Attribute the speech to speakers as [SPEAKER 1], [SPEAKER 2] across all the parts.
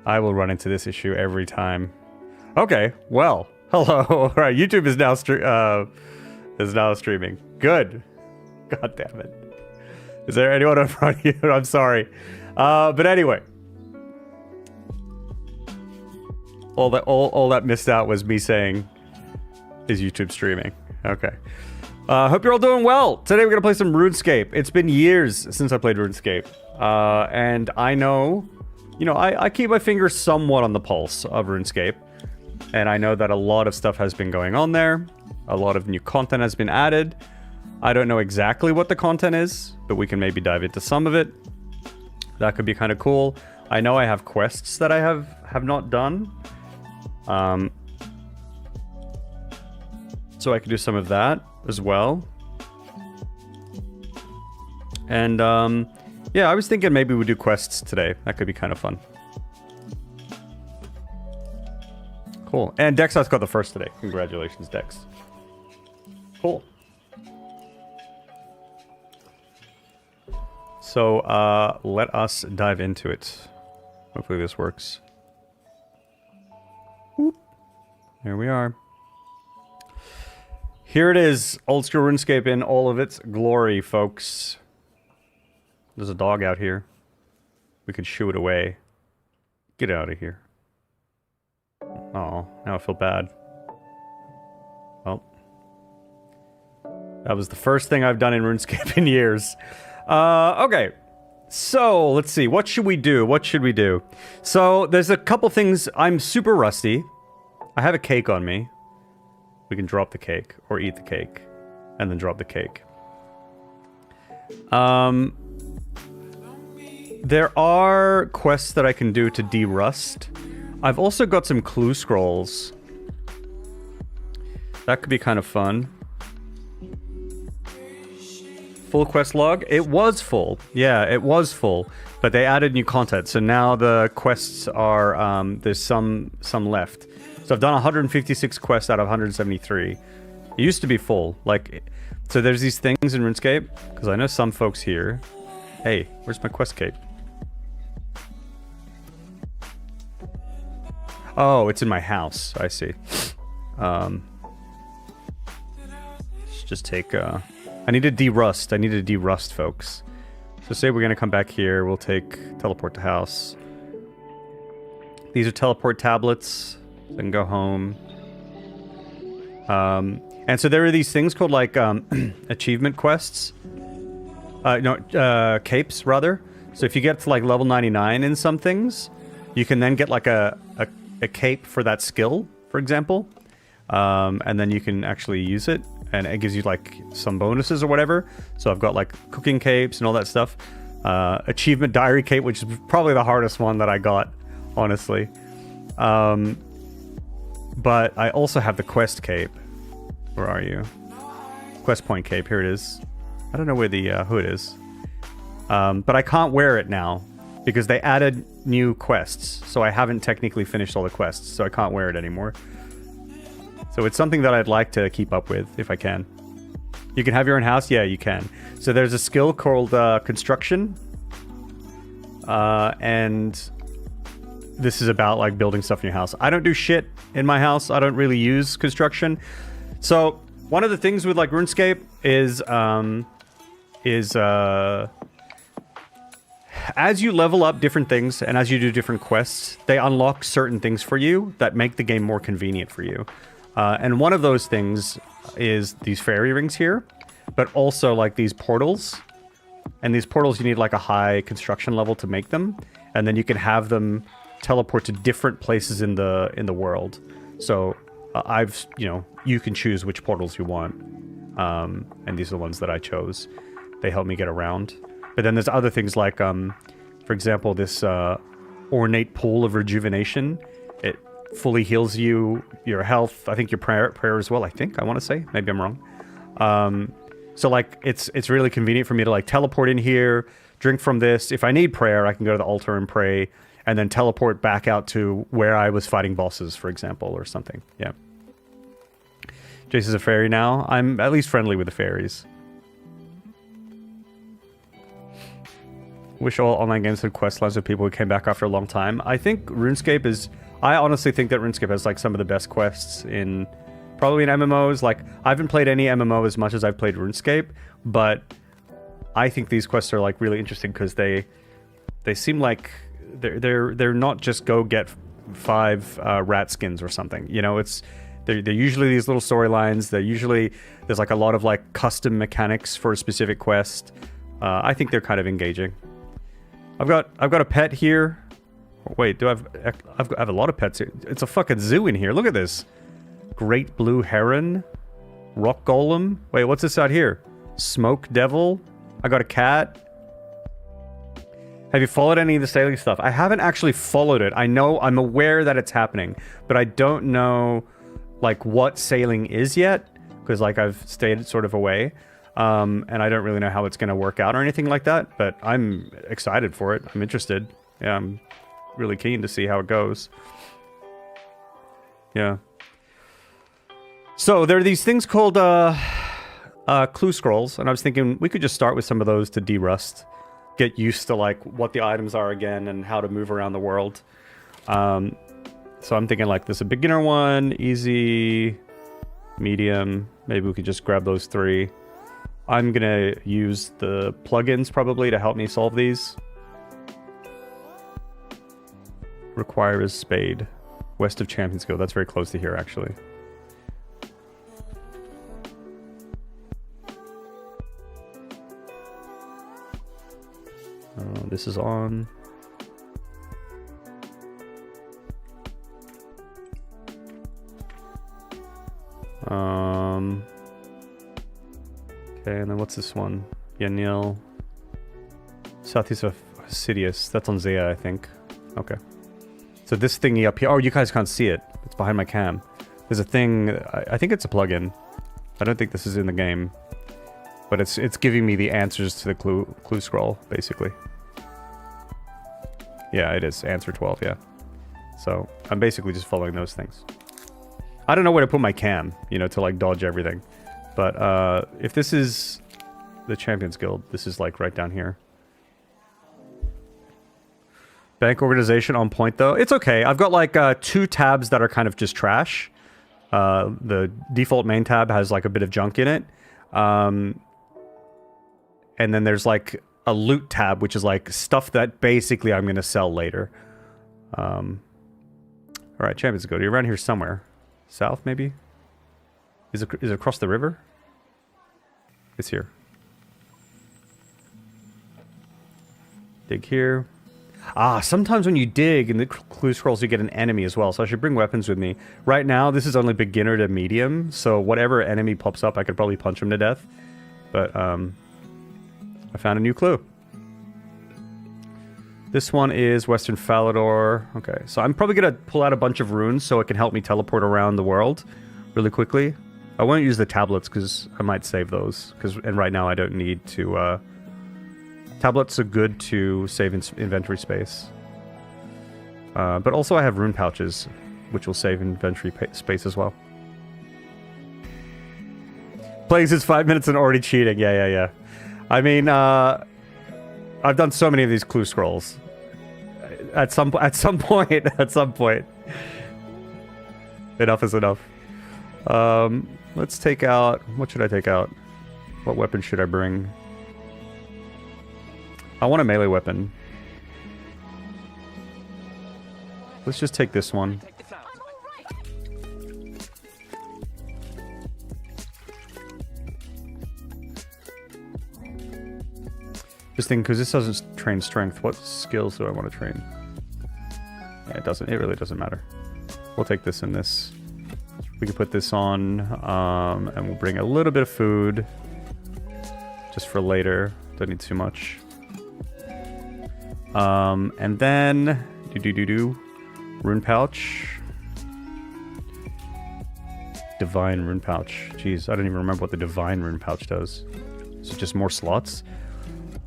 [SPEAKER 1] I will run into this issue every time. Okay, well, hello. All right, YouTube is now streaming. Good. God damn it. Is there anyone in front of you? I'm sorry. But anyway. All that missed out was me saying, is YouTube streaming? Okay. Hope you're all doing well. Today we're going to play some RuneScape. It's been years since I played RuneScape. And I know, I keep my finger somewhat on the pulse of RuneScape. And I know that a lot of stuff has been going on there. A lot of new content has been added. I don't know exactly what the content is, but we can maybe dive into some of it. That could be kind of cool. I know I have quests that I have not done. So I can do some of that as well. And yeah, I was thinking maybe we'd do quests today. That could be kind of fun. Cool. And Dexos got the first today. Congratulations, Dex. Cool. So let us dive into it. Hopefully this works. Whoop. Here we are. Here it is. Old school RuneScape in all of its glory, folks. There's a dog out here. We could shoo it away. Get out of here. Oh, now I feel bad. Well. That was the first thing I've done in RuneScape in years. Okay. So, let's see. What should we do? What should we do? So, there's a couple things. I'm super rusty. I have a cake on me. We can drop the cake. Or eat the cake. And then drop the cake. There are quests that I can do to de-rust. I've also got some clue scrolls. That could be kind of fun. Full quest log? It was full. Yeah, it was full. But they added new content. So now the quests are... there's some left. So I've done 156 quests out of 173. It used to be full. So there's these things in RuneScape. Because I know some folks here... Hey, where's my quest cape? Oh, it's in my house. I see. Let's just take... I need to de-rust. I need to de-rust, folks. So say we're going to come back here. We'll take teleport to house. These are teleport tablets. So I can go home. And so there are these things called achievement quests. Capes, rather. So if you get to level 99 in some things, you can then get a cape for that skill, for example. And then you can actually use it. And it gives you some bonuses or whatever. So I've got cooking capes and all that stuff. Achievement diary cape, which is probably the hardest one that I got, honestly. But I also have the quest cape. Where are you? Quest point cape, here it is. I don't know where the hood is. But I can't wear it now because they added new quests. So I haven't technically finished all the quests, so I can't wear it anymore. So it's something that I'd like to keep up with, if I can. You can have your own house? Yeah, you can. So there's a skill called construction. And this is about, building stuff in your house. I don't do shit in my house. I don't really use construction. So one of the things with, RuneScape is as you level up different things and as you do different quests, they unlock certain things for you that make the game more convenient for you. And one of those things is these fairy rings here, but also these portals. And these portals, you need a high construction level to make them, and then you can have them teleport to different places in the world. So you can choose which portals you want, and these are the ones that I chose. They help me get around. But then there's other things for example, this ornate pool of rejuvenation. It fully heals your health. I think your prayer as well. I want to say. Maybe I'm wrong. So it's really convenient for me to teleport in here, drink from this. If I need prayer, I can go to the altar and pray, and then teleport back out to where I was fighting bosses, for example, or something. Yeah. Jace is a fairy now. I'm at least friendly with the fairies. Wish all online games had quest lines of people who came back after a long time. I think RuneScape is... I honestly think that RuneScape has like some of the best quests in... Probably in MMOs. Like, I haven't played any MMO as much as I've played RuneScape, but I think these quests are like really interesting because they seem like they're not just go get 5 rat skins or something. You know, they're usually these little storylines. There's like a lot of like custom mechanics for a specific quest. I think they're kind of engaging. I've got a pet here. Wait, I have a lot of pets here. It's a fucking zoo in here. Look at this. Great blue heron. Rock golem. Wait, what's this out here? Smoke devil. I got a cat. Have you followed any of the sailing stuff? I haven't actually followed it. I'm aware that it's happening, but I don't know like what sailing is yet because like I've stayed sort of away. And I don't really know how it's going to work out or anything like that, but I'm excited for it. I'm interested. Yeah, I'm really keen to see how it goes. Yeah. So there are these things called clue scrolls, and I was thinking we could just start with some of those to de-rust, get used to like what the items are again and how to move around the world. So I'm thinking like this is a beginner one, easy, medium. Maybe we could just grab those 3. I'm gonna use the plugins probably to help me solve these. Requires spade. West of Champions Guild. That's very close to here, actually. This is on. Okay, and then what's this one? Yanil. Southeast of Sidious. That's on Zaya, I think. Okay. So this thingy up here... Oh, you guys can't see it. It's behind my cam. There's a thing... I think it's a plugin. I don't think this is in the game. But it's giving me the answers to the clue scroll, basically. Yeah, it is. Answer 12, yeah. So I'm basically just following those things. I don't know where to put my cam, you know, to like dodge everything. But if this is the Champions Guild, this is like right down here. Bank organization on point though. It's okay. I've got like 2 tabs that are kind of just trash. The default main tab has like a bit of junk in it. And then there's like a loot tab, which is like stuff that basically I'm going to sell later. All right, Champions Guild. You're around here somewhere. South, maybe? Is it across the river? It's here. Dig here. Ah, sometimes when you dig in the clue scrolls, you get an enemy as well. So I should bring weapons with me. Right now, this is only beginner to medium. So whatever enemy pops up, I could probably punch him to death. But I found a new clue. This one is Western Falador. Okay, so I'm probably going to pull out a bunch of runes so it can help me teleport around the world really quickly. I won't use the tablets because I might save those. And right now I don't need to... Tablets are good to save inventory space. But also I have rune pouches, which will save inventory space as well. Playing since 5 minutes and already cheating. Yeah. I mean, I've done so many of these clue scrolls. At some point. Enough is enough. Let's take out... What should I take out? What weapon should I bring? I want a melee weapon. Let's just take this one. Just thinking, because this doesn't train strength, what skills do I want to train? Yeah, it doesn't. It really doesn't matter. We'll take this and this. We can put this on, and we'll bring a little bit of food. Just for later. Don't need too much. And then... Rune pouch. Divine rune pouch. Jeez, I don't even remember what the divine rune pouch does. Is it just more slots?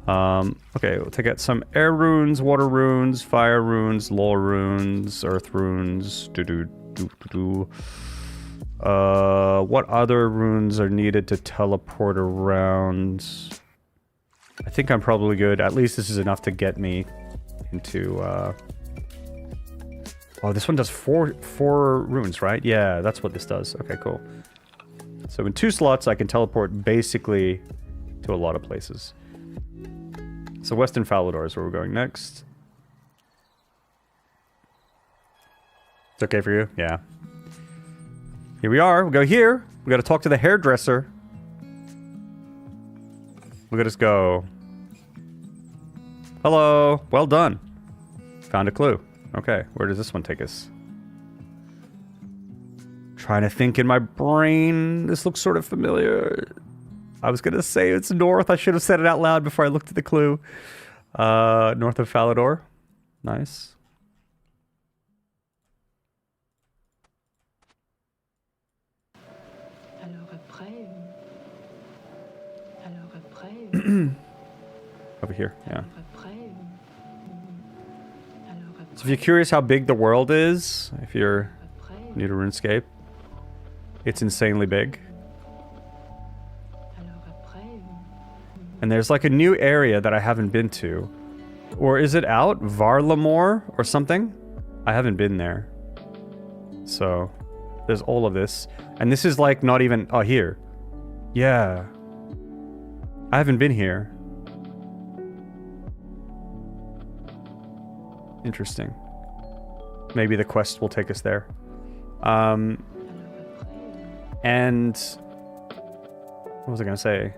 [SPEAKER 1] Okay, we'll take out some air runes, water runes, fire runes, lore runes, earth runes. What other runes are needed to teleport around? I think I'm probably good. At least this is enough to get me into... Oh, this one does four runes, right? Yeah, that's what this does. Okay, cool. So in 2 slots, I can teleport basically to a lot of places. So Western Falador is where we're going next. It's okay for you? Yeah. Here we are. We go here. We gotta talk to the hairdresser. Look at us go. Hello. Well done. Found a clue. Okay, where does this one take us? Trying to think in my brain. This looks sort of familiar. I was gonna say it's north. I should have said it out loud before I looked at the clue. North of Falador. Nice. Over here, yeah. So if you're curious how big the world is, if you're new to RuneScape, it's insanely big. And there's like a new area that I haven't been to. Or is it out? Varlamore or something? I haven't been there. So, there's all of this. And this is like not even... Oh, here. Yeah. I haven't been here. Interesting. Maybe the quest will take us there. And... What was I gonna say?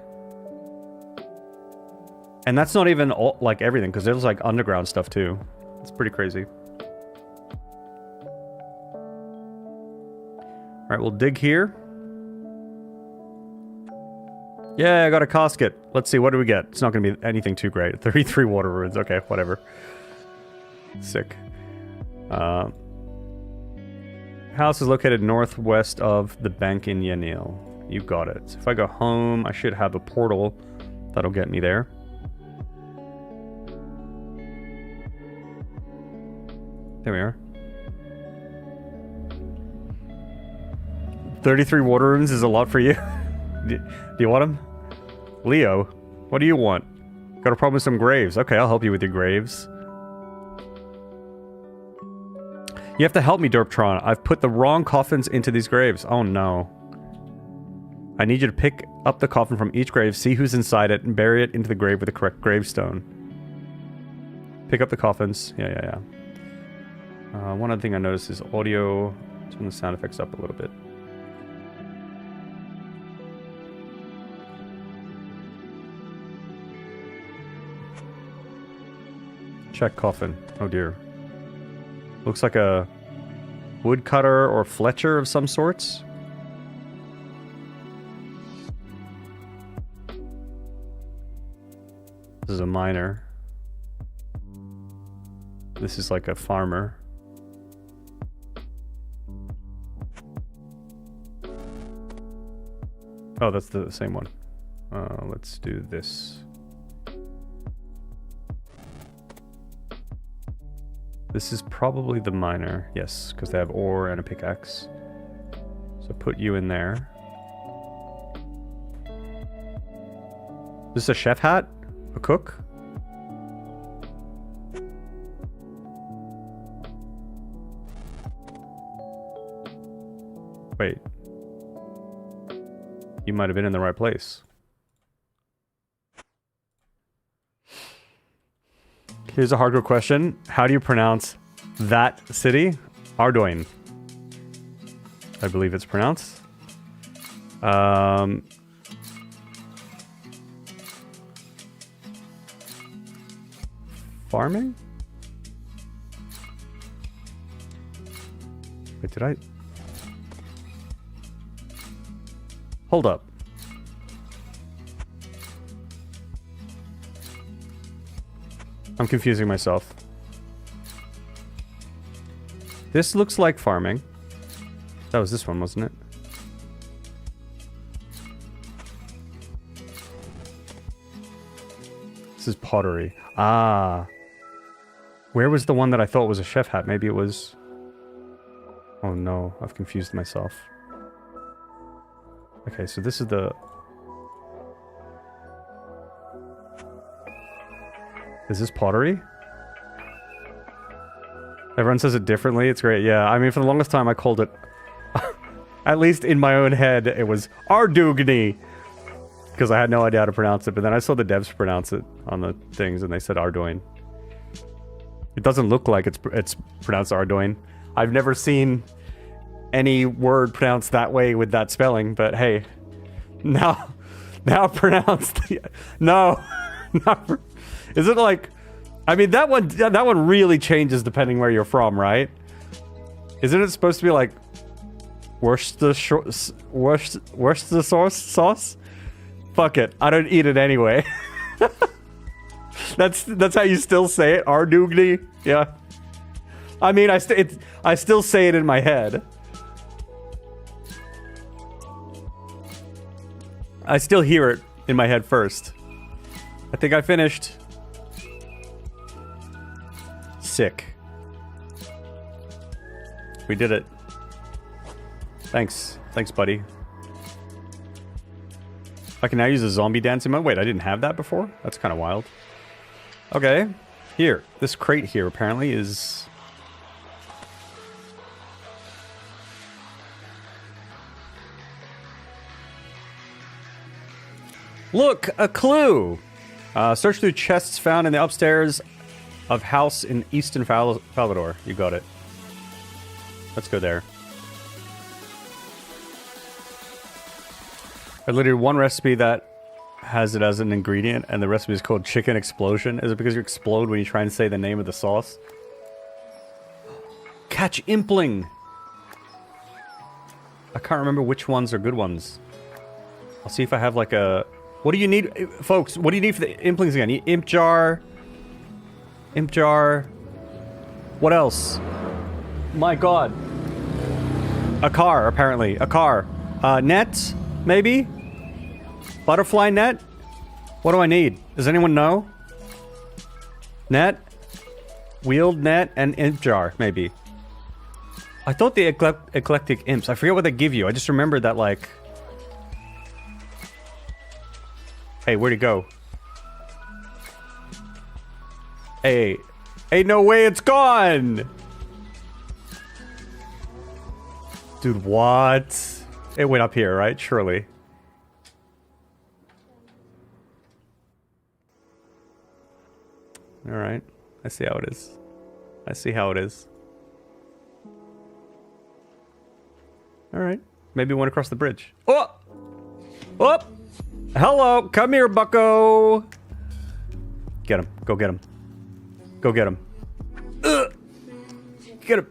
[SPEAKER 1] And that's not even all, like everything, because there's like underground stuff too. It's pretty crazy. Alright, we'll dig here. Yeah, I got a casket. Let's see, what do we get? It's not going to be anything too great. 33 water runes. Okay, whatever. Sick. House is located northwest of the bank in Yanil. You got it. So if I go home, I should have a portal that'll get me there. There we are. 33 water runes is a lot for you. Do you want them? Leo, what do you want? Got a problem with some graves. Okay, I'll help you with your graves. You have to help me, Derptron. I've put the wrong coffins into these graves. Oh no. I need you to pick up the coffin from each grave, see who's inside it, and bury it into the grave with the correct gravestone. Pick up the coffins. Yeah. One other thing I noticed is audio. Turn the sound effects up a little bit. Check coffin. Oh dear. Looks like a woodcutter or fletcher of some sorts. This is a miner. This is like a farmer. Oh, that's the same one. Let's do this. This is probably the miner. Yes, because they have ore and a pickaxe. So put you in there. This is a chef hat? A cook? Wait. You might have been in the right place. Here's a hardcore question. How do you pronounce that city? Ardoin. I believe it's pronounced. Farming? Wait, did I... Hold up. I'm confusing myself. This looks like farming. That was this one, wasn't it? This is pottery. Ah. Where was the one that I thought was a chef hat? Maybe it was... Oh no, I've confused myself. Okay, so this is the... Is this pottery? Everyone says it differently. It's great. Yeah, I mean, for the longest time, I called it... at least in my own head, it was Ardugni. Because I had no idea how to pronounce it. But then I saw the devs pronounce it on the things, and they said Ardoin. It doesn't look like it's pronounced Ardoin. I've never seen any word pronounced that way with that spelling, but hey, now pronounced. No, is it like? I mean, that one really changes depending where you're from, right? Isn't it supposed to be like Worcestershire sauce? Fuck it, I don't eat it anyway. That's how you still say it, Ardugni. Yeah. I mean, I still say it in my head. I still hear it in my head first. I think I finished. Sick. We did it. Thanks. Thanks, buddy. I can now use a zombie dancing mode. Wait, I didn't have that before? That's kind of wild. Okay. Here. This crate here apparently is... Look! A clue! Search through chests found in the upstairs of house in Eastern Falador. You got it. Let's go there. I literally one recipe that has it as an ingredient, and the recipe is called Chicken Explosion. Is it because you explode when you try and say the name of the sauce? Catch Impling! I can't remember which ones are good ones. I'll see if I have like a... What do you need, folks? What do you need for the Implings again? Imp jar. Imp jar. What else? My god. A car, apparently. A car. Net, maybe? Butterfly net? What do I need? Does anyone know? Net? Wheeled net and imp jar, maybe. I thought the eclectic imps. I forget what they give you. I just remember that, like... Hey, where'd he go? Hey. Hey, no way it's gone! Dude, what? It went up here, right? Surely. Alright. I see how it is. I see how it is. Alright. Maybe one across the bridge. Oh! Oh! Hello! Come here, bucko! Get him. Go get him. Go get him. Ugh. Get him.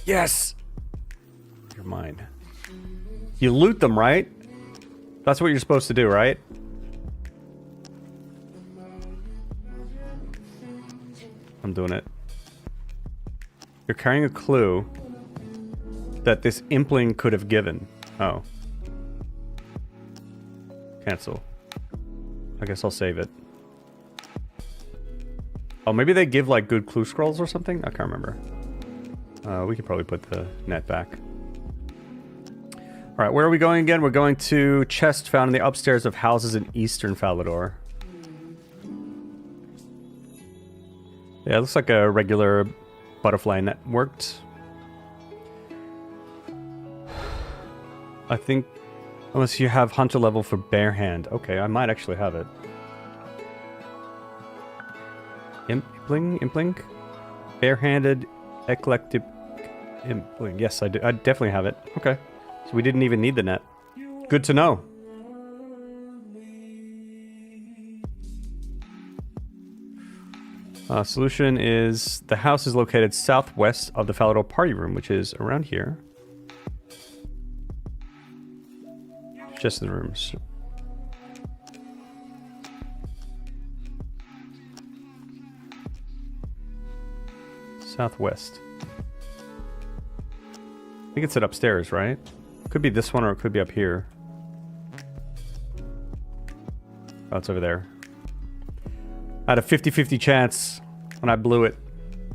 [SPEAKER 1] Yes! You're mine. You loot them, right? That's what you're supposed to do, right? I'm doing it. You're carrying a clue that this impling could have given. Oh. Cancel. I guess I'll save it. Oh, maybe they give like good clue scrolls or something? I can't remember. We could probably put the net back. Alright, where are we going again? We're going to chest found in the upstairs of houses in Eastern Falador. Yeah, it looks like a regular butterfly net worked. I think... Unless you have hunter level for bare hand. Okay, I might actually have it. Impling? Barehanded, eclectic impling. Yes, I do. I definitely have it. Okay. So we didn't even need the net. Good to know. Solution is the house is located southwest of the Falador party room, which is around here. Just in the rooms. Southwest. I think it's at upstairs, right? Could be this one or it could be up here. Oh, it's over there. I had a 50-50 chance and I blew it.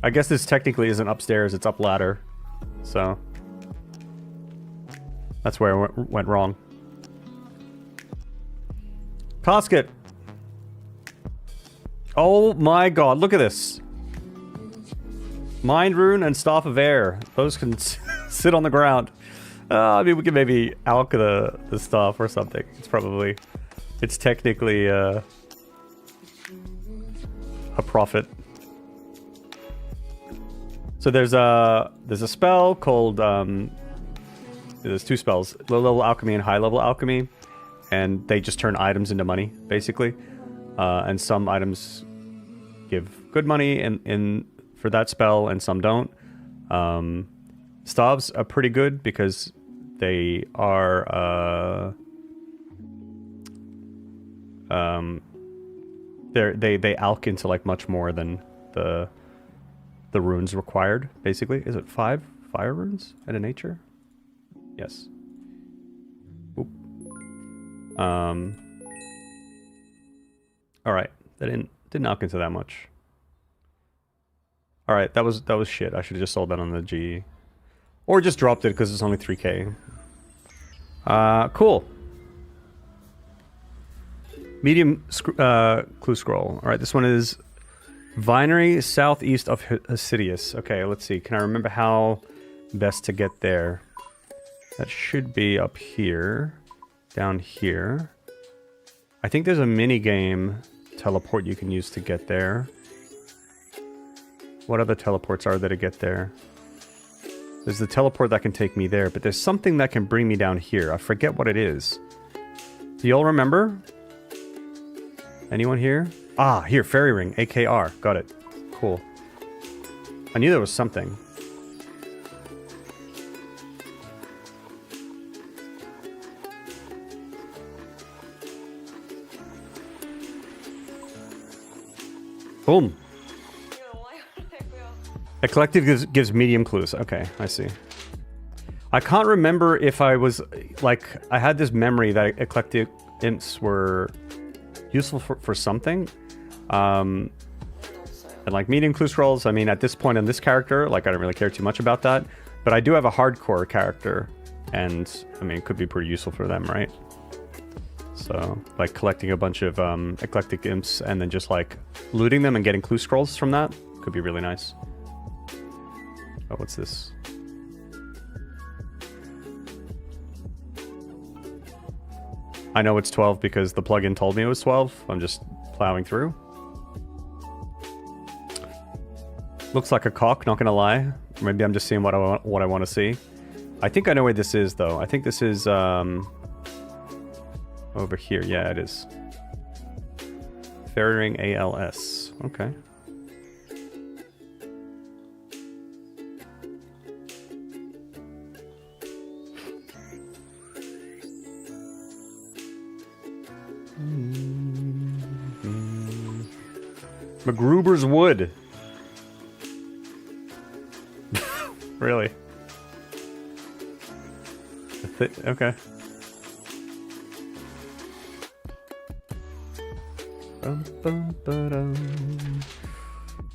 [SPEAKER 1] I guess this technically isn't upstairs, it's up ladder. So that's where I went wrong. Casket. Oh my god, look at this. Mind Rune and Staff of Air. Those can sit on the ground. I mean, we can maybe alch the stuff or something. It's technically a profit. So there's a spell called there's two spells, low level alchemy and high level alchemy, and they just turn items into money basically. And some items give good money in for that spell, and some don't. Stavs are pretty good because they are they alch into like much more than the runes required. Basically, is it 5 fire runes at a nature? Yes. Oop. All right, that didn't alch into that much. All right, that was shit. I should have just sold that on the G, or just dropped it because it's only 3k. Cool. Medium clue scroll. All right, this one is Vinery, southeast of Hasidius. Okay, let's see. Can I remember how best to get there? That should be up here, down here. I think there's a mini game teleport you can use to get there. What other teleports are there to get there? There's the teleport that can take me there, but there's something that can bring me down here. I forget what it is. Do y'all remember? Anyone here? Ah, here, Fairy Ring, AKR. Got it. Cool. I knew there was something. Boom. Eclectic gives medium clues. Okay, I see. I can't remember if I was, like, I had this memory that eclectic imps were useful for something. And like medium clue scrolls, I mean, at this point in this character, like, I don't really care too much about that. But I do have a hardcore character, and, I mean, it could be pretty useful for them, right? So, like, collecting a bunch of eclectic imps and then just, like, looting them and getting clue scrolls from that could be really nice. Oh, what's this? I know it's 12 because the plugin told me it was 12. I'm just plowing through. Looks like a cock, not gonna lie. Maybe I'm just seeing what I want to see. I think I know where this is, though. I think this is over here. Yeah, it is. Fairy Ring ALS. Okay. MacGruber's Wood. Really? Okay.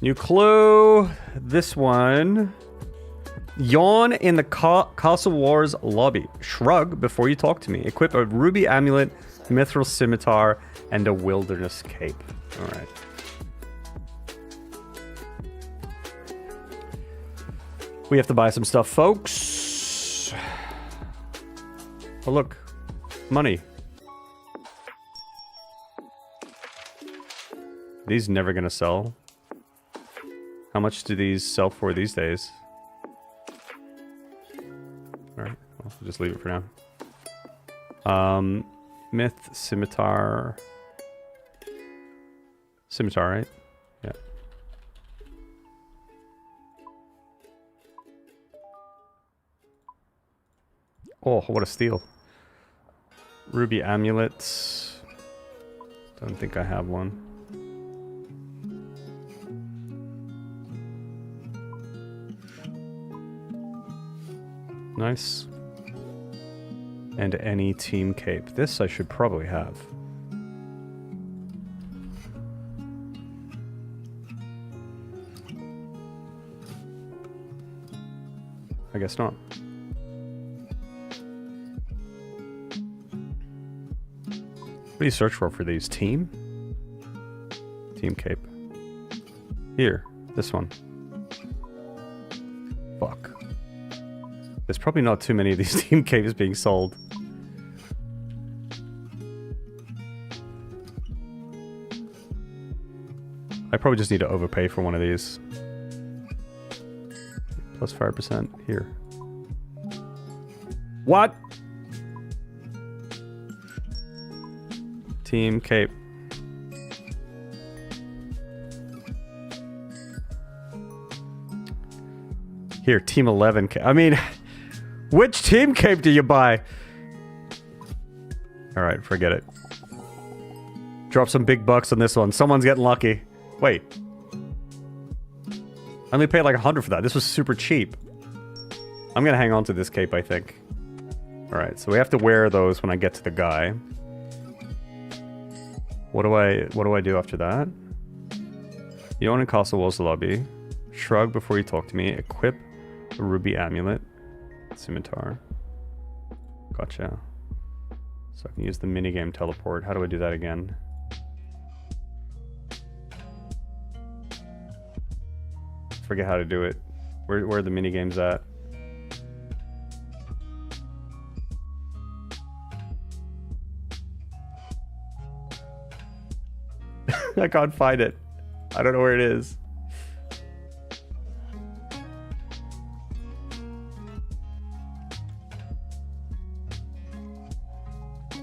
[SPEAKER 1] New clue. This one. Yawn in the Castle Wars lobby. Shrug before you talk to me. Equip a ruby amulet, mithril scimitar, and a wilderness cape. Alright. We have to buy some stuff, folks. Oh, look. Money. These never gonna sell. How much do these sell for these days? Alright, I'll just leave it for now. Myth, scimitar. Scimitar, right? Yeah. Oh, what a steal. Ruby amulets. Don't think I have one. Nice. And any team cape. This I should probably have. I guess not. What do you search for these? Team? Team cape. Here, this one. Fuck. There's probably not too many of these team caves being sold. I probably just need to overpay for one of these. Plus 5% here. What? Team cape. Here, team 11. I mean, which team cape do you buy? All right, forget it. Drop some big bucks on this one. Someone's getting lucky. Wait. I only paid like 100 for that. This was super cheap. I'm gonna hang on to this cape, I think. All right, so we have to wear those when I get to the guy. What do I do after that? You own a castle walls lobby. Shrug before you talk to me. Equip a ruby amulet. Scimitar. Gotcha. So I can use the minigame teleport. How do I do that again? Forget how to do it. Where are the minigames at? I can't find it. I don't know where it is.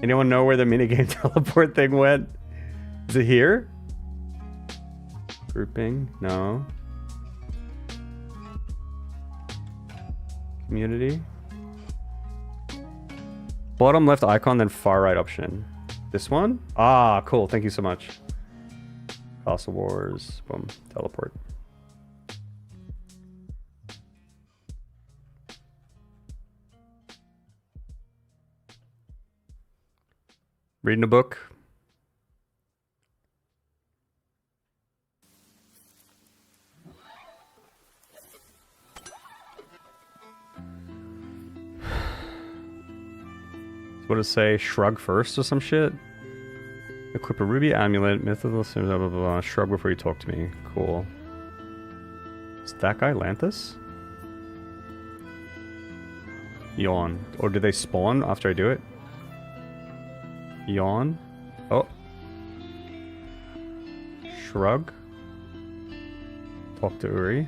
[SPEAKER 1] Anyone know where the minigame teleport thing went? Is it here? Grouping? No. Community? Bottom left icon, then far right option. This one? Ah, cool. Thank you so much. Castle Wars. Boom. Teleport. Reading a book. What does it say? Shrug first or some shit? Equip a ruby amulet, mythical, blah, blah, blah. Shrug before you talk to me. Cool. Is that guy Lanthus? Yawn. Or do they spawn after I do it? Yawn. Oh. Shrug. Talk to Uri.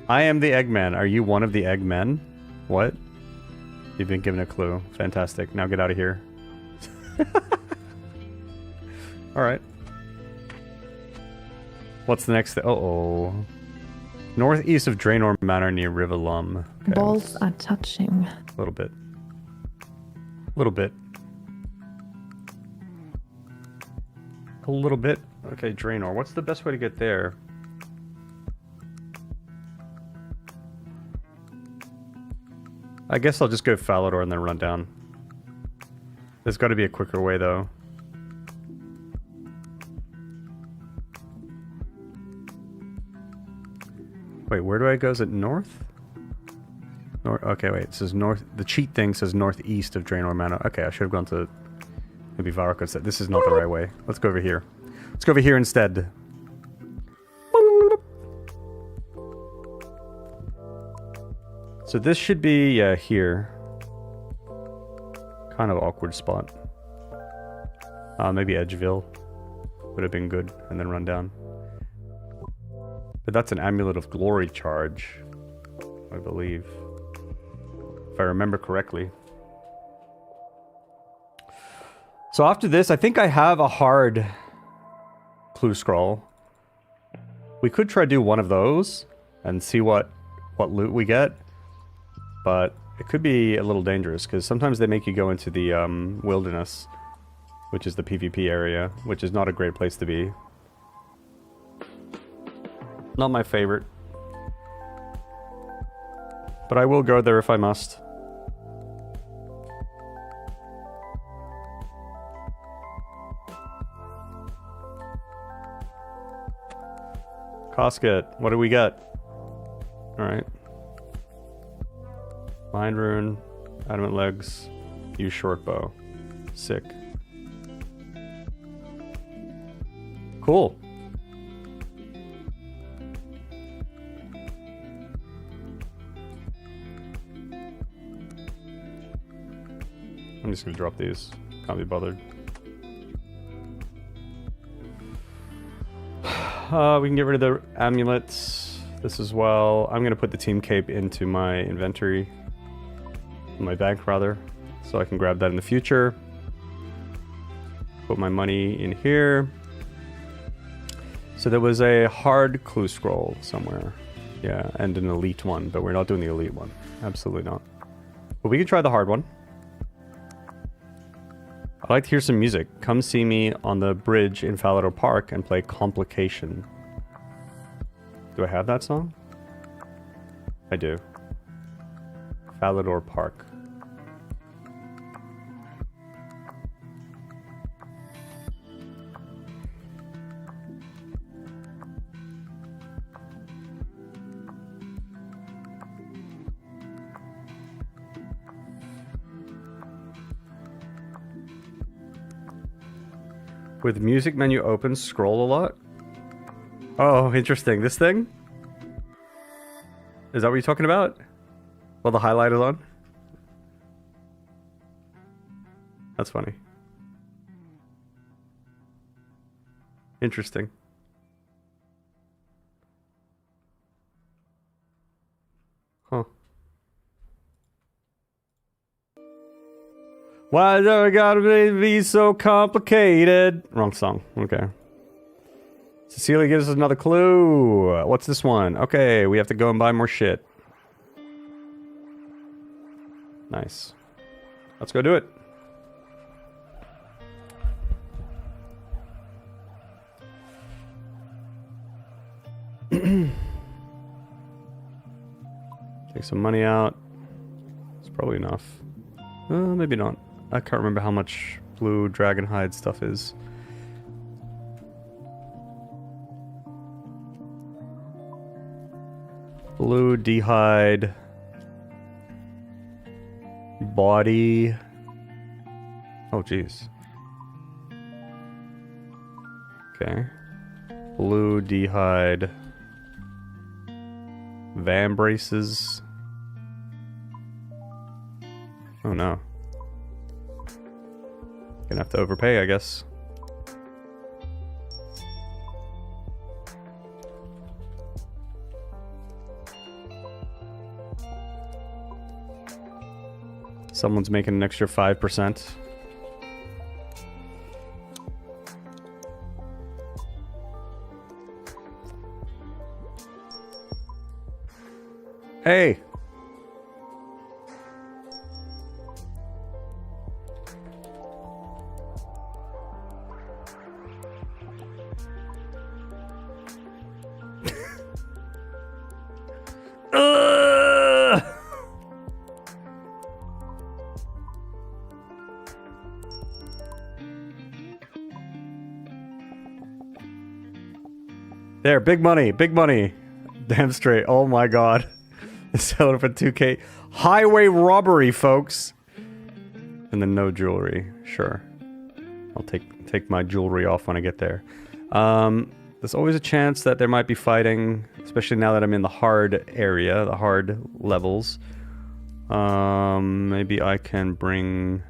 [SPEAKER 1] I am the Eggman. Are you one of the Eggmen? What? You've been given a clue. Fantastic. Now get out of here. Alright. What's the next thing? Uh-oh. Northeast of Draenor Manor near Rivellum. Okay.
[SPEAKER 2] Balls are touching.
[SPEAKER 1] A little bit. A little bit. A little bit. Okay, Draenor. What's the best way to get there? I guess I'll just go Falador and then run down. There's got to be a quicker way, though. Wait, where do I go? Is it north? Okay, wait. It says north. The cheat thing says northeast of Draenor Manor. Okay, I should have gone to... Maybe Varrock said this is not the right way. Let's go over here. Let's go over here instead. So this should be, yeah, here. Kind of awkward spot. Maybe Edgeville would have been good, and then run down. But that's an Amulet of Glory charge, I believe. If I remember correctly. So after this, I think I have a hard clue scroll. We could try to do one of those and see what loot we get. But it could be a little dangerous, because sometimes they make you go into the wilderness, which is the PvP area, which is not a great place to be. Not my favorite. But I will go there if I must. Casket, what do we get? Alright. Mind rune, adamant legs, use short bow. Sick. Cool. I'm just gonna drop these. Can't be bothered. We can get rid of the amulets. This as well. I'm gonna put the team cape into my inventory. My bank, rather. So I can grab that in the future. Put my money in here. So there was a hard clue scroll somewhere. Yeah, and an elite one, but we're not doing the elite one. Absolutely not. But we can try the hard one. I'd like to hear some music. Come see me on the bridge in Falador Park and play Complication. Do I have that song? I do. Falador Park. With music menu open, scroll a lot. Oh, interesting. This thing? Is that what you're talking about? Well, the highlight is on? That's funny. Interesting. Huh. Why do I gotta be so complicated? Wrong song. Okay. Cecilia gives us another clue. What's this one? Okay, we have to go and buy more shit. Nice. Let's go do it. Take some money out. It's probably enough. Maybe not. I can't remember how much blue dragon hide stuff is. Blue d'hide. Body. Oh, jeez. Okay. Blue d'hide. Van braces. Oh no. Gonna have to overpay, I guess. Someone's making an extra 5%. Hey! There, big money, big money. Damn straight. Oh my god. Selling for 2K. Highway robbery, folks. And then no jewelry. Sure. I'll take my jewelry off when I get there. There's always a chance that there might be fighting, especially now that I'm in the hard area, the hard levels. Maybe I can bring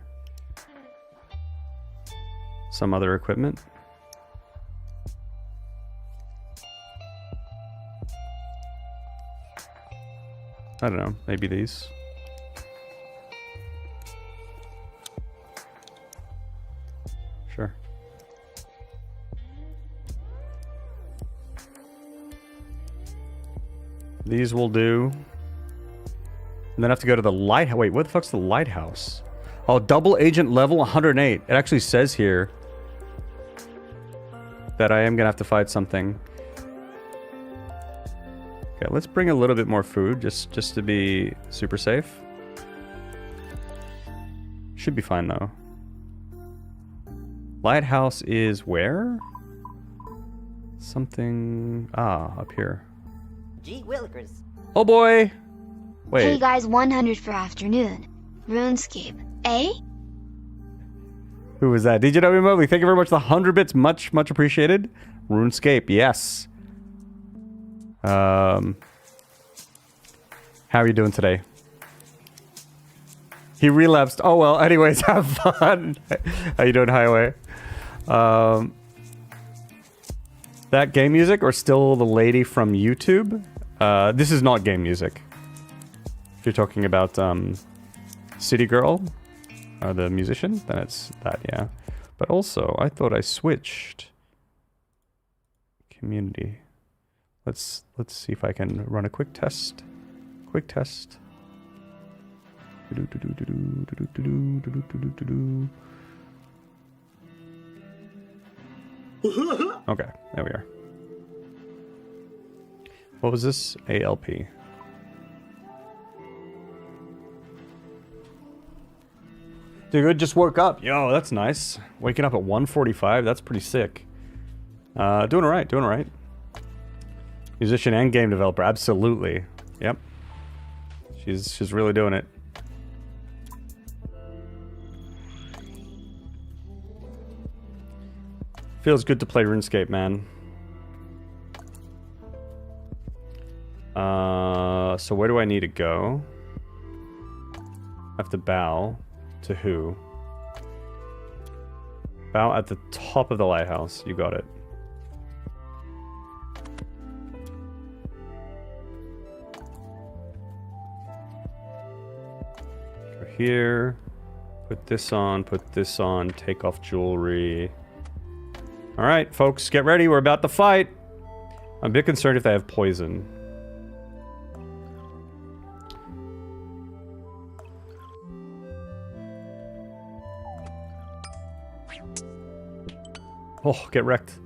[SPEAKER 1] some other equipment. I don't know, maybe these. Sure. These will do. And then I have to go to the lighthouse. Wait, what the fuck's the lighthouse? Oh, double agent level 108. It actually says here that I am gonna have to fight something. Okay, let's bring a little bit more food, just to be super safe. Should be fine though. Lighthouse is where? Something... Ah, up here.
[SPEAKER 2] Gee Willikers.
[SPEAKER 1] Oh boy! Wait.
[SPEAKER 3] Hey guys, 100 for afternoon. RuneScape, eh?
[SPEAKER 1] Who was that? DJ W Mobley, thank you very much for the 100 bits. Much appreciated. RuneScape, yes. How are you doing today? He relapsed. Oh well, anyways, have fun. How you doing, Highway? That game music or still the lady from YouTube? This is not game music. If you're talking about City Girl, the musician, then it's that, yeah. But also, I thought I switched community. Let's see if I can run a quick test. Quick test. Okay, there we are. What was this? ALP. Dude, just woke up. Yo, that's nice. Waking up at 1:45, that's pretty sick. Doing alright, doing alright. Musician and game developer, absolutely. Yep. She's really doing it. Feels good to play RuneScape, man. So where do I need to go? I have to bow. To who? Bow at the top of the lighthouse. You got it. Go here. Put this on, take off jewelry. Alright, folks, get ready. We're about to fight. I'm a bit concerned if they have poison. Oh, get wrecked.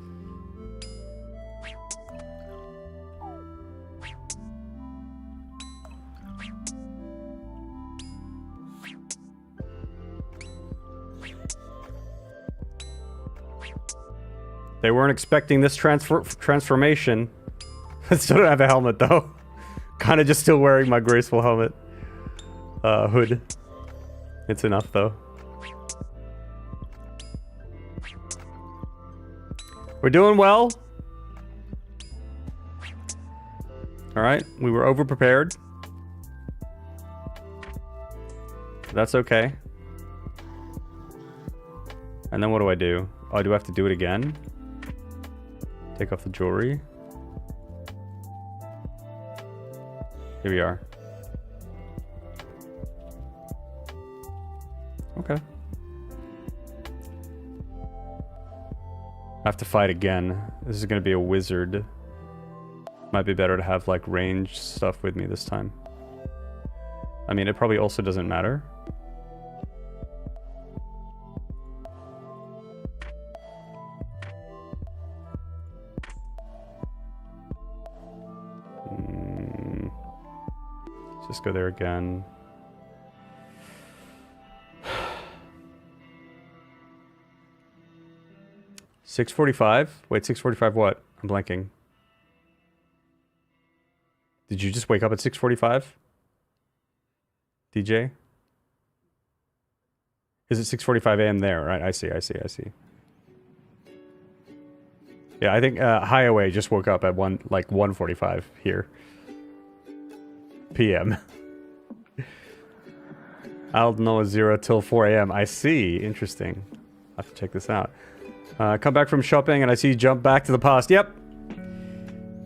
[SPEAKER 1] They weren't expecting this transformation. I still don't have a helmet though. Kind of just still wearing my graceful helmet. Hood. It's enough though. We're doing well. Alright, we were over-prepared. That's okay. And then what do I do? Oh, do I have to do it again? Take off the jewelry. Here we are. Okay. I have to fight again. This is gonna be a wizard. Might be better to have like ranged stuff with me this time. I mean, it probably also doesn't matter. Let's just go there again. $6:45? Wait, 6:45 what? I'm blanking. Did you just wake up at 6:45? DJ? Is it 6:45 a.m. there, right? I see. Yeah, I think Highway just woke up at 1:45 here. PM. I'll know 0 till 4 a.m. I see. Interesting. I'll have to check this out. Come back from shopping and I see you jump back to the past. Yep.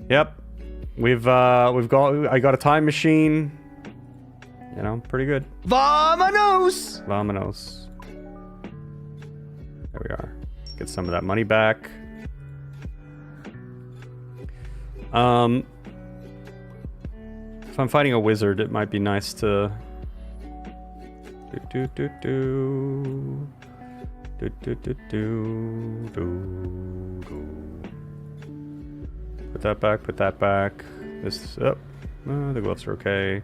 [SPEAKER 1] Yep. I got a time machine. You know, pretty good.
[SPEAKER 2] Vamonos!
[SPEAKER 1] Vamonos. There we are. Get some of that money back. If I'm fighting a wizard, it might be nice to Put that back, put that back. This up. The gloves are okay.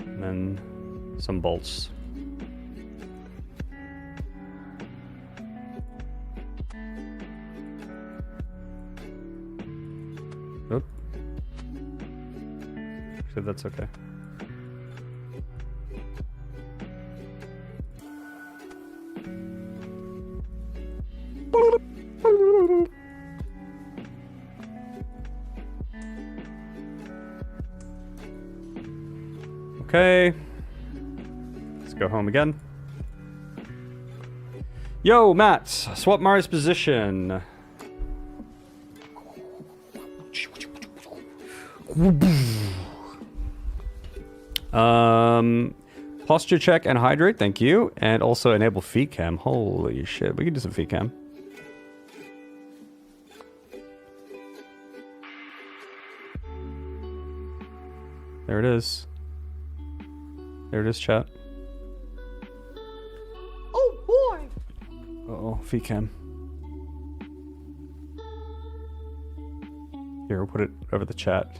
[SPEAKER 1] And then some bolts. Oop. So that's okay. Okay. Let's go home again. Yo, Matt. Swap Mari's position. Posture check and hydrate, thank you. And also enable feet cam. Holy shit, we can do some feet cam. There it is. There it is, chat.
[SPEAKER 2] Oh boy!
[SPEAKER 1] Uh-oh, feet cam. Here, we'll put it over the chat.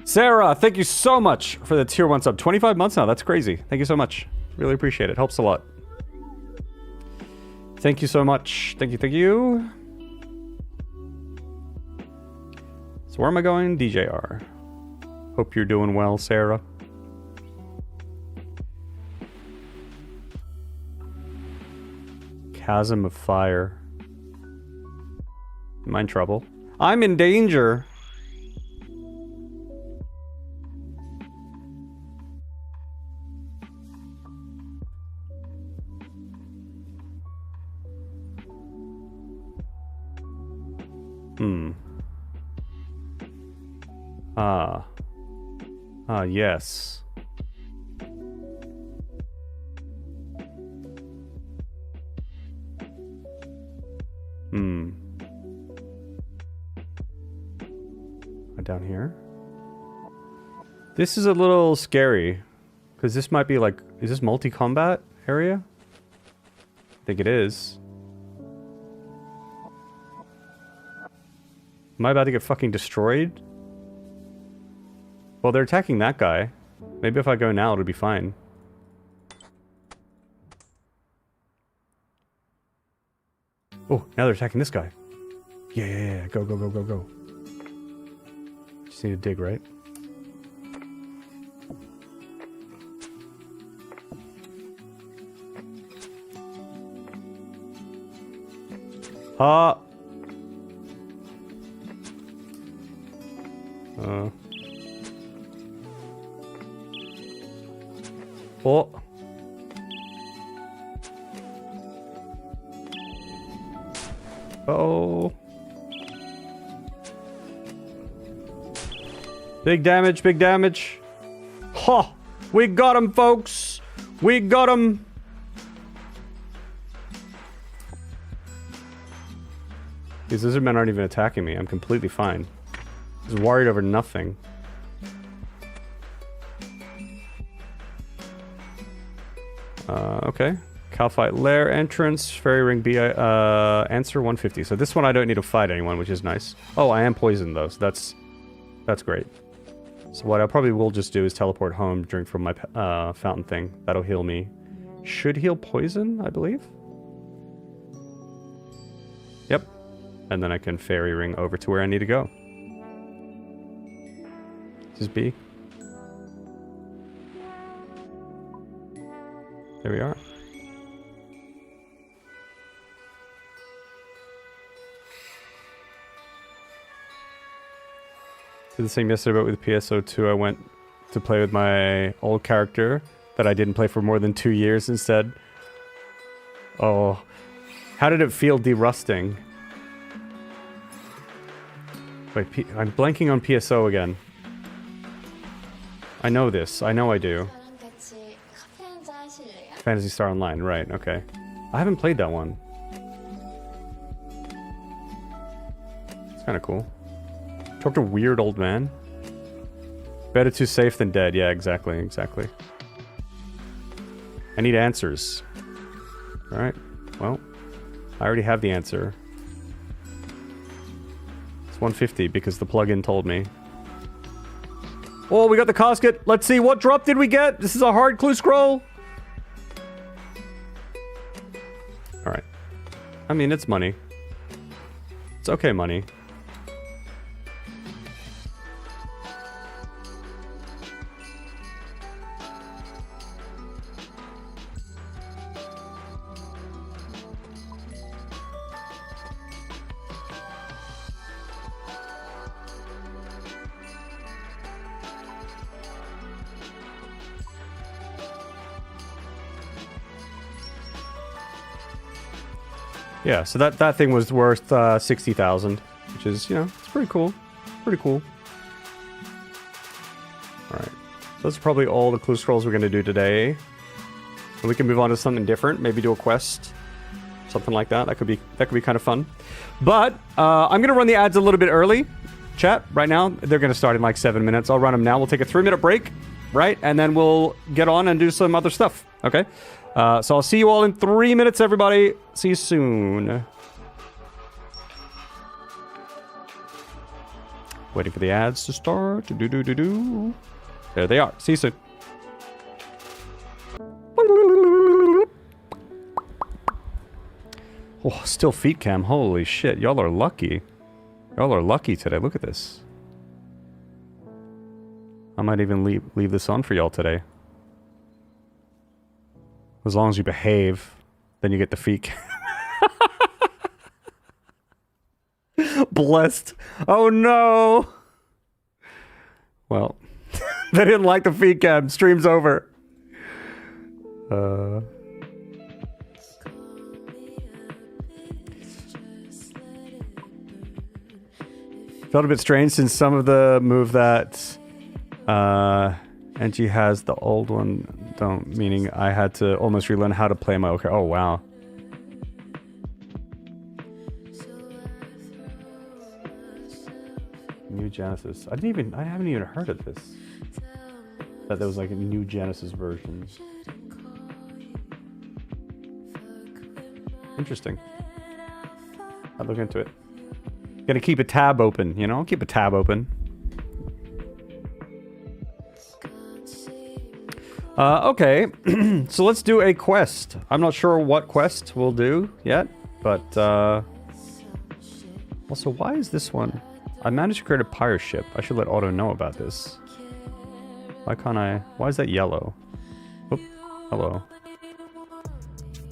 [SPEAKER 1] Sarah, thank you so much for the tier 1 sub. 25 months now, that's crazy. Thank you so much. Really appreciate it. Helps a lot. Thank you so much. Thank you, thank you. So where am I going? DJR. Hope you're doing well, Sarah. Chasm of fire. Am I in trouble? I'm in danger. Yes. Down here. This is a little scary. Because this might be like... Is this multi-combat area? I think it is. Am I about to get fucking destroyed? Well, they're attacking that guy. Maybe if I go now, it'll be fine. Oh, now they're attacking this guy. Yeah. Go. Just need to dig, right? Oh. Uh-oh. Big damage, big damage. Ha! We got him, folks! We got him! These lizard men aren't even attacking me. I'm completely fine. Just worried over nothing. Okay. Calphite Lair entrance, Fairy Ring B, answer 150. So this one I don't need to fight anyone, which is nice. Oh, I am poisoned though, so that's great. So what I probably will just do is teleport home, drink from my fountain thing. That'll heal me. Should heal poison, I believe. Yep. And then I can Fairy Ring over to where I need to go. This is B. There we are. Did the same yesterday, but with PSO2 I went to play with my old character that I didn't play for more than 2 years instead. Oh. How did it feel derusting? Wait, I'm blanking on PSO again. I know this. I know I do. Phantasy Star Online, right, okay. I haven't played that one. It's kind of cool. Talk to a weird old man. Better too safe than dead. Yeah, exactly. I need answers. Alright, well, I already have the answer. It's 150 because the plugin told me. Oh, we got the casket. Let's see, what drop did we get? This is a hard clue scroll. Alright. I mean, it's money. It's okay money. Yeah, so that thing was worth 60,000, which is, you know, it's pretty cool. Pretty cool. Alright. So that's probably all the clue scrolls we're going to do today. And we can move on to something different. Maybe do a quest. Something like that. That could be kind of fun. But I'm going to run the ads a little bit early. Chat, right now, they're going to start in like 7 minutes. I'll run them now. We'll take a 3-minute break, right? And then we'll get on and do some other stuff, okay? So I'll see you all in 3 minutes, everybody. See you soon. Waiting for the ads to start. Do-do-do-do-do. There they are. See you soon. Oh, still feet cam. Holy shit. Y'all are lucky. Y'all are lucky today. Look at this. I might even leave this on for y'all today. As long as you behave, then you get the feet cam. Blessed. Oh no. Well, they didn't like the feed cam. Stream's over. Felt a bit strange since some of the move that NG has, the old one don't, meaning I had to almost relearn how to play my okay. Oh wow. New Genesis. I haven't even heard of this. That there was like a new Genesis version. Interesting. I'll look into it. Gonna keep a tab open, you know? Keep a tab open. Okay. So let's do a quest. I'm not sure what quest we'll do yet, but also, why is this one? I managed to create a pirate ship. I should let Otto know about this. Why can't I? Why is that yellow? Oop. Hello.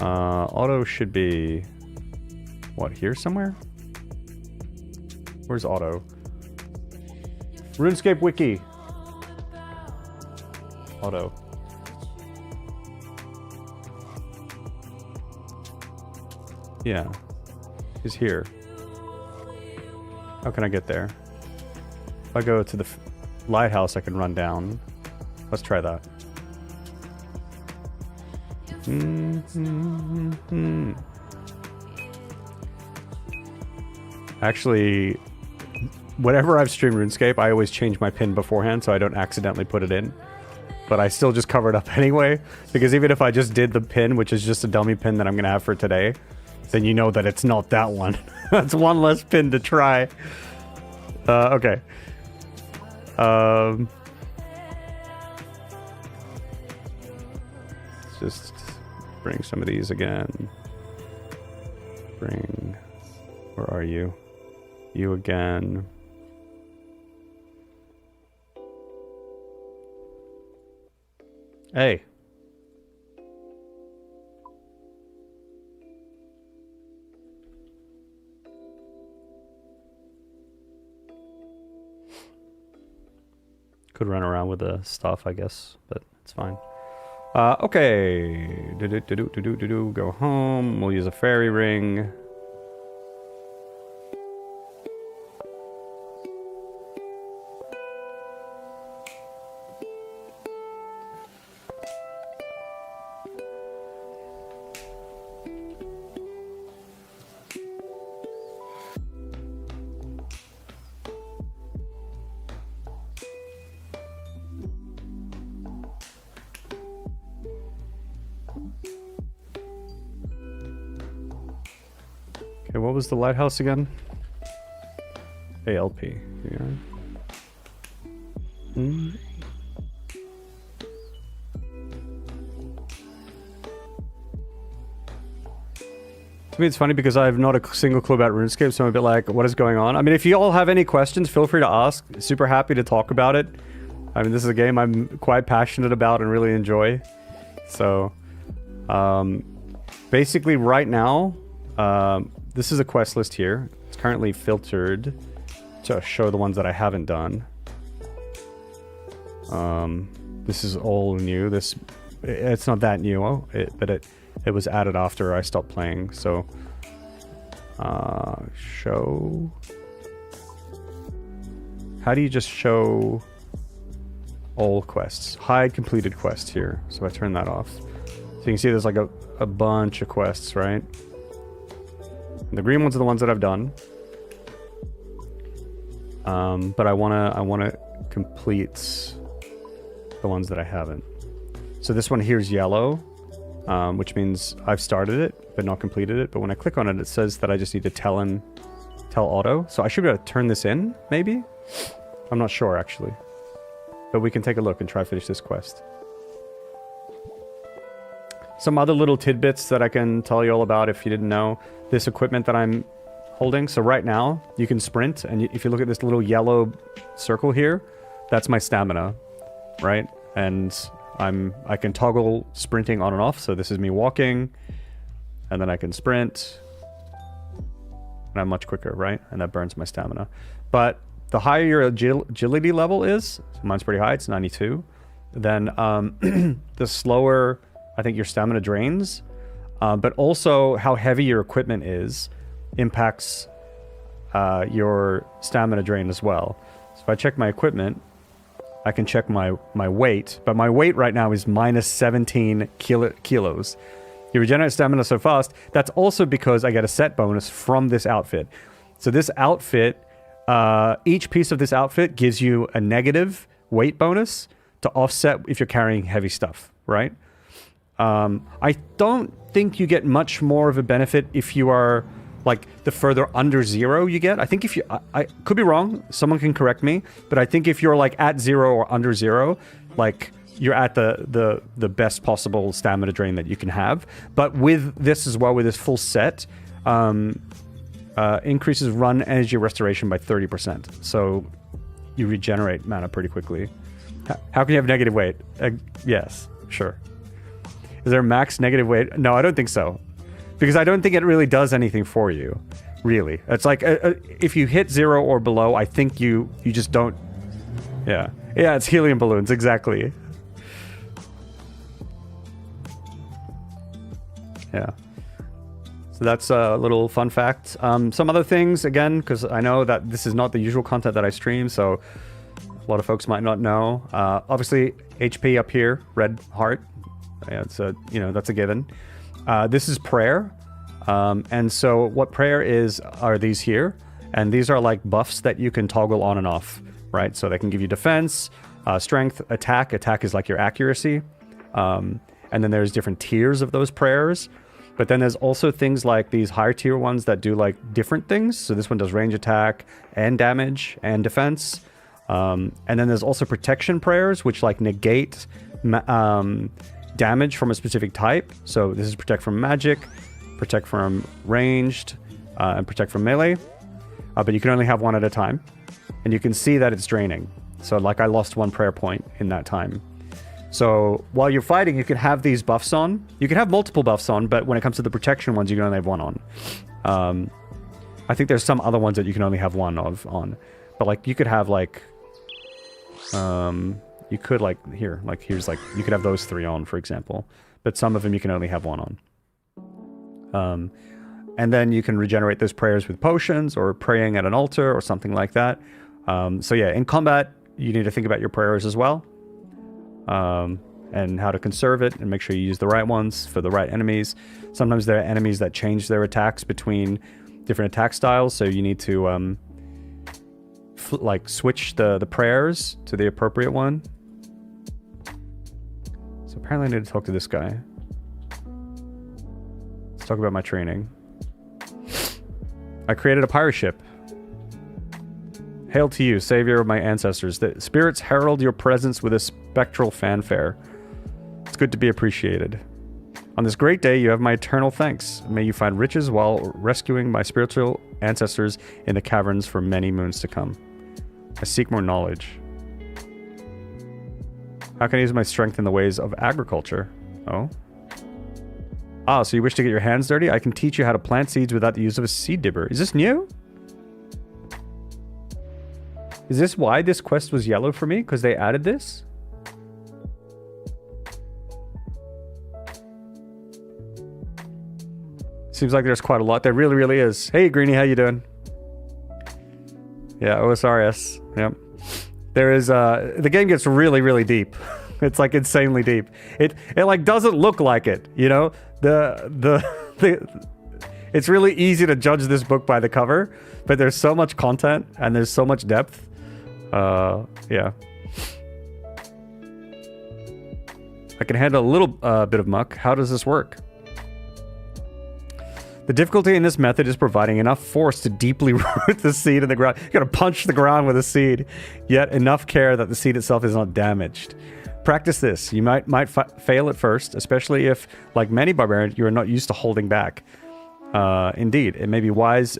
[SPEAKER 1] Otto should be... What, here somewhere? Where's Otto? RuneScape Wiki. Otto. Yeah. He's here. How can I get there? If I go to the lighthouse, I can run down. Let's try that. Actually, whenever I've streamed RuneScape, I always change my pin beforehand so I don't accidentally put it in. But I still just cover it up anyway, because even if I just did the pin, which is just a dummy pin that I'm going to have for today, then you know that it's not that one. That's one less pin to try. Okay. Let's just bring some of these again. Bring... Where are you? You again. Hey. Could run around with the stuff, I guess, but it's fine. Okay. Go home. We'll use a fairy ring. Okay, what was the lighthouse again? ALP. Yeah. To me, it's funny because I have not a single clue about RuneScape, so I'm a bit like, what is going on? I mean, if you all have any questions, feel free to ask. Super happy to talk about it. I mean, this is a game I'm quite passionate about and really enjoy. So, basically right now, this is a quest list here. It's currently filtered to show the ones that I haven't done. This is all new. It's not that new, but it was added after I stopped playing. So Show. How do you just show all quests? Hide completed quest here. So I turn that off. So you can see there's like a bunch of quests, right? And the green ones are the ones that I've done. But I wanna complete the ones that I haven't. So this one here is yellow, which means I've started it but not completed it. But when I click on it, it says that I just need to tell auto. So I should be able to turn this in, maybe? I'm not sure actually. But we can take a look and try to finish this quest. Some other little tidbits that I can tell you all about if you didn't know. This equipment that I'm holding. So right now, you can sprint, and if you look at this little yellow circle here, that's my stamina, right? And I can toggle sprinting on and off. So this is me walking, and then I can sprint, and I'm much quicker, right? And that burns my stamina. But the higher your agility level is, mine's pretty high, it's 92, then the slower I think your stamina drains. But also how heavy your equipment is impacts your stamina drain as well. So if I check my equipment, I can check my weight, but my weight right now is minus 17 kilos. You regenerate stamina so fast. That's also because I get a set bonus from this outfit. So this outfit, each piece of this outfit gives you a negative weight bonus to offset if you're carrying heavy stuff, right? I don't think you get much more of a benefit if you are like the further under 0 you get. I think if you, I could be wrong, someone can correct me, but I think if you're like at 0 or under 0, like you're at the best possible stamina drain that you can have. But with this as well, with this full set, increases run energy restoration by 30%. So you regenerate mana pretty quickly. How can you have negative weight? Yes, sure. Is there a max negative weight? No, I don't think so. Because I don't think it really does anything for you. Really. It's like, if you hit 0 or below, I think you just don't... Yeah. Yeah, it's helium balloons, exactly. Yeah. So that's a little fun fact. Some other things, again, because I know that this is not the usual content that I stream, so a lot of folks might not know. Obviously, HP up here, red heart. Yeah, it's a, that's a given. This is prayer. And so what prayer is are these here. And these are like buffs that you can toggle on and off, right? So they can give you defense, strength, attack. Attack is like your accuracy. And then there's different tiers of those prayers. But then there's also things like these higher tier ones that do like different things. So this one does range attack and damage and defense. And then there's also protection prayers, which like negate damage from a specific type. So this is protect from magic, protect from ranged, and protect from melee. But you can only have one at a time. And you can see that it's draining. So like I lost 1 prayer point in that time. So while you're fighting, you can have these buffs on. You can have multiple buffs on, but when it comes to the protection ones, you can only have one on. I think there's some other ones that you can only have one of on. But like you could have like... you could like here's like you could have those 3 on, for example, but some of them you can only have 1 on. And then you can regenerate those prayers with potions or praying at an altar or something like that. So yeah, in combat you need to think about your prayers as well, and how to conserve it and make sure you use the right ones for the right enemies. Sometimes there are enemies that change their attacks between different attack styles, so you need to like switch the prayers to the appropriate one. So apparently I need to talk to this guy. Let's talk about my training. I created a pirate ship. Hail to you, savior of my ancestors. The spirits herald your presence with a spectral fanfare. It's good to be appreciated. On this great day, you have my eternal thanks. May you find riches while rescuing my spiritual ancestors in the caverns for many moons to come. I seek more knowledge. How can I use my strength in the ways of agriculture? Oh. Ah, so you wish to get your hands dirty? I can teach you how to plant seeds without the use of a seed dibber. Is this new? Is this why this quest was yellow for me? Because they added this? Seems like there's quite a lot. There really, really is. Hey, Greenie, how you doing? Yeah, OSRS. Yep. There is, the game gets really, really deep. It's like insanely deep. It like doesn't look like it, you know? It's really easy to judge this book by the cover, but there's so much content and there's so much depth. Yeah. I can handle a little bit of muck. How does this work? The difficulty in this method is providing enough force to deeply root the seed in the ground. You gotta punch the ground with a seed, yet enough care that the seed itself is not damaged. Practice this. You might fail at first, especially if, like many barbarians, you are not used to holding back. Indeed, it may be wise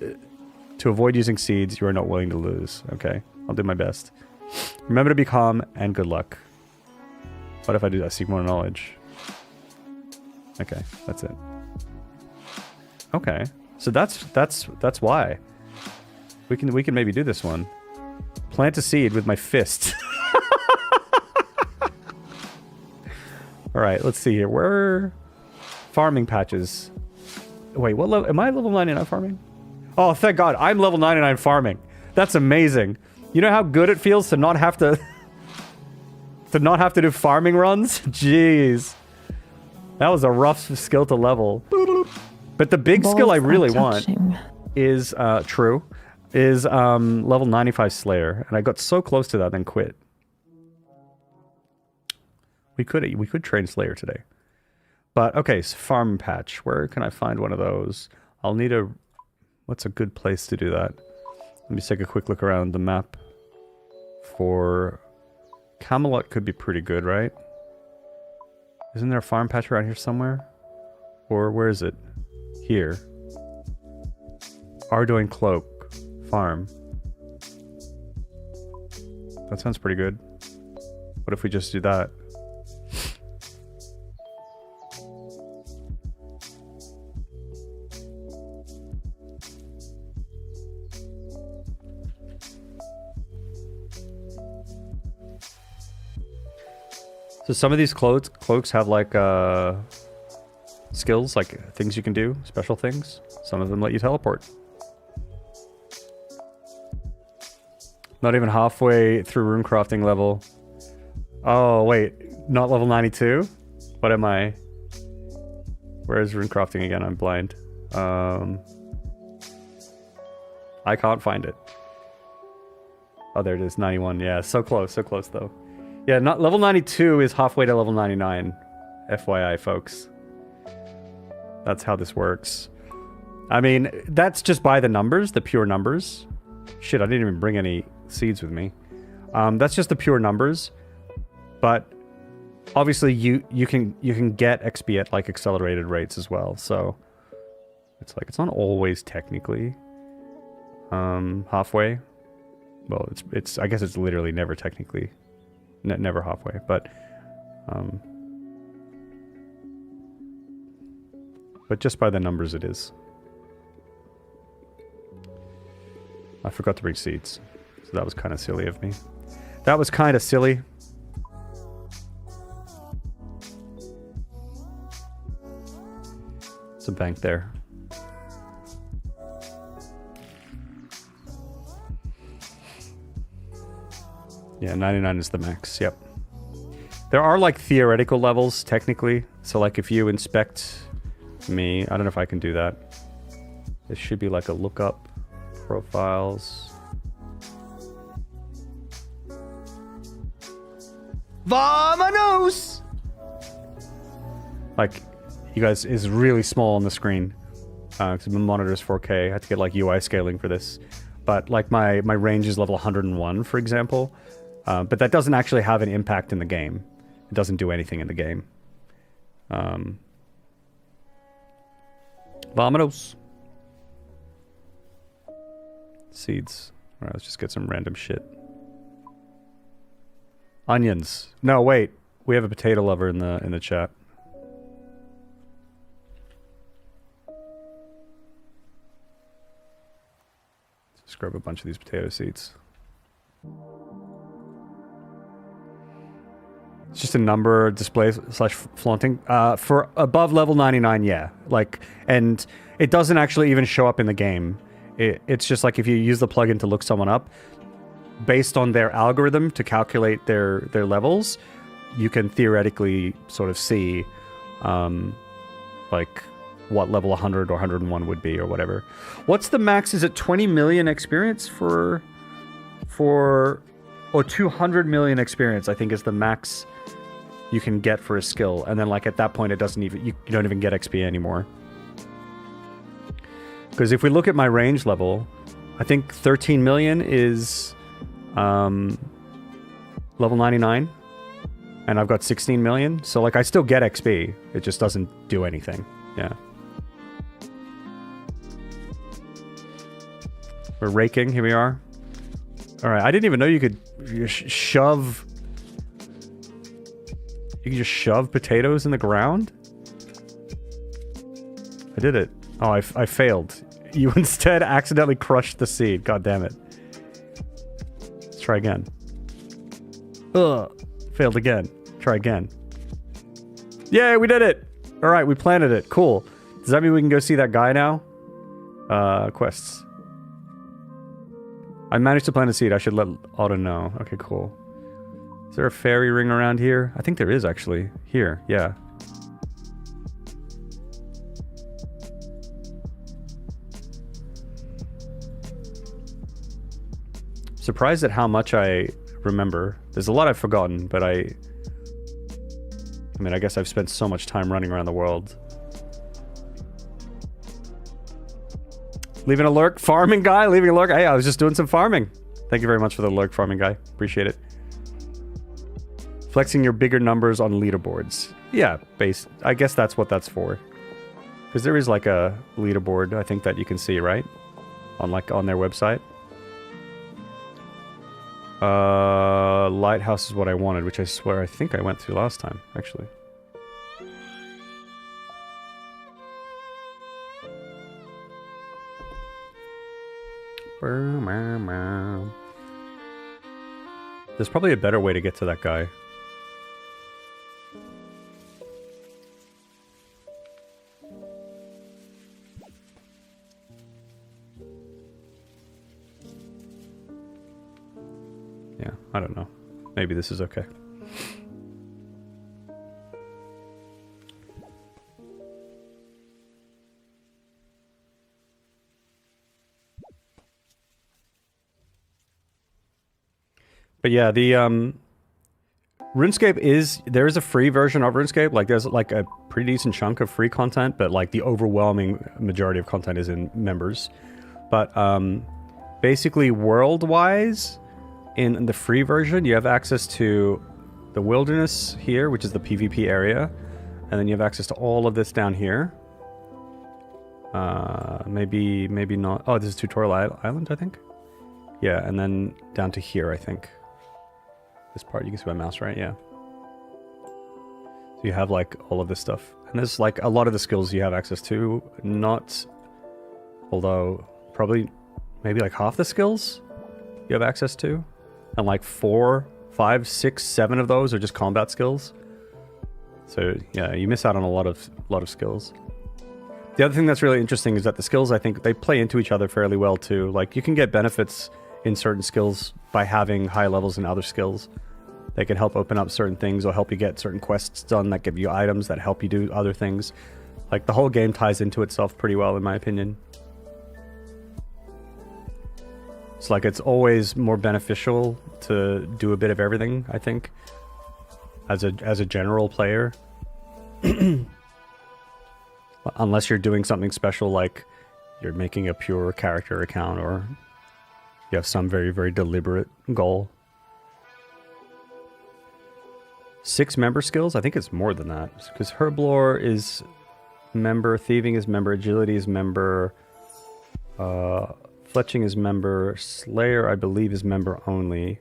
[SPEAKER 1] to avoid using seeds you are not willing to lose. Okay, I'll do my best. Remember to be calm and good luck. What if I do that? Seek more knowledge. Okay, that's it. Okay, so that's why. We can maybe do this one. Plant a seed with my fist. All right, let's see here. Where farming patches? Wait, what level? Am I level 99 farming? Oh, thank God, I'm level 99 farming. That's amazing. You know how good it feels to not have to do farming runs? Jeez. That was a rough skill to level. But the big skill I really want is level 95 Slayer, and I got so close to that then quit. We could train Slayer today. But okay, so farm patch. Where can I find one of those? I'll need a... What's a good place to do that? Let me take a quick look around the map. For... Camelot could be pretty good, right? Isn't there a farm patch around here somewhere? Or where is it? Here. Ardoin Cloak. Farm. That sounds pretty good. What if we just do that? So some of these cloaks have like skills, like things you can do, special things. Some of them let you teleport. Not even halfway through runecrafting level. Oh wait, not level 92? What am I? Where is runecrafting again? I'm blind. I can't find it. Oh, there it is, 91. Yeah, so close though. Yeah, not level 92 is halfway to level 99. FYI, folks. That's how this works. I mean, that's just by the numbers, the pure numbers. Shit, I didn't even bring any seeds with me. That's just the pure numbers. But obviously you can get XP at like accelerated rates as well. So it's like it's not always technically halfway. Well, it's I guess it's literally never technically. Never halfway, but just by the numbers it is. I forgot to bring seeds, so that was kind of silly of me. That was kind of silly. It's a bank there. Yeah, 99 is the max, yep. There are like theoretical levels, technically. So like if you inspect me, I don't know if I can do that. There should be like a lookup, profiles.
[SPEAKER 2] Vamonos!
[SPEAKER 1] Like, you guys, is really small on the screen. Because the monitor is 4K. I had to get like UI scaling for this. But like my range is level 101, for example. But that doesn't actually have an impact in the game. It doesn't do anything in the game. Vamonos. Seeds. Alright, let's just get some random shit. Onions. No, wait. We have a potato lover in the chat. Let's grab a bunch of these potato seeds. It's just a number display slash flaunting. For above level 99, yeah. Like, and it doesn't actually even show up in the game. It's just like if you use the plugin to look someone up, based on their algorithm to calculate their levels, you can theoretically sort of see, like, what level 100 or 101 would be or whatever. What's the max? Is it 20 million experience or 200 million experience, I think, is the max you can get for a skill. And then, like, at that point, it doesn't even, you don't even get XP anymore. Because if we look at my range level, I think 13 million is level 99. And I've got 16 million. So, like, I still get XP. It just doesn't do anything. Yeah. We're raking. Here we are. All right. I didn't even know you could shove... You can just shove potatoes in the ground? I did it. Oh, I failed. You instead accidentally crushed the seed. God damn it. Let's try again. Ugh. Failed again. Try again. Yay, we did it! Alright, we planted it. Cool. Does that mean we can go see that guy now? Quests. I managed to plant a seed. I should let Otto know. Okay, cool. Is there a fairy ring around here? I think there is, actually. Here, yeah. Surprised at how much I remember. There's a lot I've forgotten, but I mean, I guess I've spent so much time running around the world. Leaving a lurk, farming guy, leaving a lurk. Hey, I was just doing some farming. Thank you very much for the lurk, farming guy. Appreciate it. Flexing your bigger numbers on leaderboards. Yeah, I guess that's what that's for. Because there is like a leaderboard, I think, that you can see, right? On their website. Lighthouse is what I wanted, which I swear I think I went through last time, actually. There's probably a better way to get to that guy. Yeah, I don't know. Maybe this is okay. But yeah, the RuneScape there is a free version of RuneScape. Like, there's like a pretty decent chunk of free content, but like the overwhelming majority of content is in members. But basically, world-wise, in the free version, you have access to the wilderness here, which is the PvP area, and then you have access to all of this down here. Maybe not. Oh, this is Tutorial Island, I think. Yeah, and then down to here, I think. This part, you can see my mouse, right? Yeah. So you have like all of this stuff. And there's like a lot of the skills you have access to. Not, although probably maybe like half the skills you have access to. And like 4, 5, 6, 7 of those are just combat skills. So yeah, you miss out on a lot of skills. The other thing that's really interesting is that the skills, I think, they play into each other fairly well too. Like, you can get benefits in certain skills by having high levels in other skills. They can help open up certain things or help you get certain quests done that give you items that help you do other things. Like, the whole game ties into itself pretty well, in my opinion. It's like it's always more beneficial to do a bit of everything, I think, as a general player. Unless you're doing something special, like you're making a pure character account or you have some very, very deliberate goal. 6 member skills? I think it's more than that. Because Herblore is member, Thieving is member, Agility is member, Fletching is member, Slayer, I believe, is member only.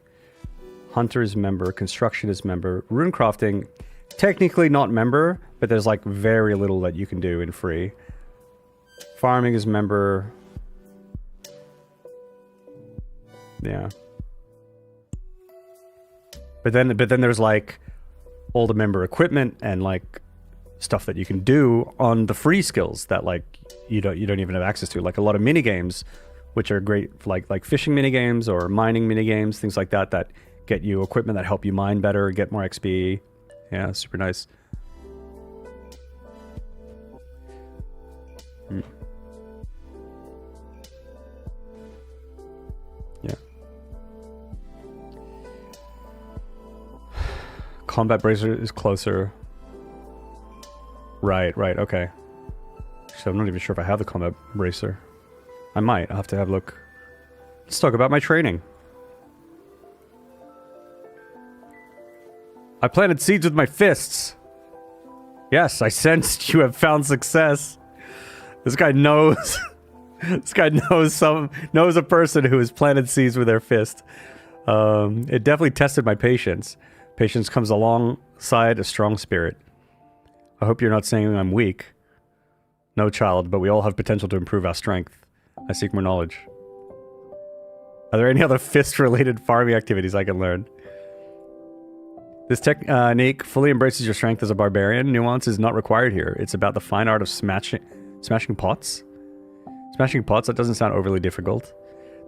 [SPEAKER 1] Hunter is member, Construction is member. Runecrafting, technically not member, but there's like very little that you can do in free. Farming is member. Yeah. But then there's like all the member equipment and like stuff that you can do on the free skills that like you don't even have access to, like a lot of mini games which are great for like fishing mini games or mining mini games, things like that that get you equipment that help you mine better, get more XP. Yeah, super nice. Yeah. Combat bracer is closer. Right, okay. So I'm not even sure if I have the combat bracer. I might. I'll have to have a look. Let's talk about my training. I planted seeds with my fists. Yes, I sensed you have found success. This guy knows. This guy knows a person who has planted seeds with their fist. It definitely tested my patience. Patience comes alongside a strong spirit. I hope you're not saying I'm weak. No, child, but we all have potential to improve our strength. I seek more knowledge. Are there any other fist-related farming activities I can learn? This technique fully embraces your strength as a barbarian. Nuance is not required here. It's about the fine art of smashing pots. Smashing pots, that doesn't sound overly difficult.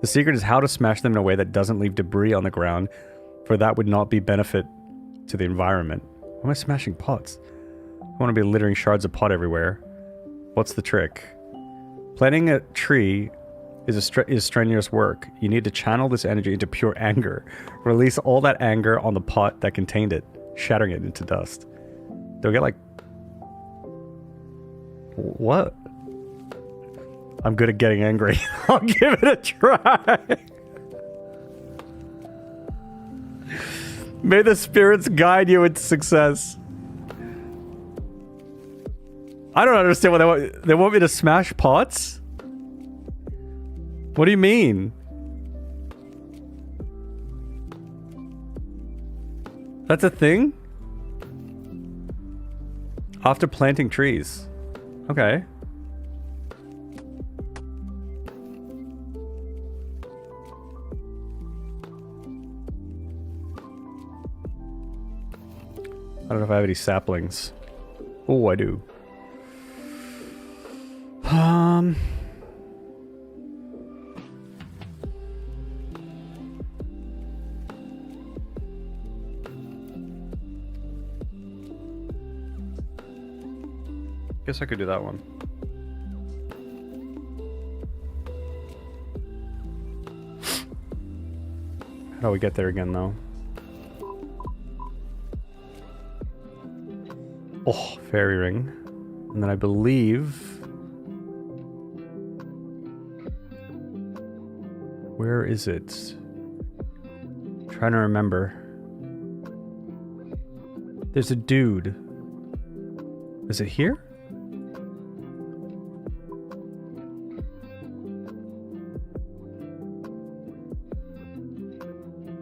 [SPEAKER 1] The secret is how to smash them in a way that doesn't leave debris on the ground, for that would not be benefit to the environment. Why am I smashing pots? I want to be littering shards of pot everywhere. What's the trick? Planting a tree is strenuous work. You need to channel this energy into pure anger. Release all that anger on the pot that contained it, shattering it into dust. Do I get like... What? I'm good at getting angry. I'll give it a try. May the spirits guide you into success. I don't understand what they want. They want me to smash pots? What do you mean? That's a thing? After planting trees. Okay. I don't know if I have any saplings. Oh, I do. Guess I could do that one. How do we get there again, though? Oh, fairy ring. And then I believe... Where is it? I'm trying to remember. There's a dude. Is it here?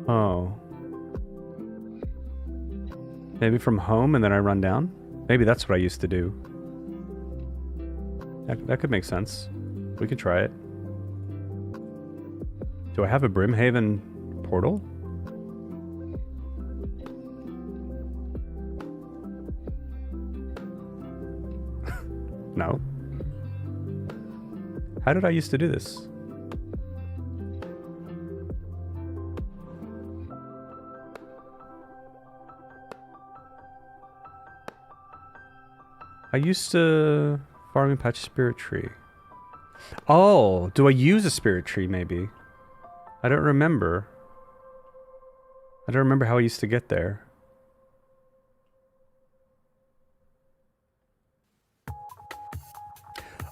[SPEAKER 1] Oh. Maybe from home and then I run down? Maybe that's what I used to do. That could make sense. We could try it. Do I have a Brimhaven portal? No. How did I used to do this? I used to farm and patch spirit tree. Oh, do I use a spirit tree maybe? I don't remember. I don't remember how I used to get there.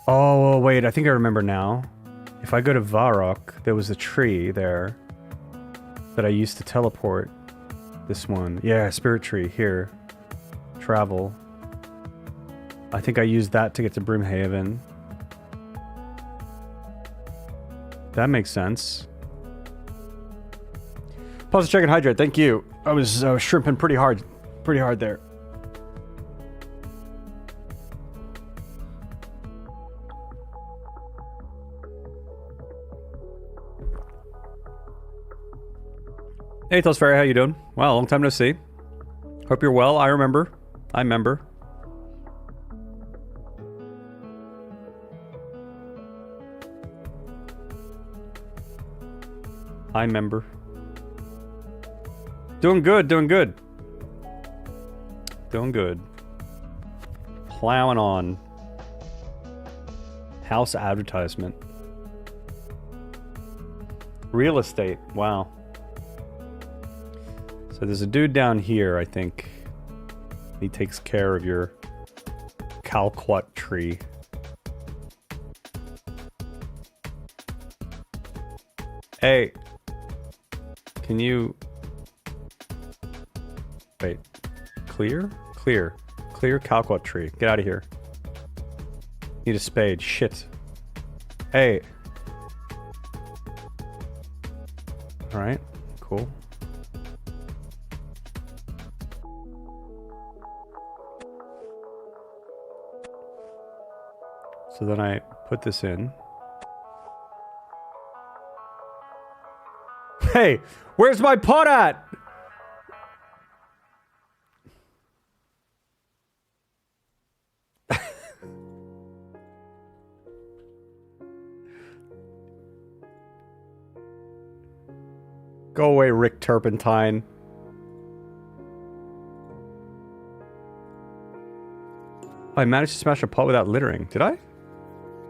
[SPEAKER 1] Oh, wait, I think I remember now. If I go to Varrock, there was a tree there that I used to teleport. This one. Yeah, spirit tree, here. Travel. I think I used that to get to Brimhaven. That makes sense. Pause to check and hydrate. Thank you. I was shrimping pretty hard there. Hey, Fairy, how you doing? Wow, long time no see. Hope you're well. I remember. I remember. I remember. Doing good, doing good. Doing good. Plowing on. House advertisement. Real estate. Wow. So there's a dude down here, I think. He takes care of your Calquat tree. Hey. Can you... Wait. Clear? Clear. Clear Calquat tree. Get out of here. Need a spade. Shit. Hey. Alright. Cool. So then I put this in. Hey! Where's my pot at? Go away, Rick Turpentine. I managed to smash a pot without littering. Did I?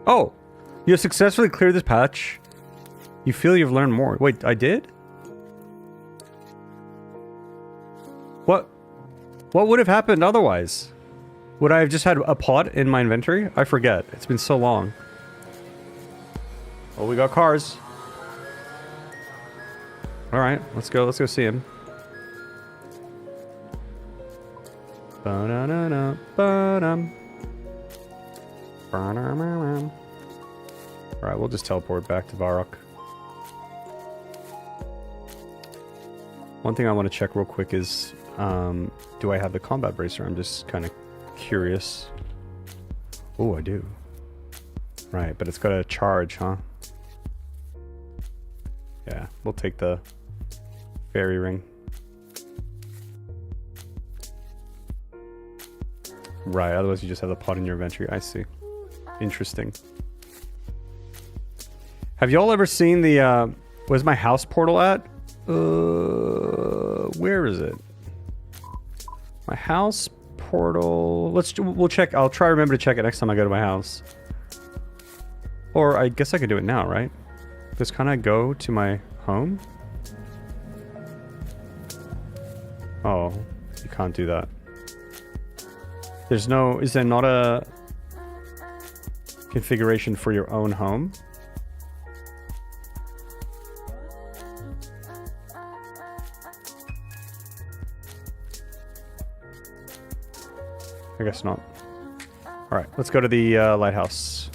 [SPEAKER 1] Oh! You have successfully cleared this patch. You feel you've learned more. Wait, I did? What? What would have happened otherwise? Would I have just had a pot in my inventory? I forget. It's been so long. Oh, we got cars. Alright, let's go see him. Ba-da-da-da, ba-dum. Ba-dum-dum-dum. Alright, we'll just teleport back to Varrock. One thing I want to check real quick is, do I have the combat bracer? I'm just kind of curious. Oh, I do. Right, but it's got a charge, huh? Yeah, we'll take the fairy ring. Right, otherwise you just have the pot in your inventory. I see. Interesting. Have y'all ever seen the, where's my house portal at? Where is it? My house portal... we'll check. I'll try to remember to check it next time I go to my house. Or I guess I could do it now, right? Just kind of go to my home? Oh, you can't do that. There's no... Is there not a configuration for your own home? I guess not. Alright, let's go to the lighthouse.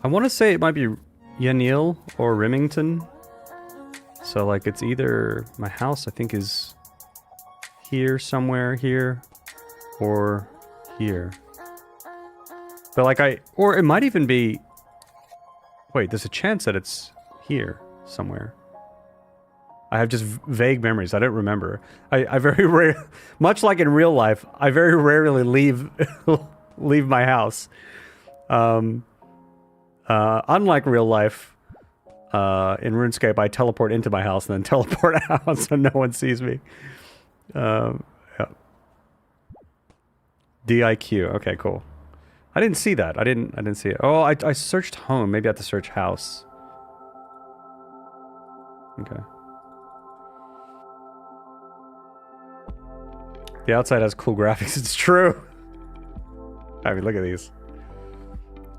[SPEAKER 1] I want to say it might be Yanil or Remington. So, like, it's either... My house, I think, is here, somewhere here, or here. But, like, or it might even be... Wait, there's a chance that it's here, somewhere. I have just vague memories. I don't remember. I very rarely... Much like in real life, I very rarely leave my house. Unlike real life, in RuneScape, I teleport into my house and then teleport out so no one sees me. Yeah. DIQ. Okay, cool. I didn't see that. I didn't see it. Oh, I searched home. Maybe I have to search house. Okay. The outside has cool graphics. It's true. I mean, look at these.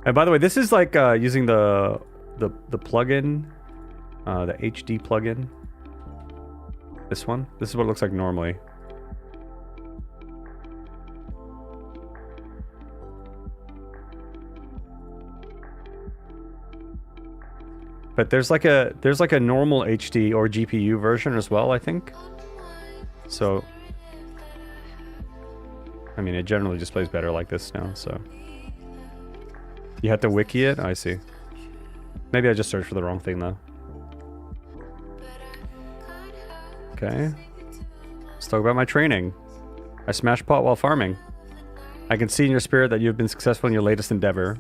[SPEAKER 1] And by the way, this is like using the plugin, the HD plugin. This one. This is what it looks like normally. But there's like a normal HD or GPU version as well, I think. So, I mean, it generally just plays better like this now. So, you have to wiki it. I see. Maybe I just searched for the wrong thing, though. Okay. Let's talk about my training. I smashed pot while farming. I can see in your spirit that you have been successful in your latest endeavor.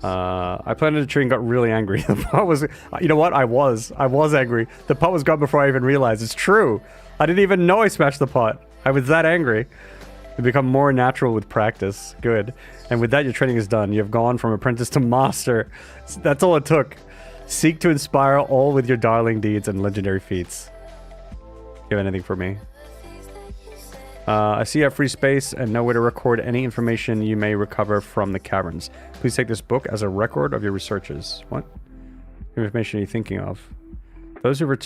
[SPEAKER 1] I planted a tree and got really angry. The pot was... You know what? I was angry. The pot was gone before I even realized. It's true. I didn't even know I smashed the pot. I was that angry. You become more natural with practice. Good. And with that, your training is done. You have gone from apprentice to master. That's all it took. Seek to inspire all with your darling deeds and legendary feats. You have anything for me? I see you have free space and know where to record any information you may recover from the caverns. Please take this book as a record of your researches. What information are you thinking of? Those who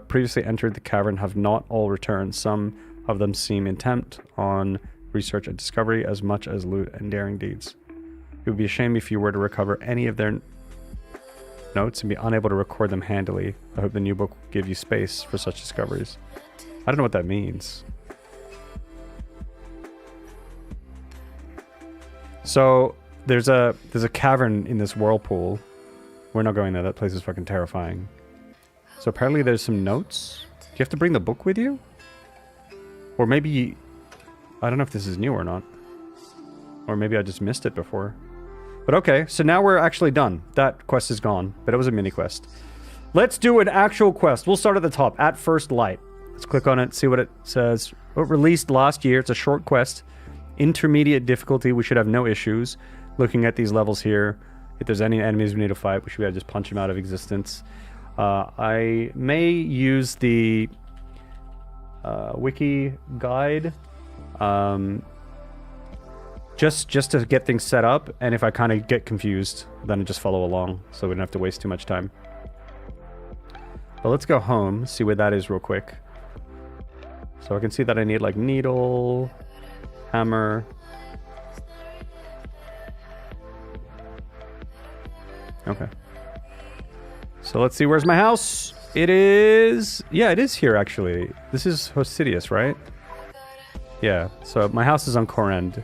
[SPEAKER 1] previously entered the cavern have not all returned. Some of them seem intent on research and discovery as much as loot and daring deeds. It would be a shame if you were to recover any of their notes and be unable to record them handily. I hope the new book will give you space for such discoveries. I don't know what that means. So there's a cavern in this whirlpool. We're not going there. That place is fucking terrifying. So apparently there's some notes. Do you have to bring the book with you? Or maybe... I don't know if this is new or not. Or maybe I just missed it before. But okay, so now we're actually done. That quest is gone, but it was a mini quest. Let's do an actual quest. We'll start at the top, at first light. Let's click on it, see what it says. It released last year. It's a short quest. Intermediate difficulty. We should have no issues. Looking at these levels here, if there's any enemies we need to fight, we should be able to just punch them out of existence. I may use the wiki guide just to get things set up, and if I kind of get confused, then I just follow along, so we don't have to waste too much time. But let's go home, see where that is real quick. So I can see that I need like needle, hammer. Okay. So let's see, where's my house? It is... Yeah, it is here, actually. This is Hosidius, right? Yeah, so my house is on Korend.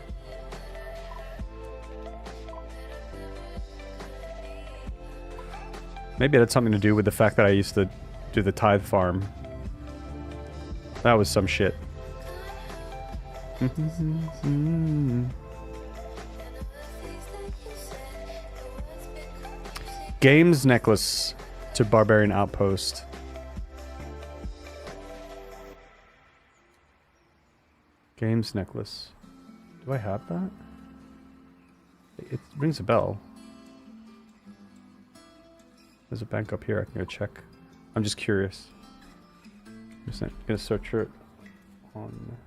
[SPEAKER 1] Maybe it had something to do with the fact that I used to do the tithe farm. That was some shit. Games necklace to Barbarian Outpost. Games necklace. Do I have that? It rings a bell. There's a bank up here. I can go check. I'm just curious. I'm just gonna search it on...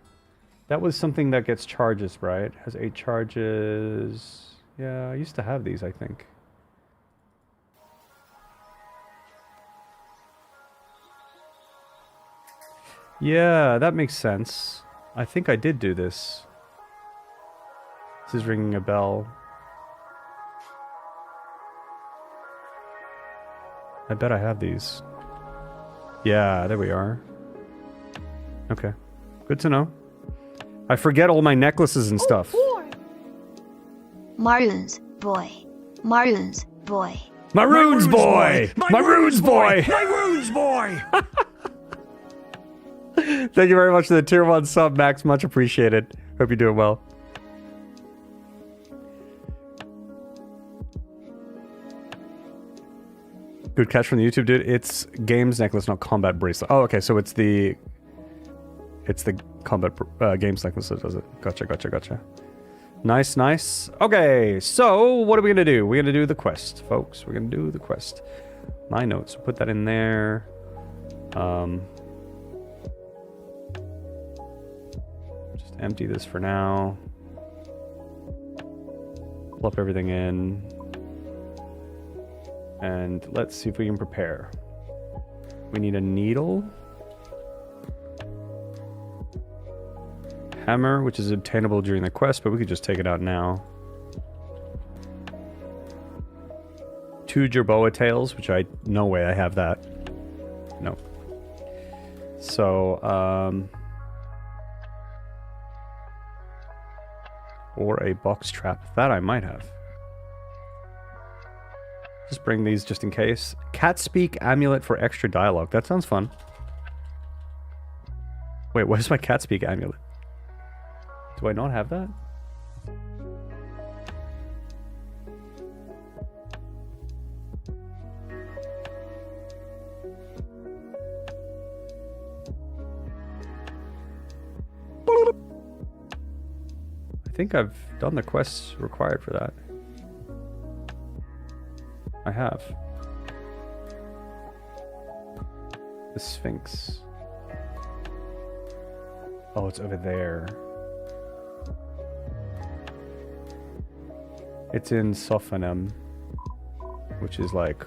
[SPEAKER 1] That was something that gets charges, right? Has 8 charges. Yeah, I used to have these, I think. Yeah, that makes sense. I think I did do this. This is ringing a bell. I bet I have these. Yeah, there we are. Okay. Good to know. I forget all my necklaces and stuff.
[SPEAKER 3] Maroons boy. Maroons boy.
[SPEAKER 1] Maroons boy! Maroons boy!
[SPEAKER 2] Maroons boy!
[SPEAKER 1] Thank you very much for the tier 1 sub, Max. Much appreciated. Hope you're doing well. Good catch from the YouTube dude. It's games necklace, not combat bracelet. Oh, okay. So it's the combat games necklace that does it. Gotcha. Nice, nice. Okay, so what are we gonna do? We're gonna do the quest, folks. We're gonna do the quest. My notes. We'll put that in there. Just empty this for now. Plop everything in. And let's see if we can prepare. We need a needle. Hammer, which is obtainable during the quest, but we could just take it out now. 2 jerboa tails, which no way I have that. No. So, or a box trap. That I might have. Just bring these just in case. Cat speak amulet for extra dialogue. That sounds fun. Wait, where's my cat speak amulet? Do I not have that? I think I've done the quests required for that. I have. The Sphinx. Oh, it's over there. It's in Sophanem, which is like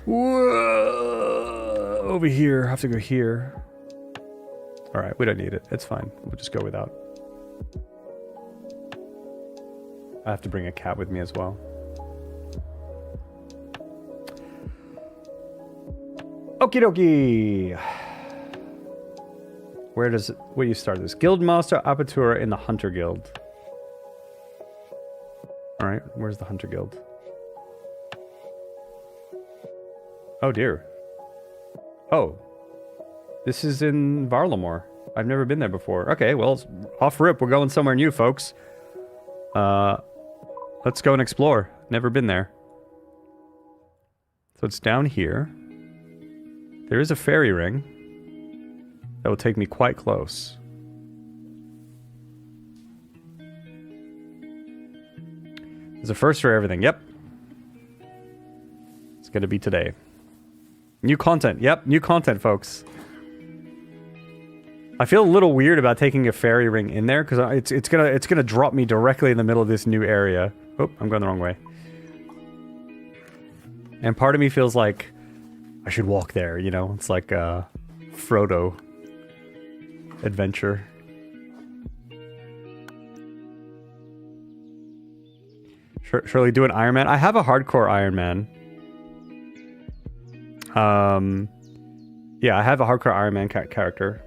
[SPEAKER 1] whoa, over here. I have to go here. All right, we don't need it. It's fine. We'll just go without. I have to bring a cat with me as well. Okie dokie. Where do you start this? Guildmaster Apertura in the Hunter Guild. Alright, where's the Hunter Guild? Oh dear. Oh. This is in Varlamore. I've never been there before. Okay, well, off rip. We're going somewhere new, folks. Let's go and explore. Never been there. So it's down here. There is a fairy ring that will take me quite close. There's a first for everything. Yep. It's going to be today. New content. Yep, new content, folks. I feel a little weird about taking a fairy ring in there because it's gonna drop me directly in the middle of this new area. Oh, I'm going the wrong way. And part of me feels like I should walk there, you know? It's like a Frodo adventure. Surely do an Iron Man. I have a hardcore Iron Man. Yeah, I have a hardcore Iron Man character.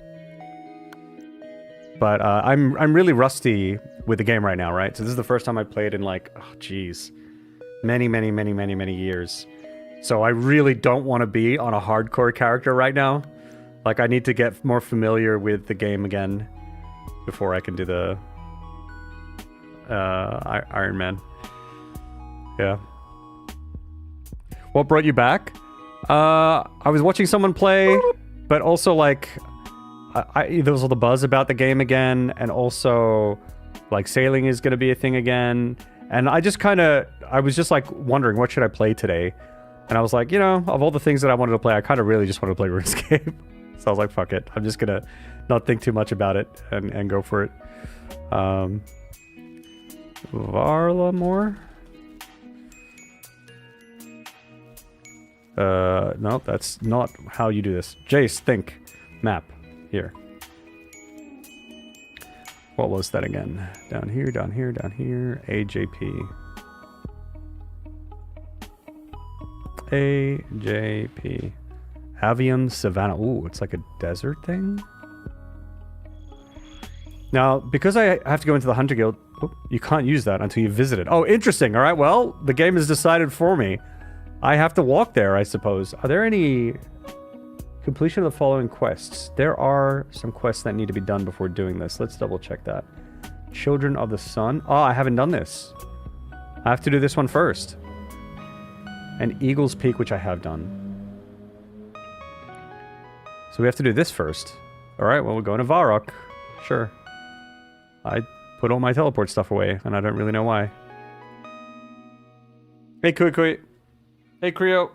[SPEAKER 1] But I'm really rusty with the game right now, right? So this is the first time I played in like, oh geez, many years. So I really don't want to be on a hardcore character right now. Like I need to get more familiar with the game again before I can do the Iron Man. Yeah. What brought you back? I was watching someone play, but also like there was all the buzz about the game again, and also like sailing is going to be a thing again. And I was just like wondering, what should I play today? And I was like, you know, of all the things that I wanted to play, I kind of really just wanted to play RuneScape. So I was like, fuck it. I'm just going to not think too much about it and go for it. Varlamore? No, that's not how you do this. Jace, think. Map. Here. What was that again? Down here, down here, down here. AJP. AJP. Avium Savannah. Ooh, it's like a desert thing? Now, because I have to go into the Hunter Guild, you can't use that until you visit it. Oh, interesting. All right, well, the game has decided for me. I have to walk there, I suppose. Are there any... Completion of the following quests. There are some quests that need to be done before doing this. Let's double check that. Children of the Sun. Oh, I haven't done this. I have to do this one first. And Eagle's Peak, which I have done. So we have to do this first. Alright, well, we're going to Varrock. Sure. I put all my teleport stuff away, and I don't really know why. Hey, Kui Kui. Hey, Creo.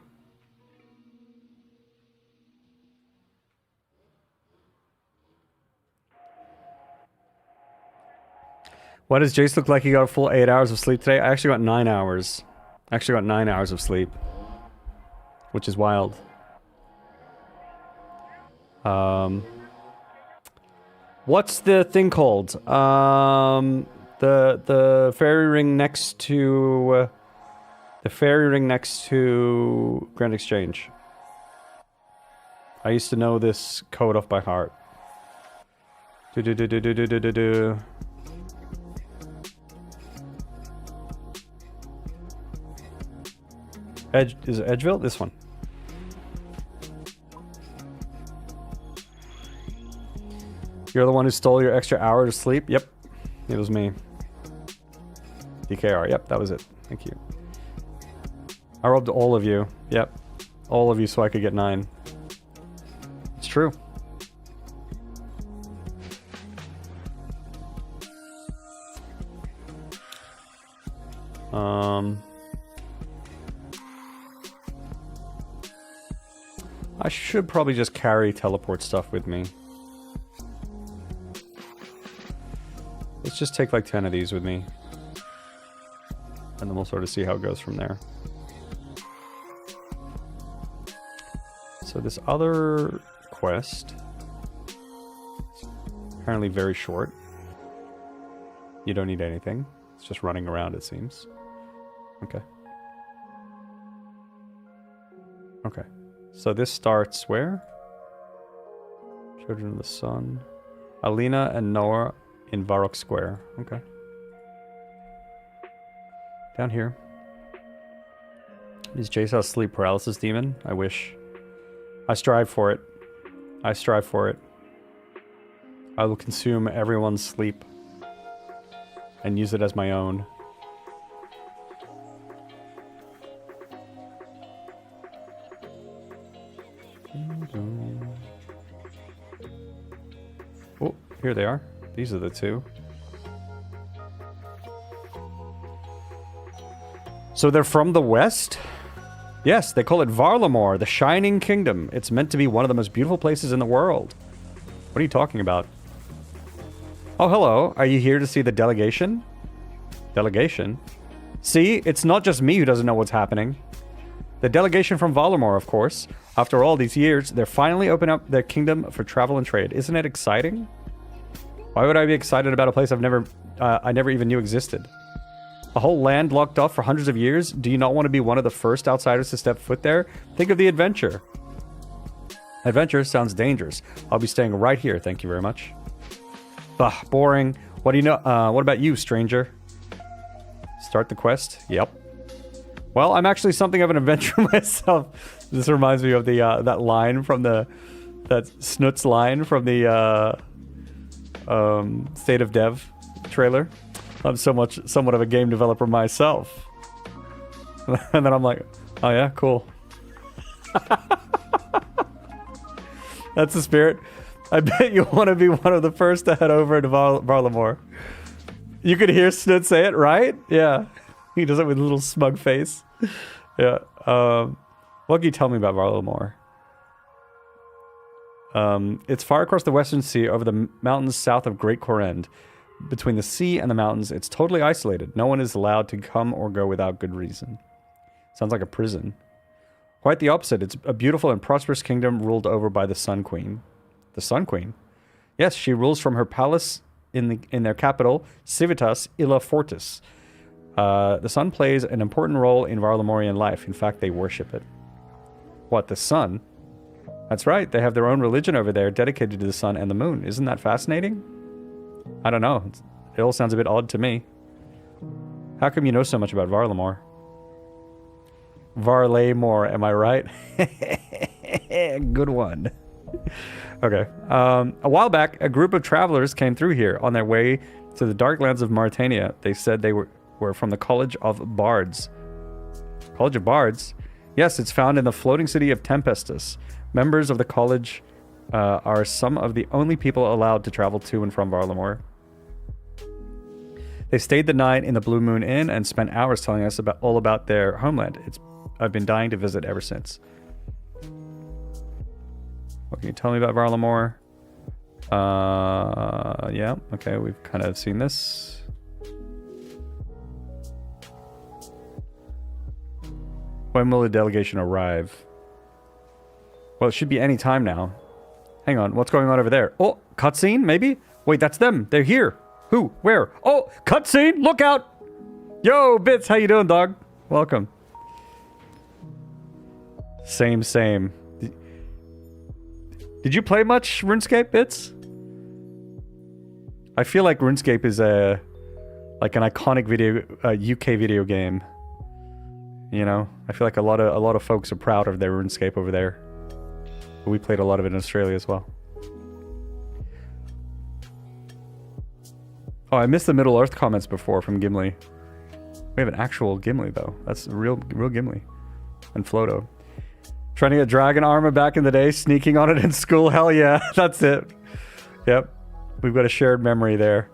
[SPEAKER 1] Why does Jace look like he got a full 8 hours of sleep today? I actually got 9 hours. I actually got 9 hours of sleep. Which is wild. What's the thing called? The fairy ring next to... the fairy ring next to Grand Exchange. I used to know this code off by heart. Do. Is it Edgeville? This one. You're the one who stole your extra hour to sleep? Yep. It was me. DKR. Yep, that was it. Thank you. I robbed all of you. Yep. All of you so I could get 9. It's true. I should probably just carry teleport stuff with me. Let's just take like 10 of these with me. And then we'll sort of see how it goes from there. So this other quest is apparently very short. You don't need anything. It's just running around, it seems. Okay. Okay. So this starts where? Children of the Sun. Alina and Noah in Varrock Square. Okay. Down here. Is Jace's sleep paralysis demon? I wish. I strive for it. I strive for it. I will consume everyone's sleep and use it as my own. Oh, here they are. These are the 2. So they're from the west? Yes, they call it Varlamore, the Shining Kingdom. It's meant to be one of the most beautiful places in the world. What are you talking about? Oh, hello. Are you here to see the delegation? Delegation? See, it's not just me who doesn't know what's happening. The delegation from Varlamore, of course. After all these years, they're finally opening up their kingdom for travel and trade. Isn't it exciting? Why would I be excited about a place I never even knew existed? A whole land locked off for hundreds of years? Do you not want to be one of the first outsiders to step foot there? Think of the adventure. Adventure sounds dangerous. I'll be staying right here, thank you very much. Ugh, boring. What do you know? What about you, stranger? Start the quest? Yep. Well, I'm actually something of an adventurer myself. This reminds me of the that line from that Snoots line from the State of Dev trailer. I'm somewhat of a game developer myself. And then I'm like, oh yeah, cool. That's the spirit. I bet you want to be one of the first to head over to Varlamore. You could hear Snoot say it, right? Yeah. He does it with a little smug face. Yeah. What can you tell me about Varlamore? It's far across the Western Sea over the mountains south of Great Corend. Between the sea and the mountains, it's totally isolated. No one is allowed to come or go without good reason. Sounds like a prison. Quite the opposite. It's a beautiful and prosperous kingdom ruled over by the Sun Queen. The Sun Queen? Yes, she rules from her palace in their capital, Civitas Illa Fortis. The sun plays an important role in Varlamorian life. In fact, they worship it. What, the sun? That's right. They have their own religion over there dedicated to the sun and the moon. Isn't that fascinating? I don't know. It all sounds a bit odd to me. How come you know so much about Varlamore? Varlamore, am I right? Good one. Okay. A while back, a group of travelers came through here on their way to the dark lands of Mauritania. They said they were from the College of Bards. College of Bards? Yes, it's found in the floating city of Tempestus. Members of the college are some of the only people allowed to travel to and from Varlamore. They stayed the night in the Blue Moon Inn and spent hours telling us all about their homeland. I've been dying to visit ever since. What can you tell me about Varlamore? Yeah, okay, we've kind of seen this. When will the delegation arrive? Well, it should be any time now. Hang on, what's going on over there? Oh, cutscene, maybe? Wait, that's them. They're here. Who? Where? Oh, cutscene! Look out! Yo, Bits, how you doing, dog? Welcome. Same. Did you play much RuneScape, Bits? I feel like RuneScape is like an iconic UK video game. You know, I feel like a lot of folks are proud of their RuneScape over there. But we played a lot of it in Australia as well. Oh, I missed the Middle Earth comments before from Gimli. We have an actual Gimli though. That's real Gimli. And Floto. Trying to get dragon armor back in the day, sneaking on it in school. Hell yeah, that's it. Yep, we've got a shared memory there.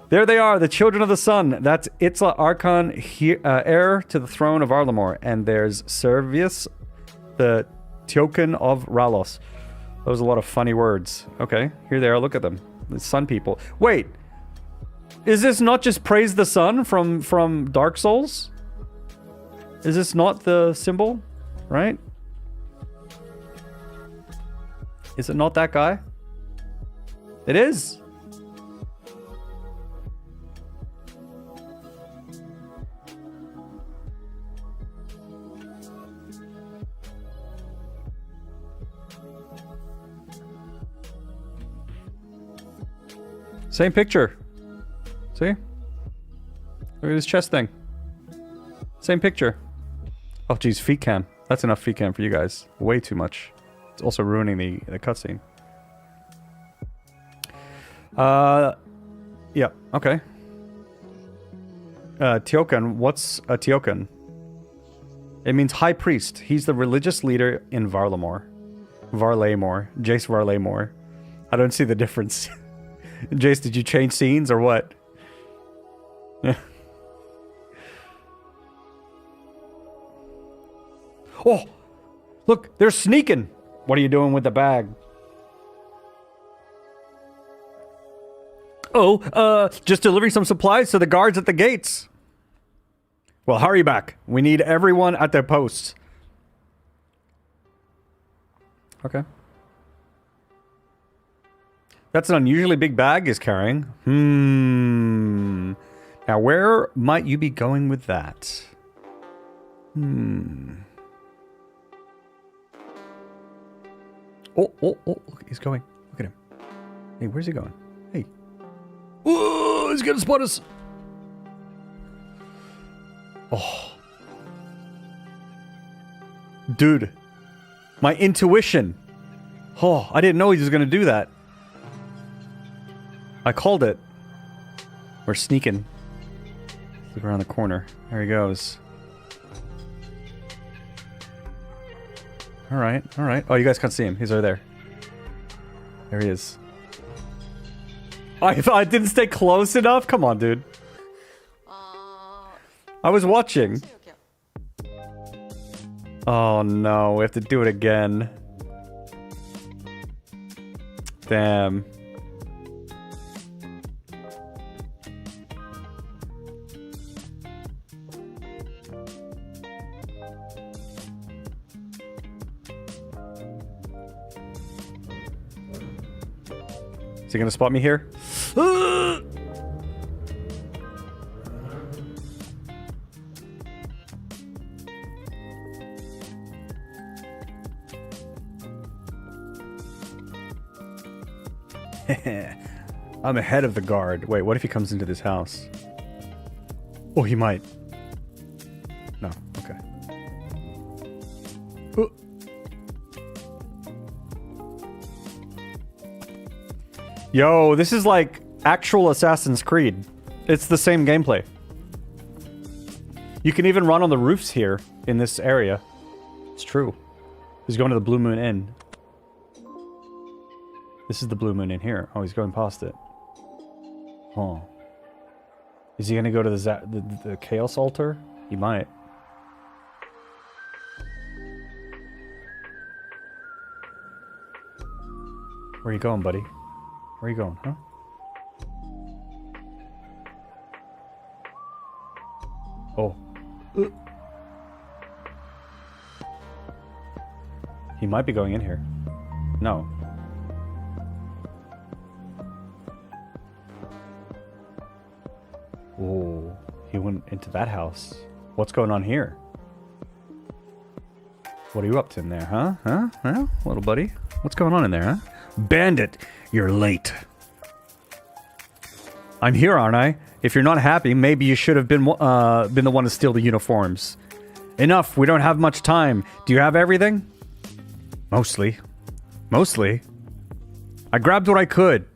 [SPEAKER 1] There they are, the children of the sun. That's Itzla Archon, heir to the throne of Arlamor. And there's Servius, the Tiokan of Ralos. Those are a lot of funny words. Okay, here they are, look at them. The sun people. Wait, is this not just praise the sun from Dark Souls? Is this not the symbol, right? Is it not that guy? It is. Same picture. See? Look at his chest thing. Same picture. Oh, geez, feet cam. That's enough feet cam for you guys. Way too much. It's also ruining the cutscene. Yeah, okay. Tiokan, what's a Tiokan? It means high priest. He's the religious leader in Varlamore. Jace Varlamore. I don't see the difference. Jace, did you change scenes or what? Yeah. Oh! Look, they're sneaking! What are you doing with the bag? Oh, just delivering some supplies to the guards at the gates. Well, hurry back. We need everyone at their posts. Okay. That's an unusually big bag he's carrying. Now, where might you be going with that? Oh, look, he's going. Look at him. Hey, where's he going? Hey. Whoa, he's gonna spot us. Oh. Dude. My intuition. Oh, I didn't know he was gonna do that. I called it. We're sneaking. Look around the corner. There he goes. Alright, alright. Oh, you guys can't see him. He's over there. There he is. Oh, I didn't stay close enough? Come on, dude. I was watching. Oh no, we have to do it again. Damn. Is he gonna spot me here? I'm ahead of the guard. Wait, what if he comes into this house? Oh, he might. No, okay. Yo, this is like actual Assassin's Creed. It's the same gameplay. You can even run on the roofs here in this area. It's true. He's going to the Blue Moon Inn. This is the Blue Moon Inn here. Oh, he's going past it. Oh. Is he going to go to the Chaos Altar? He might. Where are you going, buddy? Where are you going, huh? Oh. He might be going in here. No. Oh, he went into that house. What's going on here? What are you up to in there, huh? Huh, little buddy? What's going on in there, huh? Bandit, you're late. I'm here, aren't I? If you're not happy, maybe you should have been the one to steal the uniforms. Enough, we don't have much time. Do you have everything? Mostly. Mostly? I grabbed what I could.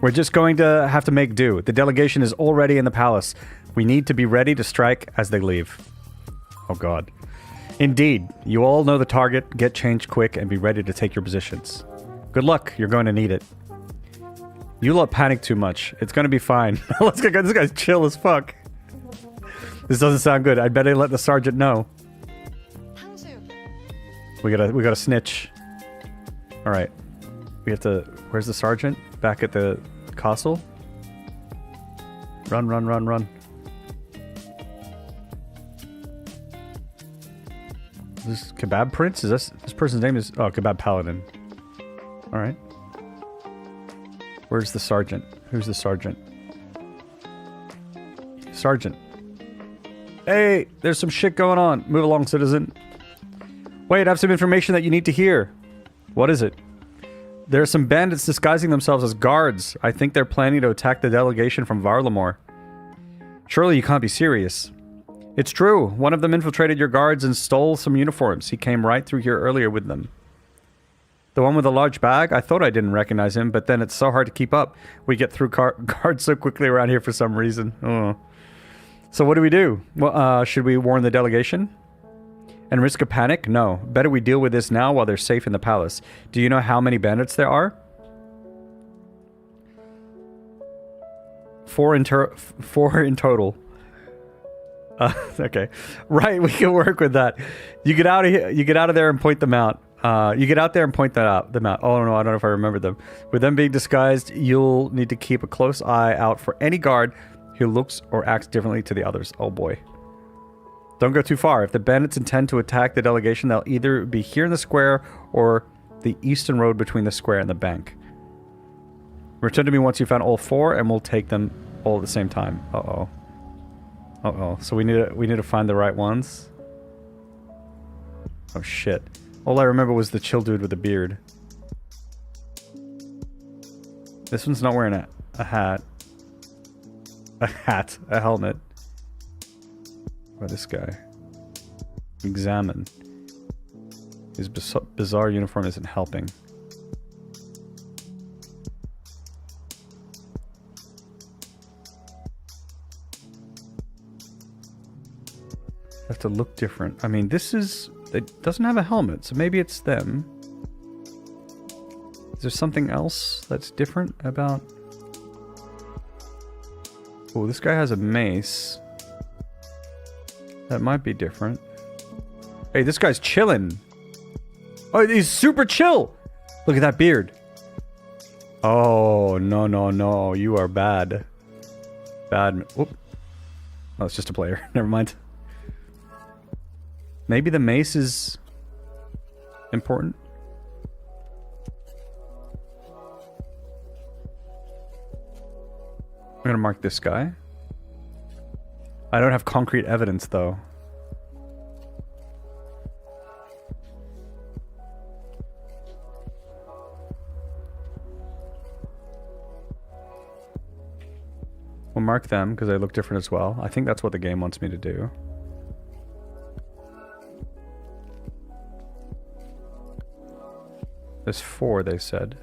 [SPEAKER 1] We're just going to have to make do. The delegation is already in the palace. We need to be ready to strike as they leave. Oh god. Indeed, you all know the target. Get changed quick and be ready to take your positions. Good luck, you're going to need it. You lot panic too much. It's gonna be fine. Let's go. This guy's chill as fuck. This doesn't sound good. I'd better let the sergeant know. We gotta snitch. Alright. We have to... Where's the sergeant? Back at the castle? Run, run, run, run. Is this Kebab Prince? Is this person's name is... Oh, Kebab Paladin. Alright. Where's the sergeant? Who's the sergeant? Sergeant. Hey, there's some shit going on. Move along, citizen. Wait, I have some information that you need to hear. What is it? There are some bandits disguising themselves as guards. I think they're planning to attack the delegation from Varlamore. Surely you can't be serious. It's true. One of them infiltrated your guards and stole some uniforms. He came right through here earlier with them. The one with the large bag? I thought I didn't recognize him, but then it's so hard to keep up. We get through guards so quickly around here for some reason. Oh. So what do we do? Well, should we warn the delegation? And risk a panic? No. Better we deal with this now while they're safe in the palace. Do you know how many bandits there are? 4 in total. Okay. Right, we can work with that. You get out of here. You get out of there and point them out. You get out there and point them out. Oh no, I don't know if I remember them. With them being disguised, you'll need to keep a close eye out for any guard who looks or acts differently to the others. Oh boy. Don't go too far. If the bandits intend to attack the delegation, they'll either be here in the square or the eastern road between the square and the bank. Return to me once you've found all 4 and we'll take them all at the same time. Uh-oh. Uh-oh. So we need to find the right ones. Oh shit. All I remember was the chill dude with the beard. This one's not wearing a hat. A helmet. What about this guy? Examine. His bizarre uniform isn't helping. Have to look different. I mean, this is... It doesn't have a helmet, so maybe it's them. Is there something else that's different about... Oh, this guy has a mace. That might be different. Hey, this guy's chilling. Oh, he's super chill. Look at that beard. Oh, no, no, no. You are bad. Bad. Oop. Oh, it's just a player. Never mind. Maybe the mace is important. I'm gonna mark this guy. I don't have concrete evidence though. We'll mark them because they look different as well. I think that's what the game wants me to do. There's 4, they said.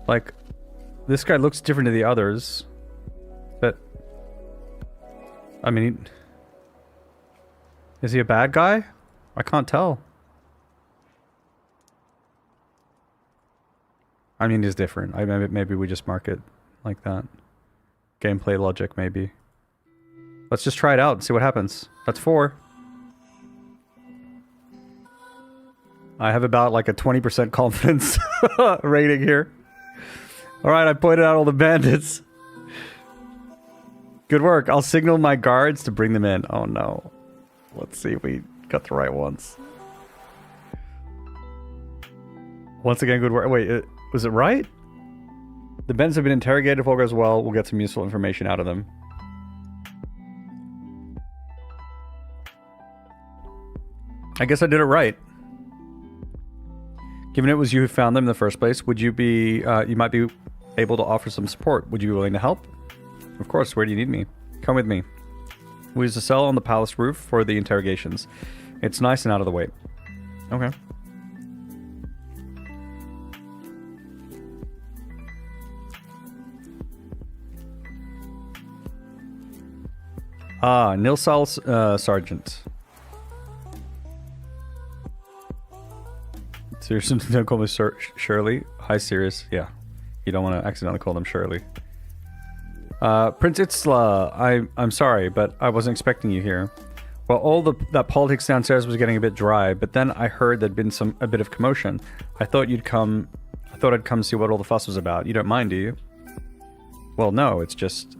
[SPEAKER 1] Like, this guy looks different to the others. But, I mean, is he a bad guy? I can't tell. I mean, he's different. Maybe we just mark it like that. Gameplay logic, maybe. Let's just try it out and see what happens. That's 4. I have about like a 20% confidence rating here. Alright, I pointed out all the bandits. Good work. I'll signal my guards to bring them in. Oh no. Let's see if we got the right ones. Once again, good work. Wait, was it right? The bandits have been interrogated. If all goes well, we'll get some useful information out of them. I guess I did it right. Given it was you who found them in the first place, would you be, you might be able to offer some support. Would you be willing to help? Of course, where do you need me? Come with me. We use a cell on the palace roof for the interrogations. It's nice and out of the way. Okay. Ah, Nilsal Sergeant. Seriously, don't call me Shirley. Hi, Sirius. Yeah. You don't want to accidentally call them Shirley. Prince Itzla, I'm sorry, but I wasn't expecting you here. Well, all that politics downstairs was getting a bit dry, but then I heard there'd been a bit of commotion. I thought I'd come see what all the fuss was about. You don't mind, do you? Well, no, it's just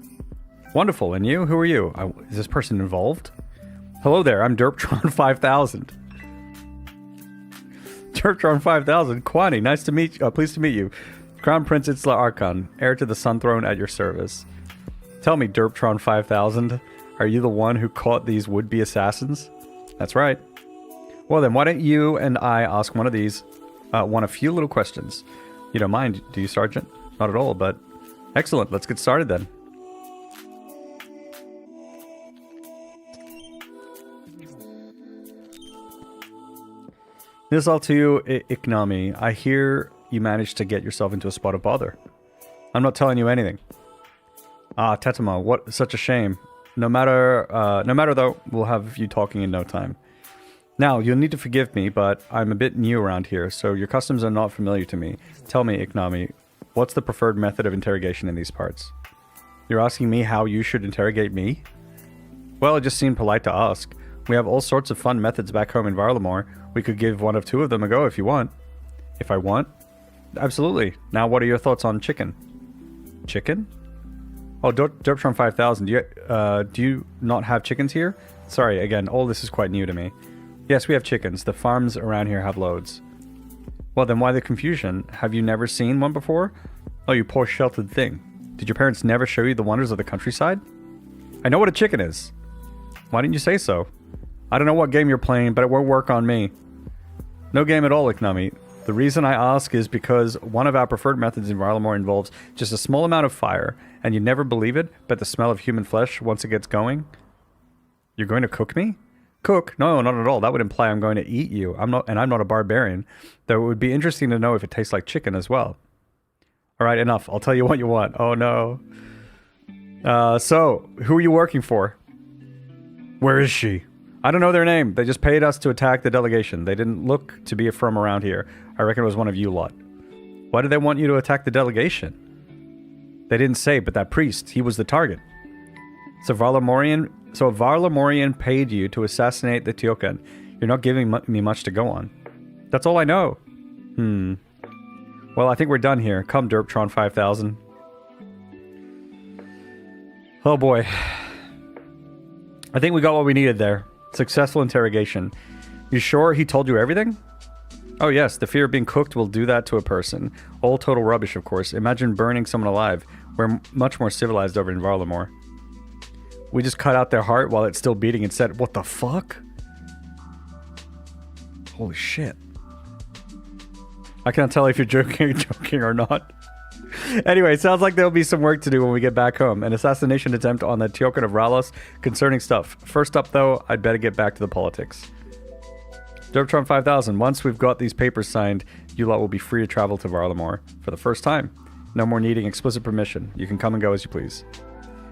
[SPEAKER 1] wonderful. And you? Who are you? Is this person involved? Hello there, I'm Derptron 5000. Derptron 5000, Kwani, nice to meet you. Pleased to meet you. Crown Prince Itzla Archon, heir to the Sun Throne at your service. Tell me, Derptron 5000, are you the one who caught these would-be assassins? That's right. Well then, why don't you and I ask one a few little questions? You don't mind, do you, Sergeant? Not at all, but excellent. Let's get started then. This is all to you, Iknami. I hear you managed to get yourself into a spot of bother. I'm not telling you anything. Ah, Tetama, what such a shame. No matter though, we'll have you talking in no time. Now, you'll need to forgive me, but I'm a bit new around here, so your customs are not familiar to me. Tell me, Iknami, what's the preferred method of interrogation in these parts? You're asking me how you should interrogate me? Well, it just seemed polite to ask. We have all sorts of fun methods back home in Varlamore. We could give one of two of them a go if you want. If I want? Absolutely. Now, what are your thoughts on chicken? Chicken? Oh, Derptron 5000, do you not have chickens here? Sorry, again, all this is quite new to me. Yes, we have chickens. The farms around here have loads. Well, then why the confusion? Have you never seen one before? Oh, you poor sheltered thing. Did your parents never show you the wonders of the countryside? I know what a chicken is. Why didn't you say so? I don't know what game you're playing, but it won't work on me. No game at all, Iknami. The reason I ask is because one of our preferred methods in Varlamore involves just a small amount of fire, and you never believe it, but the smell of human flesh once it gets going. You're going to cook me? Cook? No, not at all. That would imply I'm going to eat you. I'm not a barbarian. Though it would be interesting to know if it tastes like chicken as well. All right, enough. I'll tell you what you want. Oh no. So, who are you working for? Where is she? I don't know their name. They just paid us to attack the delegation. They didn't look to be from around here. I reckon it was one of you lot. Why did they want you to attack the delegation? They didn't say, but that priest, he was the target. So Varlamorian paid you to assassinate the Tiokan. You're not giving me much to go on. That's all I know. Well, I think we're done here. Come, Derptron 5000. Oh boy. I think we got what we needed there. Successful interrogation. You sure he told you everything? Oh yes, the fear of being cooked will do that to a person. All total rubbish, of course. Imagine burning someone alive. We're much more civilized over in Varlamore. We just cut out their heart while it's still beating and said, what the fuck? Holy shit. I can't tell if you're joking or not. Anyway, sounds like there'll be some work to do when we get back home. An assassination attempt on the Tiokan of Ralos. Concerning stuff. First up, though, I'd better get back to the politics. Derptron 5000, once we've got these papers signed, you lot will be free to travel to Varlamore for the first time. No more needing explicit permission. You can come and go as you please.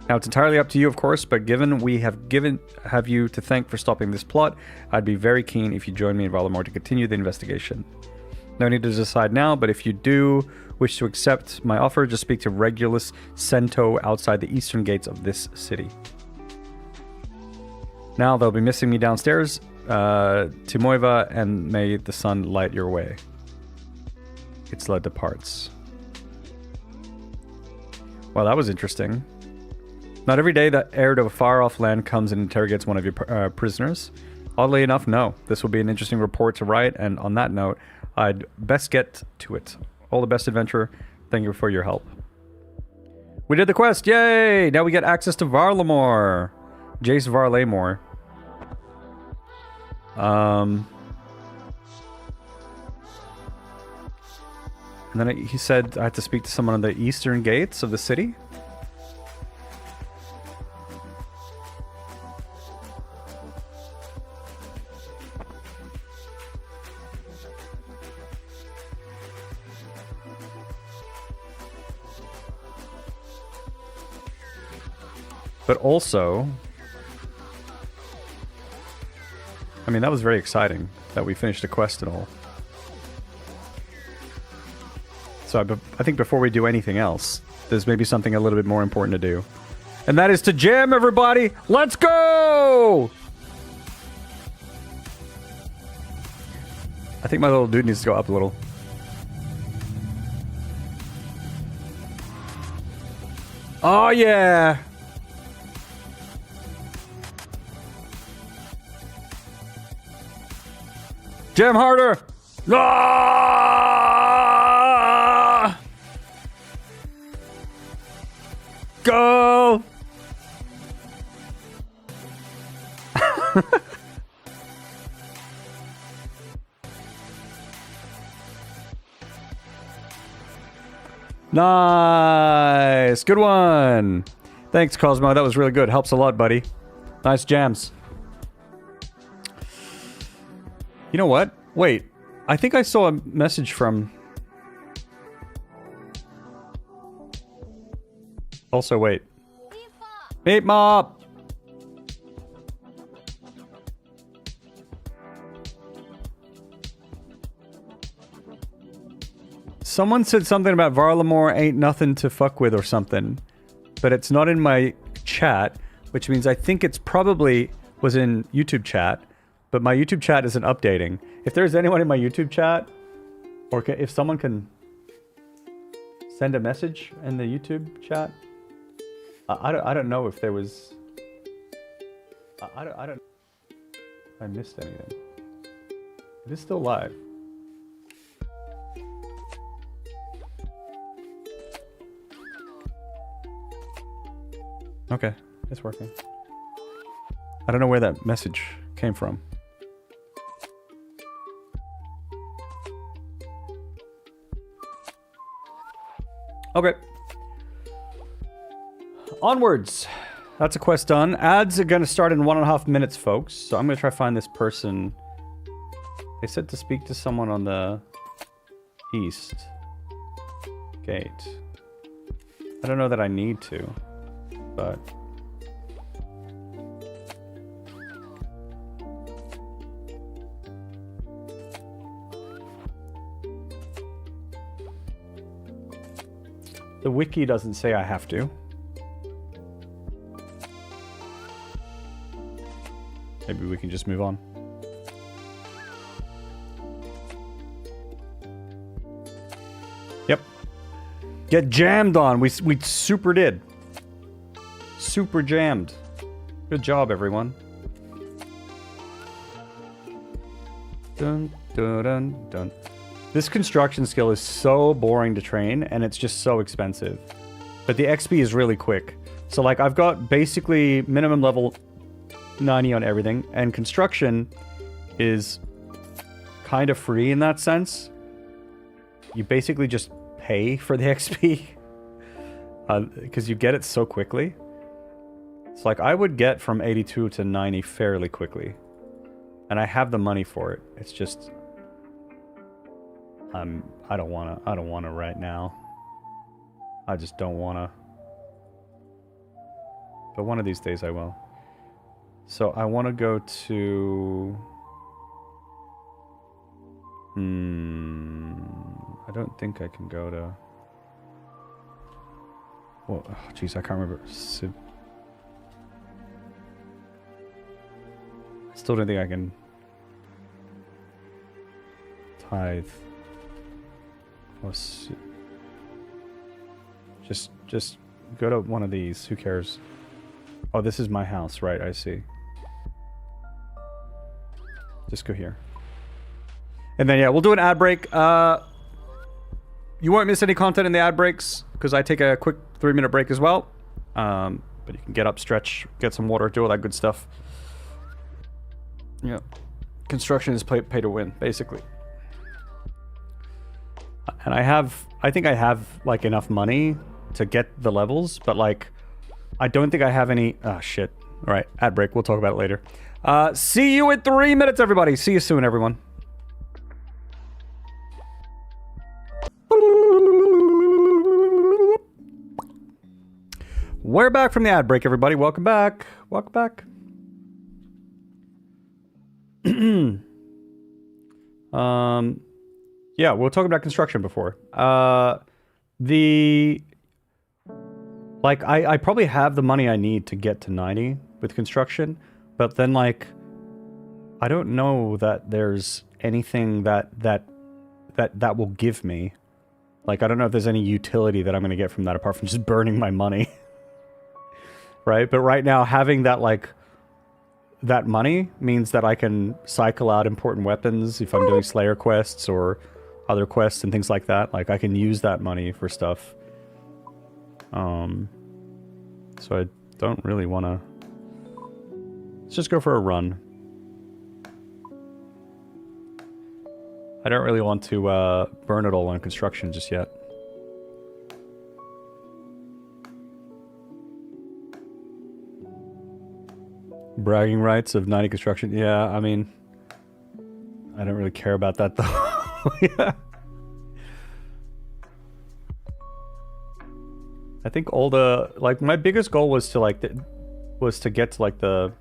[SPEAKER 1] Now, it's entirely up to you, of course, but given we have you to thank for stopping this plot, I'd be very keen if you join me in Varlamore to continue the investigation. No need to decide now, but if you do wish to accept my offer, just speak to Regulus Cento outside the eastern gates of this city. Now they'll be missing me downstairs. Timoiva, and may the sun light your way. Itzla departs. Well, that was interesting. Not every day that heir to a far-off land comes and interrogates one of your prisoners. Oddly enough, no. This will be an interesting report to write, and on that note, I'd best get to it. All the best, adventurer. Thank you for your help. We did the quest! Yay! Now we get access to Varlamore. Jace Varlamore. And then he said I had to speak to someone on the eastern gates of the city. But also, I mean, that was very exciting that we finished the quest and all. So I think before we do anything else, there's maybe something a little bit more important to do. And that is to jam, everybody! Let's go! I think my little dude needs to go up a little. Oh, yeah! Jam harder! Ah! Go! Nice! Good one! Thanks, Cosmo. That was really good. Helps a lot, buddy. Nice jams. You know what? Wait. I think I saw a message from... Also, wait. Beep mop! Someone said something about Varlamore ain't nothing to fuck with or something. But it's not in my chat, which means I think it's probably was in YouTube chat. But my YouTube chat isn't updating. If there's anyone in my YouTube chat, or if someone can send a message in the YouTube chat, I don't know if there was. I don't. I missed anything. It is still live. Okay, it's working. I don't know where that message came from. Okay. Onwards. That's a quest done. Ads are going to start in 1.5 minutes, folks. So I'm going to try to find this person. They said to speak to someone on the east gate. I don't know that I need to, but... The wiki doesn't say I have to. Maybe we can just move on. Yep. Get jammed on. We super did. Super jammed. Good job, everyone. Dun, dun, dun, dun. This construction skill is so boring to train, and it's just so expensive. But the XP is really quick. So, like, I've got basically minimum level 90 on everything, and construction is kind of free in that sense. You basically just pay for the XP, because you get it so quickly. It's like, I would get from 82 to 90 fairly quickly. And I have the money for it. It's just... I don't wanna right now. I just don't wanna. But one of these days I will. So I wanna go to... I don't think I can go to... Well, oh, jeez, I can't remember. I still don't think I can... Tithe. Or just go to one of these. Who cares? Oh, this is my house, right? I see. Just go here. And then, yeah, we'll do an ad break. You won't miss any content in the ad breaks, because I take a quick 3-minute break as well. But you can get up, stretch, get some water, do all that good stuff. Yeah. Construction is pay to win, basically. And I think I have, like, enough money to get the levels, but, like, I don't think I have any... Ah, shit. All right, ad break. We'll talk about it later. See you in 3 minutes, everybody. See you soon, everyone. We're back from the ad break, everybody. Welcome back. Welcome back. Yeah, we were talking about construction before. Like, I probably have the money I need to get to 90 with construction, but then, like, I don't know that there's anything that will give me. Like, I don't know if there's any utility that I'm going to get from that apart from just burning my money. Right? But right now, having that, like, that money means that I can cycle out important weapons if I'm doing Slayer quests or other quests and things like that. Like, I can use that money for stuff. So I don't really want to... Let's just go for a run. I don't really want to burn it all on construction just yet. Bragging rights of 90 construction. Yeah, I mean... I don't really care about that, though. Yeah. I think all the... Like, my biggest goal was to, like... was to get to, like, the...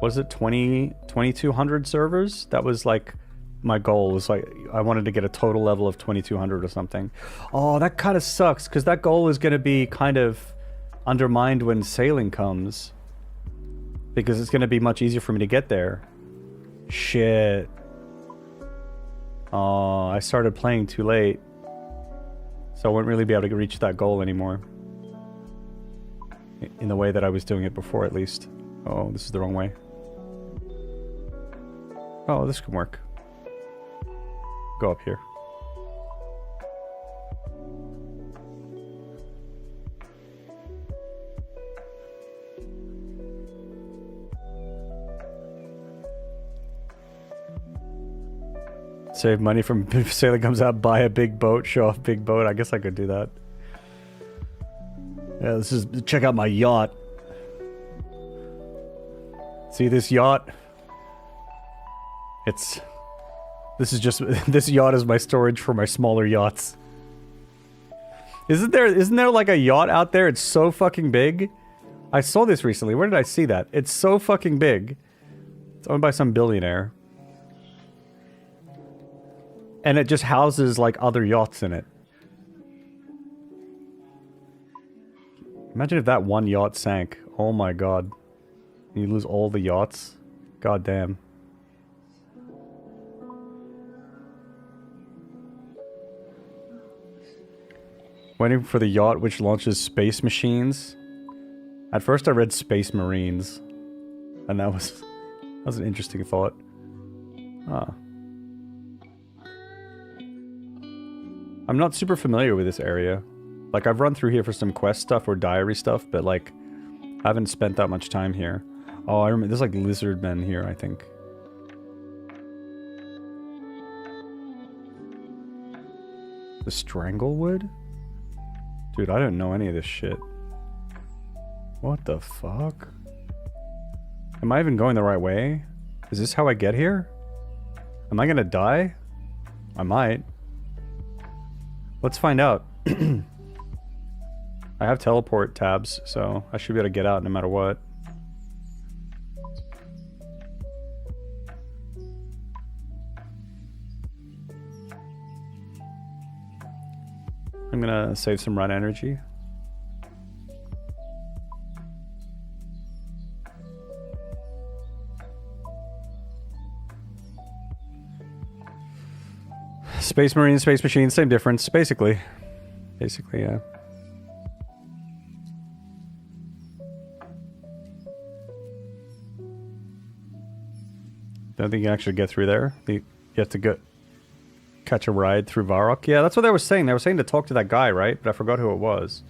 [SPEAKER 1] Was it 2200 servers? That was, like... My goal was, like... I wanted to get a total level of 2200 or something. Oh, that kind of sucks, because that goal is going to be kind of undermined when sailing comes. Because it's going to be much easier for me to get there. Shit. Oh, I started playing too late. So I wouldn't really be able to reach that goal anymore. In the way that I was doing it before, at least. Oh, this is the wrong way. Oh, this can work. Go up here. Save money from if sailing comes out, buy a big boat, show off big boat. I guess I could do that. Yeah, this is... Check out my yacht. See this yacht? It's... This is just... This yacht is my storage for my smaller yachts. Isn't there like a yacht out there? It's so fucking big. I saw this recently. Where did I see that? It's so fucking big. It's owned by some billionaire. And it just houses, like, other yachts in it. Imagine if that one yacht sank. Oh my god. You lose all the yachts? God damn. Waiting for the yacht which launches space machines. At first I read Space Marines. And that was an interesting thought. Ah. I'm not super familiar with this area. Like, I've run through here for some quest stuff or diary stuff, but, like, I haven't spent that much time here. Oh, I remember, there's, like, lizard men here, I think. The Stranglewood? Dude, I don't know any of this shit. What the fuck? Am I even going the right way? Is this how I get here? Am I gonna die? I might. Let's find out. I have teleport tabs, so I should be able to get out no matter what. I'm gonna save some run energy. Space Marine, Space Machine, same difference, basically. Basically, yeah. Don't think you can actually get through there. You have to go catch a ride through Varrock. Yeah, that's what they were saying. They were saying to talk to that guy, right? But I forgot who it was.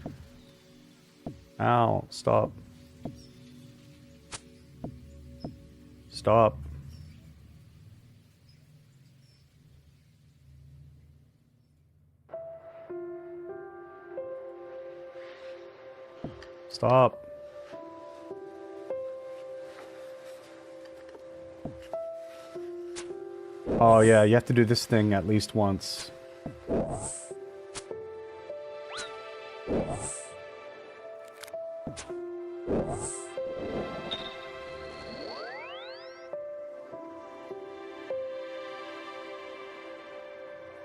[SPEAKER 1] Ow, stop. Stop. Stop. Oh yeah, you have to do this thing at least once.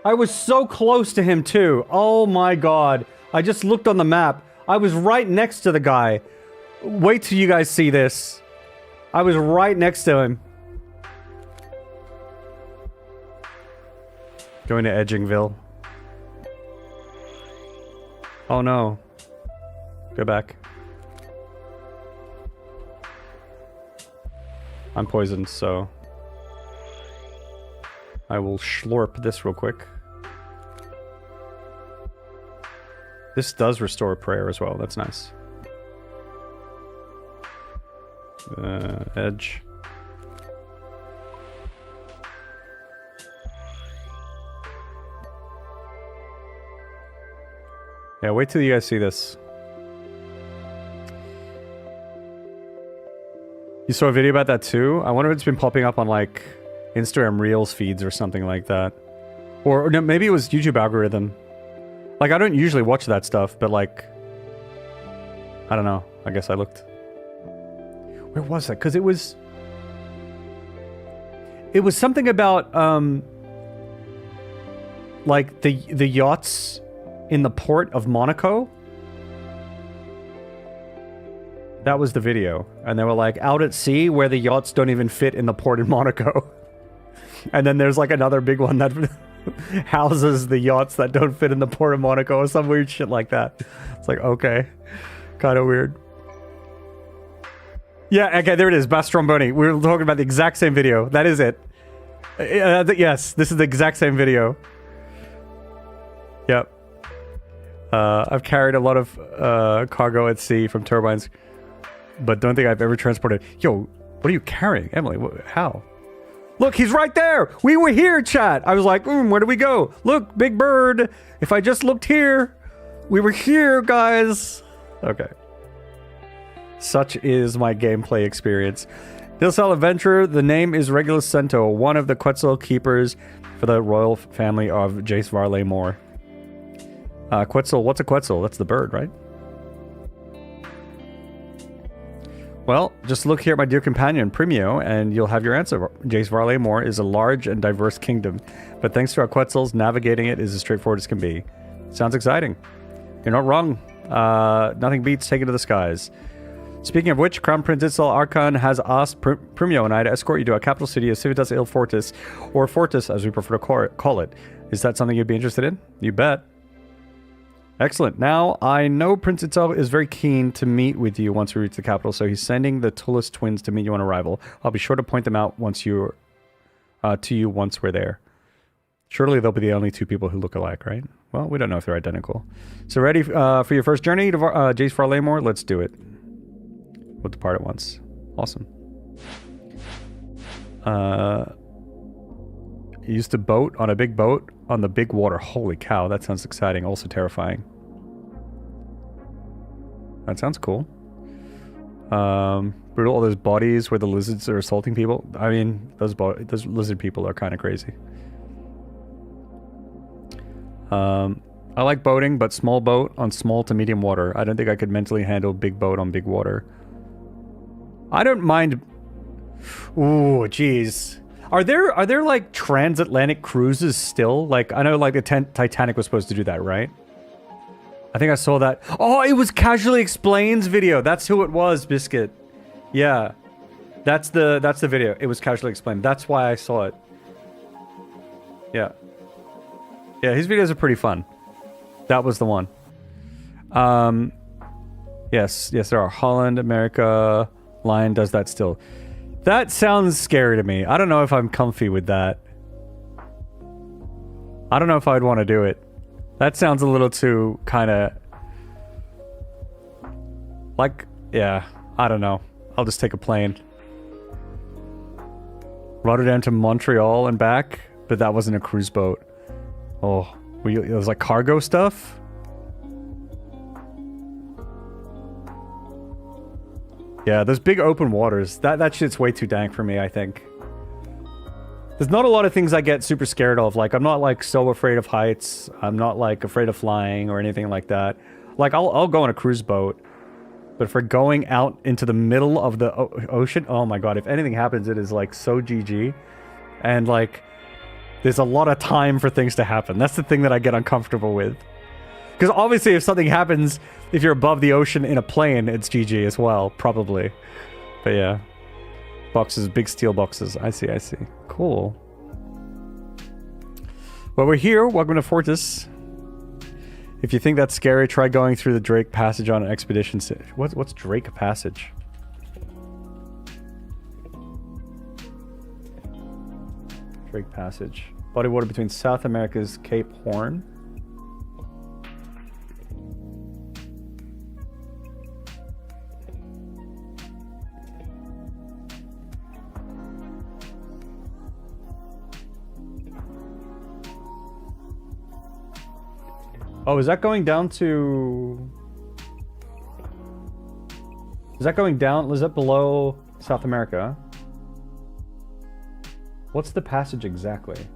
[SPEAKER 1] I was so close to him too. Oh my god. I just looked on the map. I was right next to the guy. Wait till you guys see this. I was right next to him. Going to Edgingville. Oh no. Go back. I'm poisoned, so I will slurp this real quick. This does restore prayer as well. That's nice. Edge. Yeah, wait till you guys see this. You saw a video about that too? I wonder if it's been popping up on like Instagram Reels feeds or something like that. Or no, maybe it was YouTube algorithm. Like, I don't usually watch that stuff, but like, I don't know. I guess I looked. Where was that? Because it was something about like the yachts in the port of Monaco. That was the video. And they were like out at sea where the yachts don't even fit in the port in Monaco. And then there's like another big one that houses the yachts that don't fit in the port of Monaco or some weird shit like that. It's like, okay. Kind of weird. Yeah, okay, there it is. Bass Stromboni. We were talking about the exact same video. That is it. Yes, this is the exact same video. Yep. I've carried a lot of cargo at sea from turbines, but don't think I've ever transported. Yo, what are you carrying, Emily? How? Look, he's right there. We were here, chat. I was like, where do we go? Look, big bird. If I just looked here, we were here, guys. Okay. Such is my gameplay experience. Dilsal Adventurer, the name is Regulus Cento, one of the Quetzal keepers for the royal family of Jace Varley Moore. Quetzal, what's a Quetzal? That's the bird, right? Well, just look here at my dear companion, Primio, and you'll have your answer. Jace Varley Moore is a large and diverse kingdom, but thanks to our Quetzals, navigating it is as straightforward as can be. Sounds exciting. You're not wrong. Nothing beats taking to the skies. Speaking of which, Crown Prince Itzal Archon has asked Primio and I to escort you to our capital city of Civitas Il Fortis, or Fortis as we prefer to call it. Is that something you'd be interested in? You bet. Excellent. Now, I know Prince Itzal is very keen to meet with you once we reach the capital, so he's sending the Tullis twins to meet you on arrival. I'll be sure to point them out once you're to you once we're there. Surely they'll be the only two people who look alike, right? Well, we don't know if they're identical. So ready for your first journey to Jace Varley Moore? Let's do it. We'll depart at once. Awesome. You used to boat on a big boat on the big water. Holy cow, that sounds exciting. Also terrifying. That sounds cool. Brutal, all those bodies where the lizards are assaulting people. I mean, those lizard people are kind of crazy. I like boating, but small boat on small to medium water. I don't think I could mentally handle big boat on big water. I don't mind... Ooh, jeez. Are there like transatlantic cruises still? Like, I know like the Titanic was supposed to do that, right? I think I saw that. Oh, it was Casually Explains video. That's who it was, Biscuit. Yeah. That's the video. It was Casually Explained. That's why I saw it. Yeah. Yeah, his videos are pretty fun. That was the one. Yes, there are. Holland, America, Lion does that still. That sounds scary to me. I don't know if I'm comfy with that. I don't know if I'd want to do it. That sounds a little too kind of... Like, yeah, I don't know. I'll just take a plane. Rotterdam to Montreal and back, but that wasn't a cruise boat. Oh, it was like cargo stuff? Yeah, those big open waters, that shit's way too dank for me, I think. There's not a lot of things I get super scared of. Like, I'm not, like, so afraid of heights. I'm not, like, afraid of flying or anything like that. Like, I'll go on a cruise boat. But for going out into the middle of the ocean, oh my god, if anything happens, it is, like, so GG. And, like, there's a lot of time for things to happen. That's the thing that I get uncomfortable with. Because obviously if something happens, if you're above the ocean in a plane, it's GG as well, probably. But yeah. Boxes, big steel boxes. I see, I see. Cool. Well, we're here. Welcome to Fortis. If you think that's scary, try going through the Drake Passage on an expedition. What's Drake Passage? Drake Passage. Body water between South America's Cape Horn. Oh, is that going down to... Is that going down? Is that below South America? What's the passage exactly?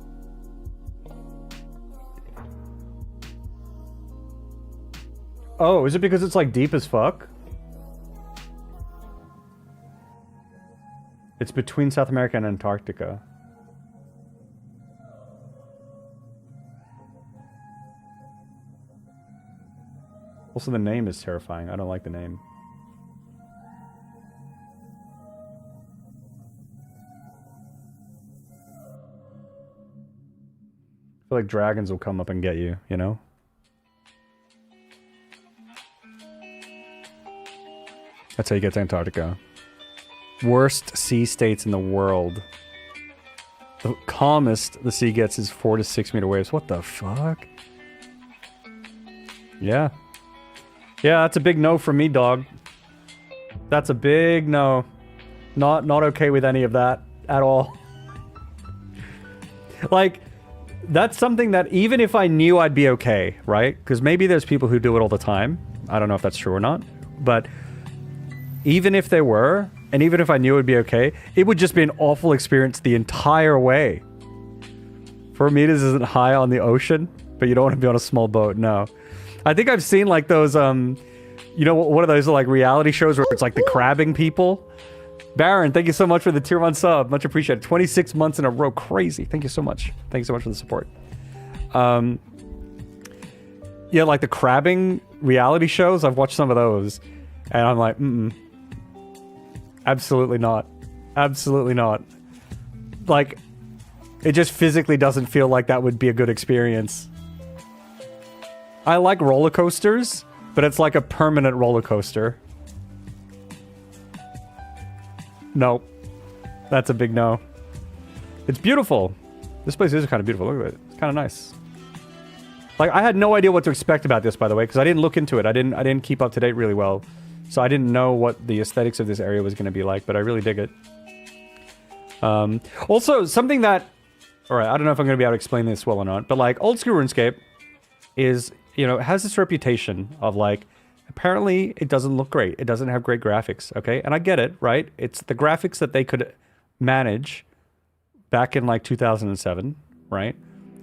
[SPEAKER 1] Oh, is it because it's like deep as fuck? It's between South America and Antarctica. Also, the name is terrifying. I don't like the name. I feel like dragons will come up and get you, you know? That's how you get to Antarctica. Worst sea states in the world. The calmest the sea gets is 4 to 6 meter waves. What the fuck? Yeah. Yeah, that's a big no from me, dog. That's a big no. Not okay with any of that at all. Like, that's something that even if I knew I'd be okay, right? Because maybe there's people who do it all the time. I don't know if that's true or not. But even if they were, and even if I knew it would be okay, it would just be an awful experience the entire way. 4 meters isn't high on the ocean, but you don't want to be on a small boat, no. I think I've seen like those, you know, one of those like reality shows where it's like the crabbing people. Baron, thank you so much for the tier 1 sub. Much appreciated. 26 months in a row. Crazy. Thank you so much. Thank you so much for the support. Yeah, like the crabbing reality shows. I've watched some of those. And I'm like, absolutely not. Absolutely not. Like, it just physically doesn't feel like that would be a good experience. I like roller coasters, but it's like a permanent roller coaster. No. That's a big no. It's beautiful. This place is kind of beautiful. Look at it. It's kind of nice. Like, I had no idea what to expect about this, by the way, because I didn't look into it. I didn't keep up to date really well. So I didn't know what the aesthetics of this area was going to be like, but I really dig it. Also, something that... Alright, I don't know if I'm going to be able to explain this well or not, but like, old school RuneScape is... You know, it has this reputation of like, apparently it doesn't look great. It doesn't have great graphics, okay? And I get it, right? It's the graphics that they could manage back in like 2007, right?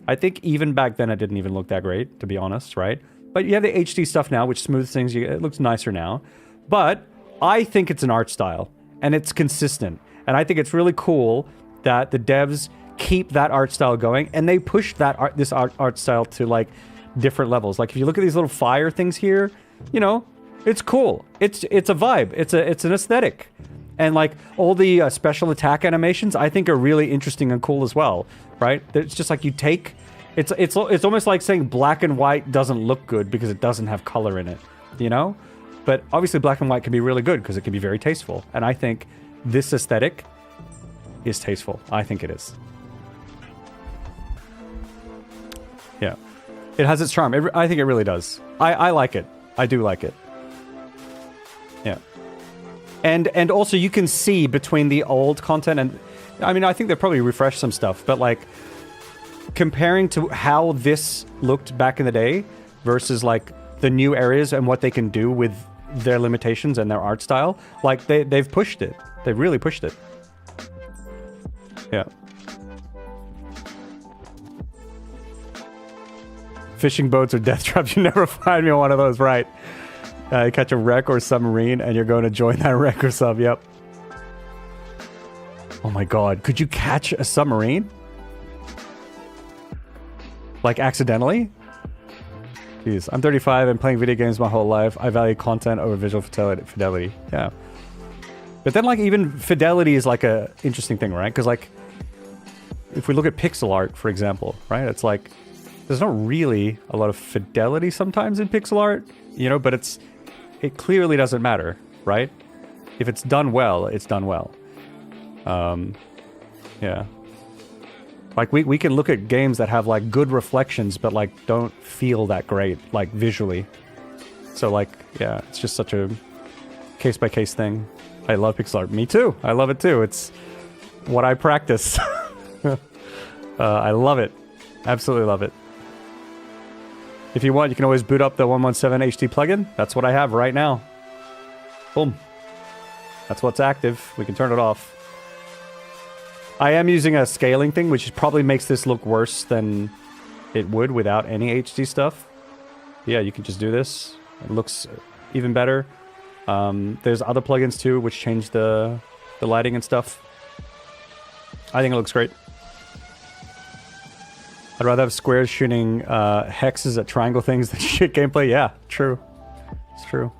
[SPEAKER 1] I think even back then it didn't even look that great, to be honest, right? But you have the HD stuff now, which smooths things. It looks nicer now. But I think it's an art style, and it's consistent. And I think it's really cool that the devs keep that art style going, and they push that this art style to like different levels. Like if you look at these little fire things here, you know, it's cool. It's a vibe. It's an aesthetic. And like all the special attack animations, I think are really interesting and cool as well, right? It's just like you take, it's almost like saying black and white doesn't look good because it doesn't have color in it, you know? But obviously black and white can be really good because it can be very tasteful. And I think this aesthetic is tasteful. I think it is. Yeah. It has its charm. I think it really does. I like it. I do like it. Yeah. And also you can see between the old content and... I mean, I think they probably refreshed some stuff, but like... Comparing to how this looked back in the day versus like the new areas and what they can do with their limitations and their art style. Like, they've pushed it. They've really pushed it. Yeah. Fishing boats or death traps, you never find me on one of those, right? You catch a wreck or submarine and you're going to join that wreck or sub, yep. Oh my god, could you catch a submarine? Like, accidentally? Jeez, I'm 35 and playing video games my whole life. I value content over visual fidelity. Yeah. But then, like, even fidelity is, like, a interesting thing, right? Because, like, if we look at pixel art, for example, right? It's like, there's not really a lot of fidelity sometimes in pixel art, you know, but it clearly doesn't matter, right? If it's done well, it's done well. Yeah. Like, we can look at games that have, like, good reflections, but, like, don't feel that great, like, visually. So, like, yeah, it's just such a case-by-case thing. I love pixel art. Me too. I love it too. It's what I practice. I love it. Absolutely love it. If you want, you can always boot up the 117 HD plugin. That's what I have right now. Boom. That's what's active. We can turn it off. I am using a scaling thing, which probably makes this look worse than it would without any HD stuff. Yeah, you can just do this. It looks even better. There's other plugins too, which change the lighting and stuff. I think it looks great. I'd rather have squares shooting hexes at triangle things than shit gameplay. Yeah, true. It's true.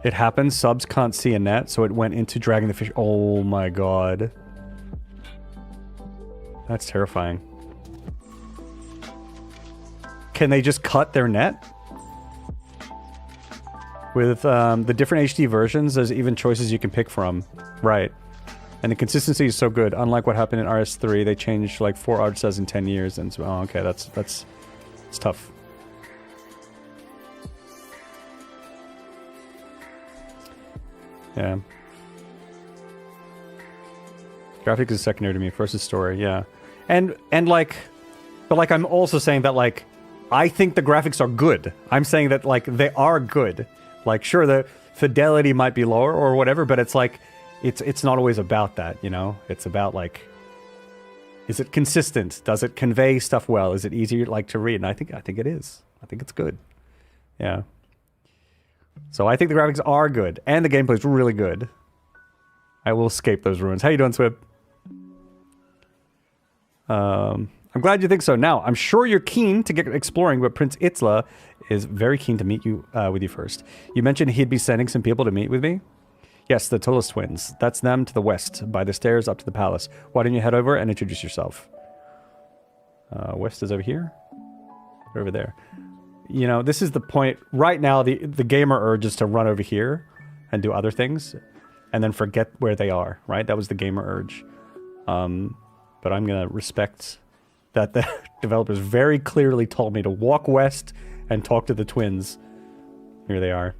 [SPEAKER 1] It happens. Subs can't see a net, so it went into dragging the fish. Oh my god. That's terrifying. Can they just cut their net? With the different HD versions, there's even choices you can pick from. Right. And the consistency is so good. Unlike what happened in RS3, they changed like 4 art styles in 10 years. And so, oh, okay, that's it's tough. Yeah. Graphics is secondary to me. First is story, yeah. And like, but like I'm also saying that like, I think the graphics are good. I'm saying that like they are good. Like sure, the fidelity might be lower or whatever, but it's like, it's not always about that, you know? It's about like, is it consistent? Does it convey stuff well? Is it easier like to read? And I think it is. I think it's good. Yeah. So I think the graphics are good, and the gameplay is really good. I will escape those ruins. How you doing, Swib? I'm glad you think so. Now, I'm sure you're keen to get exploring, but Prince Itzla is very keen to meet you with you first. You mentioned he'd be sending some people to meet with me. Yes, the Tullis twins. That's them to the west, by the stairs up to the palace. Why don't you head over and introduce yourself? West is over here. Over there. You know, this is the point. Right now, the gamer urge is to run over here and do other things and then forget where they are, right? That was the gamer urge. But I'm going to respect that the developers very clearly told me to walk west and talk to the twins. Here they are.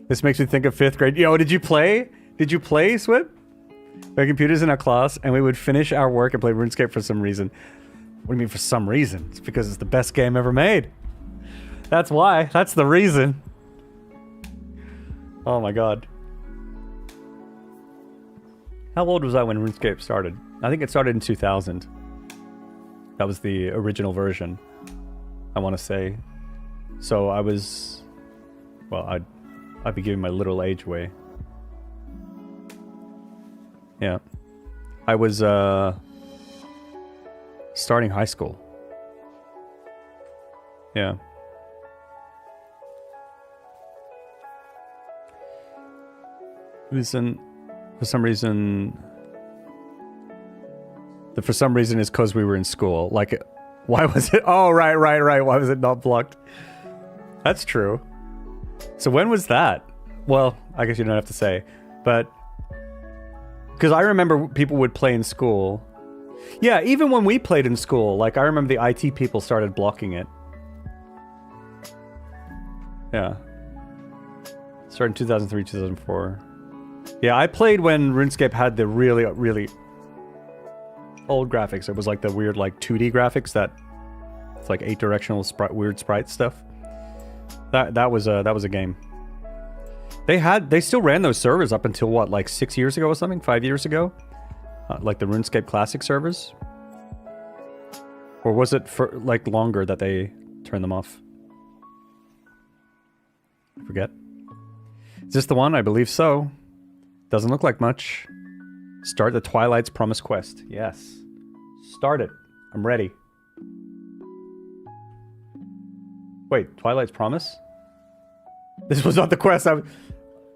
[SPEAKER 1] This makes me think of 5th grade. Yo, did you play? Did you play, Swip? We had computers in our class, and we would finish our work and play RuneScape for some reason. What do you mean for some reason? It's because it's the best game ever made. That's why. That's the reason. Oh my god. How old was I when RuneScape started? I think it started in 2000. That was the original version, I want to say. So I was... Well, I'd be giving my literal age away. Yeah. I was, starting high school. Yeah. Listen, for some reason... The for some reason is because we were in school. Like, why was it... Oh, right. Why was it not blocked? That's true. So when was that? Well, I guess you don't have to say. But... Because I remember people would play in school... Yeah, even when we played in school, like I remember the IT people started blocking it. Yeah. Started in 2003, 2004. Yeah, I played when RuneScape had the really, really old graphics. It was like the weird like 2D graphics that it's like 8 directional weird sprite stuff. That was a game. They still ran those servers up until what, like 6 years ago or something, 5 years ago, like the RuneScape Classic servers, or was it for like longer that they turned them off? I forget. Is this the one? I believe so. Doesn't look like much. Start the Twilight's Promise quest. Yes. Start it. I'm ready. Wait, Twilight's Promise? This was not the quest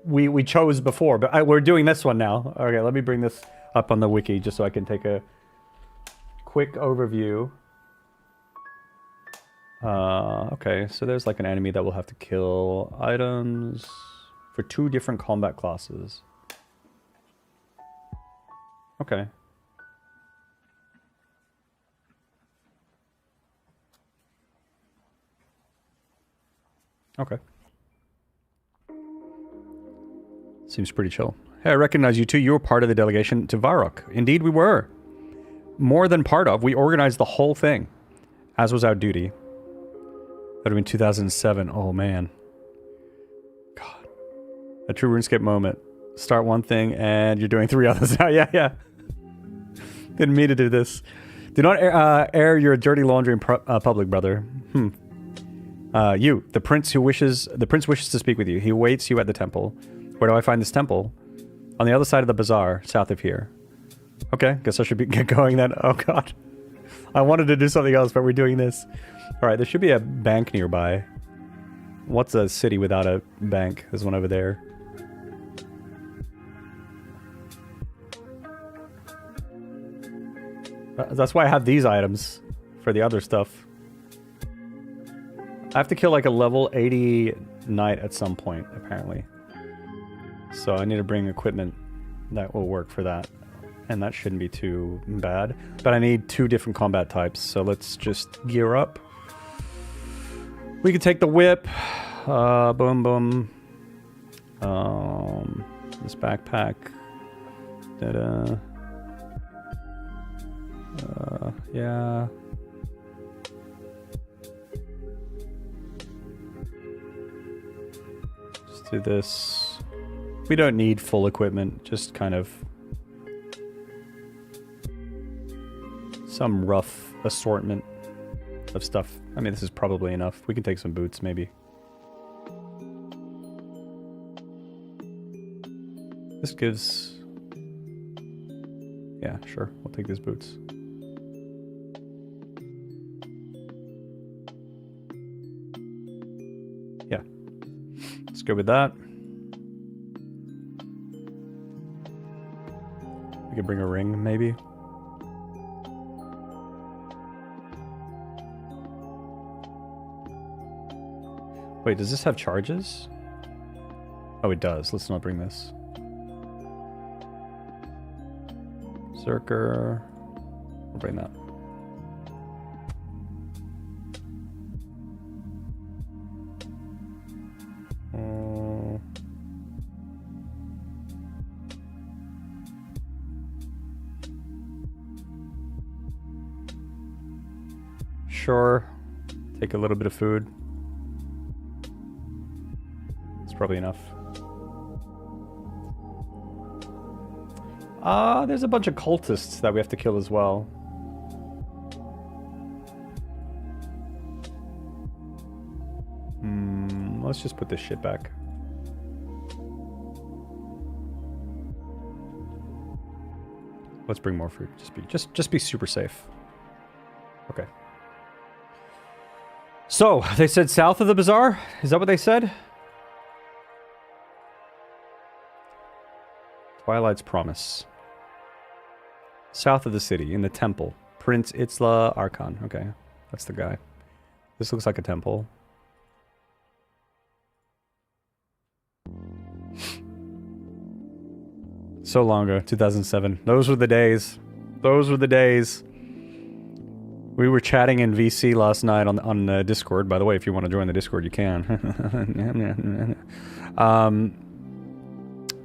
[SPEAKER 1] we chose before, but we're doing this one now. Okay, let me bring this up on the wiki just so I can take a quick overview. Okay, so there's like an enemy that we'll have to kill. Items for 2 different combat classes. Okay. Okay. Seems pretty chill. Hey, I recognize you two. You were part of the delegation to Varrock. Indeed we were. More than part of. We organized the whole thing. As was our duty. That would have been 2007. Oh, man. God. A true RuneScape moment. Start one thing and you're doing 3 others. Yeah. Didn't mean to do this. Do not air your dirty laundry in public, brother. You, the prince wishes to speak with you. He awaits you at the temple. Where do I find this temple? On the other side of the bazaar, south of here. Okay, guess I should get going then. Oh god. I wanted to do something else, but we're doing this. Alright, there should be a bank nearby. What's a city without a bank? There's one over there. That's why I have these items for the other stuff. I have to kill like a level 80 knight at some point, apparently. So I need to bring equipment that will work for that. And that shouldn't be too bad. But I need 2 different combat types, so let's just gear up. We can take the whip. Boom, boom. This backpack. Da-da. Yeah. Just do this. We don't need full equipment, just kind of some rough assortment of stuff. I mean, this is probably enough. We can take some boots, maybe. This gives... Yeah, sure. We'll take these boots. Yeah. Let's go with that. We could bring a ring, maybe. Wait, does this have charges? Oh, it does. Let's not bring this. Zerker. We'll bring that. Sure. Take a little bit of food. It's probably enough. There's a bunch of cultists that we have to kill as well. Let's just put this shit back. Let's bring more food. Just be super safe. Okay. So, they said south of the bazaar? Is that what they said? Twilight's Promise. South of the city, in the temple. Prince Itzla Archon. Okay, that's the guy. This looks like a temple. So long ago, 2007. Those were the days. Those were the days. We were chatting in VC last night on Discord. By the way, if you want to join the Discord, you can.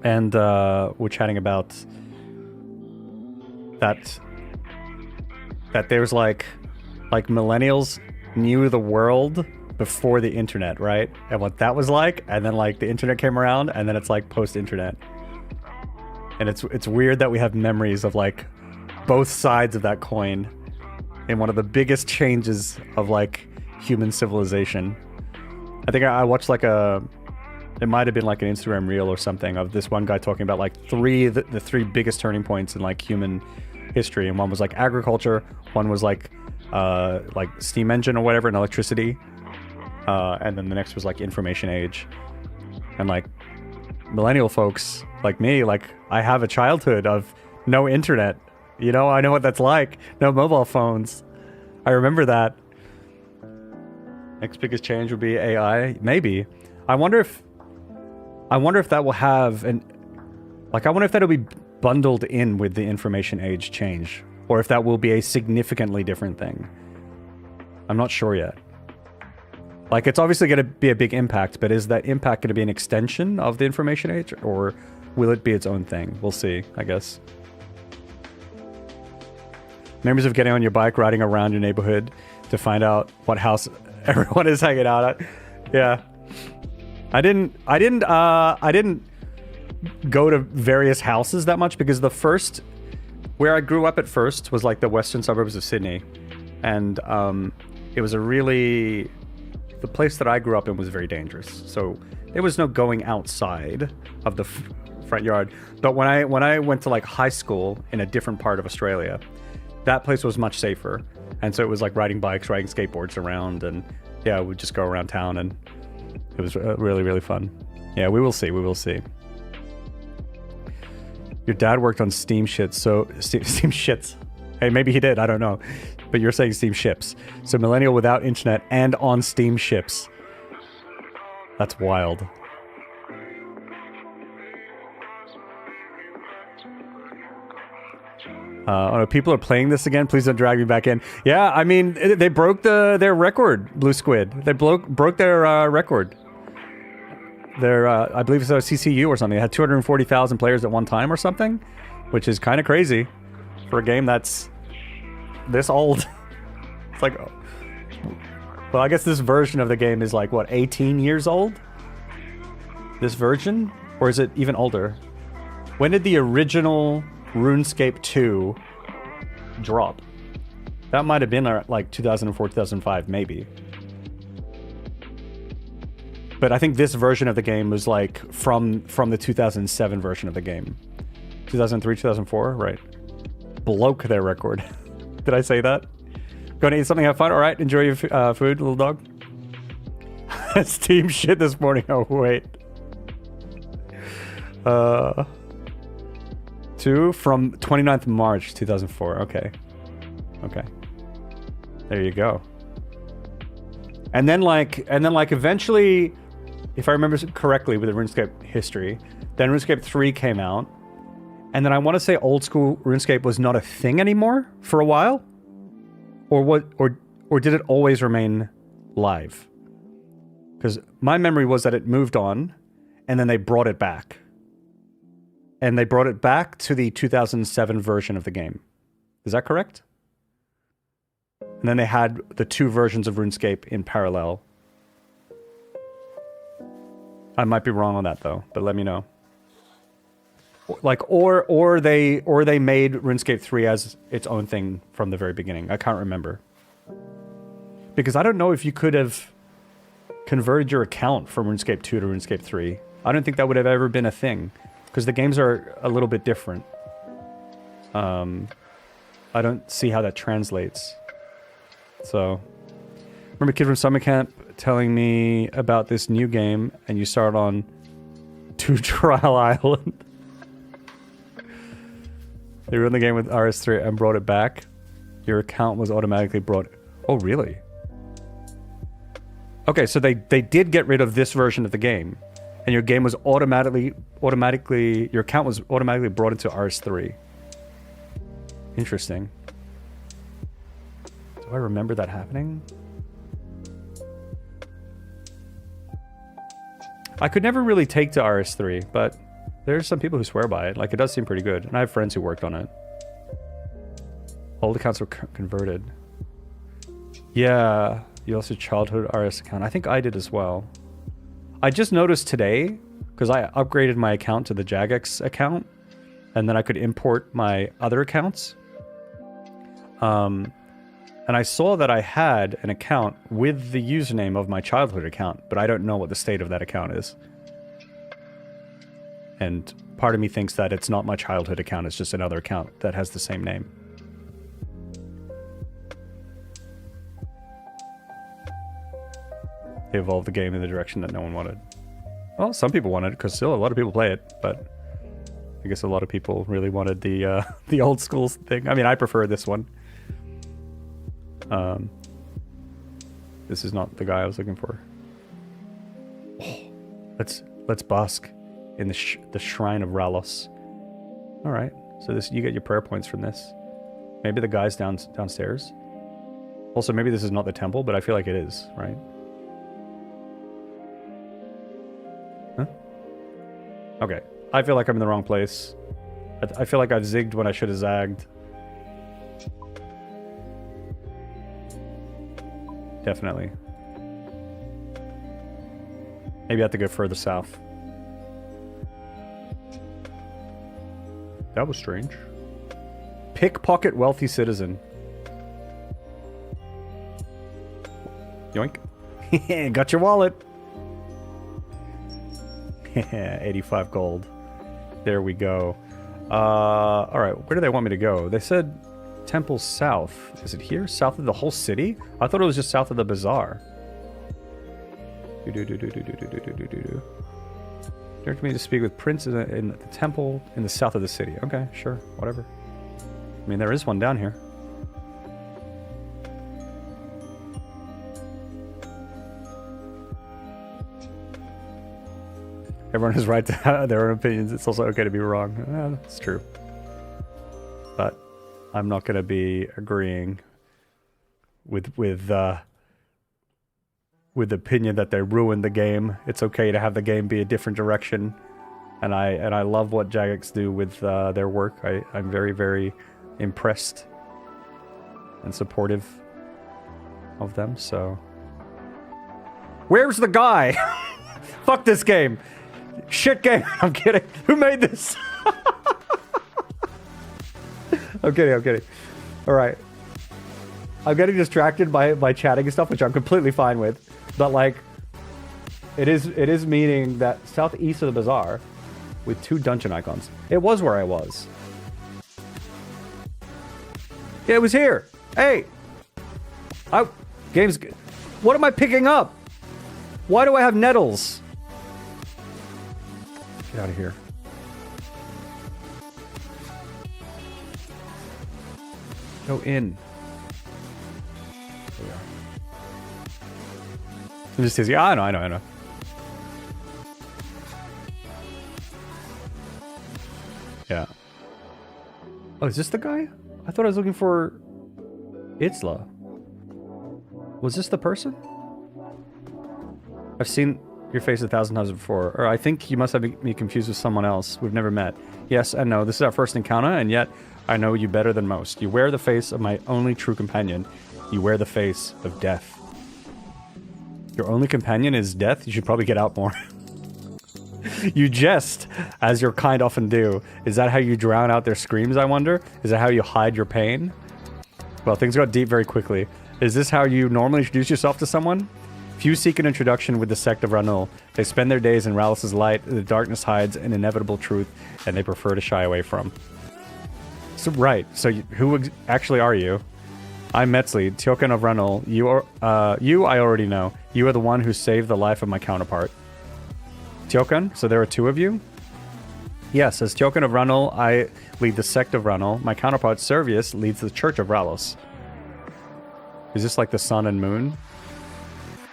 [SPEAKER 1] And we're chatting about that there's like millennials knew the world before the internet, right? And what that was like, and then like the internet came around, and then it's like post-internet. And it's weird that we have memories of like both sides of that coin in one of the biggest changes of like human civilization. I think I watched like it might have been like an Instagram reel or something of this one guy talking about like the three biggest turning points in like human history, and one was like agriculture, one was like steam engine or whatever, and electricity, and then the next was like information age. And like millennial folks like me, like I have a childhood of no internet, you know, I know what that's like, no mobile phones. I remember that. Next biggest change would be AI, maybe. I wonder if that will have I wonder if that'll be bundled in with the information age change, or if that will be a significantly different thing. I'm not sure yet. Like, it's obviously going to be a big impact, but is that impact going to be an extension of the information age, or will it be its own thing? We'll see, I guess. Memories of getting on your bike, riding around your neighborhood to find out what house everyone is hanging out at. Yeah. I didn't go to various houses that much, because where I grew up at first was like the western suburbs of Sydney, and it was the place that I grew up in was very dangerous, so there was no going outside of the front yard. But when I went to like high school in a different part of Australia, that place was much safer, and so it was like riding bikes, riding skateboards around, and yeah, we'd just go around town, and it was really, really fun. Yeah, we will see. Your dad worked on steam shits, so steam shits. Hey, maybe he did, I don't know. But you're saying steam ships. So millennial without internet and on steam ships. That's wild. Oh no, people are playing this again. Please don't drag me back in. Yeah, I mean, they broke their record, Blue Squid. They broke their record. Their, I believe it's a CCU or something. They had 240,000 players at one time or something, which is kind of crazy for a game that's this old. It's like, well, I guess this version of the game is like, what, 18 years old? This version? Or is it even older? When did the original RuneScape 2 drop? That might have been like 2004, 2005, maybe. But I think this version of the game was like from the 2007 version of the game. 2003, 2004, right? Broke their record. Did I say that? Gonna eat something, have fun. All right, enjoy your food, little dog. Steam shit this morning. Oh, wait. 2 from 29th March 2004. Okay. There you go. And then eventually, if I remember correctly with the RuneScape history, then RuneScape 3 came out. And then I want to say old school RuneScape was not a thing anymore for a while. Or did it always remain live? Because my memory was that it moved on, and then they brought it back. And they brought it back to the 2007 version of the game. Is that correct? And then they had the two versions of RuneScape in parallel. I might be wrong on that though, but let me know. Like, or they made RuneScape 3 as its own thing from the very beginning. I can't remember. Because I don't know if you could have converted your account from RuneScape 2 to RuneScape 3. I don't think that would have ever been a thing. Because the games are a little bit different. I don't see how that translates. So, remember a kid from summer camp telling me about this new game, and you start on 2 Trial Island. They ruined the game with RS3 and brought it back. Your account was automatically brought... Oh, really? Okay, so they did get rid of this version of the game. And your game was automatically... Your account was automatically brought into RS3. Interesting. Do I remember that happening? I could never really take to RS3, but there's some people who swear by it. Like, it does seem pretty good. And I have friends who worked on it. Old accounts were converted. Yeah. You lost your childhood RS account. I think I did as well. I just noticed today, because I upgraded my account to the Jagex account, and then I could import my other accounts. And I saw that I had an account with the username of my childhood account, but I don't know what the state of that account is. And part of me thinks that it's not my childhood account, it's just another account that has the same name. They evolved the game in the direction that no one wanted. Well, some people wanted it, because still a lot of people play it, but I guess a lot of people really wanted the the old school thing. I mean, I prefer this one. This is not the guy I was looking for. Oh, let's bask in the shrine of Ralos. All right, so this you get your prayer points from this. Maybe the guy's downstairs. Also, maybe this is not the temple, but I feel like it is, right? Huh? Okay, I feel like I'm in the wrong place. I feel like I've zigged when I should have zagged. Definitely. Maybe I have to go further south. That was strange. Pickpocket wealthy citizen. Yoink. Got your wallet. 85 gold. There we go. Alright, where do they want me to go? They said temple south. Is it here? South of the whole city? I thought it was just south of the bazaar. Direct me to speak with Prince in the temple in the south of the city. Okay, sure, whatever. I mean, there is one down here. Everyone has right to have their own opinions. It's also okay to be wrong. It's true. But I'm not going to be agreeing with the opinion that they ruined the game. It's okay to have the game be a different direction, and I love what Jagex do with their work. I'm very, very impressed and supportive of them. So, where's the guy? Fuck this game. Shit game. I'm kidding. Who made this? I'm kidding. All right. I'm getting distracted by chatting and stuff, which I'm completely fine with. But like, it is meaning that southeast of the bazaar with 2 dungeon icons. It was where I was. Yeah, it was here. Hey. Game's. What am I picking up? Why do I have nettles? Get out of here. Go in. There we are. I'm just teasing. Yeah, I know. Yeah. Oh, is this the guy? I thought I was looking for Itzla. Was this the person? I've seen your face 1,000 times before, or I think you must have me confused with someone else. We've never met. Yes and no. This is our first encounter, and yet I know you better than most. You wear the face of my only true companion. You wear the face of death. Your only companion is death? You should probably get out more. You jest, as your kind often do. Is that how you drown out their screams, I wonder? Is that how you hide your pain? Well, things got deep very quickly. Is this how you normally introduce yourself to someone? Few seek an introduction with the sect of Ranul. They spend their days in Rallis' light, the darkness hides an inevitable truth, and they prefer to shy away from. So, right, so who actually are you? I'm Metzli, Tyokan of Ranul. You I already know. You are the one who saved the life of my counterpart. Tyokan? So there are 2 of you? Yes, as Tyokan of Ranul, I lead the sect of Ranul. My counterpart, Servius, leads the Church of Ralos. Is this like the sun and moon?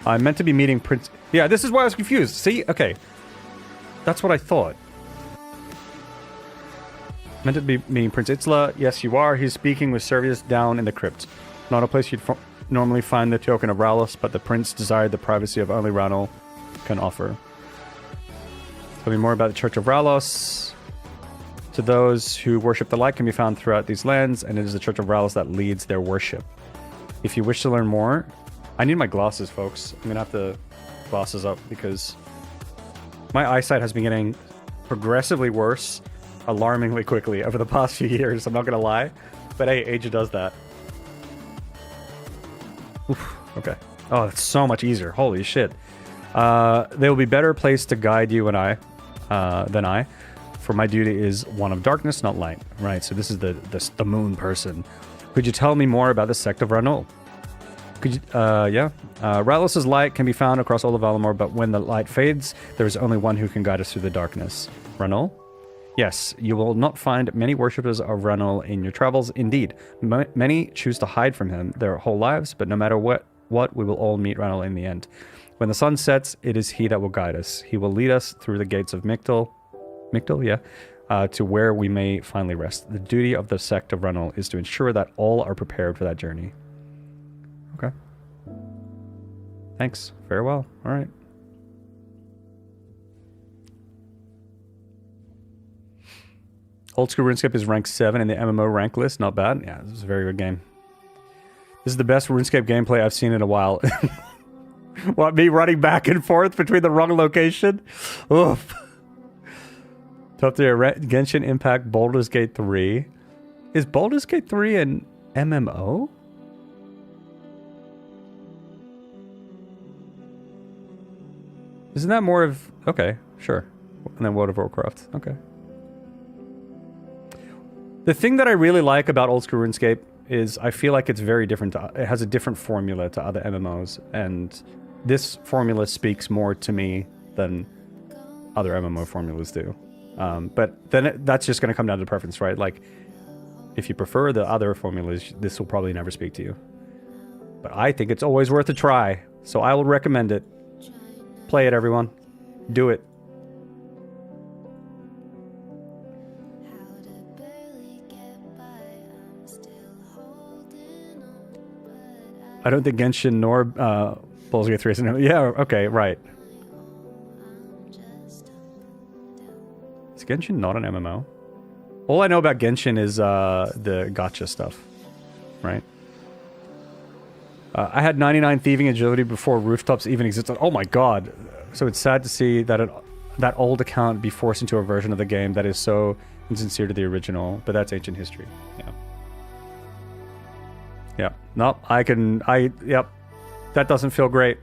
[SPEAKER 1] I'm meant to be meeting Prince... Yeah, this is why I was confused. See? Okay. That's what I thought. Meant to be meeting Prince Itzla. Yes, you are. He's speaking with Servius down in the crypt. Not a place you'd normally find the Tyokan of Ralos, but the prince desired the privacy of only Ranul can offer. Tell me more about the Church of Ralos. To those who worship the light can be found throughout these lands, and it is the Church of Ralos that leads their worship. If you wish to learn more, I need my glasses, folks. I'm gonna have to glasses up because my eyesight has been getting progressively worse, alarmingly quickly over the past few years. I'm not gonna lie, but hey, age does that. Oof, okay. Oh, that's so much easier. Holy shit. They will be better placed to guide you and I than I. For my duty is one of darkness, not light. Right. So this is the moon person. Could you tell me more about the sect of Ranul? Could you, yeah. Ralos's light can be found across all of Valamor, but when the light fades, there is only one who can guide us through the darkness. Ranul? Yes, you will not find many worshippers of Ranul in your travels. Indeed, many choose to hide from him their whole lives, but no matter what, we will all meet Ranul in the end. When the sun sets, it is he that will guide us. He will lead us through the gates of Mictal, yeah, to where we may finally rest. The duty of the sect of Ranul is to ensure that all are prepared for that journey. Okay. Thanks. Farewell. All right. Old School RuneScape is ranked 7 in the MMO rank list. Not bad. Yeah, this is a very good game. This is the best RuneScape gameplay I've seen in a while. What, me running back and forth between the wrong location? Oof. Top tier Genshin Impact Baldur's Gate 3. Is Baldur's Gate 3 an MMO? Isn't that more of... Okay, sure. And then World of Warcraft. Okay. The thing that I really like about Old School RuneScape is I feel like it's very different. It has a different formula to other MMOs, and this formula speaks more to me than other MMO formulas do. But then that's just going to come down to preference, right? Like, if you prefer the other formulas, this will probably never speak to you. But I think it's always worth a try, so I will recommend it. Play it, everyone. Do it. I don't think Genshin nor Baldur's Gate 3 is an... Yeah, okay, right. Is Genshin not an MMO? All I know about Genshin is the gacha stuff, right? I had 99 thieving agility before rooftops even existed. Oh my god. So it's sad to see that that old account be forced into a version of the game that is so insincere to the original, but that's ancient history. Yeah. Yep. Nope. Yep. That doesn't feel great.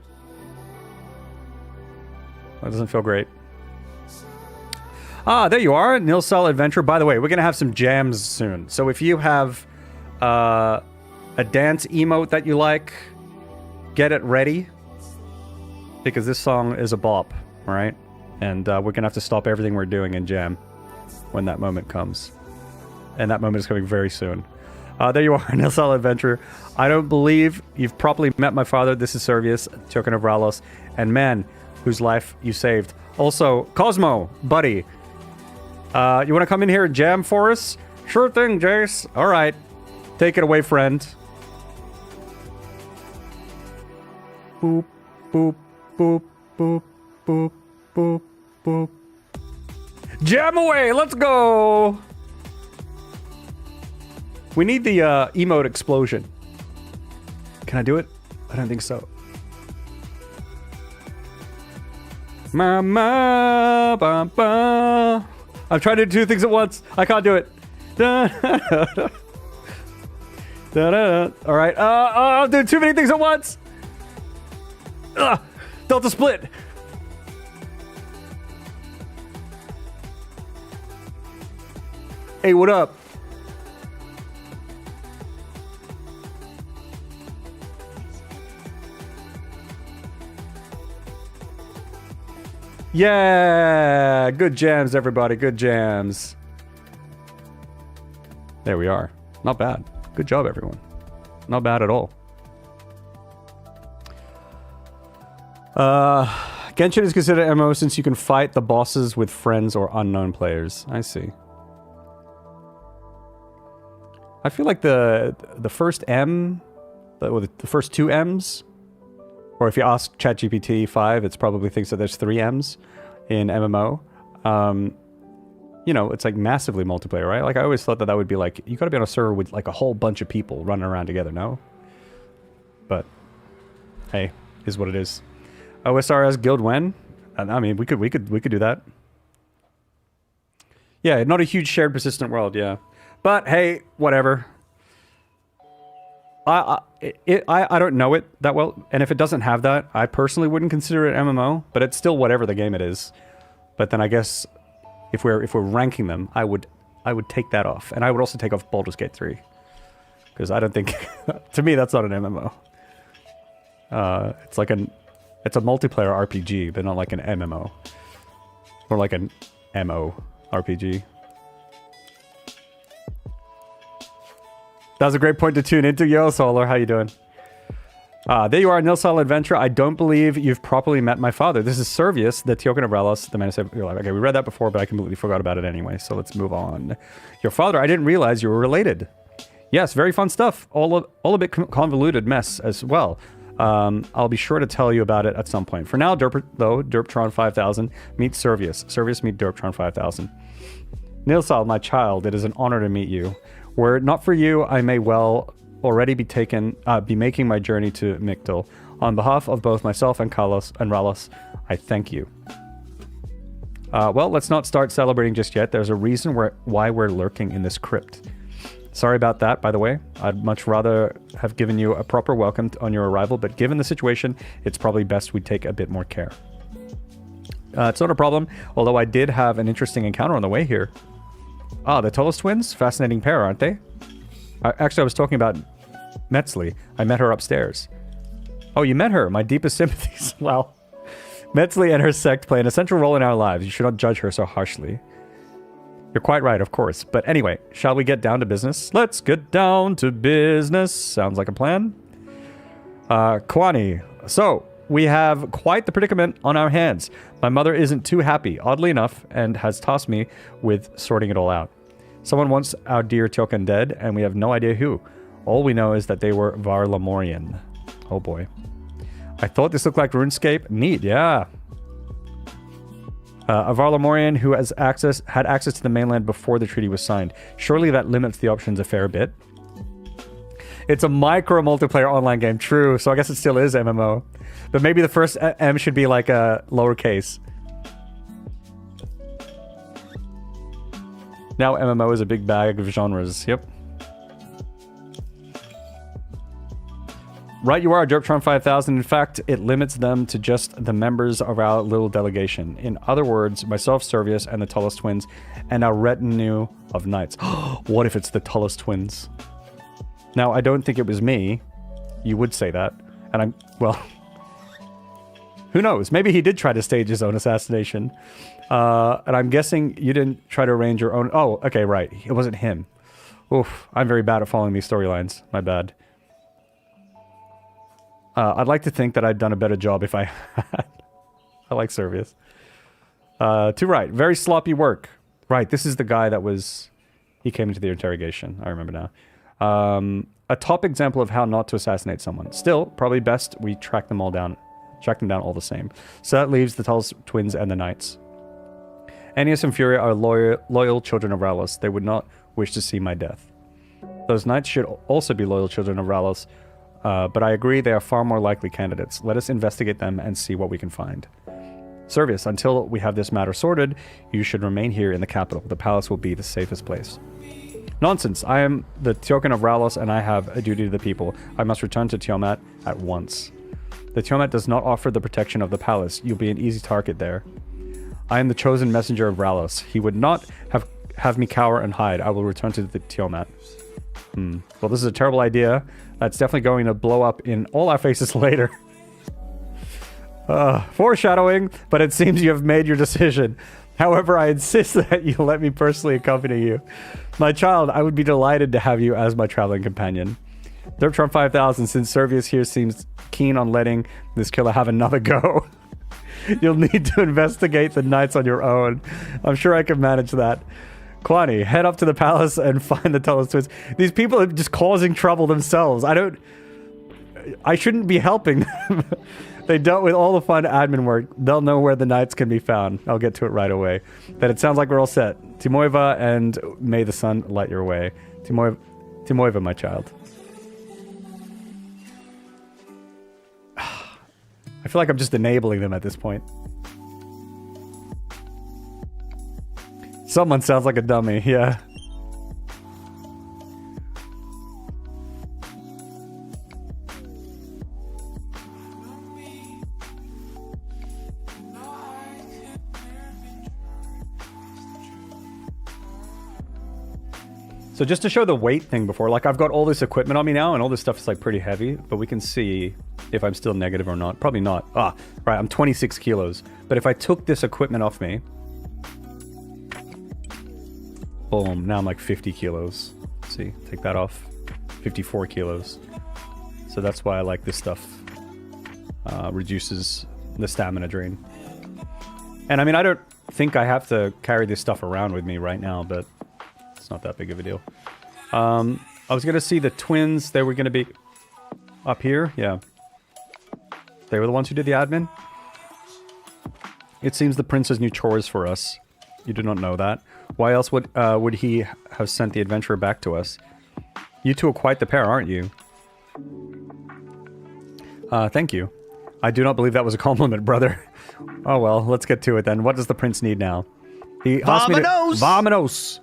[SPEAKER 1] That doesn't feel great. Ah, there you are. Nilsal Adventure. By the way, we're going to have some jams soon. So if you have a dance emote that you like, get it ready. Because this song is a bop, right? And we're going to have to stop everything we're doing and jam when that moment comes. And that moment is coming very soon. There you are, Nilsal Adventure. I don't believe you've properly met my father. This is Servius, token of Ralos, and man, whose life you saved. Also, Cosmo, buddy. You want to come in here and jam for us? Sure thing, Jace. All right. Take it away, friend. Boop, boop, boop, boop, boop, boop, boop. Jam away! Let's go! We need the emote explosion. Can I do it? I don't think so. Mama, ba, ba. I'm trying to do 2 things at once. I can't do it. Da, da, da. All right. I'm doing too many things at once. Delta split. Hey, what up? Yeah, good jams, everybody. Good jams. There we are. Not bad. Good job, everyone. Not bad at all. Genshin is considered MMO since you can fight the bosses with friends or unknown players. I see. I feel like the first M, the first 2 M's, or if you ask ChatGPT 5, it probably thinks that there's 3 M's in MMO. You know, it's like massively multiplayer, right? Like I always thought that would be like, you gotta be on a server with like a whole bunch of people running around together, no? But hey, is what it is. OSRS guild when? I mean, we could do that. Yeah, not a huge shared persistent world, yeah. But hey, whatever. I don't know it that well, and if it doesn't have that, I personally wouldn't consider it MMO, but it's still whatever the game it is. But then I guess if we're ranking them, I would take that off, and I would also take off Baldur's Gate 3, because I don't think to me that's not an MMO. It's a multiplayer RPG, but not like an MMO, or like an MO RPG. That was a great point to tune into. Yo, Solar, how you doing? There you are, Nilsal Adventure. I don't believe you've properly met my father. This is Servius, the Tiokan of Ralos, the man who said, okay, we read that before, but I completely forgot about it anyway, so let's move on. Your father, I didn't realize you were related. Yes, very fun stuff. All a bit convoluted mess as well. I'll be sure to tell you about it at some point. For now, Derptron 5000, meet Servius. Servius, meet Derptron 5000. Nilsal, my child, it is an honor to meet you. Were it not for you, I may well already be making my journey to Mictal. On behalf of both myself and Kalos and Ralos, I thank you. Well, let's not start celebrating just yet. There's a reason why we're lurking in this crypt. Sorry about that, by the way. I'd much rather have given you a proper welcome on your arrival, but given the situation, it's probably best we take a bit more care. It's not a problem, although I did have an interesting encounter on the way here. Ah, the Tullus twins? Fascinating pair, aren't they? Actually, I was talking about Metzli. I met her upstairs. Oh, you met her. My deepest sympathies. Wow. Metzli and her sect play an essential role in our lives. You should not judge her so harshly. You're quite right, of course. But anyway, shall we get down to business? Let's get down to business. Sounds like a plan. Kwani. So, we have quite the predicament on our hands. My mother isn't too happy, oddly enough, and has tasked me with sorting it all out. Someone wants our dear Tiokan dead, and we have no idea who. All we know is that they were Varlamorian. Oh boy. I thought this looked like RuneScape. Neat, yeah. A Varlamorian who had access to the mainland before the treaty was signed. Surely that limits the options a fair bit. It's a micro multiplayer online game, true, so I guess it still is MMO. But maybe the first M should be like a lowercase. Now MMO is a big bag of genres, yep. Right you are, Derptron 5000. In fact, it limits them to just the members of our little delegation. In other words, myself, Servius, and the Tullus twins, and our retinue of knights. What if it's the Tullus twins? Now, I don't think it was me. You would say that. And well, who knows? Maybe he did try to stage his own assassination. And I'm guessing you didn't try to arrange your own... Oh, okay, right. It wasn't him. Oof, I'm very bad at following these storylines. My bad. I'd like to think that I'd done a better job if I had. I like Servius. To right. Very sloppy work. Right, this is the guy that was... He came into the interrogation. I remember now. A top example of how not to assassinate someone. Still, probably best we track them down all the same. So that leaves the Tullus twins and the knights. Ennius and Furia are loyal children of Ralos. They would not wish to see my death. Those knights should also be loyal children of Ralos, but I agree they are far more likely candidates. Let us investigate them and see what we can find. Servius, until we have this matter sorted, you should remain here in the capital. The palace will be the safest place. Nonsense. I am the Tiokan of Ralos, and I have a duty to the people. I must return to Tiamat at once. The Tiamat does not offer the protection of the palace. You'll be an easy target there. I am the chosen messenger of Ralos. He would not have me cower and hide. I will return to the Tiamat. Well, this is a terrible idea. That's definitely going to blow up in all our faces later. Foreshadowing, but it seems you have made your decision. However, I insist that you let me personally accompany you. My child, I would be delighted to have you as my traveling companion. Derptron 5000, since Servius here seems keen on letting this killer have another go. You'll need to investigate the knights on your own. I'm sure I can manage that. Kwani, head up to the palace and find the Tullus twins. These people are just causing trouble themselves. I shouldn't be helping them. They dealt with all the fun admin work. They'll know where the knights can be found. I'll get to it right away. But it sounds like we're all set. Timoiva, and may the sun light your way. Timoiva, my child. feel like I'm just enabling them at this point. Someone sounds like a dummy, yeah. So just to show the weight thing before, like I've got all this equipment on me now and all this stuff is like pretty heavy, but we can see if I'm still negative or not. Probably not. Ah, right, I'm 26 kilos. But if I took this equipment off me, boom, now I'm like 50 kilos. See, take that off, 54 kilos. So that's why I like this stuff. Reduces the stamina drain. And I mean, I don't think I have to carry this stuff around with me right now, but it's not that big of a deal. I was going to see the twins. They were going to be up here. Yeah. They were the ones who did the admin. It seems the prince has new chores for us. You do not know that. Why else would he have sent the adventurer back to us? You two are quite the pair, aren't you? Thank you. I do not believe that was a compliment, brother. Oh well, let's get to it then. What does the prince need now? He asked me to... Vamonos!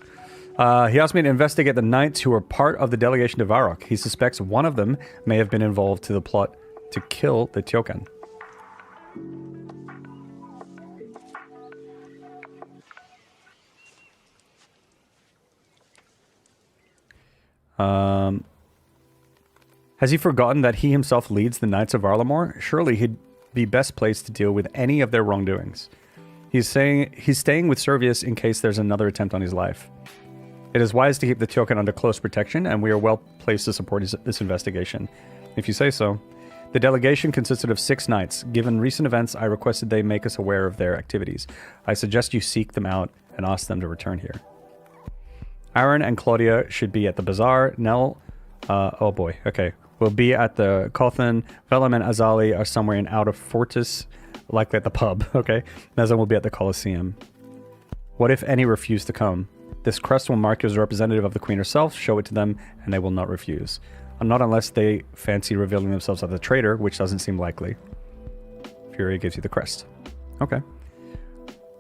[SPEAKER 1] He asked me to investigate the knights who were part of the delegation to Varrock. He suspects one of them may have been involved to the plot to kill the Tyokan. Has he forgotten that he himself leads the Knights of Varlamore? Surely he'd be best placed to deal with any of their wrongdoings. He's staying with Servius in case there's another attempt on his life. It is wise to keep the Tyokan under close protection, and we are well placed to support this investigation. If you say so. The delegation consisted of 6 knights. Given recent events, I requested they make us aware of their activities. I suggest you seek them out and ask them to return here. Aaron and Claudia should be at the bazaar. Nell, oh boy, okay. Will be at the Cawthon. Velum and Azali are somewhere in Outer Fortis, likely at the pub, okay? Nezan will be at the Colosseum. What if any refuse to come? This crest will mark you as a representative of the Queen herself, show it to them, and they will not refuse. Not unless they fancy revealing themselves as a traitor, which doesn't seem likely. Fury gives you the crest. Okay.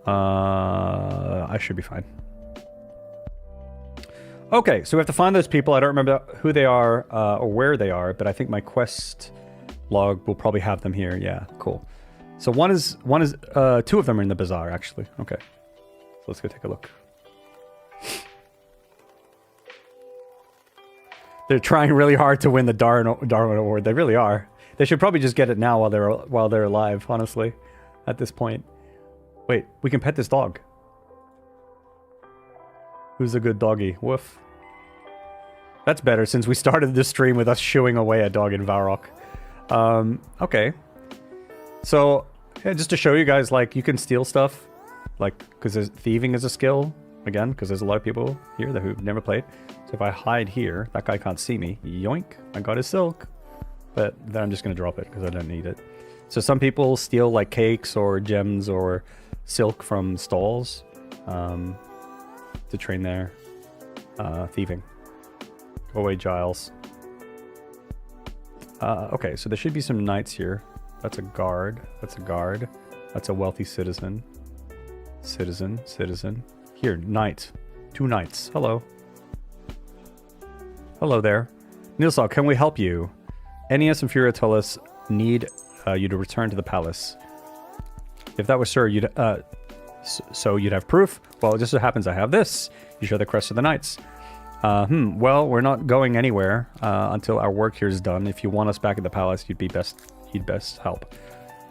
[SPEAKER 1] I should be fine. Okay, so we have to find those people. I don't remember who they are or where they are, but I think my quest log will probably have them here. Yeah, cool. So one is 2 of them are in the bazaar, actually. Okay. So let's go take a look. They're trying really hard to win the Darwin Award. They really are. They should probably just get it now while they're alive, honestly, at this point. Wait, we can pet this dog. Who's a good doggy? Woof. That's better since we started this stream with us shooing away a dog in Varrock. Okay. So, yeah, just to show you guys, like, you can steal stuff. Like, because thieving is a skill. Again, because there's a lot of people here who've never played. So if I hide here, that guy can't see me. Yoink, I got his silk. But then I'm just going to drop it because I don't need it. So some people steal like cakes or gems or silk from stalls to train their thieving. Go away, Giles. Okay, so there should be some knights here. That's a guard. That's a guard. That's a wealthy citizen. Citizen. Here, knight. 2 knights. Hello. Hello there. Nilsal, can we help you? Aeneas and Furiotolis need you to return to the palace. If that was sir, you'd have proof? Well, it just so happens I have this. You show the crest of the knights. Well, we're not going anywhere until our work here is done. If you want us back at the palace, you'd best help.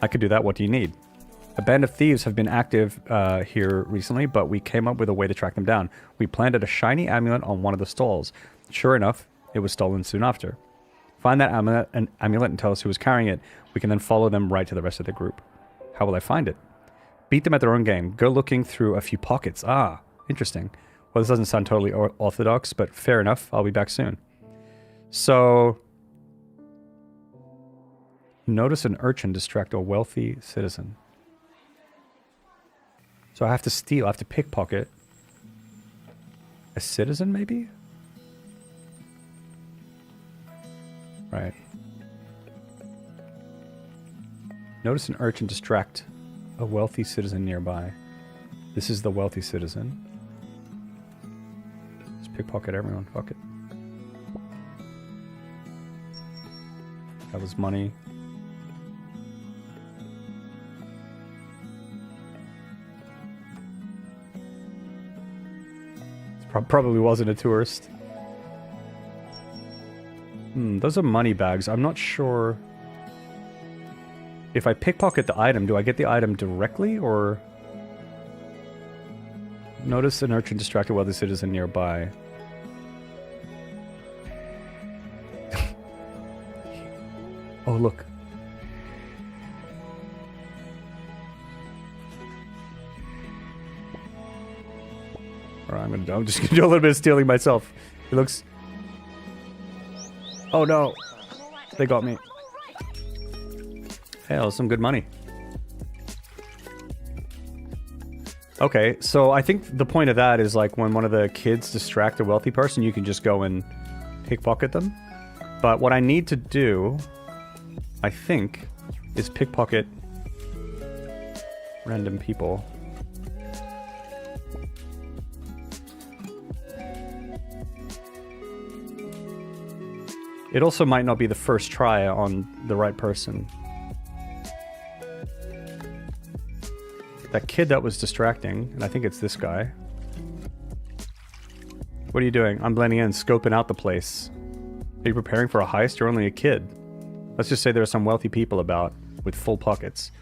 [SPEAKER 1] I could do that. What do you need? A band of thieves have been active here recently, but we came up with a way to track them down. We planted a shiny amulet on one of the stalls. Sure enough, it was stolen soon after. Find that amulet and tell us who was carrying it. We can then follow them right to the rest of the group. How will I find it? Beat them at their own game. Go looking through a few pockets. Ah, interesting. Well, this doesn't sound totally orthodox, but fair enough. I'll be back soon. So, notice an urchin distract a wealthy citizen. So I have to steal. I have to pickpocket a citizen, maybe? Right. Notice an urchin distract a wealthy citizen nearby. This is the wealthy citizen. Let's pickpocket everyone. Fuck it. That was money. Probably wasn't a tourist. Those are money bags. I'm not sure if I pickpocket the item, do I get the item directly or... Notice an urchin distracted while the citizen nearby. Oh, look. Alright, I'm just gonna do a little bit of stealing myself. It looks... Oh no! They got me. Hell, some good money. Okay, so I think the point of that is like when one of the kids distract a wealthy person, you can just go and pickpocket them. But what I need to do, I think, is pickpocket random people. It also might not be the first try on the right person. That kid that was distracting, and I think it's this guy. What are you doing? I'm blending in, scoping out the place. Are you preparing for a heist? You're only a kid. Let's just say there are some wealthy people about with full pockets.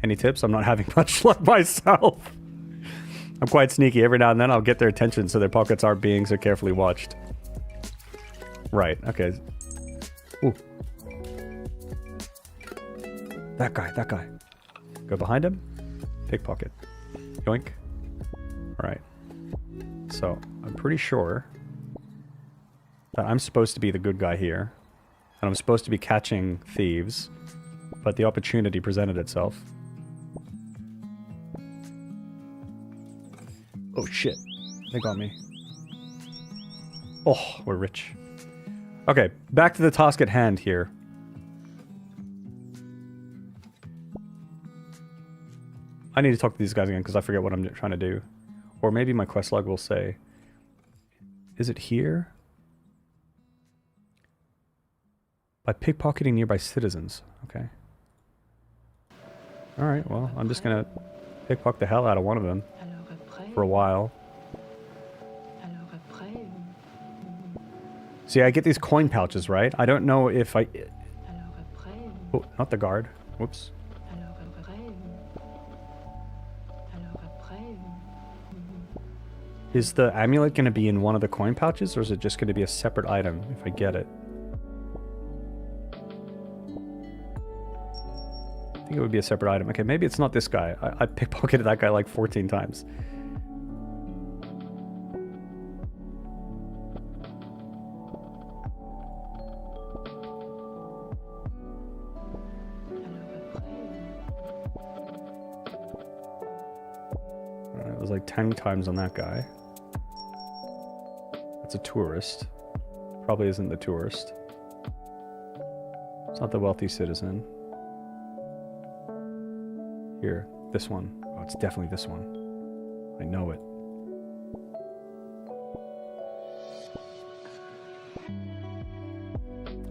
[SPEAKER 1] Any tips? I'm not having much luck myself. I'm quite sneaky. Every now and then I'll get their attention so their pockets aren't being so carefully watched. Right, okay. Ooh. That guy. Go behind him. Pickpocket. Yoink. Alright. So, I'm pretty sure that I'm supposed to be the good guy here. And I'm supposed to be catching thieves. But the opportunity presented itself. Oh shit. They got me. Oh, we're rich. Okay, back to the task at hand here. I need to talk to these guys again because I forget what I'm trying to do. Or maybe my quest log will say... Is it here? By pickpocketing nearby citizens. Okay. Alright, well, I'm just gonna pickpocket the hell out of one of them. For a while. See, I get these coin pouches, right? I don't know if I... Oh, not the guard. Whoops. Is the amulet going to be in one of the coin pouches, or is it just going to be a separate item if I get it? I think it would be a separate item. Okay, maybe it's not this guy. I pickpocketed that guy like 14 times. Alright, it was like 10 times on that guy. That's a tourist. Probably isn't the tourist. It's not the wealthy citizen. Here, this one. Oh, it's definitely this one. I know it.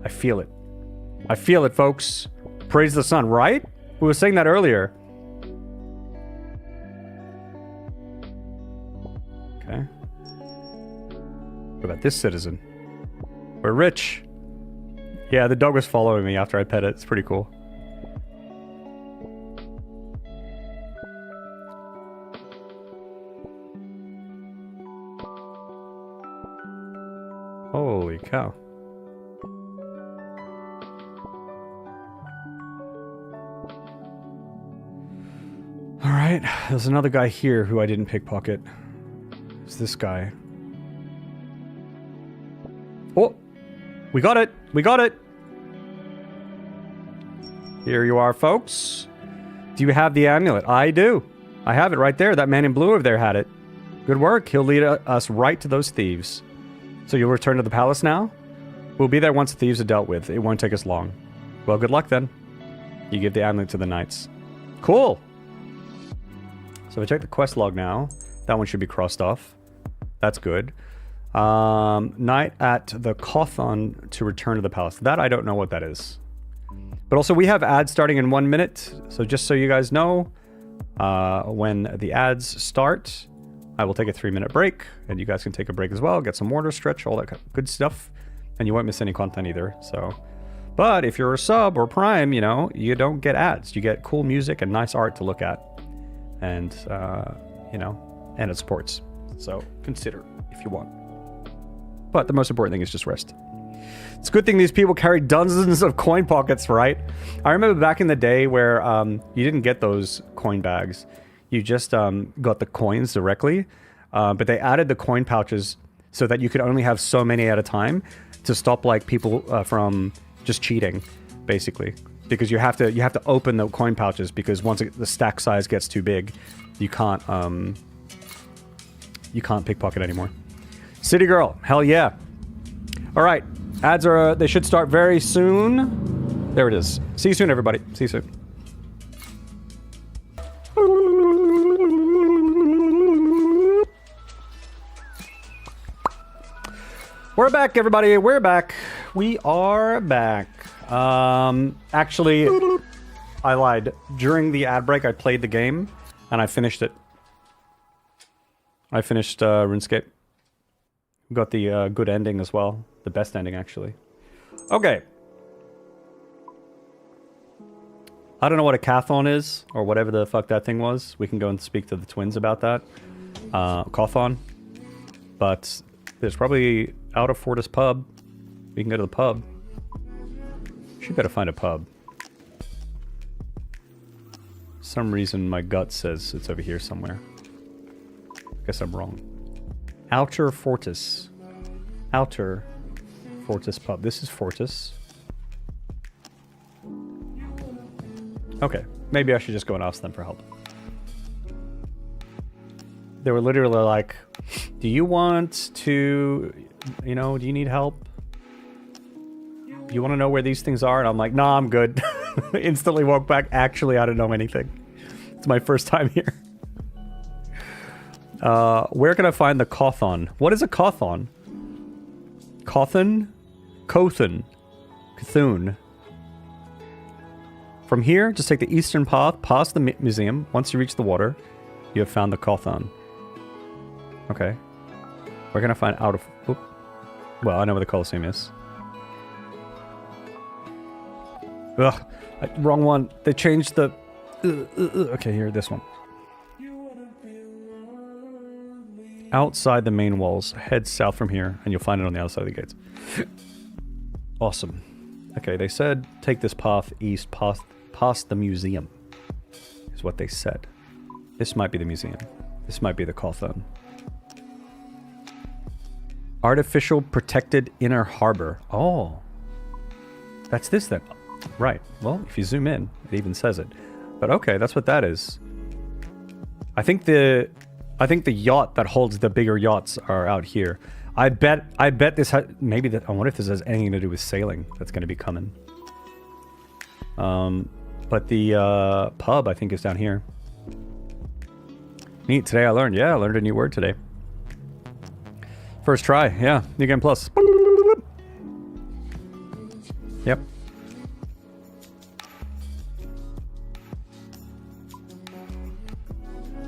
[SPEAKER 1] I feel it. I feel it, folks. Praise the sun, right? We were saying that earlier. Okay. What about this citizen? We're rich. Yeah, the dog was following me after I pet it. It's pretty cool. Holy cow. Alright, there's another guy here who I didn't pickpocket. It's this guy. Oh! We got it! We got it! Here you are, folks. Do you have the amulet? I do. I have it right there. That man in blue over there had it. Good work. He'll lead us right to those thieves. So you'll return to the palace now? We'll be there once the thieves are dealt with. It won't take us long. Well, good luck then. You give the amulet to the knights. Cool. So if I check the quest log now, that one should be crossed off. That's good. Night at the Kothon to return to the palace. That I don't know what that is. But also we have ads starting in 1 minute. So just so you guys know, when the ads start, I will take a 3-minute break. And you guys can take a break as well. Get some water, stretch, all that good stuff. And you won't miss any content either. So, but if you're a sub or Prime, you know, you don't get ads. You get cool music and nice art to look at. And, you know, and it supports. So consider if you want. But the most important thing is just rest. It's a good thing these people carry dozens of coin pockets, right? I remember back in the day where you didn't get those coin bags. You just got the coins directly. But they added the coin pouches so that you could only have so many at a time to stop like people from just cheating, basically. Because you have to open the coin pouches because once the stack size gets too big, you can't pickpocket anymore. City Girl, hell yeah. All right, ads are they should start very soon. There it is. See you soon, everybody. See you soon. We're back, everybody. We're back. We are back. Actually, I lied. During the ad break, I played the game, and I finished it. I finished RuneScape. Got the good ending as well. The best ending, actually. Okay. I don't know what a Cathon is, or whatever the fuck that thing was. We can go and speak to the twins about that. Cothon. But there's probably out of Fortis pub. We can go to the pub. Should better find a pub. For some reason my gut says it's over here somewhere. Guess I'm wrong. Outer Fortis. Outer Fortis pub. This is Fortis. Okay. Maybe I should just go and ask them for help. They were literally like, do you want to, you know, do you need help? You want to know where these things are? And I'm like, nah, I'm good. Instantly walk back. Actually, I don't know anything. It's my first time here. Where can I find the Kothon? What is a Kothon? Kothon? Kothon. Cthulhu. From here, just take the eastern path, past the museum. Once you reach the water, you have found the Kothon. Okay. Where can I find out of... Oop. Well, I know where the Colosseum is. Ugh. Wrong one. They changed the... Okay, here, this one. Outside the main walls. Head south from here, and you'll find it on the other side of the gates. Awesome. Okay, they said take this path east past the museum. Is what they said. This might be the museum. This might be the Kothon. Artificial protected inner harbor. Oh. That's this then. Right. Well, if you zoom in, it even says it. But okay, that's what that is. I think the yacht that holds the bigger yachts are out here. I bet this maybe that I wonder if this has anything to do with sailing that's going to be coming. But the pub I think is down here. Neat. Today I learned a new word today. First try. Yeah, New Game Plus. Yep.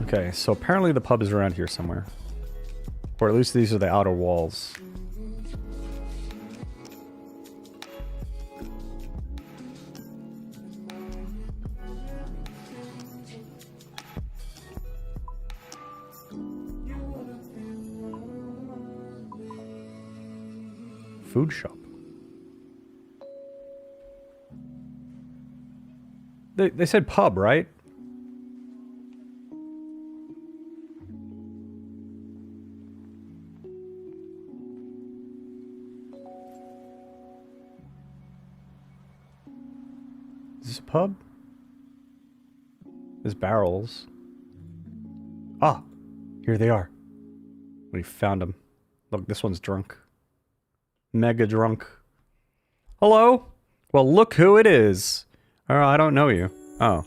[SPEAKER 1] Okay, so apparently the pub is around here somewhere. Or at least these are the outer walls. Food shop. They said pub, right? Is this a pub? There's barrels. Ah, here they are. We found them. Look, this one's drunk. Mega drunk. Hello? Well, look who it is. Oh, I don't know you. Oh.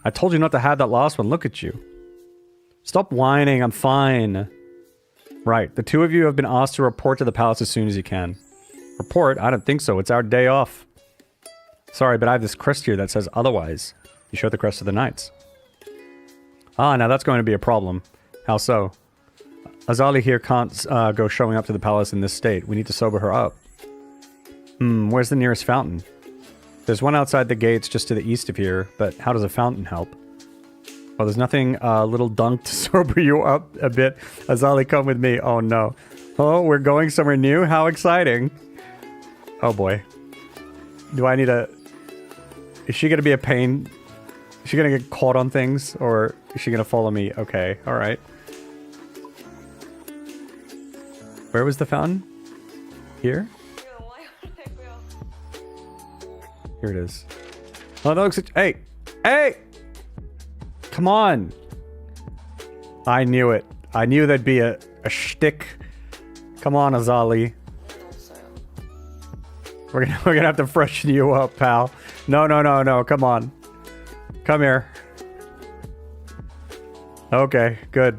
[SPEAKER 1] I told you not to have that last one. Look at you. Stop whining. I'm fine. Right. The two of you have been asked to report to the palace as soon as you can. Report? I don't think so. It's our day off. Sorry, but I have this crest here that says otherwise. You show the crest of the knights. Ah, now that's going to be a problem. How so? Azali here can't go showing up to the palace in this state. We need to sober her up. Where's the nearest fountain? There's one outside the gates just to the east of here, but how does a fountain help? Well, there's nothing little dunk to sober you up a bit. Azali, come with me. Oh, no. Oh, we're going somewhere new? How exciting. Oh, boy. Do I need a... Is she going to be a pain? Is she going to get caught on things? Or is she going to follow me? Okay, alright. Where was the fountain? Here? Here it is. Oh, that looks... Hey! Hey! Come on! I knew it. I knew there'd be a shtick. Come on, Azali. We're gonna have to freshen you up, pal. No, no, no, no. Come on. Come here. Okay, good.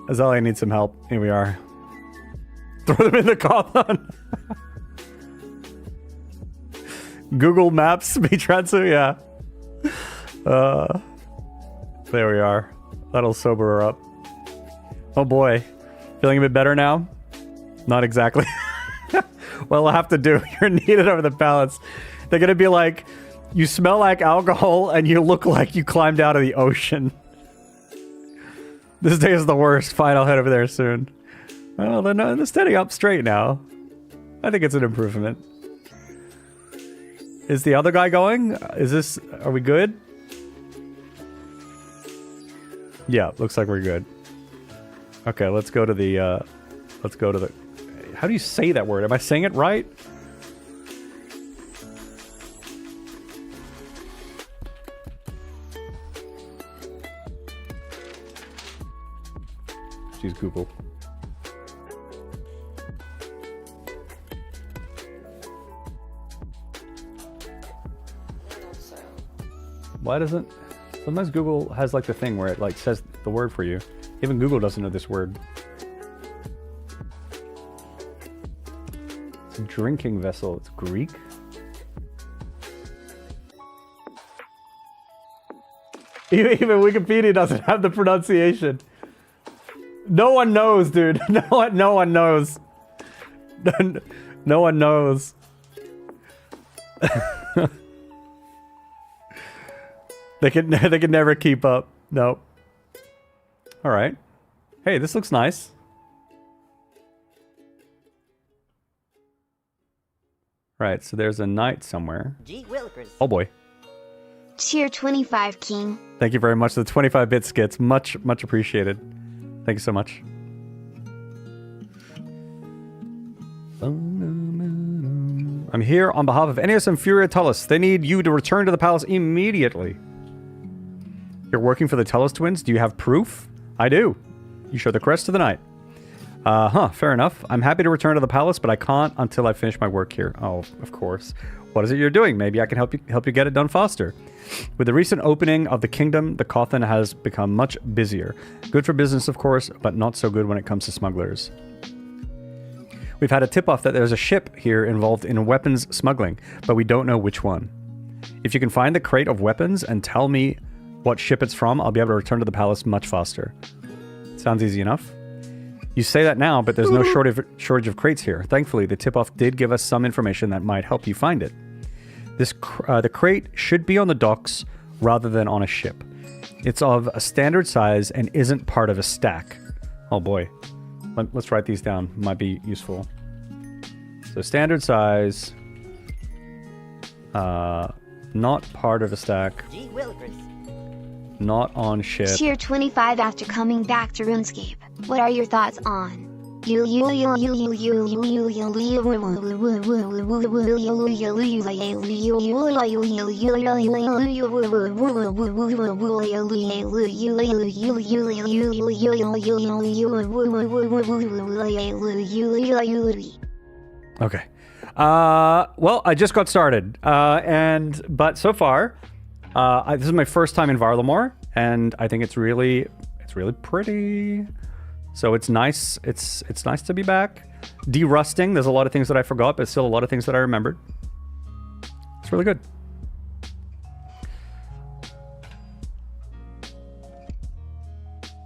[SPEAKER 1] Azali needs some help. Here we are. Throw them in the coffin. Google Maps, Mitransu, yeah. There we are. That'll sober her up. Oh boy. Feeling a bit better now? Not exactly. Well, I'll have to do. You're needed over the palace. They're gonna be like, you smell like alcohol and you look like you climbed out of the ocean. This day is the worst. Fine, I'll head over there soon. Well, they're standing up straight now. I think it's an improvement. Is the other guy going? Are we good? Yeah, looks like we're good. Okay, let's go to the, how do you say that word? Am I saying it right? Use Google. Why doesn't... Sometimes Google has like the thing where it like says the word for you. Even Google doesn't know this word. It's a drinking vessel. It's Greek? Even Wikipedia doesn't have the pronunciation. No one knows, dude. No one knows. No one knows. They can never keep up. Nope. All right. Hey, this looks nice. Right, so there's a knight somewhere. Oh boy.
[SPEAKER 3] Tier 25, King.
[SPEAKER 1] Thank you very much for the 25-bit skits. Much appreciated. Thank you so much. I'm here on behalf of Ennius and Furia Tullus. They need you to return to the palace immediately. You're working for the Tullus twins? Do you have proof? I do. You show the crest to the knight. Fair enough. I'm happy to return to the palace, but I can't until I finish my work here. Oh, of course. What is it you're doing? Maybe I can help you get it done faster. With the recent opening of the kingdom, the Cothan has become much busier. Good for business, of course, but not so good when it comes to smugglers. We've had a tip-off that there's a ship here involved in weapons smuggling, but we don't know which one. If you can find the crate of weapons and tell me what ship it's from, I'll be able to return to the palace much faster. Sounds easy enough. You say that now, but there's no shortage of crates here. Thankfully, the tip-off did give us some information that might help you find it. The crate should be on the docks rather than on a ship. It's of a standard size and isn't part of a stack. Oh boy. Let's write these down. Might be useful. So standard size. Not part of a stack. Not on ship.
[SPEAKER 3] Tier 25 after coming back to RuneScape. What are your thoughts on
[SPEAKER 1] Okay. Well, I just got started, but so far, this is my first time in Varlamore, and I think it's really pretty. So it's nice. It's nice to be back. De-rusting. There's a lot of things that I forgot, but still a lot of things that I remembered. It's really good.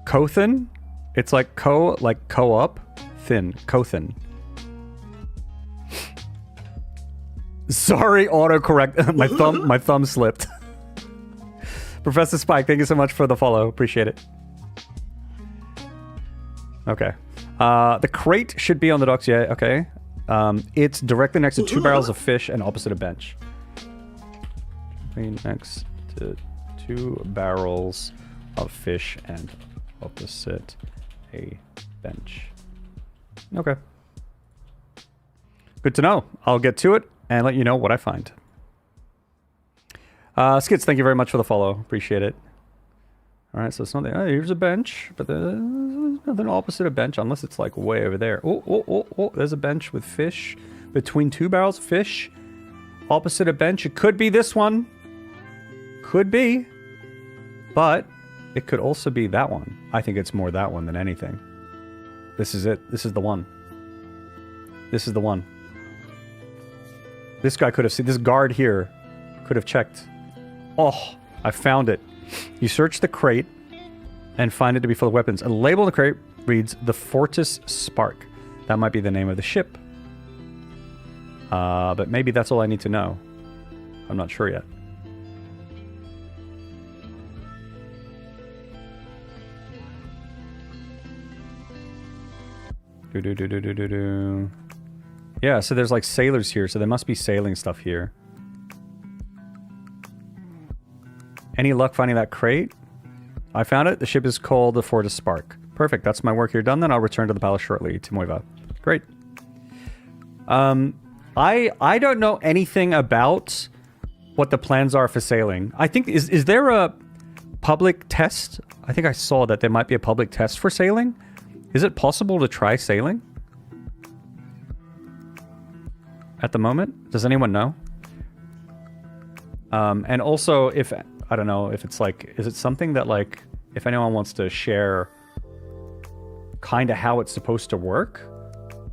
[SPEAKER 1] Cothin. It's like co-op. Thin. Cothin. Sorry, autocorrect. my thumb slipped. Professor Spike, thank you so much for the follow. Appreciate it. Okay. The crate should be on the docks. Yeah, okay. It's directly next to 2 barrels of fish and opposite a bench. Next to 2 barrels of fish and opposite a bench. Okay. Good to know. I'll get to it and let you know what I find. Skits, thank you very much for the follow. Appreciate it. All right, so it's not there. Oh, here's a bench, but there's nothing opposite a bench unless it's like way over there. Oh, there's a bench with fish between 2 barrels of fish. Opposite a bench. It could be this one. Could be. But it could also be that one. I think it's more that one than anything. This is it. This is the one. This is the one. This guy could have seen, this guard here could have checked. Oh, I found it. You search the crate and find it to be full of weapons. A label on the crate reads the Fortis Spark. That might be the name of the ship. But maybe that's all I need to know. I'm not sure yet. Yeah, so there's like sailors here, so there must be sailing stuff here. Any luck finding that crate? I found it. The ship is called the Fortis Spark. Perfect. That's my work here done. Then I'll return to the palace shortly to Moiva. Great. I don't know anything about what the plans are for sailing. I think is there a public test? I think I saw that there might be a public test for sailing. Is it possible to try sailing? At the moment? Does anyone know? And also, if... I don't know if it's like... Is it something that, like... If anyone wants to share... kind of how it's supposed to work?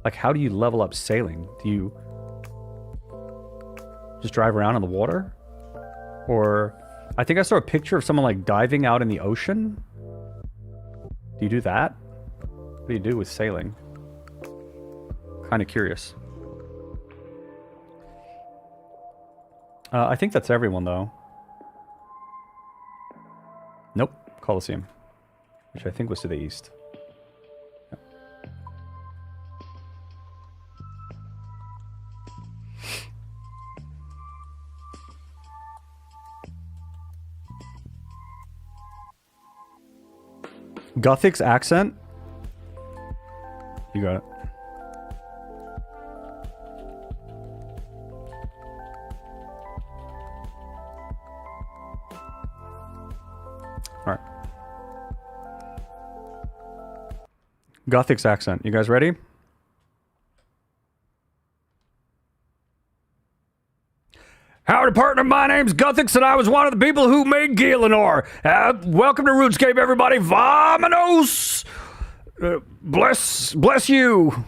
[SPEAKER 1] Like, how do you level up sailing? Do you... just drive around in the water? Or... I think I saw a picture of someone, like, diving out in the ocean. Do you do that? What do you do with sailing? Kind of curious. I think that's everyone, though. Nope. Colosseum. Which I think was to the east. Yep. Gothic's accent? You got it. Alright. Gothic's accent. You guys ready? Howdy, partner. My name's Guthix, and I was one of the people who made Gielinor. Welcome to RuneScape, everybody. Vamonos! Bless you.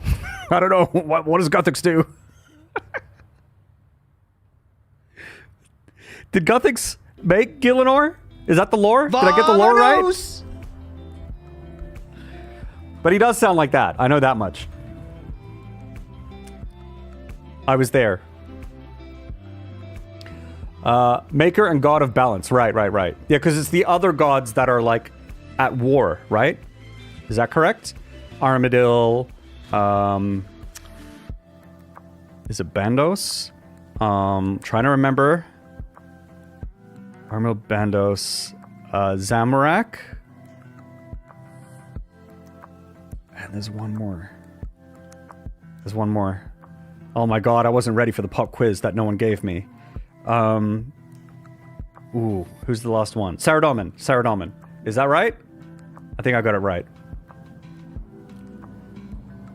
[SPEAKER 1] I don't know. What does Guthix do? Did Guthix make Gielinor? Is that the lore? Did I get the lore right? But he does sound like that. I know that much. I was there. Maker and God of Balance. Right. Yeah, because it's the other gods that are, like, at war, right? Is that correct? Armadil. Is it Bandos? Trying to remember. Armadil, Bandos. Zamorak. And there's one more. There's one more. Oh my god, I wasn't ready for the pop quiz that no one gave me. Ooh, who's the last one? Saradomin. Saradomin. Is that right? I think I got it right.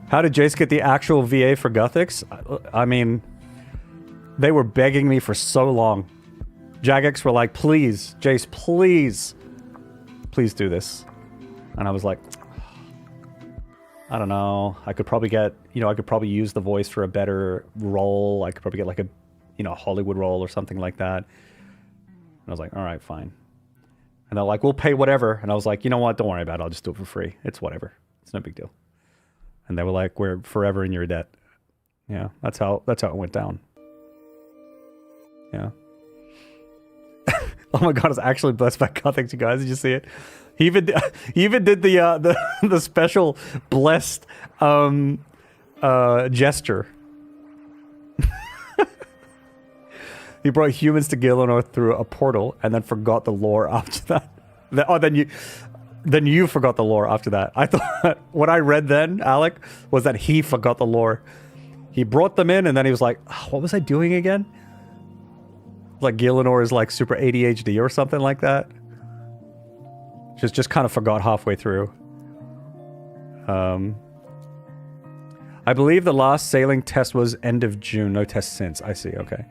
[SPEAKER 1] How did Jace get the actual VA for Gothics? I mean, they were begging me for so long. Jagex were like, please, Jace, please. Please do this. And I was like, I don't know. I could probably get, you know, I could probably use the voice for a better role. I could probably get like a, you know, Hollywood role or something like that. And I was like, all right, fine. And they're like, we'll pay whatever. And I was like, you know what? Don't worry about it. I'll just do it for free. It's whatever. It's no big deal. And they were like, we're forever in your debt. Yeah, that's how it went down. Yeah. Oh my god, it's actually blessed by Gothic, you guys. Did you see it? He even did the special blessed gesture. He brought humans to Gillinor through a portal and then forgot the lore after that. Then you forgot the lore after that. I thought what I read then, Alec, was that he forgot the lore. He brought them in and then he was like, oh, what was I doing again? Like Gillinor is like super ADHD or something like that. Just kind of forgot halfway through. I believe the last sailing test was end of June. No test since. I see. Okay.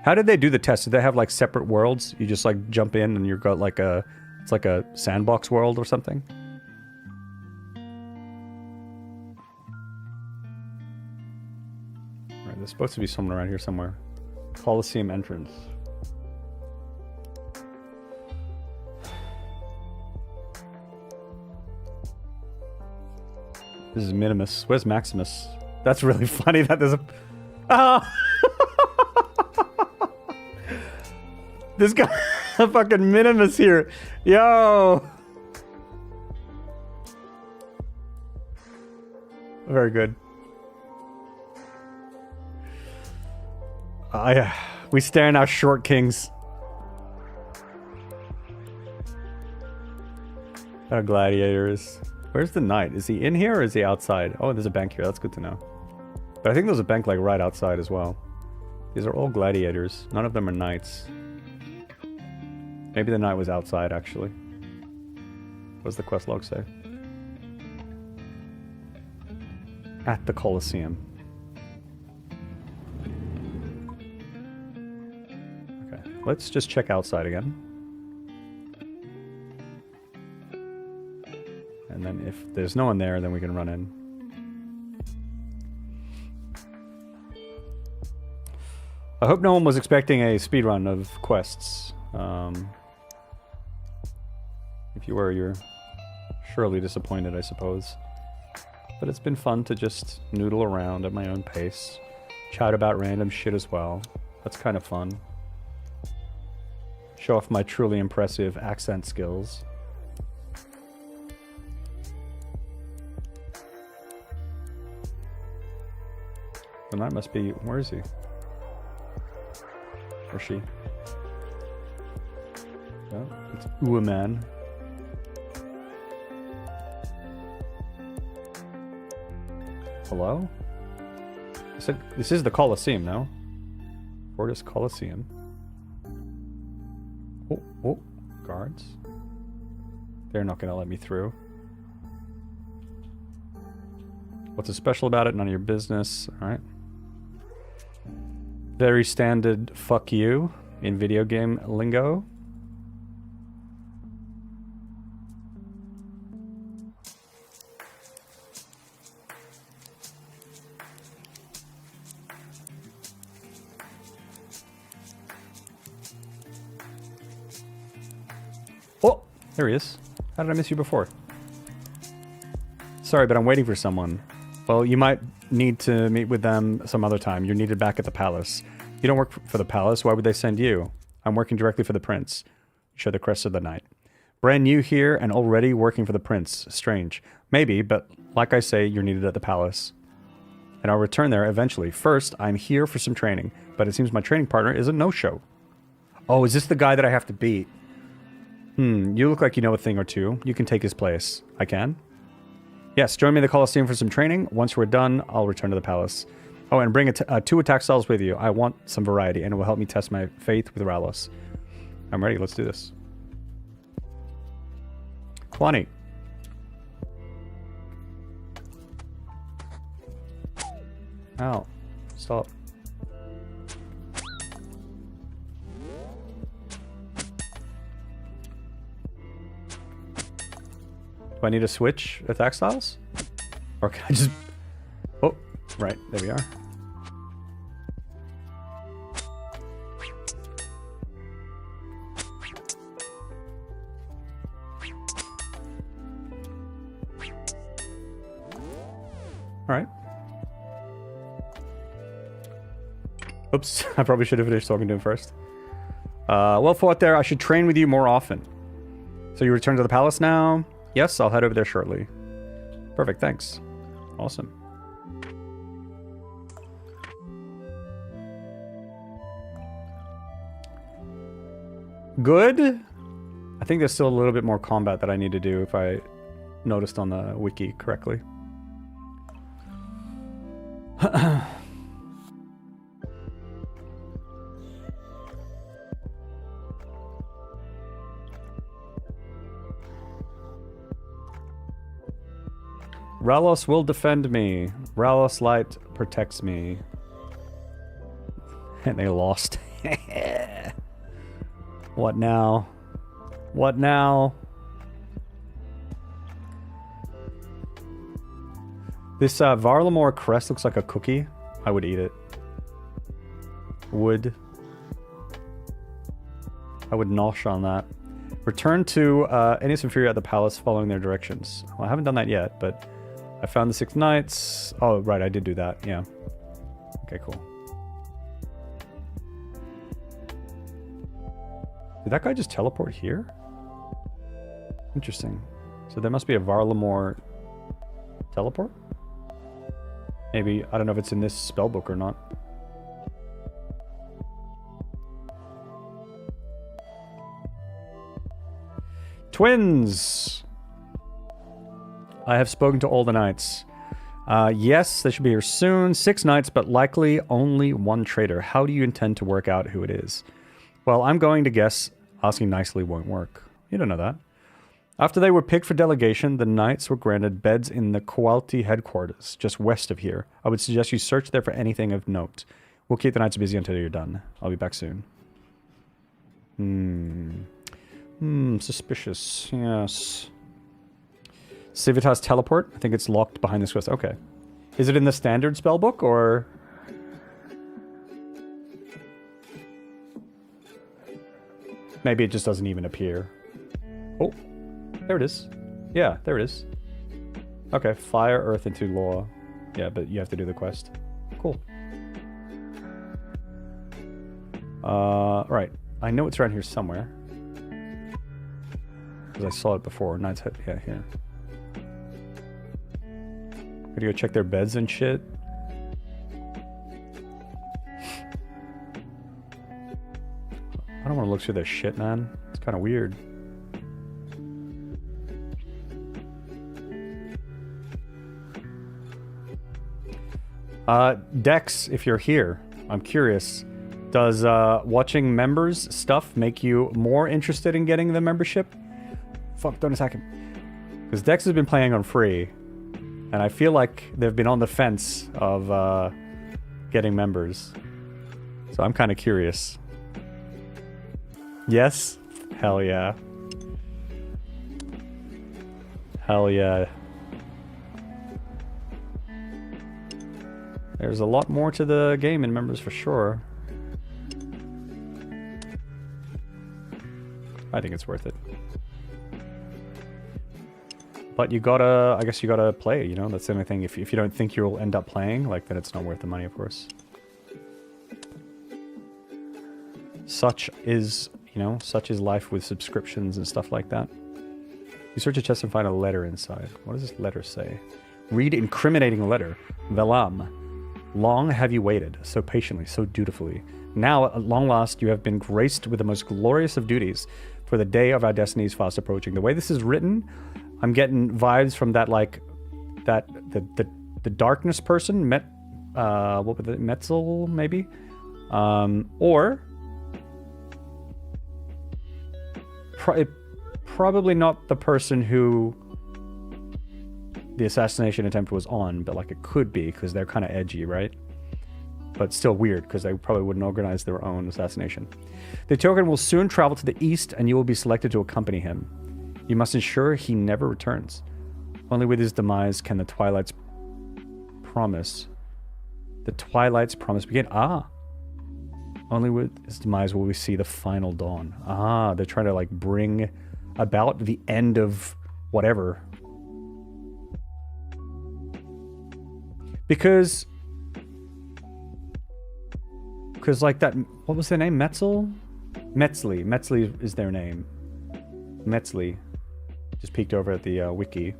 [SPEAKER 1] How did they do the test? Did they have like separate worlds? You just like jump in and you've got like it's like a sandbox world or something? Right, there's supposed to be someone around here somewhere. Coliseum entrance. This is Minimus. Where's Maximus? That's really funny that there's a... Oh! This guy... fucking Minimus here. Yo! Very good. We stand our short kings. Our gladiators. Where's the knight? Is he in here or is he outside? Oh, there's a bank here. That's good to know. But I think there's a bank like right outside as well. These are all gladiators. None of them are knights. Maybe the knight was outside actually. What does the quest log say? At the Colosseum. Let's just check outside again. And then if there's no one there, then we can run in. I hope no one was expecting a speedrun of quests. If you were, you're surely disappointed, I suppose. But it's been fun to just noodle around at my own pace. Chat about random shit as well. That's kind of fun. Show off my truly impressive accent skills. And that must be... Where is he? Or she? Oh, it's Uaman. Hello? This is the Colosseum, no? Fortis Colosseum. Oh, guards. They're not gonna let me through. What's so special about it? None of your business. Alright. Very standard fuck you in video game lingo. Oh, there he is. How did I miss you before? Sorry, but I'm waiting for someone. Well, you might need to meet with them some other time. You're needed back at the palace. You don't work for the palace. Why would they send you? I'm working directly for the prince. You show the crest of the knight. Brand new here and already working for the prince. Strange. Maybe, but like I say, you're needed at the palace. And I'll return there eventually. First, I'm here for some training, but it seems my training partner is a no-show. Oh, is this the guy that I have to beat? You look like you know a thing or two. You can take his place. I can? Yes, join me in the Colosseum for some training. Once we're done, I'll return to the palace. Oh, and bring 2 attack styles with you. I want some variety, and it will help me test my faith with Ralos. I'm ready. Let's do this. 20. Ow. Stop. Do I need to switch attack styles? Or can I just... Oh, right. There we are. Alright. Oops. I probably should have finished talking to him first. Well fought there. I should train with you more often. So you return to the palace now? Yes, I'll head over there shortly. Perfect, thanks. Awesome. Good. I think there's still a little bit more combat that I need to do if I noticed on the wiki correctly. Ralos will defend me. Ralos light protects me. And they lost. What now? What now? This Varlamore crest looks like a cookie. I would eat it. Would. I would nosh on that. Return to Aeneas Inferior at the palace following their directions. Well, I haven't done that yet, but I found the 6 knights. Oh, right, I did do that. Yeah. Okay, cool. Did that guy just teleport here? Interesting. So there must be a Varlamore teleport? Maybe, I don't know if it's in this spellbook or not. Twins! I have spoken to all the knights. Yes, they should be here soon. 6 knights, but likely only 1 traitor. How do you intend to work out who it is? Well, I'm going to guess asking nicely won't work. You don't know that. After they were picked for delegation, the knights were granted beds in the Coalty headquarters, just west of here. I would suggest you search there for anything of note. We'll keep the knights busy until you're done. I'll be back soon. Suspicious. Yes. Civitas teleport? I think it's locked behind this quest. Okay. Is it in the standard spellbook, or... Maybe it just doesn't even appear. Oh, there it is. Yeah, there it is. Okay, fire, earth, into law. Yeah, but you have to do the quest. Cool. Right. I know it's around here somewhere. Because I saw it before. Knight's Head. Yeah, here. Gotta go check their beds and shit. I don't want to look through their shit, man. It's kind of weird. Dex, if you're here, I'm curious. Does watching members stuff make you more interested in getting the membership? Fuck, don't attack him. Because Dex has been playing on free. And I feel like they've been on the fence of getting members. So I'm kind of curious. Yes? Hell yeah. Hell yeah. There's a lot more to the game in members for sure. I think it's worth it. But you gotta, I guess you gotta play, you know? That's the only thing. If you don't think you'll end up playing, like, then it's not worth the money, of course. Such is, you know, such is life with subscriptions and stuff like that. You search a chest and find a letter inside. What does this letter say? Read incriminating letter. Velam. Long have you waited, so patiently, so dutifully. Now, at long last, you have been graced with the most glorious of duties, for the day of our destiny is fast approaching. The way this is written, I'm getting vibes from that, like, that the darkness person met what was it, Metzel maybe, or probably not the person who the assassination attempt was on, but like it could be because they're kind of edgy, right? But still weird because they probably wouldn't organize their own assassination. The token will soon travel to the east and you will be selected to accompany him. You must ensure he never returns. Only with his demise can the Twilight's promise begin. Ah. Only with his demise will we see the final dawn. Ah, they're trying to like bring about the end of whatever. Because like that, what was their name? Metzli is their name. Metzli. Just peeked over at the wiki.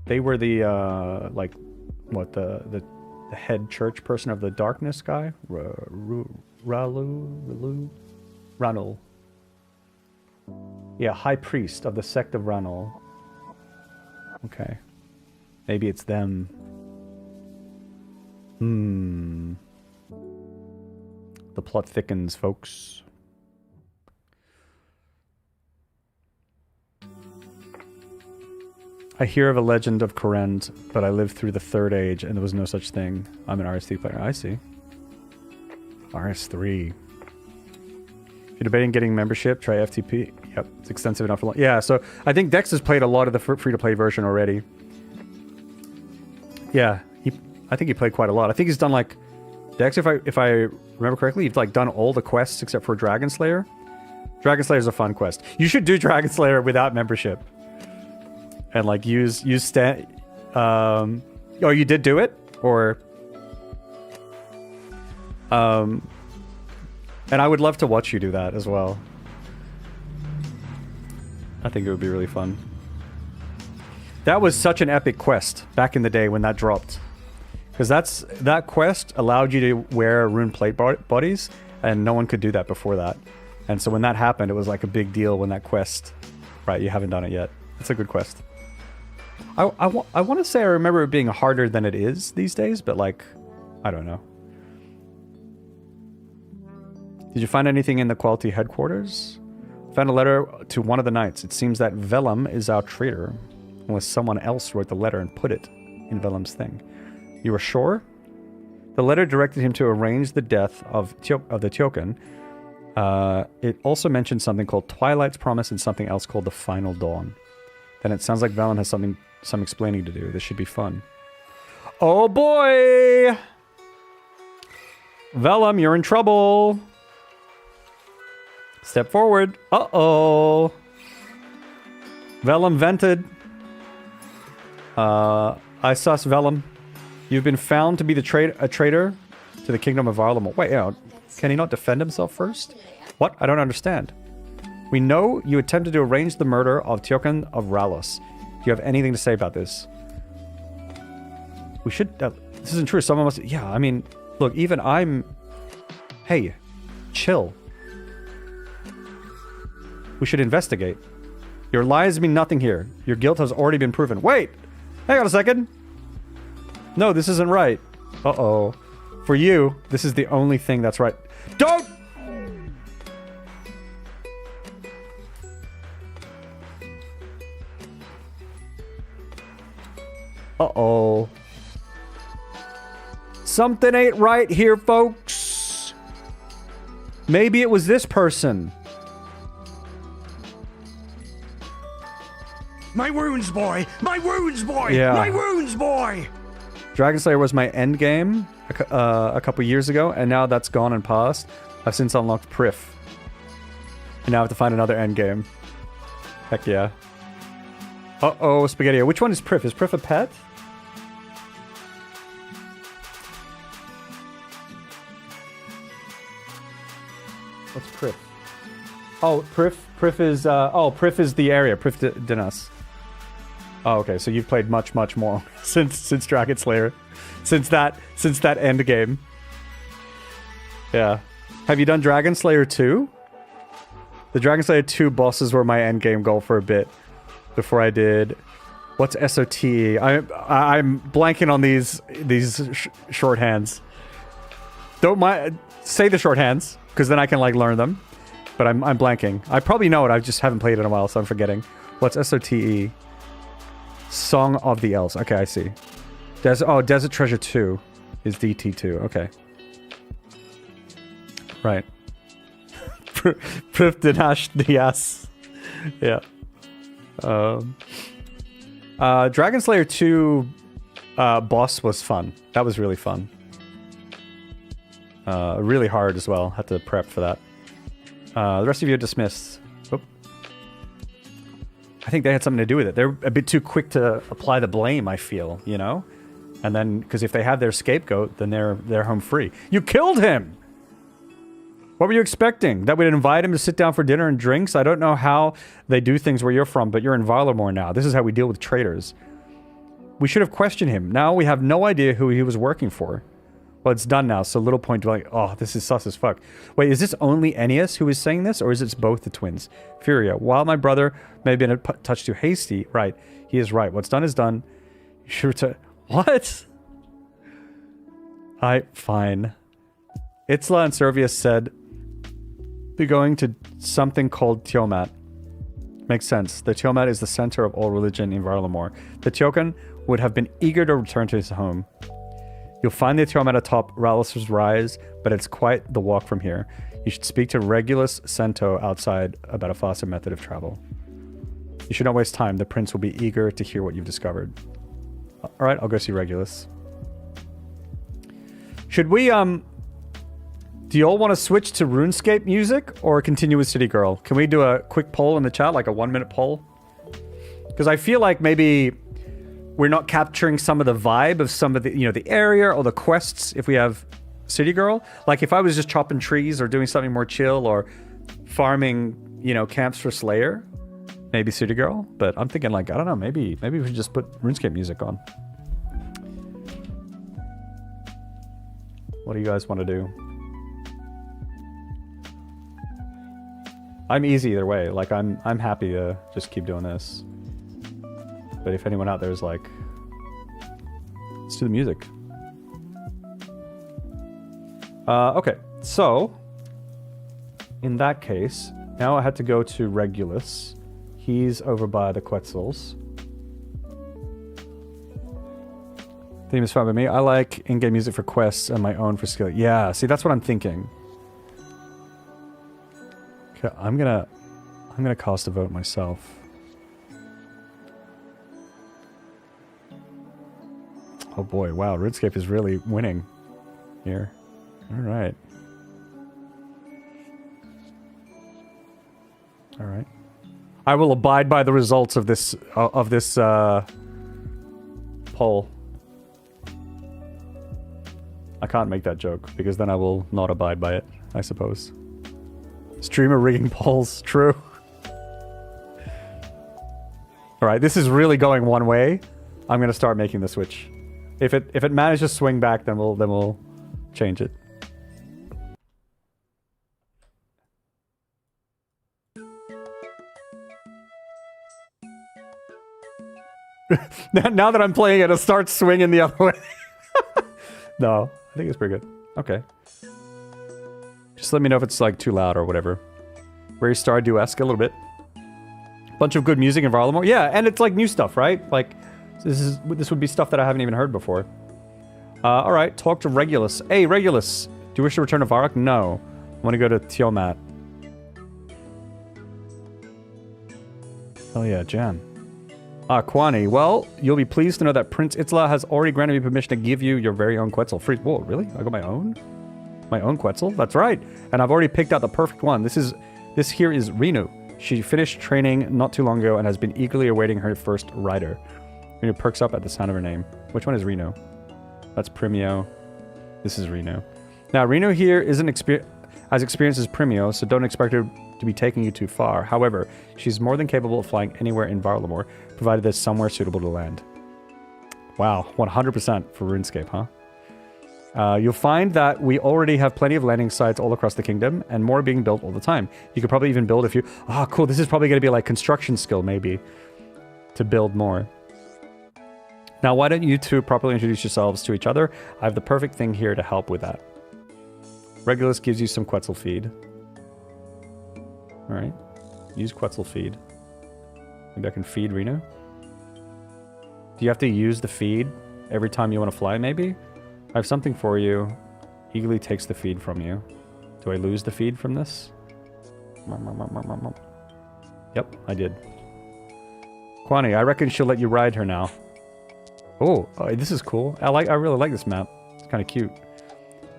[SPEAKER 1] They were the like what the head church person of the darkness guy, Ranul. Yeah, high priest of the sect of Ranul. Okay, maybe it's them. The plot thickens, folks. I hear of a legend of Korend, but I lived through the Third Age and there was no such thing. I'm an RS3 player. I see. RS3. If you're debating getting membership, try FTP. Yep, it's extensive enough for... Yeah, so I think Dex has played a lot of the free-to-play version already. Yeah, I think he played quite a lot. I think he's done like... Dex, if I remember correctly, you've like done all the quests except for Dragon Slayer. Dragon Slayer is a fun quest. You should do Dragon Slayer without membership. And like use oh, you did do it? Or... and I would love to watch you do that as well. I think it would be really fun. That was such an epic quest back in the day when that dropped. Because that quest allowed you to wear rune plate bodies, and no one could do that before that. And so when that happened, it was like a big deal when that quest... Right, you haven't done it yet. It's a good quest. I want to say I remember it being harder than it is these days, but like, I don't know. Did you find anything in the quality headquarters? Found a letter to one of the knights. It seems that Vellum is our traitor, unless someone else wrote the letter and put it in Vellum's thing. You are sure? The letter directed him to arrange the death of the Tyoken. It also mentioned something called Twilight's Promise and something else called the Final Dawn. Then it sounds like Vellum has some explaining to do. This should be fun. Oh boy! Vellum, you're in trouble! Step forward. Uh-oh! Vellum vented. I sus Vellum. You've been found to be a traitor to the kingdom of Arlemore. Wait, can he not defend himself first? What? I don't understand. We know you attempted to arrange the murder of Tyoken of Ralos. Do you have anything to say about this? We should... this isn't true. Someone must... Yeah, I mean... Look, even I'm... Hey, chill. We should investigate. Your lies mean nothing here. Your guilt has already been proven. Wait! Hang on a second! No, this isn't right. Uh-oh. For you, this is the only thing that's right. Don't! Uh-oh. Something ain't right here, folks. Maybe it was this person.
[SPEAKER 2] My wounds, boy! My wounds, boy!
[SPEAKER 1] Yeah.
[SPEAKER 2] My wounds, boy!
[SPEAKER 1] Dragon Slayer was my end game a couple years ago, and now that's gone and passed. I've since unlocked Prif. And now I have to find another end game. Heck yeah. Uh-oh, Spaghetti. Which one is Prif? Is Prif a pet? What's Prif? Oh, Prif is, Prif is the area. Prif Dinas. Oh, okay, so you've played much, much more since Dragon Slayer. Since that end game. Yeah. Have you done Dragon Slayer 2? The Dragon Slayer 2 bosses were my end game goal for a bit. Before I did What's SOTE? I'm blanking on these shorthands. Don't mind. Say the shorthands, because then I can like learn them. But I'm blanking. I probably know it. I just haven't played it in a while, so I'm forgetting. What's SOTE? Song of the Elves. Okay, I see. Desert Treasure 2 is DT2. Okay. Right. Proof Dinash Dias. Yeah. Dragon Slayer 2 boss was fun. That was really fun. Really hard as well. Had to prep for that. The rest of you are dismissed. Oop. I think they had something to do with it. They're a bit too quick to apply the blame, I feel, you know? And then, because if they have their scapegoat, then they're home free. You killed him! What were you expecting? That we'd invite him to sit down for dinner and drinks? I don't know how they do things where you're from, but you're in Varlamore now. This is how we deal with traitors. We should have questioned him. Now we have no idea who he was working for. Well, it's done now, so little point to like, oh, this is sus as fuck. Wait, is this only Ennius who is saying this, or is it both the twins? Furia, while my brother may have been a touch too hasty, right, he is right. What's done is done. You should return. What? Fine. Itzla and Servius said they're going to something called Tiamat. Makes sense. The Tiamat is the center of all religion in Varlamore. The Tiokan would have been eager to return to his home. You'll find the Tiamat atop Rallis's Rise, but it's quite the walk from here. You should speak to Regulus Cento outside about a faster method of travel. You should not waste time. The prince will be eager to hear what you've discovered. Alright, I'll go see Regulus. Should we, do you all want to switch to RuneScape music or continue with City Girl? Can we do a quick poll in the chat, like a 1-minute poll? Because I feel like maybe we're not capturing some of the vibe of some of the, you know, the area or the quests if we have City Girl. Like if I was just chopping trees or doing something more chill or farming, you know, camps for Slayer, maybe City Girl. But I'm thinking like, I don't know, maybe we should just put RuneScape music on. What do you guys want to do? I'm easy either way. Like I'm happy to just keep doing this. But if anyone out there is like, let's do the music. Okay, so in that case, now I had to go to Regulus. He's over by the Quetzals. Theme is fine by me. I like in-game music for quests and my own for skill. Yeah, see, that's what I'm thinking. Okay, I'm gonna cast a vote myself. Oh boy, wow, RuneScape is really winning here. Alright. Alright. I will abide by the results of this poll. I can't make that joke, because then I will not abide by it, I suppose. Streamer rigging polls, true. Alright, this is really going one way. I'm gonna start making the switch. If it manages to swing back, then we'll change it. Now that I'm playing it, it'll start swinging the other way. No, I think it's pretty good. Okay. Just let me know if it's like too loud or whatever. Very Stardew-esque a little bit. Bunch of good music in Varlamore. Yeah, and it's like new stuff, right? Like this would be stuff that I haven't even heard before. Alright, talk to Regulus. Hey, Regulus! Do you wish to return to Varrock? No. I want to go to Tiamat. Oh yeah, Jan. Kwani, well, you'll be pleased to know that Prince Itzla has already granted me permission to give you your very own Quetzal. Free. Whoa, really? I got my own? My own Quetzal? That's right. And I've already picked out the perfect one. This here is Renu. She finished training not too long ago and has been eagerly awaiting her first rider. Renu perks up at the sound of her name. Which one is Reno? That's Primio. This is Reno. Now, Reno here isn't as experienced as Primio, so don't expect her to be taking you too far. However, she's more than capable of flying anywhere in Varlamore, provided there's somewhere suitable to land. Wow, 100% for RuneScape, huh? You'll find that we already have plenty of landing sites all across the kingdom, and more being built all the time. You could probably even build a few... Ah, cool, this is probably going to be like construction skill, maybe, to build more. Now, why don't you two properly introduce yourselves to each other? I have the perfect thing here to help with that. Regulus gives you some Quetzal feed. Alright. Use Quetzal feed. Maybe I can feed Reno. Do you have to use the feed every time you want to fly, maybe? I have something for you. Eagerly takes the feed from you. Do I lose the feed from this? Yep, I did. Kwani, I reckon she'll let you ride her now. Oh, this is cool. I really like this map. It's kind of cute.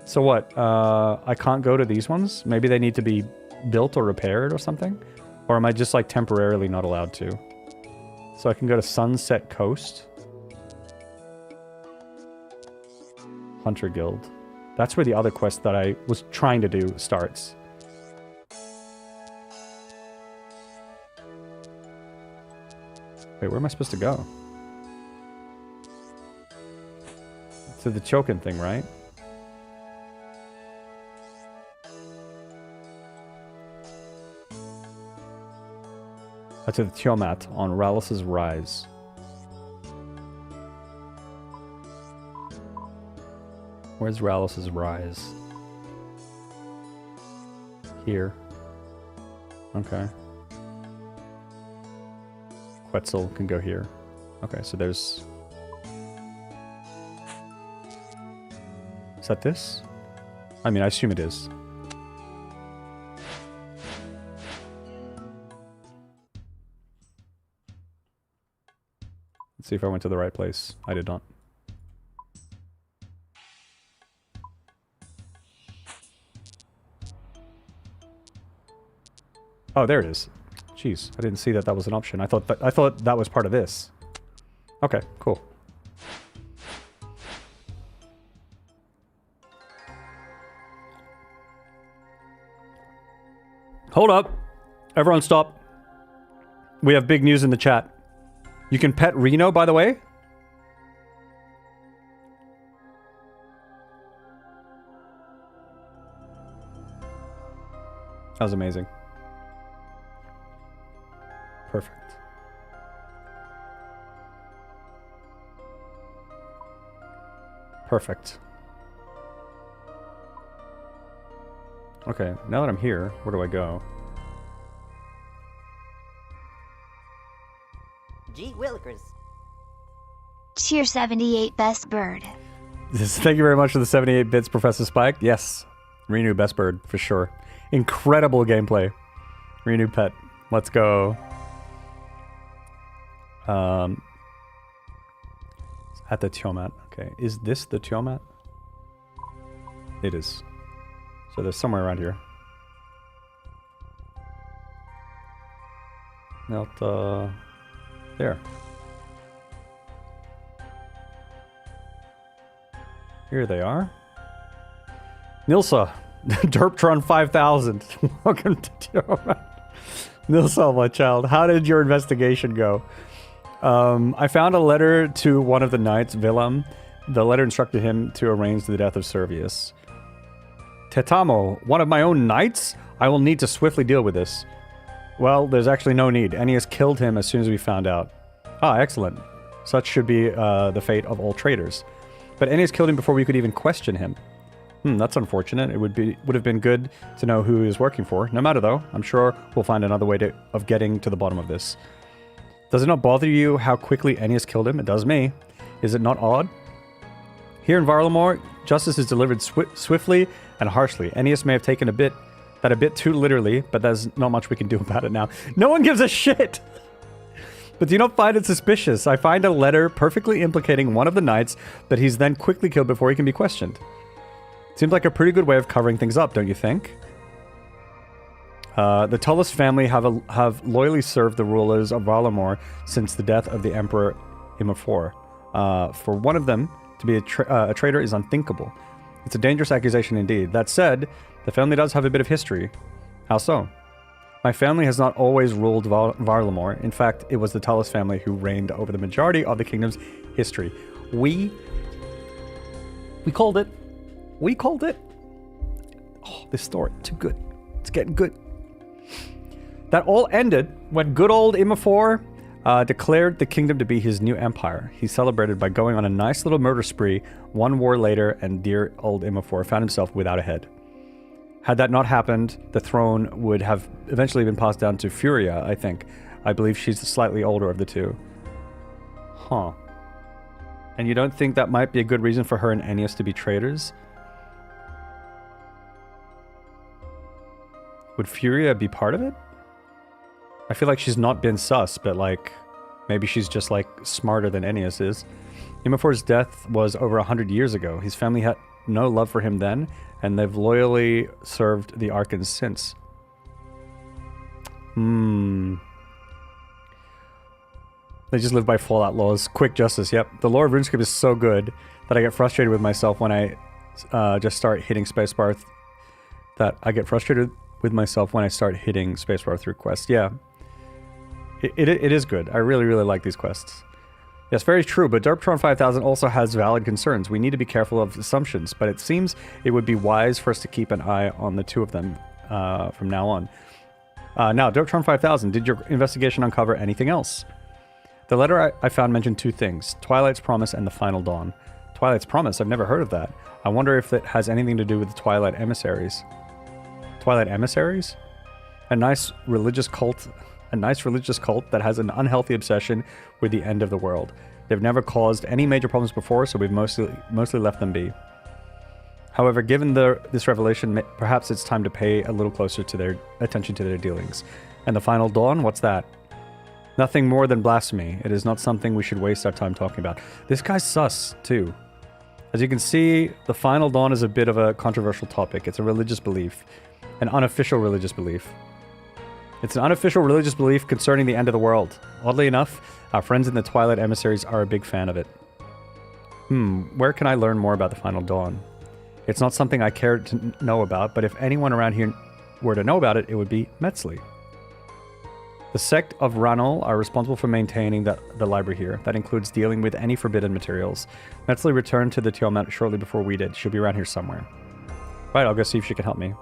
[SPEAKER 1] So what? I can't go to these ones? Maybe they need to be built or repaired or something? Or am I just like temporarily not allowed to? So I can go to Sunset Coast. Hunter Guild. That's where the other quest that I was trying to do starts. Wait, where am I supposed to go? To the Chokin thing, right? To the Tiamat on Rallis's Rise. Where's Rallis's Rise? Here. Okay. Quetzal can go here. Okay, so there's... Is that this? I mean, I assume it is. Let's see if I went to the right place. I did not. Oh, there it is. Jeez, I didn't see that that was an option. I thought that was part of this. Okay, cool. Hold up. Everyone stop. We have big news in the chat. You can pet Reno, by the way. That was amazing. Perfect. Perfect. Okay, now that I'm here, where do I go?
[SPEAKER 4] Gee Willikers.
[SPEAKER 3] Tier 78 best bird.
[SPEAKER 1] Thank you very much for the 78 bits, Professor Spike. Yes, Renew best bird for sure. Incredible gameplay. Renew pet. Let's go. At the Tiamat. Okay, is this the Tiamat? It is. So there's somewhere around here. Not there. Here they are. Nilsa, Derptron 5000. Welcome to Tiamat. Nilsa, my child, how did your investigation go? I found a letter to one of the knights, Willem. The letter instructed him to arrange the death of Servius. Tetamo, one of my own knights? I will need to swiftly deal with this. Well, there's actually no need. Ennius killed him as soon as we found out. Ah, excellent. Such should be the fate of all traitors. But Ennius killed him before we could even question him. That's unfortunate. It would have been good to know who he was working for. No matter though, I'm sure we'll find another way of getting to the bottom of this. Does it not bother you how quickly Ennius killed him? It does me. Is it not odd? Here in Varlamore, justice is delivered swiftly and harshly. Ennius may have taken that a bit too literally, but there's not much we can do about it now. No one gives a shit! But do you not find it suspicious? I find a letter perfectly implicating one of the knights, but he's then quickly killed before he can be questioned. Seems like a pretty good way of covering things up, don't you think? The Tullus family have loyally served the rulers of Varlamore since the death of the Emperor Imafor. For one of them to be a traitor is unthinkable. It's a dangerous accusation indeed. That said, the family does have a bit of history. How so? My family has not always ruled Varlamore. In fact, it was the Tullus family who reigned over the majority of the kingdom's history. We called it. We called it. Oh, this story, too good. It's getting good. That all ended when good old Imafor declared the kingdom to be his new empire. He celebrated by going on a nice little murder spree. One war later, and dear old Imafor found himself without a head. Had that not happened, the throne would have eventually been passed down to Furia, I think. I believe she's the slightly older of the two. Huh. And you don't think that might be a good reason for her and Ennius to be traitors? Would Furia be part of it? I feel like she's not been sus, but like, maybe she's just like smarter than Ennius is. Imafor's death was over 100 years ago. His family had no love for him then, and they've loyally served the Archons since. They just live by Fallout laws. Quick justice, yep. The lore of RuneScape is so good that I get frustrated with myself when I just start hitting spacebar. Through quests. Yeah. It is good. I really, really like these quests. Yes, very true, but Derptron 5000 also has valid concerns. We need to be careful of assumptions, but it seems it would be wise for us to keep an eye on the two of them from now on. Now, Derptron 5000, did your investigation uncover anything else? The letter I found mentioned two things, Twilight's Promise and the Final Dawn. Twilight's Promise? I've never heard of that. I wonder if it has anything to do with the Twilight Emissaries. Twilight Emissaries? A nice religious cult that has an unhealthy obsession with the end of the world. They've never caused any major problems before, so we've mostly left them be. However, given this revelation, perhaps it's time to pay a little closer to their attention to their dealings. And the Final Dawn? What's that? Nothing more than blasphemy. It is not something we should waste our time talking about. This guy's sus, too. As you can see, the Final Dawn is a bit of a controversial topic. It's a religious belief. An unofficial religious belief. It's an unofficial religious belief concerning the end of the world. Oddly enough, our friends in the Twilight Emissaries are a big fan of it. Where can I learn more about the Final Dawn? It's not something I care to know about, but if anyone around here were to know about it, it would be Metzli. The sect of Ranul are responsible for maintaining the library here. That includes dealing with any forbidden materials. Metzli returned to the Tiamat shortly before we did. She'll be around here somewhere. Right, I'll go see if she can help me.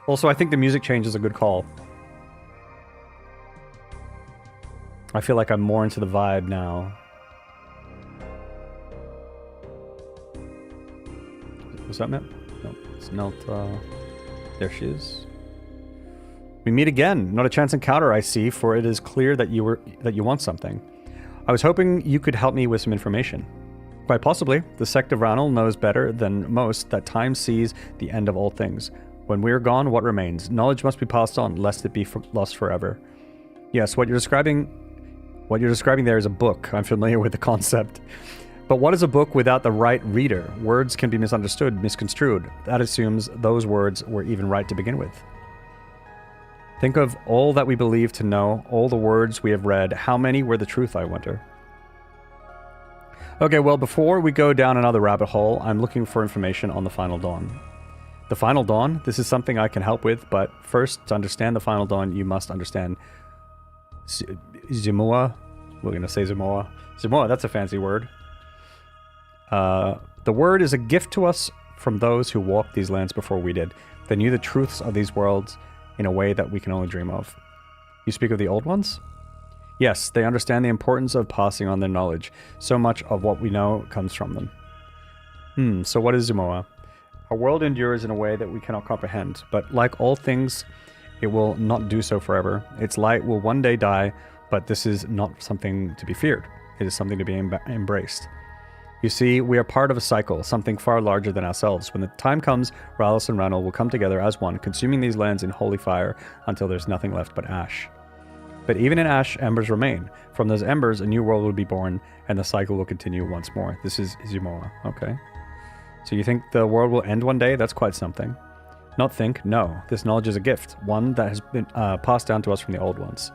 [SPEAKER 1] Also, I think the music change is a good call. I feel like I'm more into the vibe now. Was that Melt? No, it's Melt. There she is. We meet again. Not a chance encounter, I see, for it is clear that you want something. I was hoping you could help me with some information. Quite possibly, the sect of Ranul knows better than most that time sees the end of all things. When we are gone, what remains? Knowledge must be passed on, lest it be lost forever. Yes, what you're describing there is a book. I'm familiar with the concept. But what is a book without the right reader? Words can be misunderstood, misconstrued. That assumes those words were even right to begin with. Think of all that we believe to know, all the words we have read. How many were the truth, I wonder? Okay, well, before we go down another rabbit hole, I'm looking for information on the Final Dawn. The Final Dawn? This is something I can help with, but first, to understand the Final Dawn, you must understand Zimoa. We're going to say Zimoa. Zimoa, that's a fancy word. The word is a gift to us from those who walked these lands before we did. They knew the truths of these worlds in a way that we can only dream of. You speak of the old ones? Yes, they understand the importance of passing on their knowledge. So much of what we know comes from them. So what is Zimoa? Our world endures in a way that we cannot comprehend, but like all things, it will not do so forever. Its light will one day die, but this is not something to be feared. It is something to be embraced. You see, we are part of a cycle, something far larger than ourselves. When the time comes, Rallis and Ranul will come together as one, consuming these lands in holy fire until there's nothing left but ash. But even in ash, embers remain. From those embers, a new world will be born, and the cycle will continue once more. This is Zimoa. Okay. So you think the world will end one day? That's quite something. Not think, no. This knowledge is a gift, one that has been passed down to us from the old ones.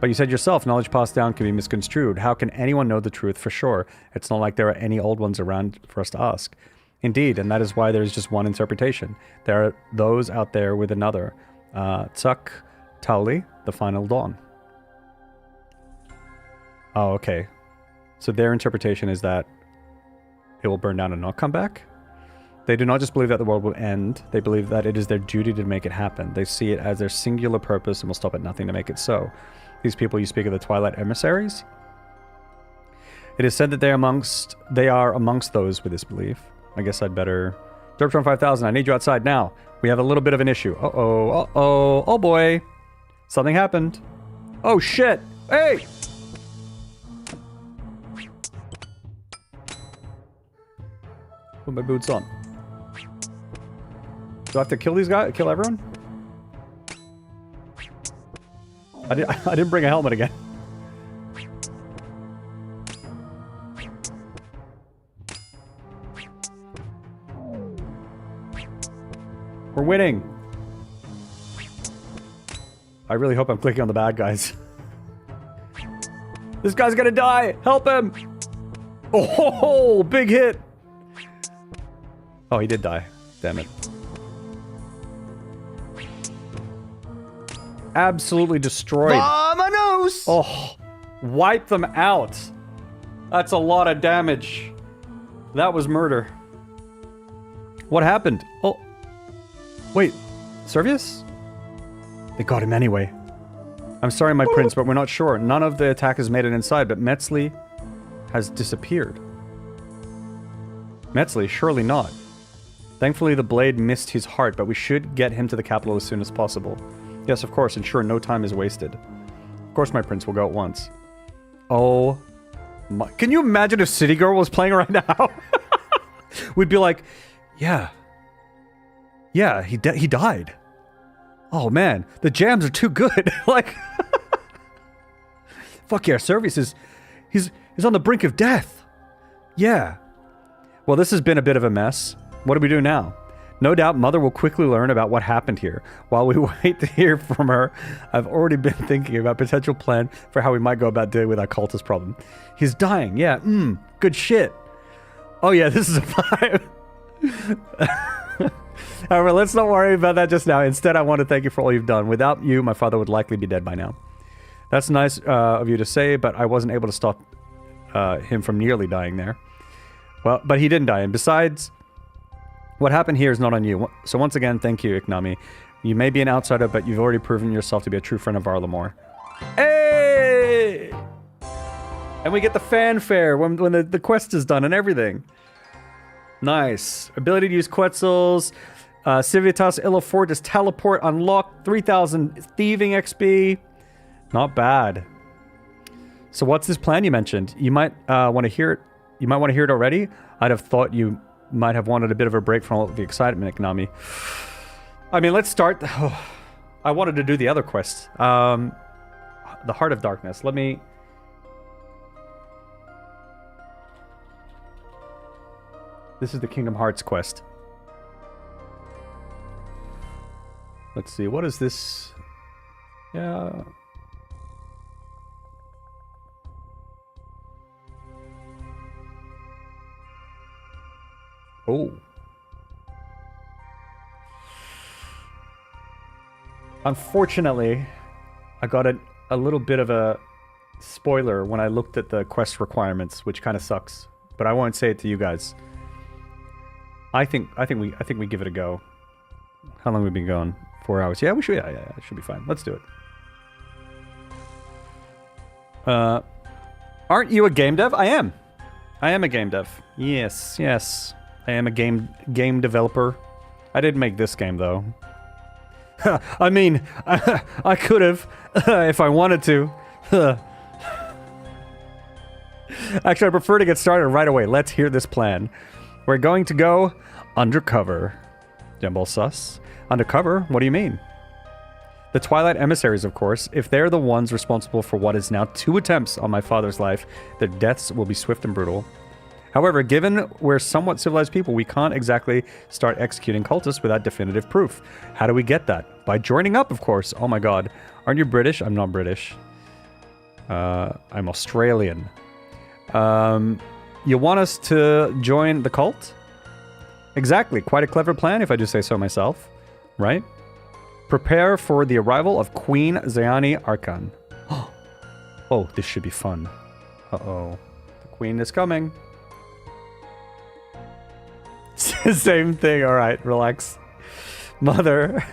[SPEAKER 1] But you said yourself, knowledge passed down can be misconstrued. How can anyone know the truth for sure? It's not like there are any old ones around for us to ask. Indeed, and that is why there is just one interpretation. There are those out there with another. Tzuk Tauli, the Final Dawn. Oh, okay. So their interpretation is that it will burn down and not come back? They do not just believe that the world will end, they believe that it is their duty to make it happen. They see it as their singular purpose and will stop at nothing to make it so. These people you speak of the Twilight Emissaries? It is said that they are amongst those with this belief. I guess I'd better... Derptron 5000, I need you outside now. We have a little bit of an issue. Uh-oh, uh-oh, oh boy. Something happened. Oh shit! Hey! Put my boots on. Do I have to kill these guys? Kill everyone? I didn't bring a helmet again. We're winning. I really hope I'm clicking on the bad guys. This guy's gonna die! Help him! Oh, big hit! Oh, he did die. Damn it. Absolutely destroyed.
[SPEAKER 2] Vamonos!
[SPEAKER 1] Oh, wipe them out. That's a lot of damage. That was murder. What happened? Oh. Wait. Servius? They got him anyway. I'm sorry, my prince, but we're not sure. None of the attackers made it inside, but Metzli has disappeared. Metzli? Surely not. Thankfully, the blade missed his heart, but we should get him to the capital as soon as possible. Yes, of course, ensure no time is wasted. Of course, my prince will go at once. Oh my... Can you imagine if City Girl was playing right now? We'd be like, yeah. Yeah, he died. Oh man, the jams are too good. Like... Fuck yeah, Servius is... He's on the brink of death. Yeah. Well, this has been a bit of a mess. What do we do now? No doubt Mother will quickly learn about what happened here. While we wait to hear from her, I've already been thinking about a potential plan for how we might go about dealing with our cultist problem. He's dying, yeah, good shit. Oh yeah, this is a vibe. However, let's not worry about that just now. Instead, I want to thank you for all you've done. Without you, my father would likely be dead by now. That's nice of you to say, but I wasn't able to stop him from nearly dying there. Well, but he didn't die, and besides... What happened here is not on you. So once again, thank you, Iknami. You may be an outsider, but you've already proven yourself to be a true friend of Varlamore. Hey! And we get the fanfare when the quest is done and everything. Nice. Ability to use Quetzals. Civitas Illifortis Teleport unlocked. 3,000 Thieving XP. Not bad. So what's this plan you mentioned? You might want to hear it. You might want to hear it already. I'd have thought you... might have wanted a bit of a break from all of the excitement, Iknami. I mean, let's start... I wanted to do the other quest. The Heart of Darkness. Let me... This is the Kingdom Hearts quest. Let's see, what is this? Yeah... Oh. Unfortunately, I got a little bit of a spoiler when I looked at the quest requirements, which kind of sucks. But I won't say it to you guys. I think we give it a go. How long have we been going? 4 hours. Yeah, we should. Yeah, it should be fine. Let's do it. Aren't you a game dev? I am. I am a game dev. Yes, yes. I am a game developer. I didn't make this game, though. I mean, I could have, if I wanted to. Actually, I prefer to get started right away. Let's hear this plan. We're going to go undercover. Jumble sus. Undercover? What do you mean? The Twilight Emissaries, of course. If they're the ones responsible for what is now 2 attempts on my father's life, their deaths will be swift and brutal. However, given we're somewhat civilized people, we can't exactly start executing cultists without definitive proof. How do we get that? By joining up, of course. Oh my god. Aren't you British? I'm not British. I'm Australian. You want us to join the cult? Exactly. Quite a clever plan, if I do say so myself. Right? Prepare for the arrival of Queen Zayani Arkan. Oh, this should be fun. Uh-oh. The queen is coming. Same thing. All right, relax. Mother.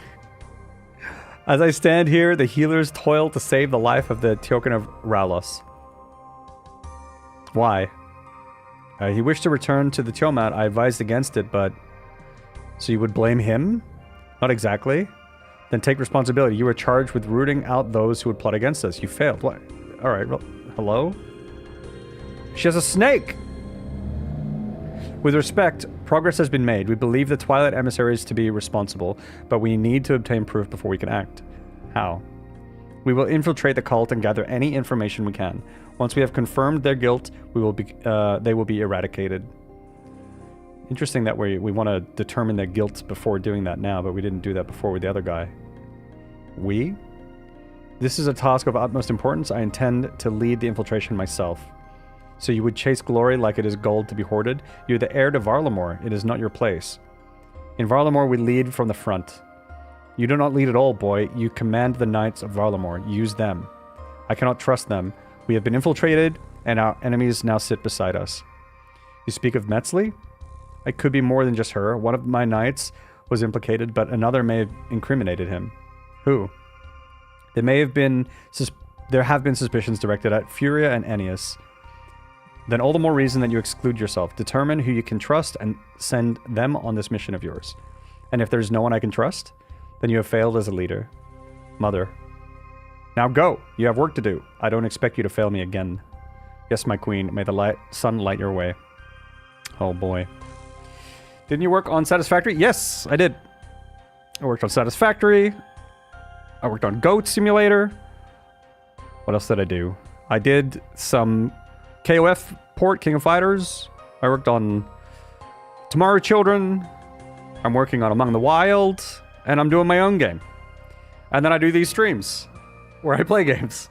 [SPEAKER 1] As I stand here, the healers toil to save the life of the Tiokan of Ralos. Why? He wished to return to the Tiamat. I advised against it, but... So you would blame him? Not exactly. Then take responsibility. You were charged with rooting out those who would plot against us. You failed. What? Alright, well, hello? She has a snake! With respect, progress has been made. We believe the Twilight emissaries to be responsible, but we need to obtain proof before we can act. How? We will infiltrate the cult and gather any information we can. Once we have confirmed their guilt, they will be eradicated. Interesting that we want to determine their guilt before doing that now, but we didn't do that before with the other guy. We? This is a task of utmost importance. I intend to lead the infiltration myself. So you would chase glory like it is gold to be hoarded? You're the heir to Varlamore. It is not your place. In Varlamore, we lead from the front. You do not lead at all, boy. You command the knights of Varlamore. Use them. I cannot trust them. We have been infiltrated, and our enemies now sit beside us. You speak of Metzli? It could be more than just her. One of my knights was implicated, but another may have incriminated him. Who? There have been suspicions directed at Furia and Ennius. Then all the more reason that you exclude yourself. Determine who you can trust and send them on this mission of yours. And if there's no one I can trust, then you have failed as a leader. Mother. Now go! You have work to do. I don't expect you to fail me again. Yes, my queen. May the sun light your way. Oh boy. Didn't you work on Satisfactory? Yes, I did. I worked on Satisfactory. I worked on Goat Simulator. What else did I do? I did some KOF port, King of Fighters. I worked on Tomorrow Children. I'm working on Among the Wild. And I'm doing my own game. And then I do these streams where I play games.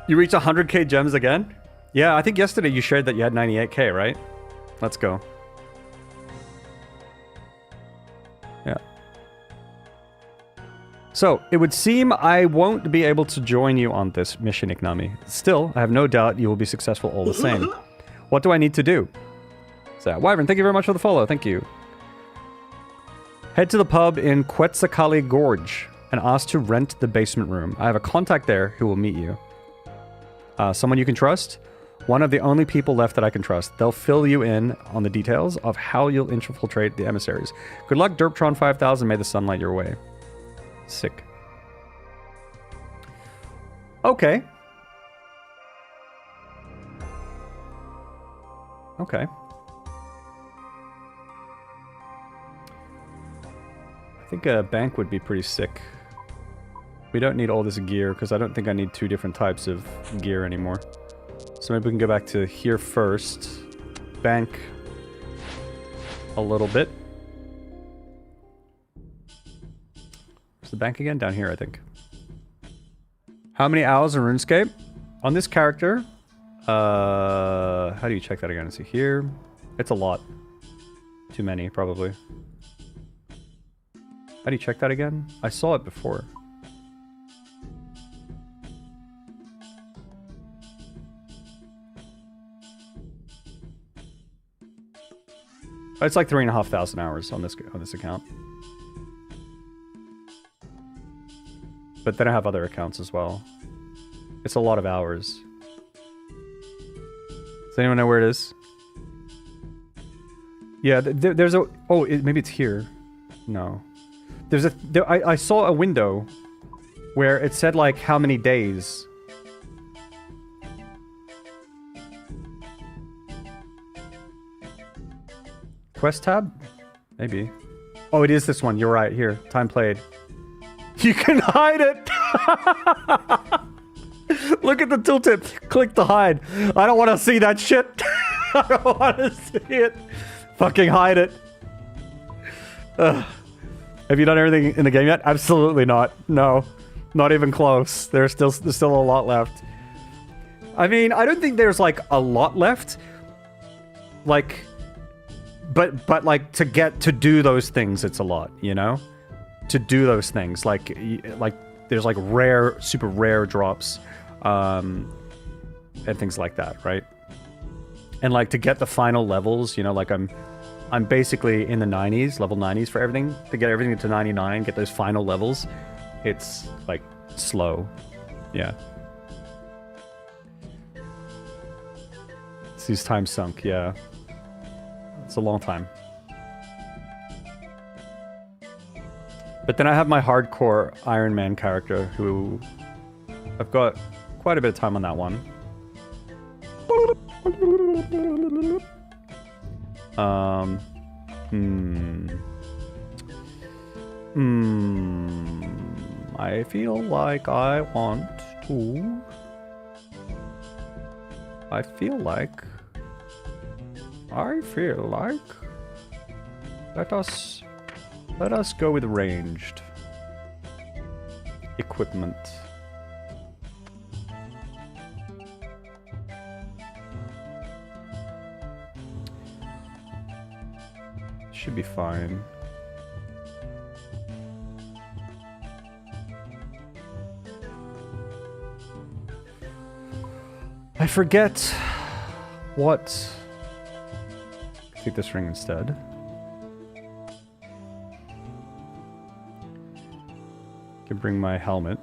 [SPEAKER 1] You reach 100k gems again? Yeah, I think yesterday you shared that you had 98k, right? Let's go. Yeah. So, it would seem I won't be able to join you on this mission, Iknami. Still, I have no doubt you will be successful all the same. What do I need to do? So, Wyvern, thank you very much for the follow. Thank you. Head to the pub in Quetzalcoatl Gorge and ask to rent the basement room. I have a contact there who will meet you. Someone you can trust? One of the only people left that I can trust. They'll fill you in on the details of how you'll infiltrate the emissaries. Good luck, Derptron 5000. May the sun light your way. Sick. Okay. Okay. I think a bank would be pretty sick. We don't need all this gear, because I don't think I need 2 different types of gear anymore. So maybe we can go back to here first. Bank. A little bit. Where's the bank again? Down here, I think. How many hours in RuneScape? On this character... how do you check that again? See here? It's a lot. Too many, probably. How do you check that again? I saw it before. It's like 3,500 hours on this account. But then I have other accounts as well. It's a lot of hours. Does anyone know where it is? Yeah, there's a... Oh, maybe it's here. No. There's a... I saw a window where it said, like, how many days. Quest tab? Maybe. Oh, it is this one. You're right. Here. Time played. You can hide it! Look at the tooltip. Click to hide. I don't want to see that shit. I don't want to see it. Fucking hide it. Ugh. Have you done everything in the game yet? Absolutely not. No. Not even close. There's still a lot left. I mean, I don't think there's, like, a lot left. Like... But like, to do those things, it's a lot, you know? To do those things. Like there's, like, super rare drops. And things like that, right? And like to get the final levels, you know, like I'm basically in the 90s, level 90s for everything. To get everything to 99, get those final levels, it's like slow. Yeah. It's these times sunk, yeah. It's a long time. But then I have my hardcore Iron Man character who I've got quite a bit of time on that one. I feel like I want to. I feel like. Let us go with ranged equipment. Should be fine. I forget what. Take this ring instead. Can bring my helmet.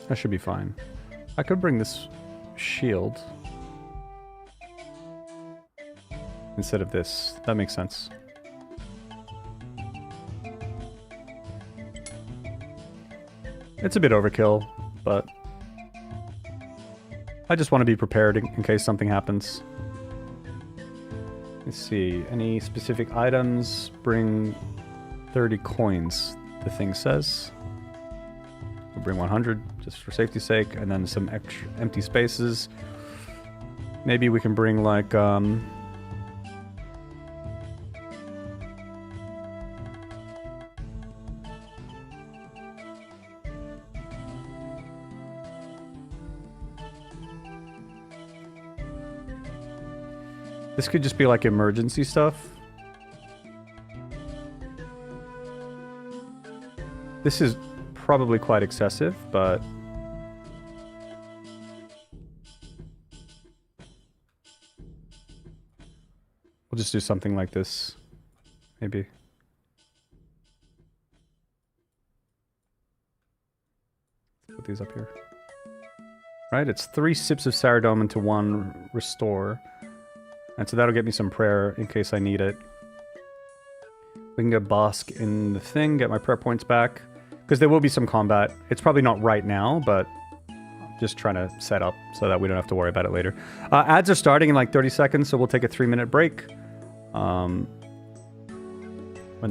[SPEAKER 1] That should be fine. I could bring this shield instead of this. That makes sense. It's a bit overkill, but I just want to be prepared in case something happens. Let's see, any specific items? Bring 30 coins, the thing says. We'll bring 100 just for safety's sake, and then some extra empty spaces. Maybe we can bring like this could just be like emergency stuff. This is probably quite excessive, but we'll just do something like this, maybe. Let's put these up here. Right, it's 3 sips of Saradome into 1 restore. And so that'll get me some prayer in case I need it. We can get Bosk in the thing, get my prayer points back. Because there will be some combat. It's probably not right now, but I'm just trying to set up so that we don't have to worry about it later. Ads are starting in like 30 seconds, so we'll take a 3-minute break. When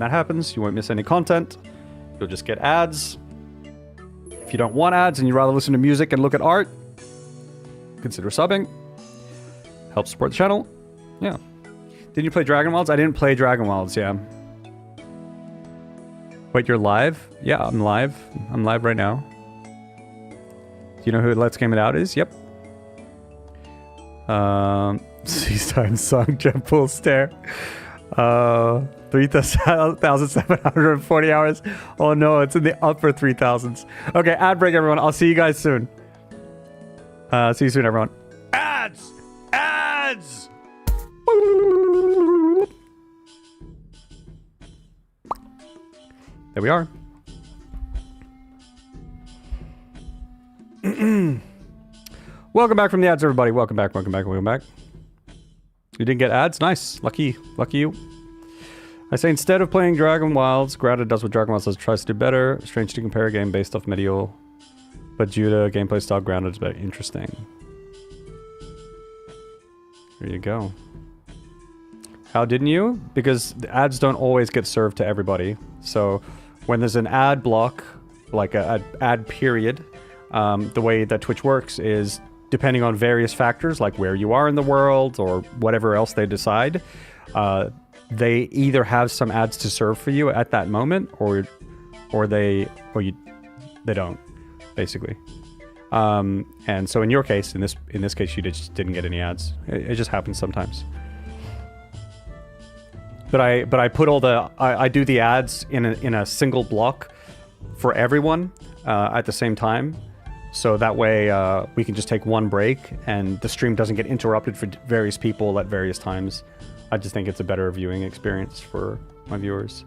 [SPEAKER 1] that happens, you won't miss any content. You'll just get ads. If you don't want ads and you'd rather listen to music and look at art, consider subbing. Help support the channel. Yeah. Didn't you play Dragon Wilds? I didn't play Dragon Wilds, yeah. Wait, you're live? Yeah, I'm live. I'm live right now. Do you know who Let's Game It Out is? Yep. Seize Time Song, Jump Pool Stare. 3,740 hours. Oh no, it's in the upper 3,000s. Okay, ad break, everyone. I'll see you guys soon. See you soon, everyone.
[SPEAKER 2] Ads! Ads!
[SPEAKER 1] There we are. Welcome back from the ads, everybody. Welcome back, welcome back, welcome back. You didn't get ads? Nice. Lucky. Lucky you. I say instead of playing Dragon Wilds, Grounded does what Dragon Wilds does, tries to do better. Strange to compare a game based off medieval, but Judah gameplay style Grounded is very interesting. There you go. How didn't you? Because the ads don't always get served to everybody. So when there's an ad block, like an ad period, the way that Twitch works is depending on various factors, like where you are in the world or whatever else they decide, they either have some ads to serve for you at that moment, or they don't, basically. And so in your case, in this case, you just didn't get any ads. It just happens sometimes. But I put all the I do the ads in a single block for everyone at the same time, So that way we can just take one break and the stream doesn't get interrupted for various people at various times. I just think it's a better viewing experience for my viewers.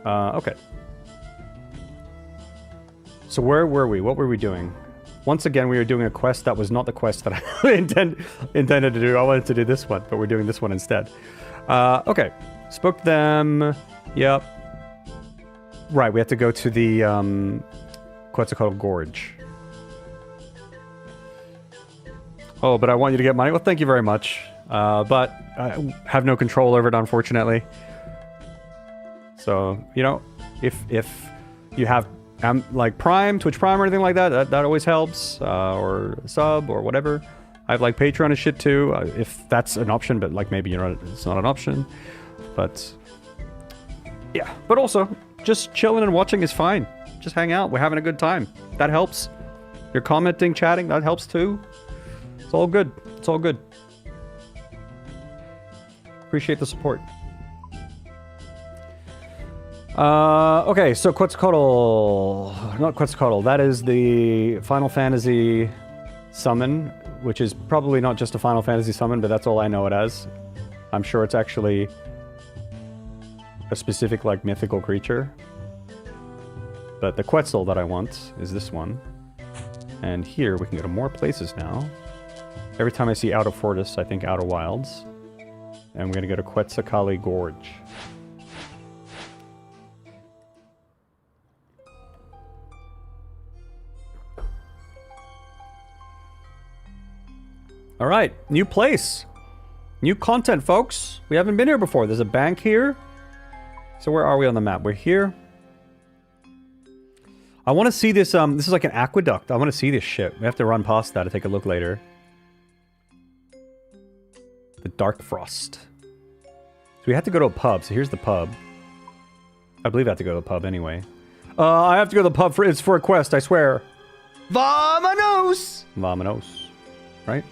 [SPEAKER 1] Okay. So where were we? What were we doing? Once again, we were doing a quest that was not the quest that I intended to do. I wanted to do this one, but we're doing this one instead. Okay. Spoke to them. Yep. Right, we have to go to the Quetzalcoatl Gorge. Oh, but I want you to get money. Well, thank you very much. But I have no control over it, unfortunately. So, you know, if you have like Prime, Twitch Prime or anything like that, that always helps. Or sub or whatever. I have like Patreon and shit too, if that's an option, but like maybe it's not an option. But yeah, but also just chilling and watching is fine. Just hang out. We're having a good time. That helps. You're commenting, chatting, that helps too. It's all good. It's all good. Appreciate the support. Okay, so Quetzalcoatl... Not Quetzalcoatl. That is the Final Fantasy summon, which is probably not just a Final Fantasy summon, but that's all I know it as. I'm sure it's actually a specific, like, mythical creature. But the Quetzal that I want is this one. And here, we can go to more places now. Every time I see Outer Fortress, I think Outer Wilds. And we're gonna go to Quetzalcoatl Gorge. Alright, new place. New content, folks. We haven't been here before. There's a bank here. So where are we on the map? We're here. I want to see this, this is like an aqueduct. I want to see this shit. We have to run past that to take a look later. The Dark Frost. So we have to go to a pub. So here's the pub. I believe I have to go to the pub anyway. I have to go to the pub for, it's for a quest, I swear.
[SPEAKER 2] Vamonos!
[SPEAKER 1] Vamonos. Right?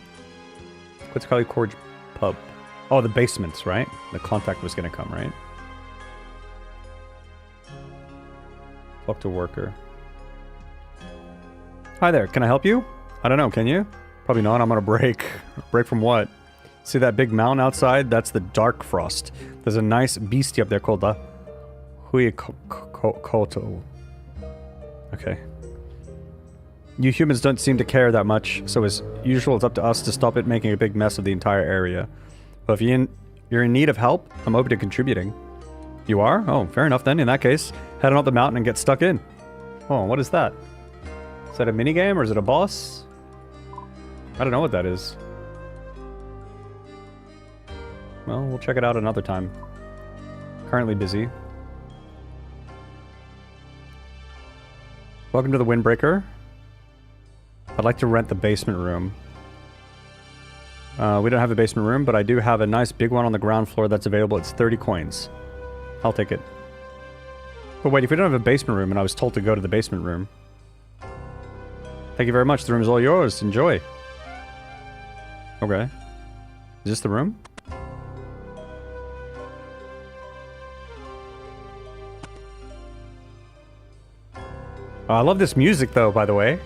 [SPEAKER 1] Quetzalcoatl Gorge pub. Oh, the basements, right? The contact was gonna come, right? Talk to worker. Hi there, can I help you? I don't know, can you? Probably not, I'm on a break. Break from what? See that big mountain outside? That's the Dark Frost. There's a nice beastie up there called the Huicoto. Okay. You humans don't seem to care that much, so as usual, it's up to us to stop it making a big mess of the entire area. But if you're in need of help, I'm open to contributing. You are? Oh, fair enough then. In that case, head on up the mountain and get stuck in. Oh, what is that? Is that a minigame or is it a boss? I don't know what that is. Well, we'll check it out another time. Currently busy. Welcome to the Windbreaker. I'd like to rent the basement room. We don't have a basement room, but I do have a nice big one on the ground floor that's available. It's 30 coins. I'll take it. But wait, if we don't have a basement room and I was told to go to the basement room. Thank you very much. The room is all yours. Enjoy. Okay. Is this the room? I love this music though, by the way.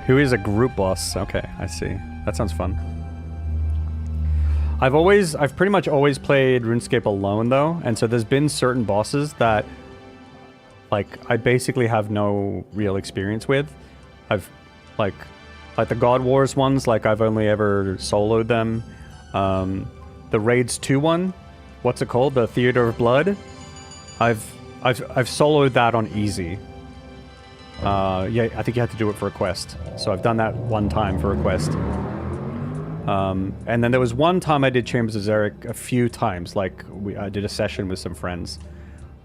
[SPEAKER 1] Who is a group boss? Okay, I see. That sounds fun. I've pretty much always played RuneScape alone though, and so there's been certain bosses that, like, I basically have no real experience with. I've, like the God Wars ones, like I've only ever soloed them. The Raids 2 one, what's it called? The Theater of Blood? I've soloed that on easy. Yeah, I think you have to do it for a quest. So I've done that one time for a quest. And then there was one time I did Chambers of Xeric a few times. Like, I did a session with some friends.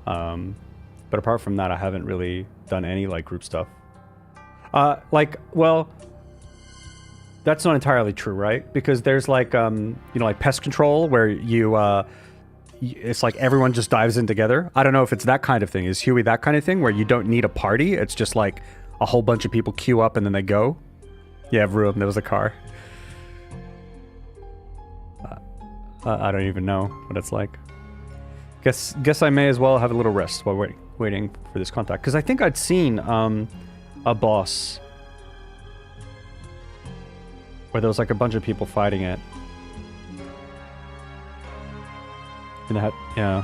[SPEAKER 1] But apart from that, I haven't really done any, like, group stuff. Well, that's not entirely true, right? Because there's, like, you know, like pest control, where you, it's like everyone just dives in together. I don't know if it's that kind of thing. Is Huey that kind of thing where you don't need a party? It's just like a whole bunch of people queue up and then they go? Yeah, room. There was a car. I don't even know what it's like. Guess I may as well have a little rest while waiting. waiting for this contact. Because I think I'd seen a boss where there was like a bunch of people fighting it. Yeah.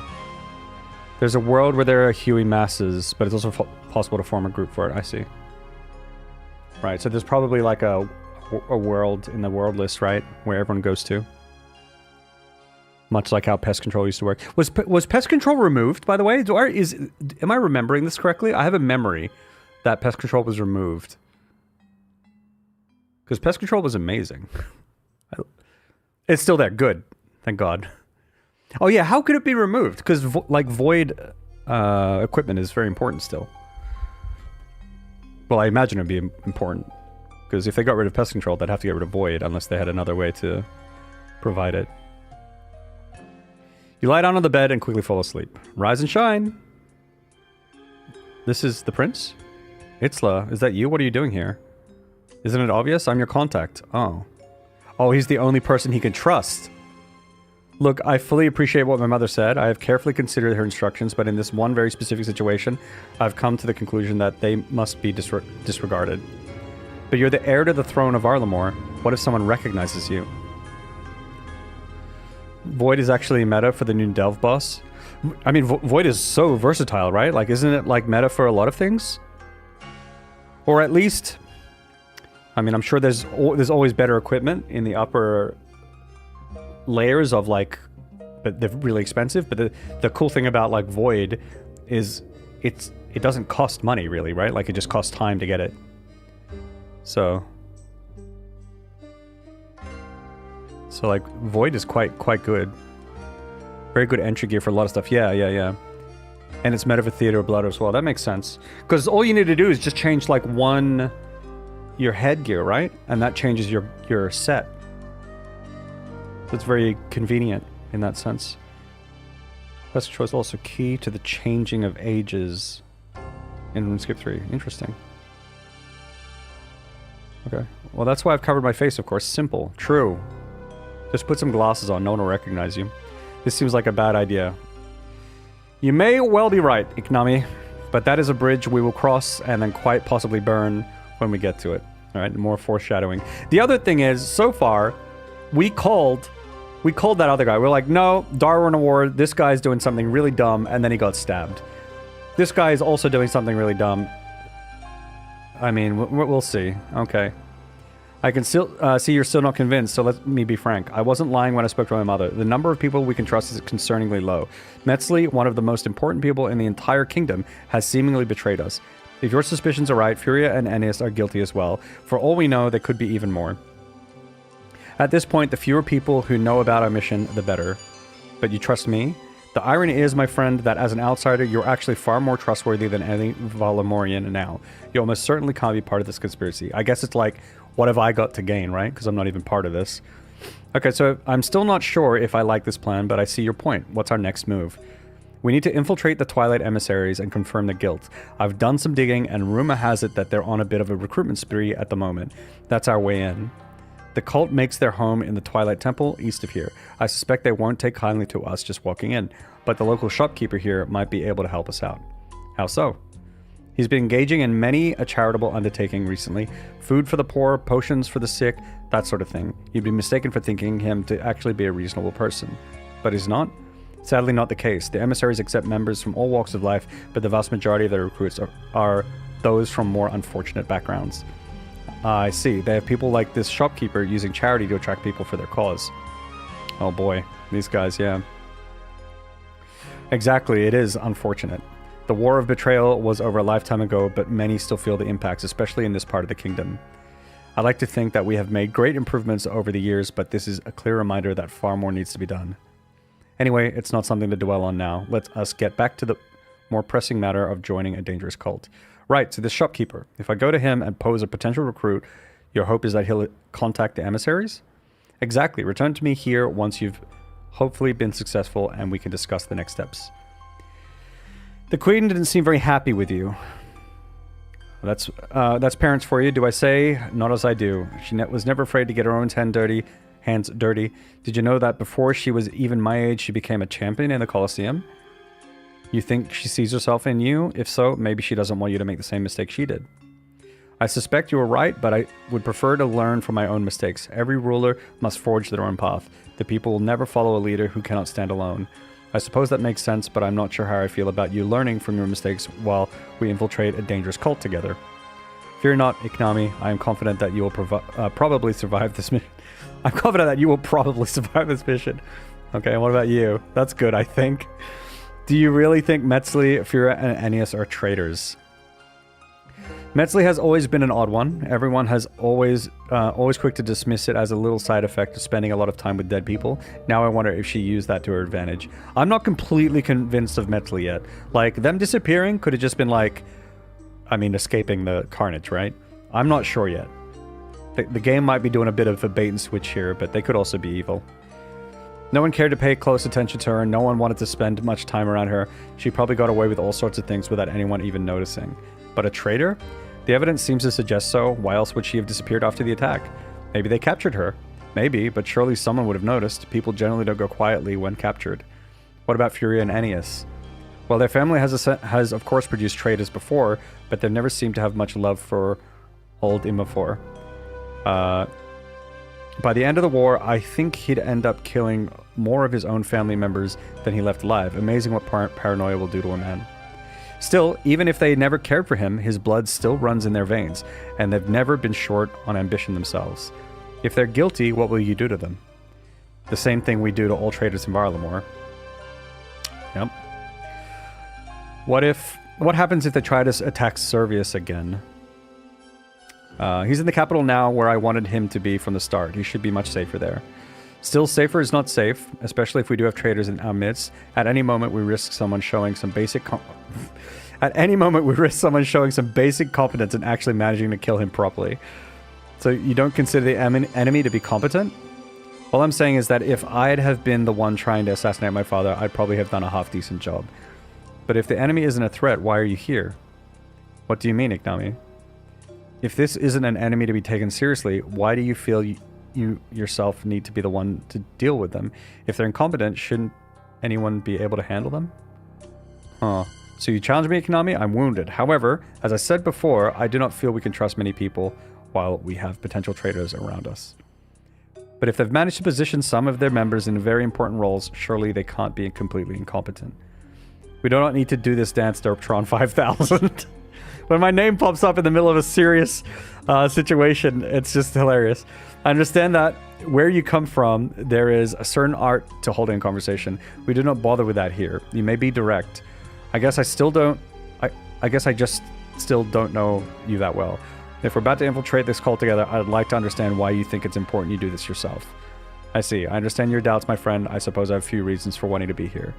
[SPEAKER 1] There's a world where there are Huey masses, but it's also possible to form a group for it. I see. Right, so there's probably like a world in the world list, right? Where everyone goes to. Much like how pest control used to work. Was pest control removed, by the way? Am I remembering this correctly? I have a memory that pest control was removed. Because pest control was amazing. It's still there. Good. Thank God. Oh yeah, how could it be removed? Because like void equipment is very important still. Well, I imagine it'd be important. Because if they got rid of pest control, they'd have to get rid of void unless they had another way to provide it. You lie down on the bed and quickly fall asleep. Rise and shine. This is the prince? Itzla, is that you? What are you doing here? Isn't it obvious? I'm your contact. Oh. Oh, he's the only person he can trust. Look, I fully appreciate what my mother said. I have carefully considered her instructions, but in this one very specific situation, I've come to the conclusion that they must be disregarded. But you're the heir to the throne of Arlamore. What if someone recognizes you? Void is actually meta for the new Delve boss. I mean, Void is so versatile, right? Like, isn't it like meta for a lot of things? Or at least, I mean, I'm sure there's always better equipment in the upper layers of like, but they're really expensive. But the cool thing about like Void is it doesn't cost money really, right? Like it just costs time to get it. So like Void is quite good. Very good entry gear for a lot of stuff. Yeah. And it's meta for Theater of Blood as well. That makes sense. Because all you need to do is just change like your headgear, right? And that changes your set. So it's very convenient in that sense. Pest control is also key to the changing of ages in RuneScape 3. Interesting. Okay. Well, that's why I've covered my face, of course. Simple. True. Just put some glasses on. No one will recognize you. This seems like a bad idea. You may well be right, Iknami. But that is a bridge we will cross and then quite possibly burn when we get to it. Alright, more foreshadowing. The other thing is, so far, we called that other guy. We're like, no, Darwin Award, this guy's doing something really dumb, and then he got stabbed. This guy is also doing something really dumb. I mean, we'll see. Okay. I can still see you're still not convinced, so let me be frank. I wasn't lying when I spoke to my mother. The number of people we can trust is concerningly low. Metzli, one of the most important people in the entire kingdom, has seemingly betrayed us. If your suspicions are right, Furia and Ennius are guilty as well. For all we know, there could be even more. At this point, the fewer people who know about our mission, the better. But you trust me? The irony is, my friend, that as an outsider, you're actually far more trustworthy than any Valamorian now. You almost certainly can't be part of this conspiracy. I guess it's like, what have I got to gain, right? Because I'm not even part of this. Okay, so I'm still not sure if I like this plan, but I see your point. What's our next move? We need to infiltrate the Twilight emissaries and confirm the guilt. I've done some digging, and rumor has it that they're on a bit of a recruitment spree at the moment. That's our way in. The cult makes their home in the Twilight Temple, east of here. I suspect they won't take kindly to us just walking in, but the local shopkeeper here might be able to help us out. How so? He's been engaging in many a charitable undertaking recently. Food for the poor, potions for the sick, that sort of thing. You'd be mistaken for thinking him to actually be a reasonable person. But he's not? Sadly not the case. The emissaries accept members from all walks of life, but the vast majority of their recruits are those from more unfortunate backgrounds. I see. They have people like this shopkeeper using charity to attract people for their cause. Oh boy. These guys, yeah. Exactly. It is unfortunate. The war of betrayal was over a lifetime ago, but many still feel the impacts, especially in this part of the kingdom. I like to think that we have made great improvements over the years, but this is a clear reminder that far more needs to be done. Anyway, it's not something to dwell on now. Let us get back to the more pressing matter of joining a dangerous cult. Right, so this shopkeeper. If I go to him and pose a potential recruit, your hope is that he'll contact the emissaries? Exactly. Return to me here once you've hopefully been successful and we can discuss the next steps. The queen didn't seem very happy with you. That's parents for you, do I say? Not as I do. She was never afraid to get her own hands dirty. Did you know that before she was even my age, she became a champion in the Colosseum? You think she sees herself in you? If so, maybe she doesn't want you to make the same mistake she did. I suspect you were right, but I would prefer to learn from my own mistakes. Every ruler must forge their own path. The people will never follow a leader who cannot stand alone. I suppose that makes sense, but I'm not sure how I feel about you learning from your mistakes while we infiltrate a dangerous cult together. Fear not, Iknami. I am confident that you will probably survive this mission. I'm confident that you will probably survive this mission. Okay, what about you? That's good, I think. Do you really think Metzli, Fira, and Ennius are traitors? Metzli has always been an odd one. Everyone has always quick to dismiss it as a little side effect of spending a lot of time with dead people. Now I wonder if she used that to her advantage. I'm not completely convinced of Metzli yet. Like, them disappearing could have just been like, I mean, escaping the carnage, right? I'm not sure yet. The game might be doing a bit of a bait and switch here, but they could also be evil. No one cared to pay close attention to her. No one wanted to spend much time around her. She probably got away with all sorts of things without anyone even noticing. But a traitor? The evidence seems to suggest so. Why else would she have disappeared after the attack? Maybe they captured her. Maybe, but surely someone would have noticed. People generally don't go quietly when captured. What about Furia and Ennius? Well, their family has of course produced traitors before, but they've never seemed to have much love for old Imafor. By the end of the war, I think he'd end up killing more of his own family members than he left alive. Amazing what paranoia will do to a man. Still, even if they never cared for him, his blood still runs in their veins, and they've never been short on ambition themselves. If they're guilty, what will you do to them? The same thing we do to all traitors in Varlamore. Yep. What happens if they try to attack Servius again? He's in the capital now, where I wanted him to be from the start. He should be much safer there. Still, safer is not safe, especially if we do have traitors in our midst. At any moment, we risk someone showing some basic competence in actually managing to kill him properly. So you don't consider the enemy to be competent? All I'm saying is that if I'd have been the one trying to assassinate my father, I'd probably have done a half-decent job. But if the enemy isn't a threat, why are you here? What do you mean, Iknami? If this isn't an enemy to be taken seriously, why do you feel you yourself need to be the one to deal with them? If they're incompetent, shouldn't anyone be able to handle them? Huh. So you challenge me, Iknami? I'm wounded. However, as I said before, I do not feel we can trust many people while we have potential traitors around us. But if they've managed to position some of their members in very important roles, surely they can't be completely incompetent. We do not need to do this dance to Tron 5000. When my name pops up in the middle of a serious situation, it's just hilarious. I understand that where you come from, there is a certain art to holding a conversation. We do not bother with that here. You may be direct. I guess I just still don't know you that well. If we're about to infiltrate this cult together, I'd like to understand why you think it's important you do this yourself. I see. I understand your doubts, my friend. I suppose I have a few reasons for wanting to be here.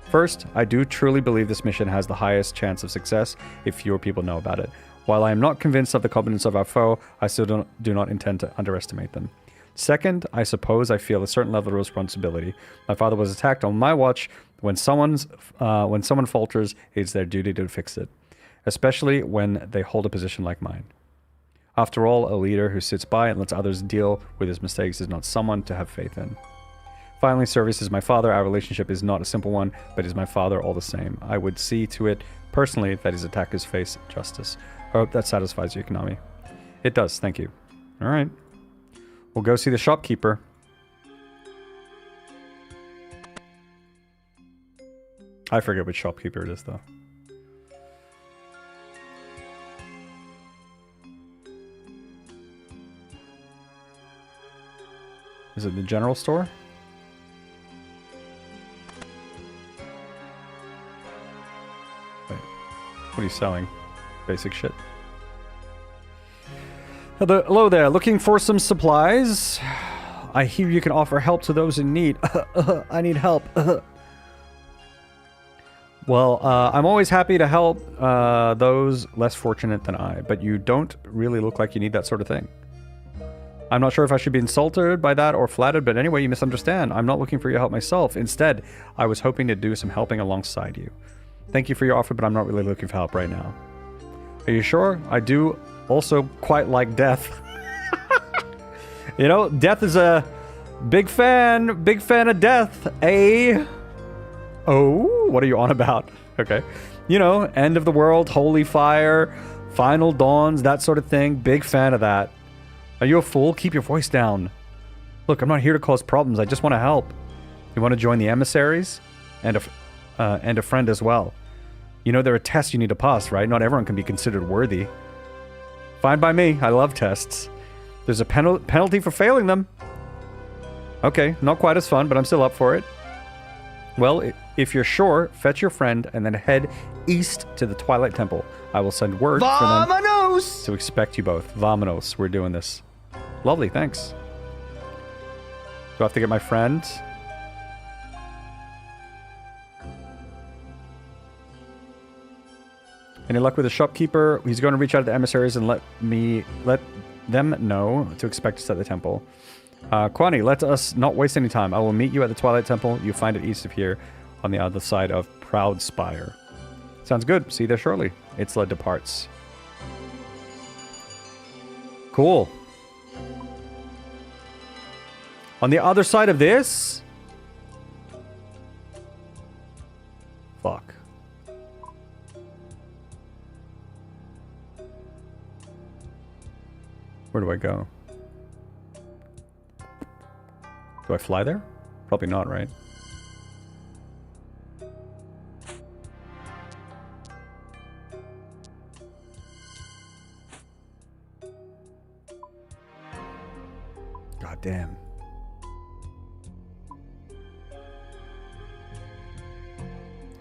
[SPEAKER 1] First, I do truly believe this mission has the highest chance of success if fewer people know about it. While I am not convinced of the competence of our foe, I still do not intend to underestimate them. Second, I suppose I feel a certain level of responsibility. My father was attacked on my watch. When someone falters, it's their duty to fix it, especially when they hold a position like mine. After all, a leader who sits by and lets others deal with his mistakes is not someone to have faith in. Finally, Servius is my father. Our relationship is not a simple one, but is my father all the same. I would see to it, personally, that his attackers face justice. I hope that satisfies you, Konami. It does, thank you. Alright. We'll go see the shopkeeper. I forget which shopkeeper it is, though. Is it the general store? What are you selling? Basic shit. Hello there, looking for some supplies? I hear you can offer help to those in need. I need help. Well, I'm always happy to help those less fortunate than I, but you don't really look like you need that sort of thing. I'm not sure if I should be insulted by that or flattered, but anyway, you misunderstand. I'm not looking for your help myself. Instead, I was hoping to do some helping alongside you. Thank you for your offer, but I'm not really looking for help right now. Are you sure? I do also quite like death. You know, death is a big fan of death, eh? Oh, what are you on about? Okay. You know, end of the world, holy fire, final dawns, that sort of thing. Big fan of that. Are you a fool? Keep your voice down. Look, I'm not here to cause problems. I just want to help. You want to join the emissaries? And a friend as well. You know there are tests you need to pass, right? Not everyone can be considered worthy. Fine by me. I love tests. There's a penalty for failing them. Okay, not quite as fun, but I'm still up for it. Well, if you're sure, fetch your friend and then head east to the Twilight Temple. I will send word for them
[SPEAKER 2] Vamonos!
[SPEAKER 1] to expect you both. Vamonos, we're doing this. Lovely, thanks. Do I have to get my friend? Any luck with the shopkeeper? He's going to reach out to the emissaries and let them know to expect us at the temple. Kwani, let us not waste any time. I will meet you at the Twilight Temple. You find it east of here on the other side of Proud Spire. Sounds good. See you there shortly. Itzla departs. Cool. On the other side of this? Fuck. Where do I go? Do I fly there? Probably not, right? God damn.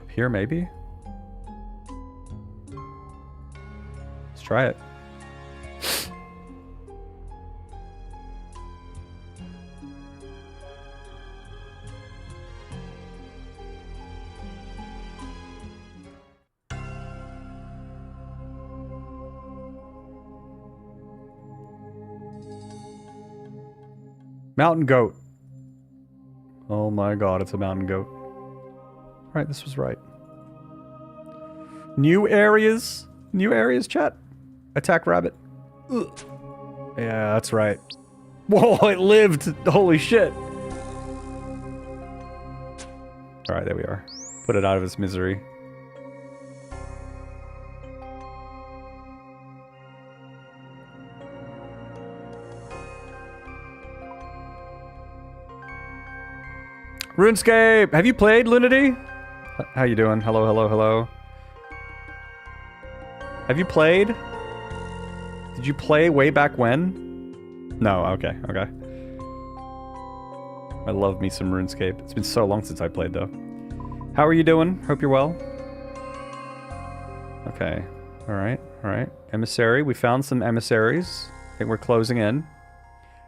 [SPEAKER 1] Up here, maybe? Let's try it. Mountain goat. Oh my god, it's a mountain goat. Alright, this was right. New areas. New areas, chat. Attack rabbit. Ugh. Yeah, that's right. Whoa, it lived! Holy shit! Alright, there we are. Put it out of its misery. RuneScape! Have you played, Lunity? How you doing? Hello, hello, hello. Have you played? Did you play way back when? No, okay, okay. I love me some RuneScape. It's been so long since I played, though. How are you doing? Hope you're well. Okay. Alright, alright. Emissary. We found some emissaries. I think we're closing in.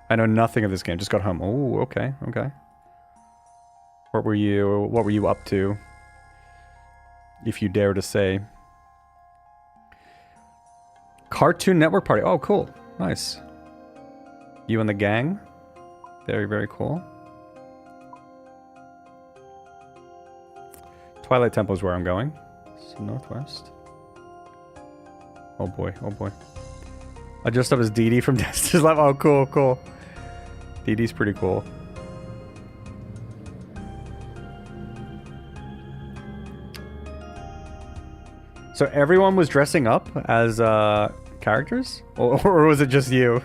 [SPEAKER 1] I know nothing of this game. Just got home. Oh, okay, okay. What were you up to? If you dare to say. Cartoon Network Party. Oh, cool. Nice. You and the gang. Very, very cool. Twilight Temple is where I'm going. It's northwest. Oh boy, oh boy. I dressed up as Dee Dee from Destiny's Life. Oh, cool, cool. Dee Dee's pretty cool. So everyone was dressing up as characters? Or was it just you?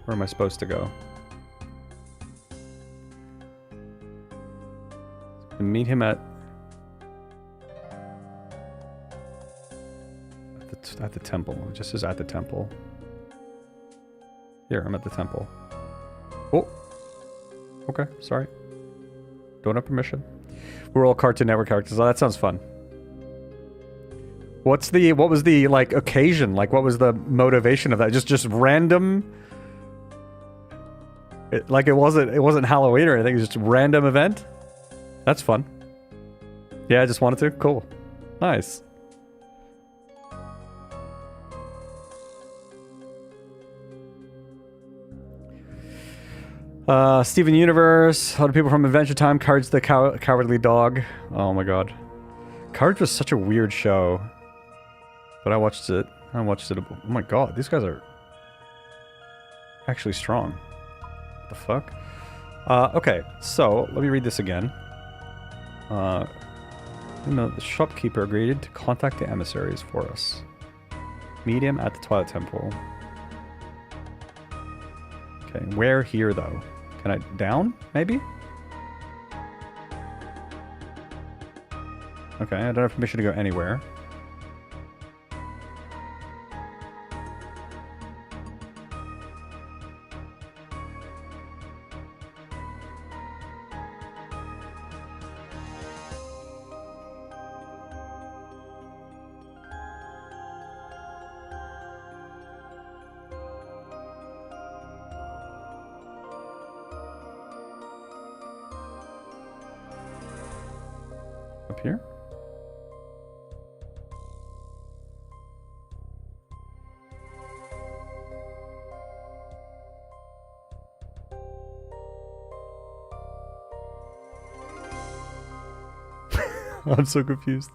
[SPEAKER 1] Where am I supposed to go? Meet him at the temple. It just says at the temple. Here, I'm at the temple. Oh. Okay, sorry. Don't have permission. We're all Cartoon Network characters. Oh, that sounds fun. What was the, like, occasion? Like, what was the motivation of that? Just random? It wasn't Halloween or anything. It was just a random event? That's fun. Yeah, I just wanted to. Cool. Nice. Steven Universe, a lot of people from Adventure Time, Courage the Cowardly Dog. Oh my god. Courage was such a weird show. But I watched it. Oh my god, these guys are... Actually strong. What the fuck? Okay, so let me read this again. The shopkeeper agreed to contact the emissaries for us. Meet him at the Twilight Temple. Okay, where here though? Can I down? Maybe? Okay, I don't have permission to go anywhere. Up here? I'm so confused.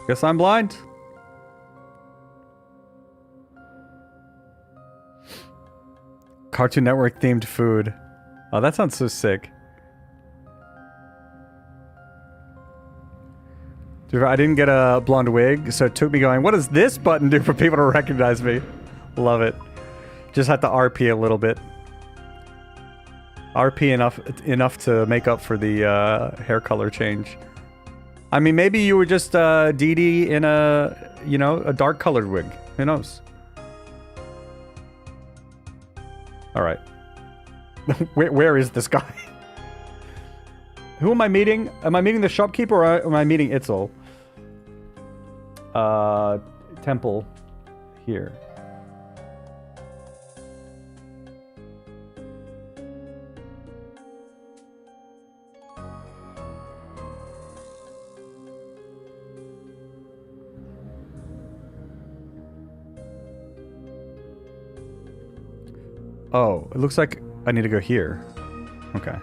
[SPEAKER 1] Guess I'm blind. Cartoon Network themed food. Oh, that sounds so sick. Dude, I didn't get a blonde wig, so it took me going, what does this button do for people to recognize me? Love it. Just had to RP a little bit. RP enough to make up for the hair color change. I mean, maybe you were just Dee Dee in a, you know, a dark colored wig. Who knows? All right. Where is this guy? Who am I meeting? Am I meeting the shopkeeper or am I meeting Itzel? Temple here. Oh, it looks like I need to go here. Okay.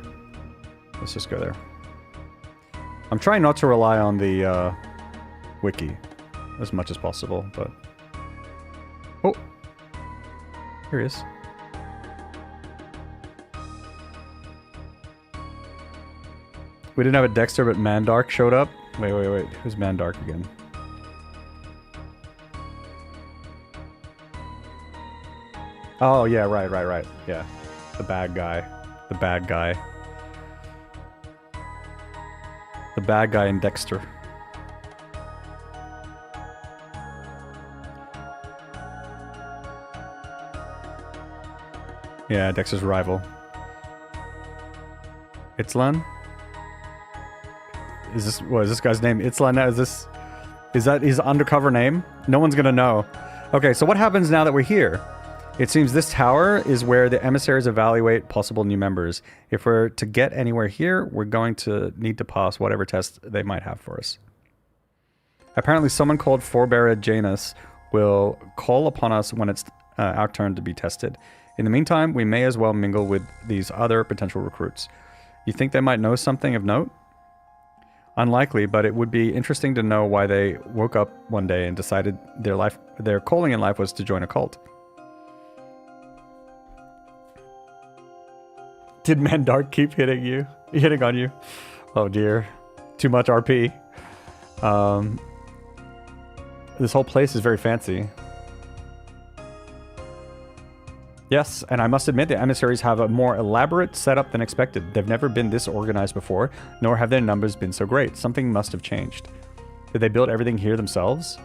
[SPEAKER 1] Let's just go there. I'm trying not to rely on the wiki as much as possible, but... Oh! Here he is. We didn't have a Dexter, but Mandark showed up. Wait. Who's Mandark again? Oh, yeah, right. Yeah. The bad guy. The bad guy. The bad guy in Dexter. Yeah, Dexter's rival. Itzlan? What is this guy's name? Itzlan now? Is that his undercover name? No one's gonna know. Okay, so what happens now that we're here? It seems this tower is where the emissaries evaluate possible new members. If we're to get anywhere here, we're going to need to pass whatever test they might have for us. Apparently someone called Forbearer Janus will call upon us when it's our turn to be tested. In the meantime, we may as well mingle with these other potential recruits. You think they might know something of note? Unlikely, but it would be interesting to know why they woke up one day and decided their calling in life was to join a cult. Did Mandark keep hitting on you? Oh dear. Too much RP. This whole place is very fancy. Yes, and I must admit the emissaries have a more elaborate setup than expected. They've never been this organized before, nor have their numbers been so great. Something must have changed. Did they build everything here themselves?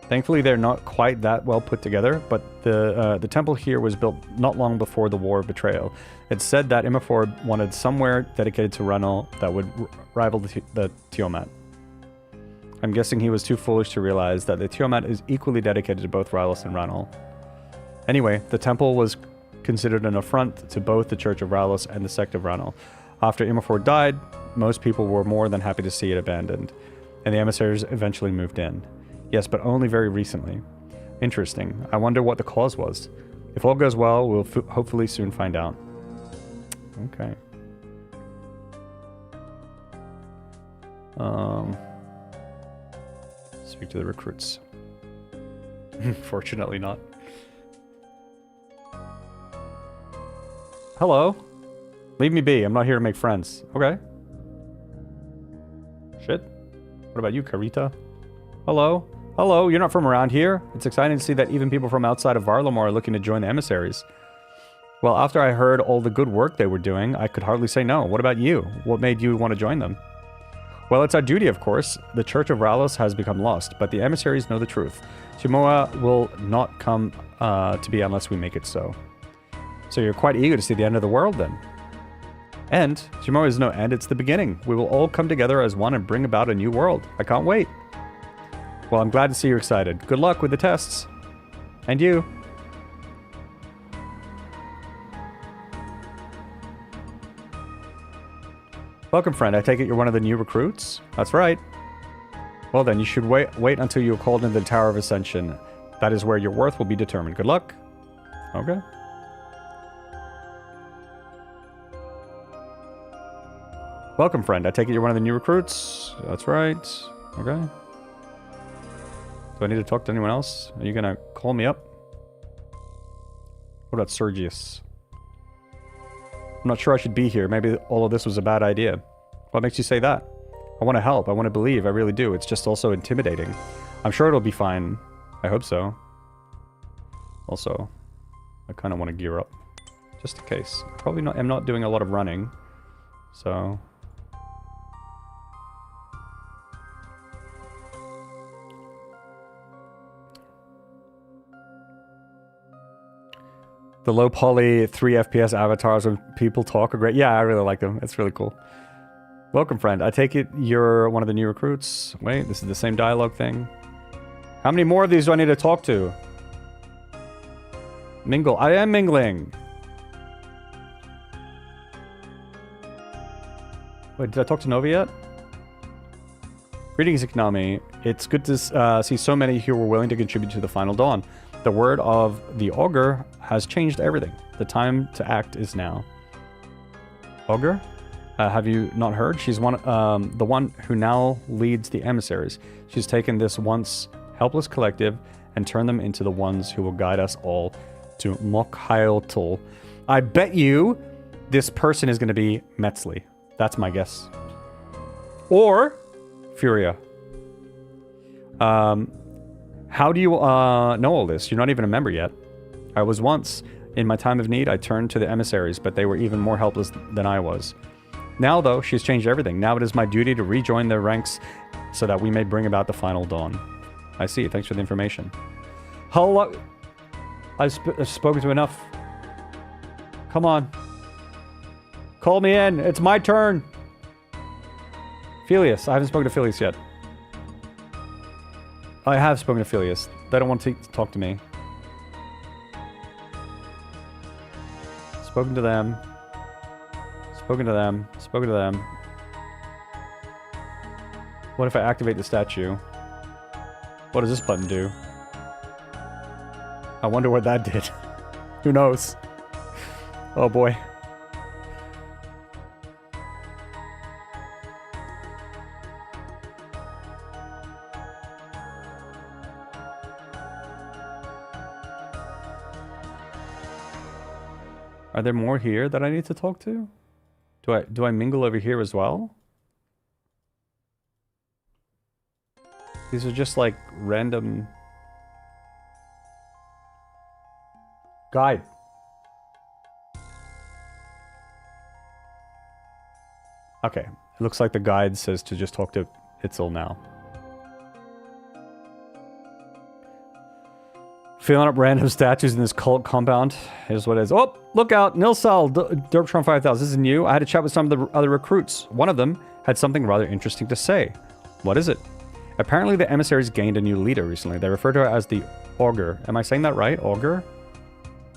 [SPEAKER 1] Thankfully, they're not quite that well put together, but the temple here was built not long before the War of Betrayal. It's said that Immerford wanted somewhere dedicated to Ranal that would rival the Tiamat. I'm guessing he was too foolish to realize that the Tiamat is equally dedicated to both Rylus and Ranal. Anyway, the temple was considered an affront to both the Church of Rylus and the sect of Ranal. After Immerford died, most people were more than happy to see it abandoned, and the emissaries eventually moved in. Yes, but only very recently. Interesting. I wonder what the cause was. If all goes well, we'll hopefully soon find out. Okay. Speak to the recruits. Fortunately not. Hello? Leave me be. I'm not here to make friends. Okay. Shit. What about you, Carita? Hello? Hello, you're not from around here? It's exciting to see that even people from outside of Varlamore are looking to join the emissaries. Well, after I heard all the good work they were doing, I could hardly say no. What about you? What made you want to join them? Well, it's our duty, of course. The Church of Ralos has become lost, but the emissaries know the truth. Shimoa will not come to be unless we make it so. So you're quite eager to see the end of the world, then? End? Shimoa is no end, it's the beginning. We will all come together as one and bring about a new world. I can't wait. Well, I'm glad to see you're excited. Good luck with the tests. And you. Welcome, friend. I take it you're one of the new recruits? That's right. Well then, you should wait until you're called into the Tower of Ascension. That is where your worth will be determined. Good luck. Okay. Welcome, friend. I take it you're one of the new recruits? That's right. Okay. Do I need to talk to anyone else? Are you gonna call me up? What about Sergius? I'm not sure I should be here. Maybe all of this was a bad idea. What makes you say that? I want to help. I want to believe. I really do. It's just also intimidating. I'm sure it'll be fine. I hope so. Also, I kind of want to gear up. Just in case. Probably not. I'm not doing a lot of running. So... The low poly 3 FPS avatars when people talk are great. Yeah, I really like them. It's really cool. Welcome, friend. I take it you're one of the new recruits. Wait, this is the same dialogue thing. How many more of these do I need to talk to? Mingle. I am mingling. Wait, did I talk to Nova yet? Greetings, Iknami. It's good to see so many who were willing to contribute to the final dawn. The word of the Augur has changed everything. The time to act is now. Augur? Have you not heard? She's the one who now leads the emissaries. She's taken this once helpless collective and turned them into the ones who will guide us all to Mokhailtl. I bet you this person is going to be Metzli. That's my guess. Or Furia. How do you know all this? You're not even a member yet. I was once. In my time of need, I turned to the emissaries, but they were even more helpless than I was. Now, though, she's changed everything. Now it is my duty to rejoin their ranks so that we may bring about the final dawn. I see. Thanks for the information. Hello. I've spoken to enough. Come on. Call me in. It's my turn. Filius. I haven't spoken to Filius yet. I have spoken to Filius. They don't want to talk to me. Spoken to them. Spoken to them. Spoken to them. What if I activate the statue? What does this button do? I wonder what that did. Who knows? Oh boy. Are there more here that I need to talk to? Do I mingle over here as well? These are just like random... Guide. Okay. It looks like the guide says to just talk to Itzel now. Filling up random statues in this cult compound. Here's what it is. Oh, look out. Nilsal, Derptron 5000. This is new. I had a chat with some of the other recruits. One of them had something rather interesting to say. What is it? Apparently the emissaries gained a new leader recently. They refer to her as the Augur. Am I saying that right? Augur?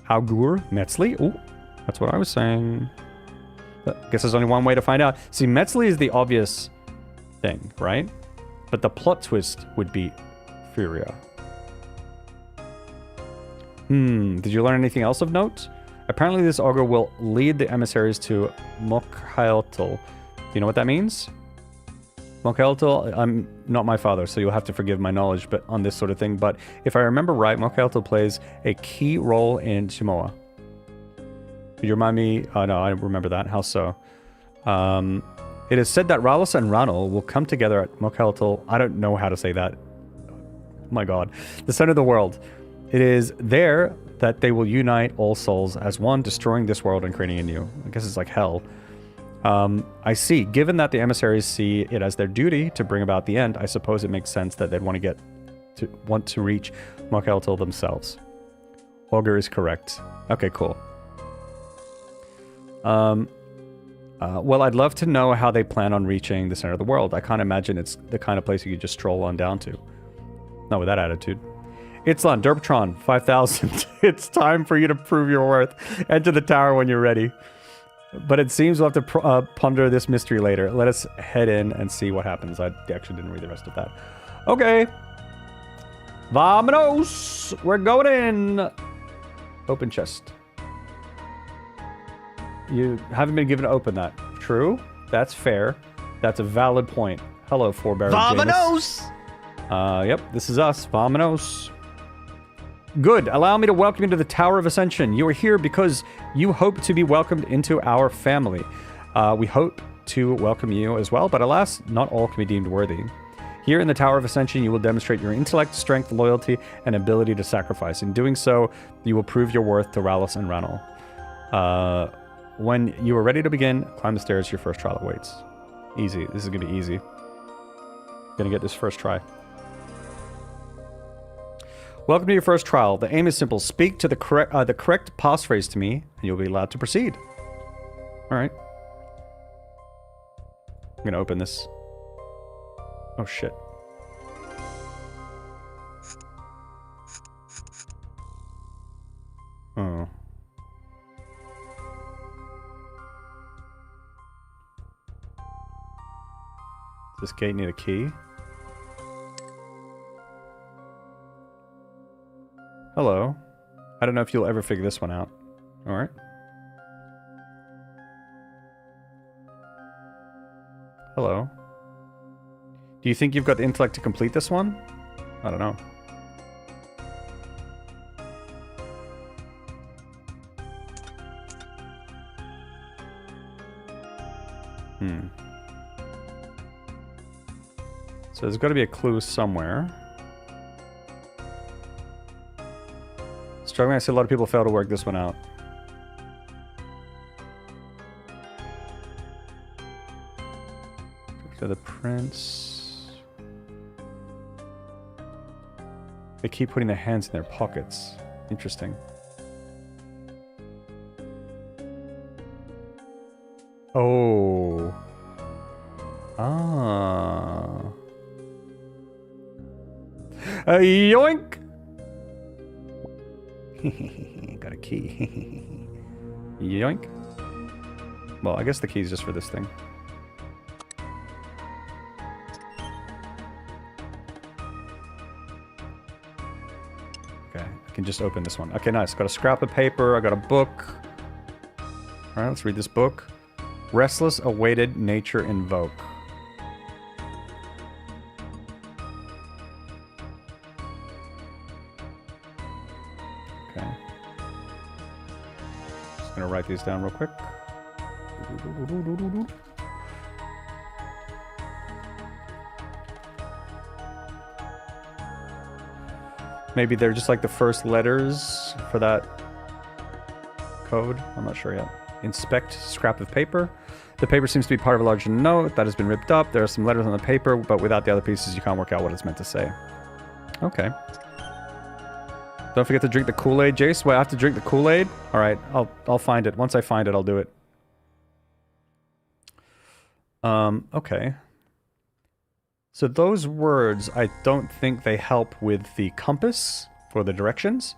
[SPEAKER 1] Augur? Metzli? Ooh, that's what I was saying. I guess there's only one way to find out. See, Metzli is the obvious thing, right? But the plot twist would be Furia. Did you learn anything else of note? Apparently this Augur will lead the emissaries to Mokhailtl. Do you know what that means? Mok'eltel, I'm not my father, so you'll have to forgive my knowledge but on this sort of thing, but if I remember right, Mok'eltel plays a key role in Shimoa. Could you remind me? Oh no, I remember that. How so? It is said that Ralus and Ranul will come together at Mok'eltel. I don't know how to say that. Oh my god. The center of the world. It is there that they will unite all souls as one, destroying this world and creating a new. I guess it's like hell. I see. Given that the emissaries see it as their duty to bring about the end, I suppose it makes sense that they'd want to reach Mok'eltel themselves. Augur is correct. Okay, cool. Well, I'd love to know how they plan on reaching the center of the world. I can't imagine it's the kind of place you could just stroll on down to. Not with that attitude. Itzlan, Derptron, 5,000. It's time for you to prove your worth. Enter the tower when you're ready. But it seems we'll have to ponder this mystery later. Let us head in and see what happens. I actually didn't read the rest of that. Okay. Vamonos! We're going in! Open chest. You haven't been given to open that. True. That's fair. That's a valid point. Hello, Forbearer
[SPEAKER 2] Vamonos!
[SPEAKER 1] Yep, this is us. Vamonos. Good. Allow me to welcome you to the Tower of Ascension. You are here because you hope to be welcomed into our family. We hope to welcome you as well, but alas, not all can be deemed worthy. Here in the Tower of Ascension, you will demonstrate your intellect, strength, loyalty, and ability to sacrifice. In doing so, you will prove your worth to Ralus and Ranul. When you are ready to begin, climb the stairs. Your first trial awaits. Easy. This is going to be easy. Gonna get this first try. Welcome to your first trial. The aim is simple. Speak to the correct passphrase to me, and you'll be allowed to proceed. Alright. I'm gonna open this. Oh shit. Oh. Does this gate need a key? Hello. I don't know if you'll ever figure this one out. Alright. Hello. Do you think you've got the intellect to complete this one? I don't know. So there's got to be a clue somewhere. Struggling, I see a lot of people fail to work this one out. To the prince. They keep putting their hands in their pockets. Interesting. Oh. Ah. Yoink! Got a key. Yoink. Well, I guess the key is just for this thing. Okay, I can just open this one. Okay, nice. Got a scrap of paper. I got a book. Alright, let's read this book. Restless awaited nature invoke. Okay. Just gonna write these down real quick. Maybe they're just like the first letters for that code. I'm not sure yet. Inspect scrap of paper. The paper seems to be part of a larger note that has been ripped up. There are some letters on the paper, but without the other pieces, you can't work out what it's meant to say. Okay. Don't forget to drink the Kool-Aid, Jace. Wait, I have to drink the Kool-Aid? Alright, I'll find it. Once I find it, I'll do it. Okay. So those words, I don't think they help with the compass for the directions,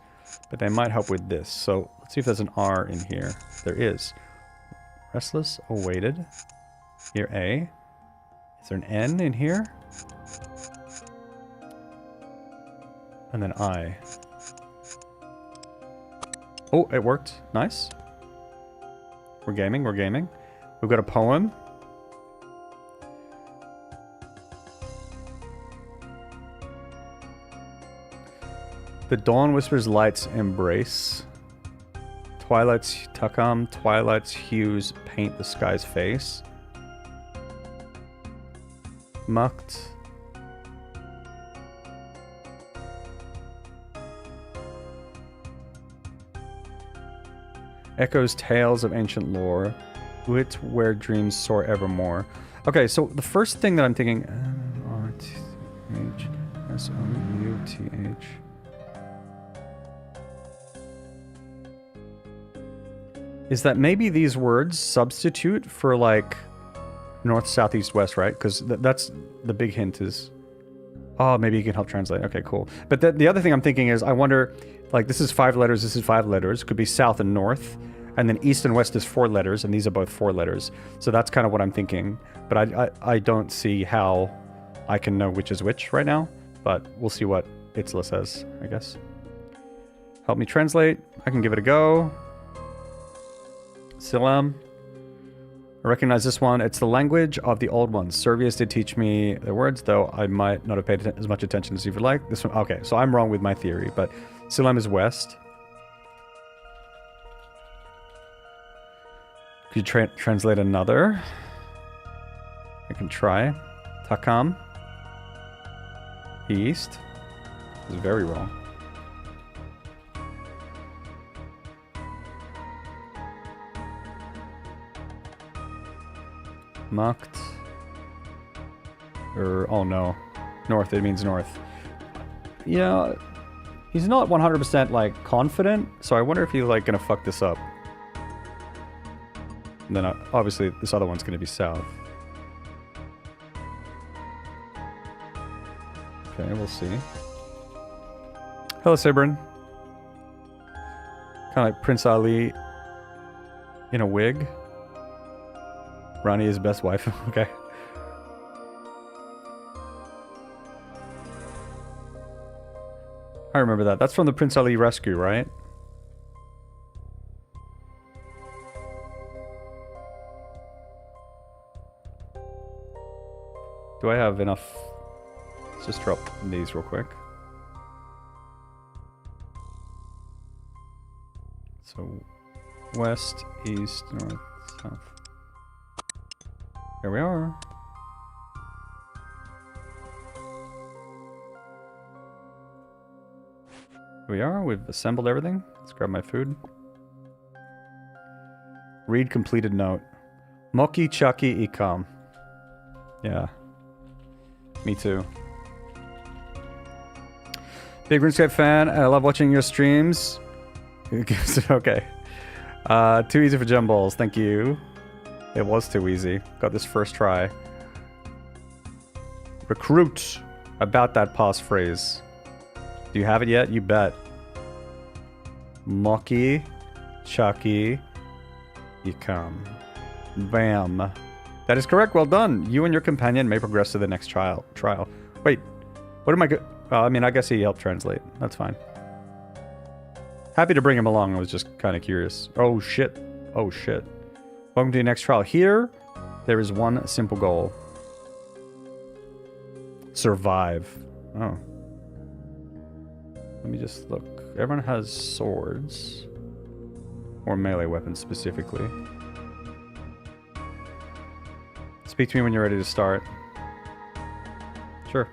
[SPEAKER 1] but they might help with this. So let's see if there's an R in here. There is. Restless, awaited. Here, A. Is there an N in here? And then I. Oh, it worked. Nice. We're gaming, we're gaming. We've got a poem. The dawn whispers light's embrace. Twilight's Takam. Twilight's hues paint the sky's face. Mucked. Echoes tales of ancient lore. Wit where dreams soar evermore. Okay, so the first thing that I'm thinking... R-T-H-S-O-U-T-H... is that maybe these words substitute for, like, north, south, east, west, right? Because that's the big hint is... Oh, maybe you can help translate. Okay, cool. But the other thing I'm thinking is, I wonder, like, this is 5 letters, this is 5 letters. Could be south and north. And then east and west is 4 letters, and these are both 4 letters. So that's kind of what I'm thinking. But I don't see how I can know which is which right now. But we'll see what Itzla says, I guess. Help me translate. I can give it a go. Silam. I recognize this one. It's the language of the old ones. Servius did teach me the words, though I might not have paid as much attention as you would like. This one, okay, so I'm wrong with my theory, but Silam is west. Could you translate another? I can try. Takam. East. This is very wrong. Mucked. Oh no. North, it means north. Yeah, he's not 100% like confident, so I wonder if he's like gonna fuck this up. And then obviously this other one's gonna be south. Okay, we'll see. Hello, Sibrin. Kind of like Prince Ali in a wig. Rani is best wife. Okay. I remember that. That's from the Prince Ali rescue, right? Do I have enough? Let's just drop these real quick. So, west, east, north, south. Here we are. Here we are. We've assembled everything. Let's grab my food. Read completed note. Moki Chaki Ikam. Yeah. Me too. Big RuneScape fan. I love watching your streams. Okay. Too easy for gem balls. Thank you. It was too easy. Got this first try. Recruit. About that passphrase. Do you have it yet? You bet. Moki, Chucky, Ikam. Bam. That is correct. Well done. You and your companion may progress to the next trial. Wait. What am I I mean, I guess he helped translate. That's fine. Happy to bring him along. I was just kind of curious. Oh, shit. Oh, shit. Welcome to your next trial. Here, there is one simple goal. Survive. Oh. Let me just look. Everyone has swords. Or melee weapons, specifically. Speak to me when you're ready to start. Sure.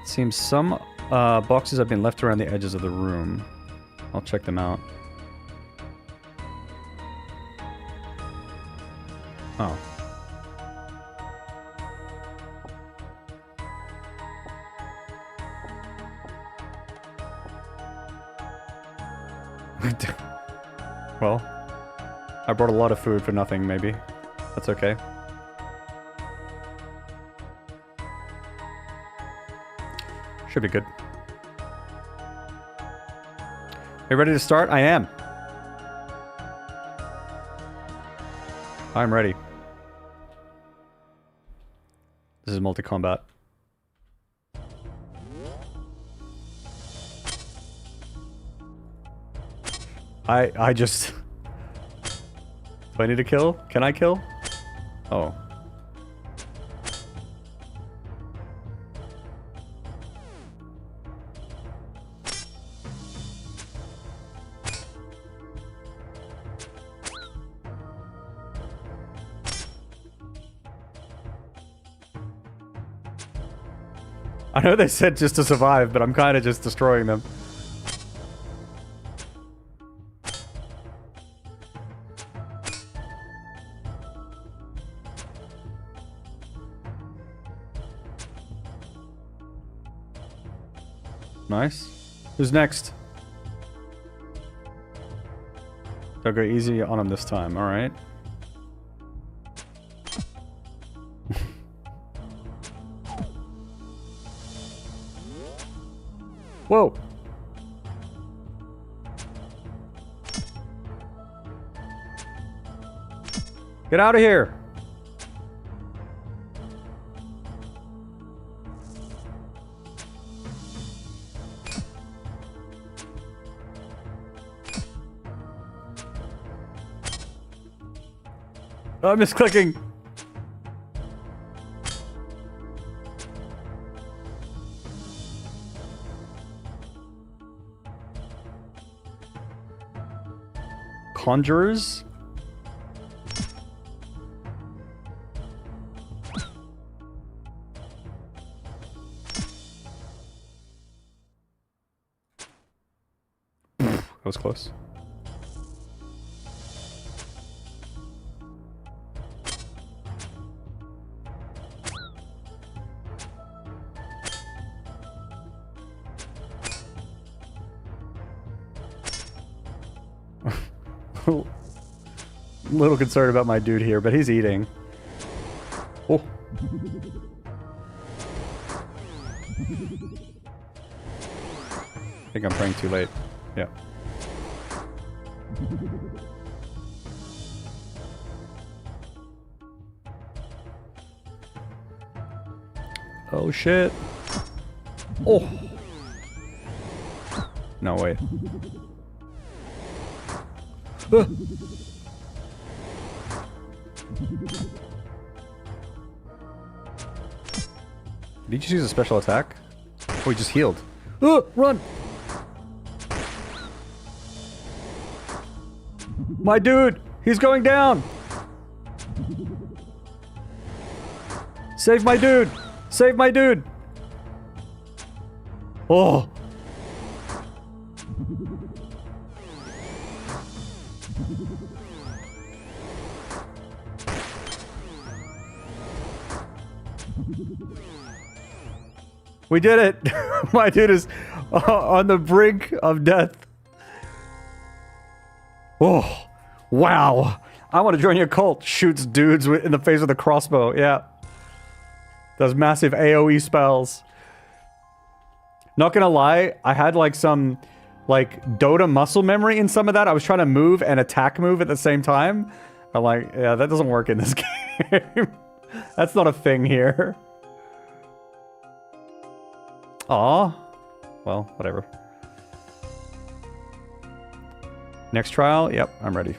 [SPEAKER 1] Seems some boxes have been left around the edges of the room. I'll check them out. Oh. Well, I brought a lot of food for nothing, maybe. That's okay. Should be good. Are you ready to start? I am. I'm ready. This is multi-combat. I just Do I need to kill? Can I kill? Oh. I know they said just to survive, but I'm kind of just destroying them. Nice. Who's next? They'll go easy on him this time, alright. Whoa! Get out of here! Oh, I'm misclicking! Conjurers? That was close. Little concerned about my dude here, but he's eating. Oh. I think I'm praying too late. Yeah. Oh shit. Oh. No, wait. Did you just use a special attack? Oh, he just healed. Run! My dude! He's going down! Save my dude! Save my dude! Oh! We did it! My dude is on the brink of death. Oh, wow. I want to join your cult. Shoots dudes in the face with a crossbow. Yeah. Does massive AoE spells. Not gonna lie, I had like some like Dota muscle memory in some of that. I was trying to move and attack move at the same time. I'm like, yeah, that doesn't work in this game. That's not a thing here. Aw. Well, whatever. Next trial? Yep, I'm ready.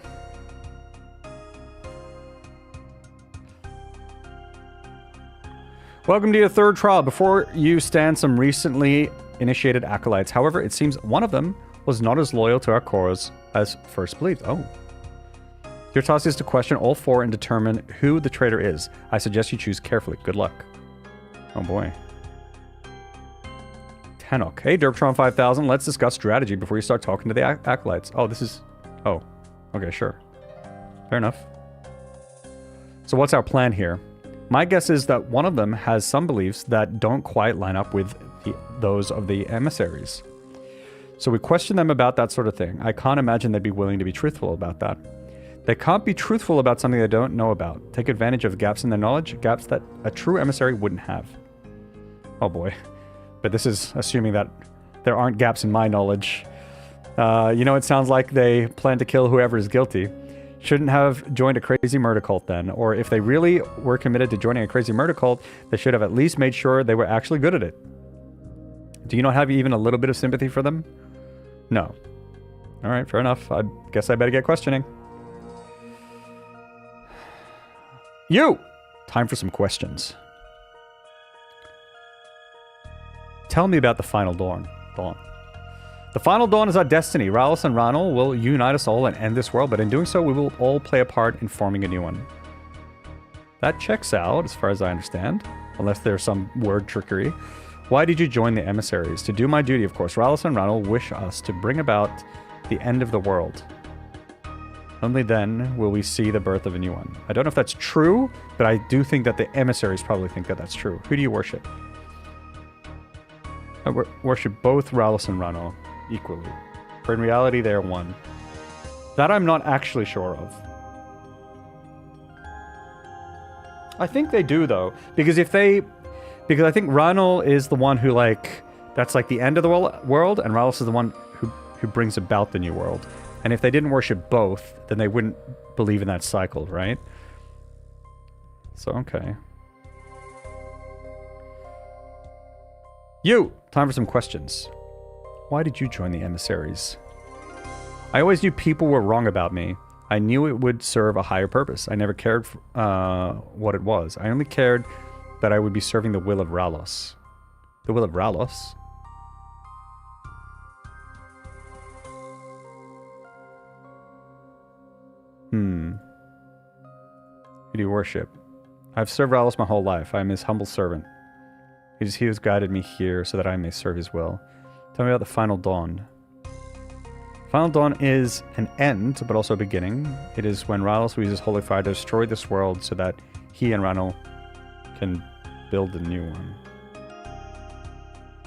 [SPEAKER 1] Welcome to your third trial. Before you stand some recently initiated acolytes. However, it seems one of them was not as loyal to our cause as first believed. Oh. Your task is to question all four and determine who the traitor is. I suggest you choose carefully. Good luck. Oh boy. Tenok. Hey, Derptron 5000, let's discuss strategy before you start talking to the acolytes. Oh, this is... Oh. Okay, sure. Fair enough. So what's our plan here? My guess is that one of them has some beliefs that don't quite line up with those of the emissaries. So we question them about that sort of thing. I can't imagine they'd be willing to be truthful about that. They can't be truthful about something they don't know about. Take advantage of gaps in their knowledge, gaps that a true emissary wouldn't have. Oh boy. But this is assuming that there aren't gaps in my knowledge. You know, it sounds like they plan to kill whoever is guilty. Shouldn't have joined a crazy murder cult then. Or if they really were committed to joining a crazy murder cult, they should have at least made sure they were actually good at it. Do you not have even a little bit of sympathy for them? No. Alright, fair enough. I guess I better get questioning. You! Time for some questions. Tell me about the final dawn. The final dawn is our destiny. Rallis and Ranal will unite us all and end this world, but in doing so, we will all play a part in forming a new one. That checks out, as far as I understand. Unless there's some word trickery. Why did you join the emissaries? To do my duty, of course. Rallis and Ranal wish us to bring about the end of the world. Only then will we see the birth of a new one. I don't know if that's true, but I do think that the emissaries probably think that that's true. Who do you worship? I worship both Rallis and Ranal equally. For in reality, they are one. That I'm not actually sure of. I think they do, though. Because I think Ranal is the one who, like... That's like the end of the world, and Rallis is the one who brings about the new world. And if they didn't worship both, then they wouldn't believe in that cycle, right? So, okay. You! Time for some questions. Why did you join the emissaries? I always knew people were wrong about me. I knew it would serve a higher purpose. I never cared what it was. I only cared that I would be serving the will of Rallis. The will of Rallis? Who do you worship? I've served Rallis my whole life. I am his humble servant. It is he who has guided me here so that I may serve his will. Tell me about the final dawn. Final dawn is an end, but also a beginning. It is when Rallis will use his holy fire to destroy this world so that he and Ranal can build a new one.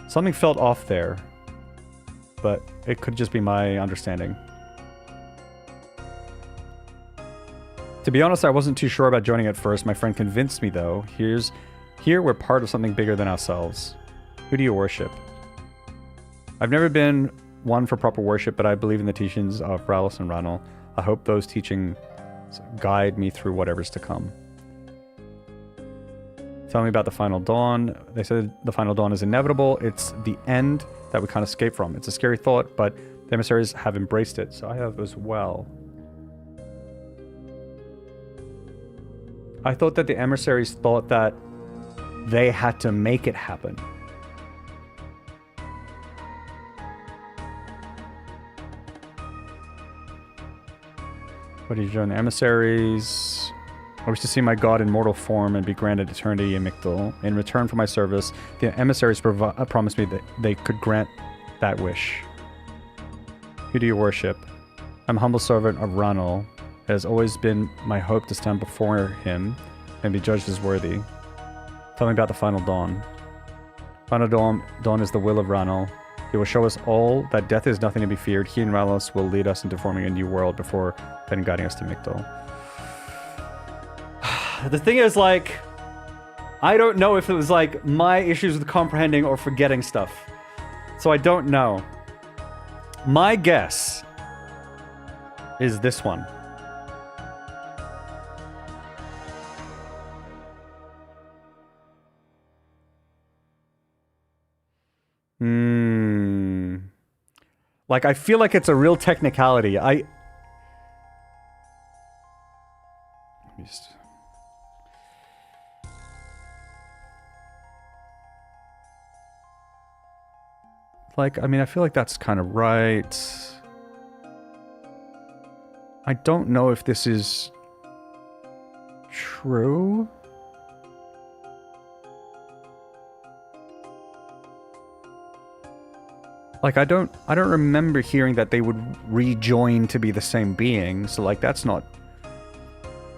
[SPEAKER 1] Something felt off there, but it could just be my understanding. To be honest, I wasn't too sure about joining at first. My friend convinced me, though. Here we're part of something bigger than ourselves. Who do you worship? I've never been one for proper worship, but I believe in the teachings of Rallis and Ranal. I hope those teachings guide me through whatever's to come. Tell me about the final dawn. They said the final dawn is inevitable. It's the end that we can't escape from. It's a scary thought, but the emissaries have embraced it, so I have as well. I thought that the emissaries thought that they had to make it happen. What did you join the emissaries? I wish to see my god in mortal form and be granted eternity in Mictal. In return for my service, the emissaries promised me that they could grant that wish. Who do you worship? I'm a humble servant of Ranal. It has always been my hope to stand before him and be judged as worthy. Tell me about the final dawn. Final dawn is the will of Ranal. He will show us all that death is nothing to be feared. He and Rallis will lead us into forming a new world before then guiding us to Mictal. The thing is, like, I don't know if it was, like, my issues with comprehending or forgetting stuff. So I don't know. My guess is this one. Like, I feel like it's a real technicality. Like, I mean, I feel like that's kind of right. I don't know if this is true. Like, I don't remember hearing that they would rejoin to be the same being, so, like, that's not...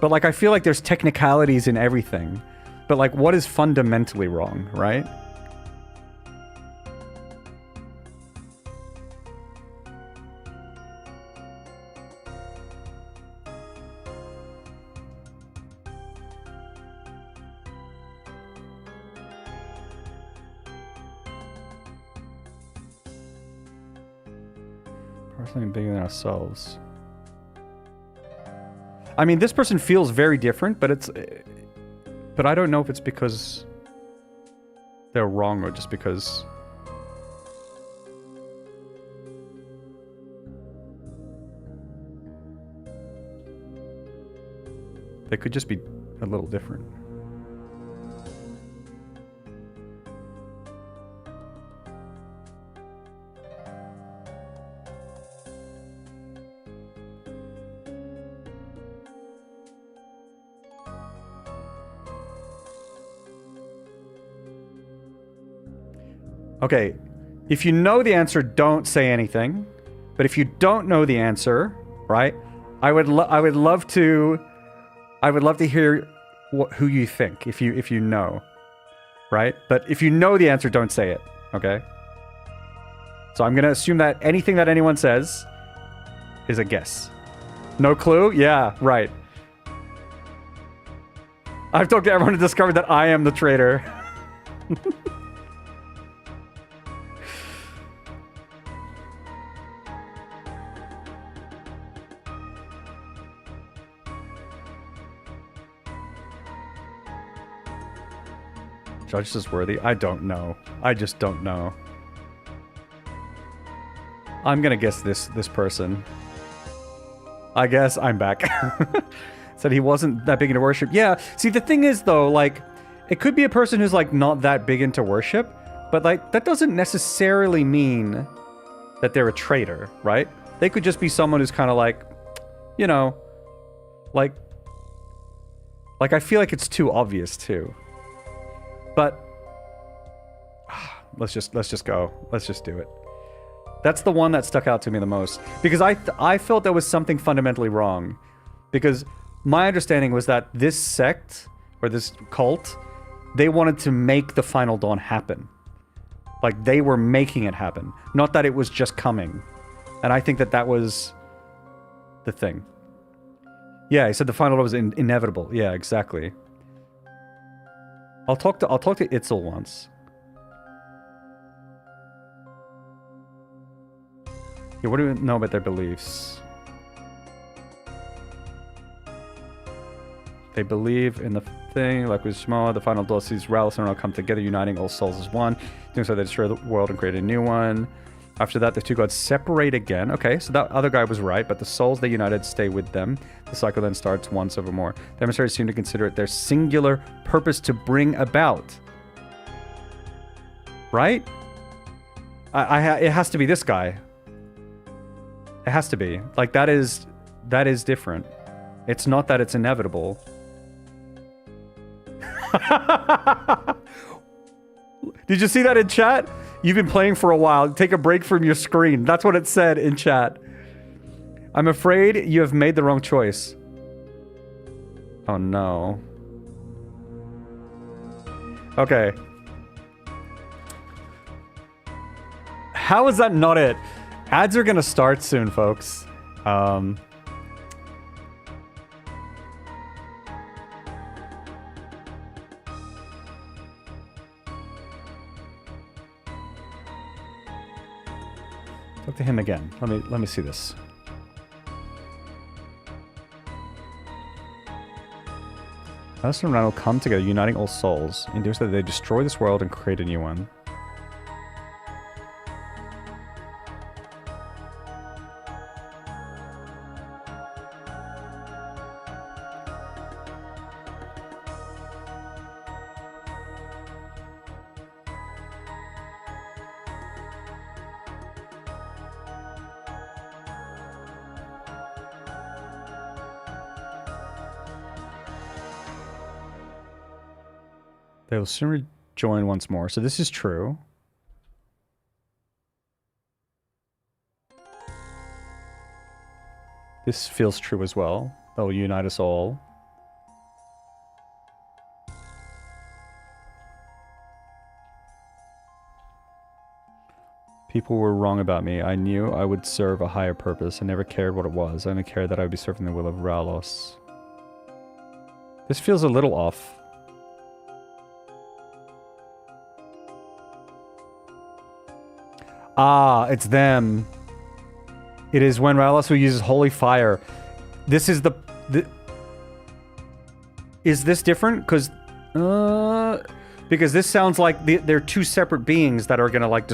[SPEAKER 1] But, like, I feel like there's technicalities in everything. But, like, what is fundamentally wrong, right? Something bigger than ourselves. I mean, this person feels very different, but I don't know if it's because they're wrong or just because they could just be a little different. Okay, if you know the answer, don't say anything. But if you don't know the answer, right? I would love to hear who you think if you know, right? But if you know the answer, don't say it. Okay. So I'm gonna assume that anything that anyone says is a guess. No clue? Yeah, right. I've talked to everyone and discovered that I am the traitor. Judge is worthy? I don't know. I just don't know. I'm gonna guess this person. I guess I'm back. Said he wasn't that big into worship. Yeah, see the thing is though, like, it could be a person who's like not that big into worship, but like that doesn't necessarily mean that they're a traitor, right? They could just be someone who's kind of like, you know, like I feel like it's too obvious too. But let's just go. Let's just do it. That's the one that stuck out to me the most because I felt there was something fundamentally wrong, because my understanding was that this sect or this cult, they wanted to make the Final Dawn happen. Like they were making it happen, not that it was just coming. And I think that was the thing. Yeah, he said the Final Dawn was inevitable. Yeah, exactly. I'll talk to Itzel once. Yeah, what do we know about their beliefs? They believe in the thing, like with Shmoa, the Final Dawn sees Rallis and all come together, uniting all souls as one. Doing so, they destroy the world and create a new one. After that, the two gods separate again. Okay, so that other guy was right, but the souls they united stay with them. The cycle then starts once over more. The emissaries seem to consider it their singular purpose to bring about. Right? It has to be this guy. It has to be. Like, that is different. It's not that it's inevitable. Did you see that in chat? You've been playing for a while. Take a break from your screen. That's what it said in chat. I'm afraid you have made the wrong choice. Oh no. Okay. How is that not it? Ads are gonna start soon, folks. Talk to him again. Let me see this. Alice and Randall come together, uniting all souls. In doing so, they destroy this world and create a new one. They will soon rejoin once more. So this is true. This feels true as well. They will unite us all. People were wrong about me. I knew I would serve a higher purpose. I never cared what it was. I only cared that I would be serving the will of Ralos. This feels a little off. Ah, it's them. It is when Ralos uses holy fire. This is the is this different? Because this sounds like they're two separate beings that are gonna like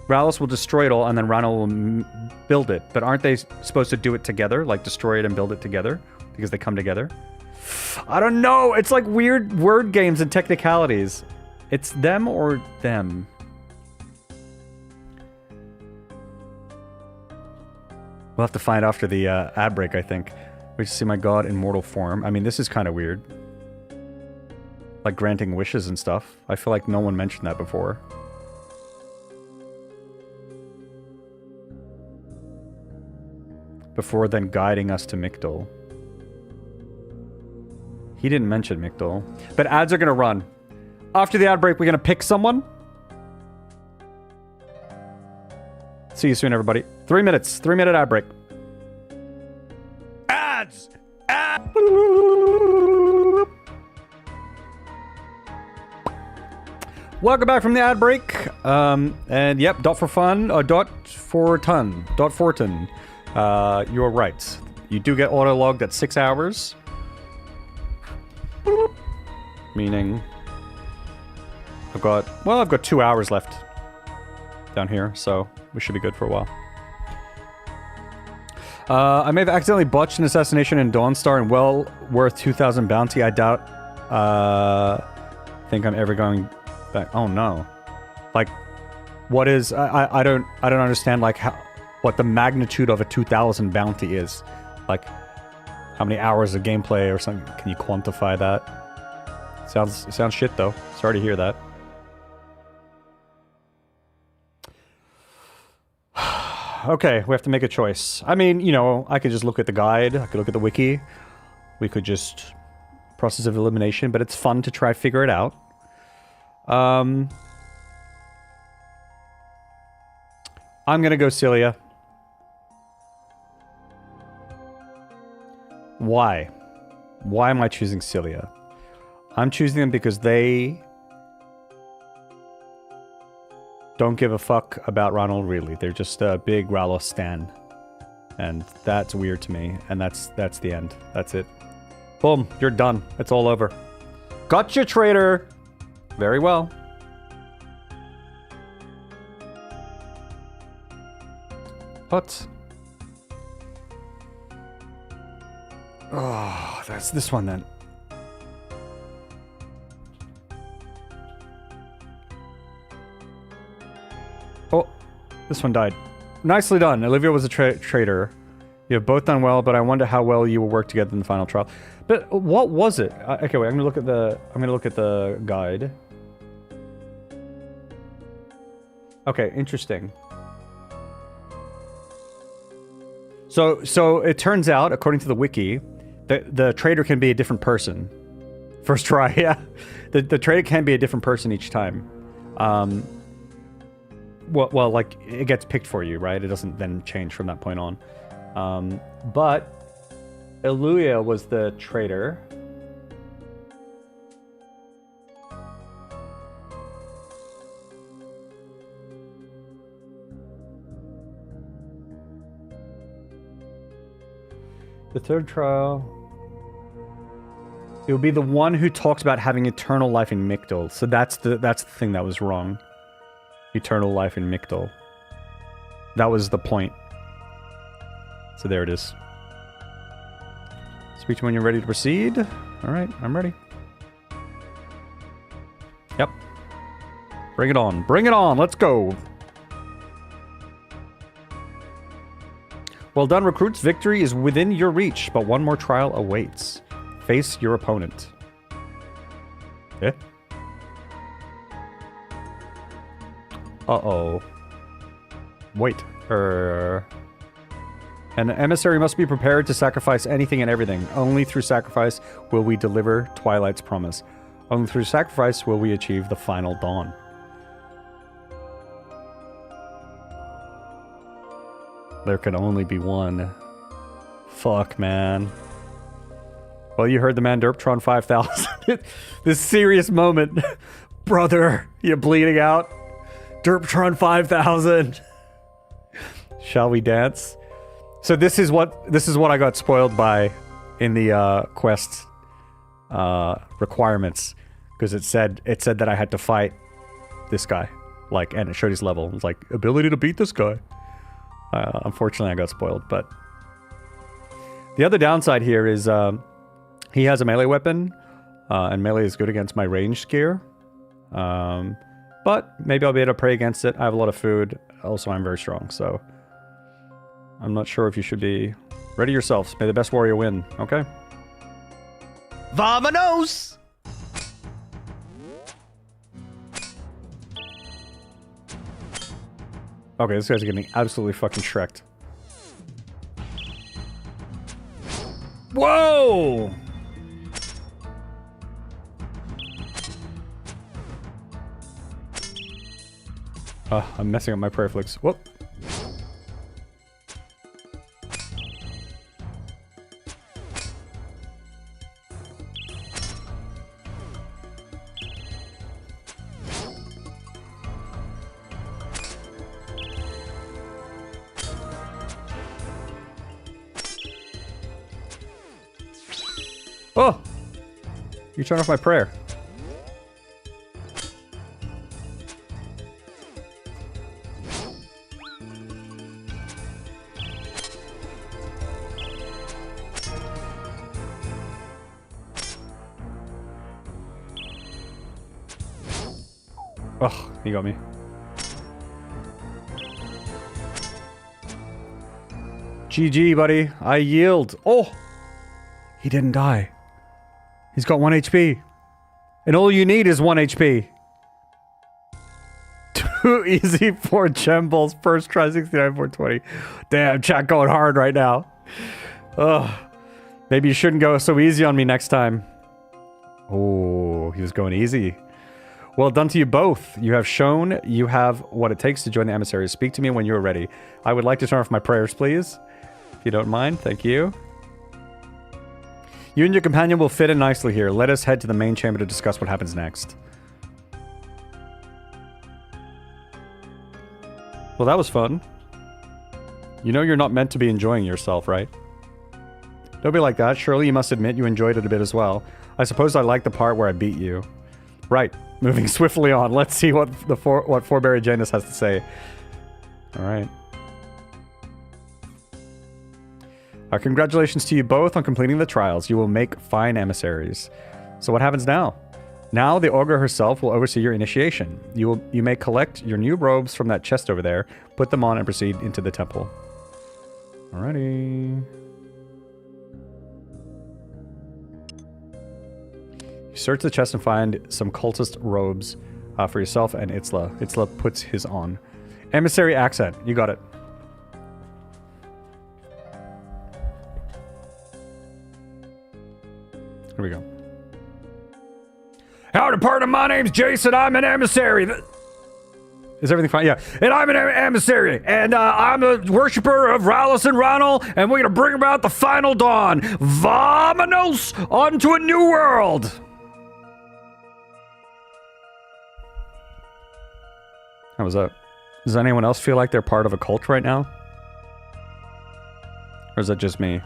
[SPEAKER 1] Ralos will destroy it all, and then Rano will build it. But aren't they supposed to do it together? Like destroy it and build it together? Because they come together? I don't know. It's like weird word games and technicalities. It's them or them. We'll have to find after the ad break, I think. We see my god in mortal form. I mean, this is kind of weird. Like granting wishes and stuff. I feel like no one mentioned that before. Before then guiding us to Mictol. He didn't mention Mictol. But ads are gonna run. After the ad break, we're gonna pick someone. See you soon, everybody. 3 minutes. 3-minute ad break. Ads! Ads! Welcome back from the ad break. And yep, dot for fun, dot for ton. Dot for ton. You're right. You do get auto-logged at 6 hours. Meaning... I've got 2 hours left down here, so we should be good for a while. I may have accidentally botched an assassination in Dawnstar and well worth 2,000 bounty. I doubt, think I'm ever going back. Oh no. Like, what is, I don't understand, like, what the magnitude of a 2,000 bounty is. Like, how many hours of gameplay or something, can you quantify that? Sounds shit though. Sorry to hear that. Okay, we have to make a choice. I mean, you know, I could just look at the guide. I could look at the wiki. We could just... Process of elimination, but it's fun to try figure it out. I'm gonna go Celia. Why? Why am I choosing Celia? I'm choosing them because they... don't give a fuck about Ronald really. They're just a big Ralos stan. And that's weird to me. And that's the end. That's it. Boom. You're done. It's all over. Gotcha, traitor! Very well. What? Oh, that's this one then. Oh, this one died. Nicely done. Olivia was a traitor. You have both done well, but I wonder how well you will work together in the final trial. But what was it? Okay, wait. I'm gonna look at the guide. Okay, interesting. So it turns out, according to the wiki, that the traitor can be a different person. First try, yeah. The traitor can be a different person each time. Well, like, it gets picked for you, right? It doesn't then change from that point on. But Eluia was the traitor. The third trial... it would be the one who talks about having eternal life in Mictol. So that's the thing that was wrong. Eternal life in Mictol. That was the point. So there it is. Speak to me when you're ready to proceed. Alright, I'm ready. Yep. Bring it on. Bring it on. Let's go. Well done, recruits. Victory is within your reach, but one more trial awaits. Face your opponent. Yeah? Uh-oh. Wait. An emissary must be prepared to sacrifice anything and everything. Only through sacrifice will we deliver Twilight's promise. Only through sacrifice will we achieve the final dawn. There can only be one. Fuck, man. Well, you heard the man, Derptron 5000. This serious moment. Brother, you're bleeding out. Derptron 5000. Shall we dance? So this is what I got spoiled by in the quest requirements, because it said that I had to fight this guy, like, and it showed his level. It was like ability to beat this guy. Unfortunately, I got spoiled. But the other downside here is He has a melee weapon, and melee is good against my ranged gear. But maybe I'll be able to pray against it. I have a lot of food. Also, I'm very strong, so... I'm not sure if you should be... Ready yourselves. May the best warrior win. Okay?
[SPEAKER 2] Vamonos!
[SPEAKER 1] Okay, this guy's getting absolutely fucking shreked. Whoa! I'm messing up my prayer flicks. Whoop. Oh! You turned off my prayer. Oh, he got me. GG, buddy. I yield. Oh! He didn't die. He's got 1 HP. And all you need is 1 HP. Too easy for gem balls. First try 69 420. Damn, chat going hard right now. Ugh. Maybe you shouldn't go so easy on me next time. Oh, he was going easy. Well done to you both. You have shown you have what it takes to join the emissaries. Speak to me when you're ready. I would like to turn off my prayers, please. If you don't mind. Thank you. You and your companion will fit in nicely here. Let us head to the main chamber to discuss what happens next. Well, that was fun. You know you're not meant to be enjoying yourself, right? Don't be like that. Surely you must admit you enjoyed it a bit as well. I suppose I like the part where I beat you. Right. Moving swiftly on. Let's see what what Forberry Janus has to say. Alright. Congratulations to you both on completing the trials. You will make fine emissaries. So what happens now? Now the Ogre herself will oversee your initiation. You may collect your new robes from that chest over there, put them on, and proceed into the temple. Alrighty. You search the chest and find some cultist robes for yourself and Itzla. Itzla puts his on. Emissary accent. You got it. Here we go. Howdy, partner. My name's Jason. I'm an emissary. Is everything fine? Yeah. And I'm an emissary. And I'm a worshiper of Rallus and Ronald. And we're going to bring about the final dawn. Vamonos onto a new world. How was that? Does anyone else feel like they're part of a cult right now? Or is that just me?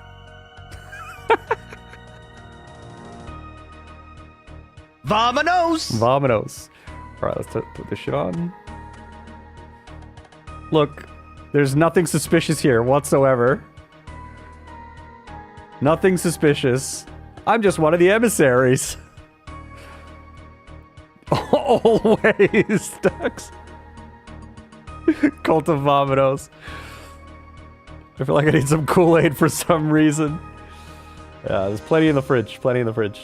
[SPEAKER 2] Vamonos!
[SPEAKER 1] Vamonos. Alright, let's put this shit on. Look, there's nothing suspicious here whatsoever. Nothing suspicious. I'm just one of the emissaries. Always, Stux. Cult of Vamonos. I feel like I need some Kool-Aid for some reason. Yeah, there's plenty in the fridge. Plenty in the fridge.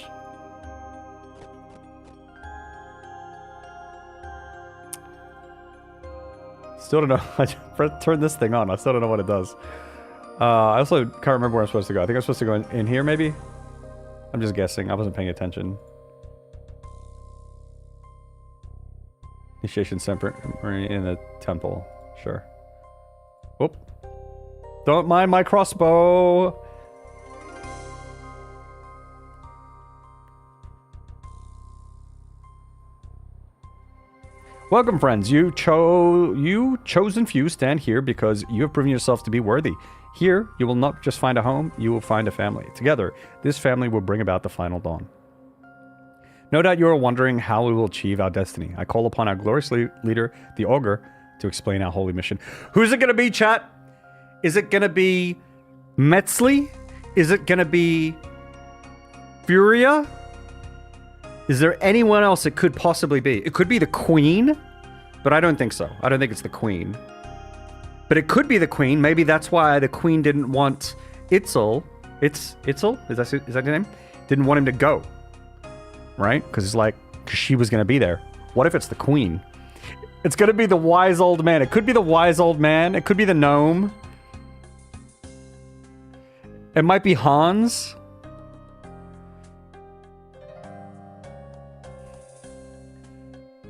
[SPEAKER 1] Still don't know. I turned this thing on. I still don't know what it does. I also can't remember where I'm supposed to go. I think I'm supposed to go in here, maybe? I'm just guessing. I wasn't paying attention. Initiation center in the temple. Sure. Whoop. Don't mind my crossbow. Welcome, friends. You chosen few stand here because you have proven yourself to be worthy. Here, you will not just find a home, you will find a family. Together, this family will bring about the final dawn. No doubt you are wondering how we will achieve our destiny. I call upon our glorious leader, the Ogre, to explain our holy mission. Who's it going to be, chat? Is it going to be Metzli? Is it going to be Furia? Is there anyone else it could possibly be? It could be the Queen, but I don't think so. I don't think it's the Queen. But it could be the Queen. Maybe that's why the Queen didn't want Itzel. Itzel? Is that your name? Didn't want him to go. Right? Because she was going to be there. What if it's the Queen? It's going to be the wise old man. It could be the wise old man. It could be the gnome. It might be Hans.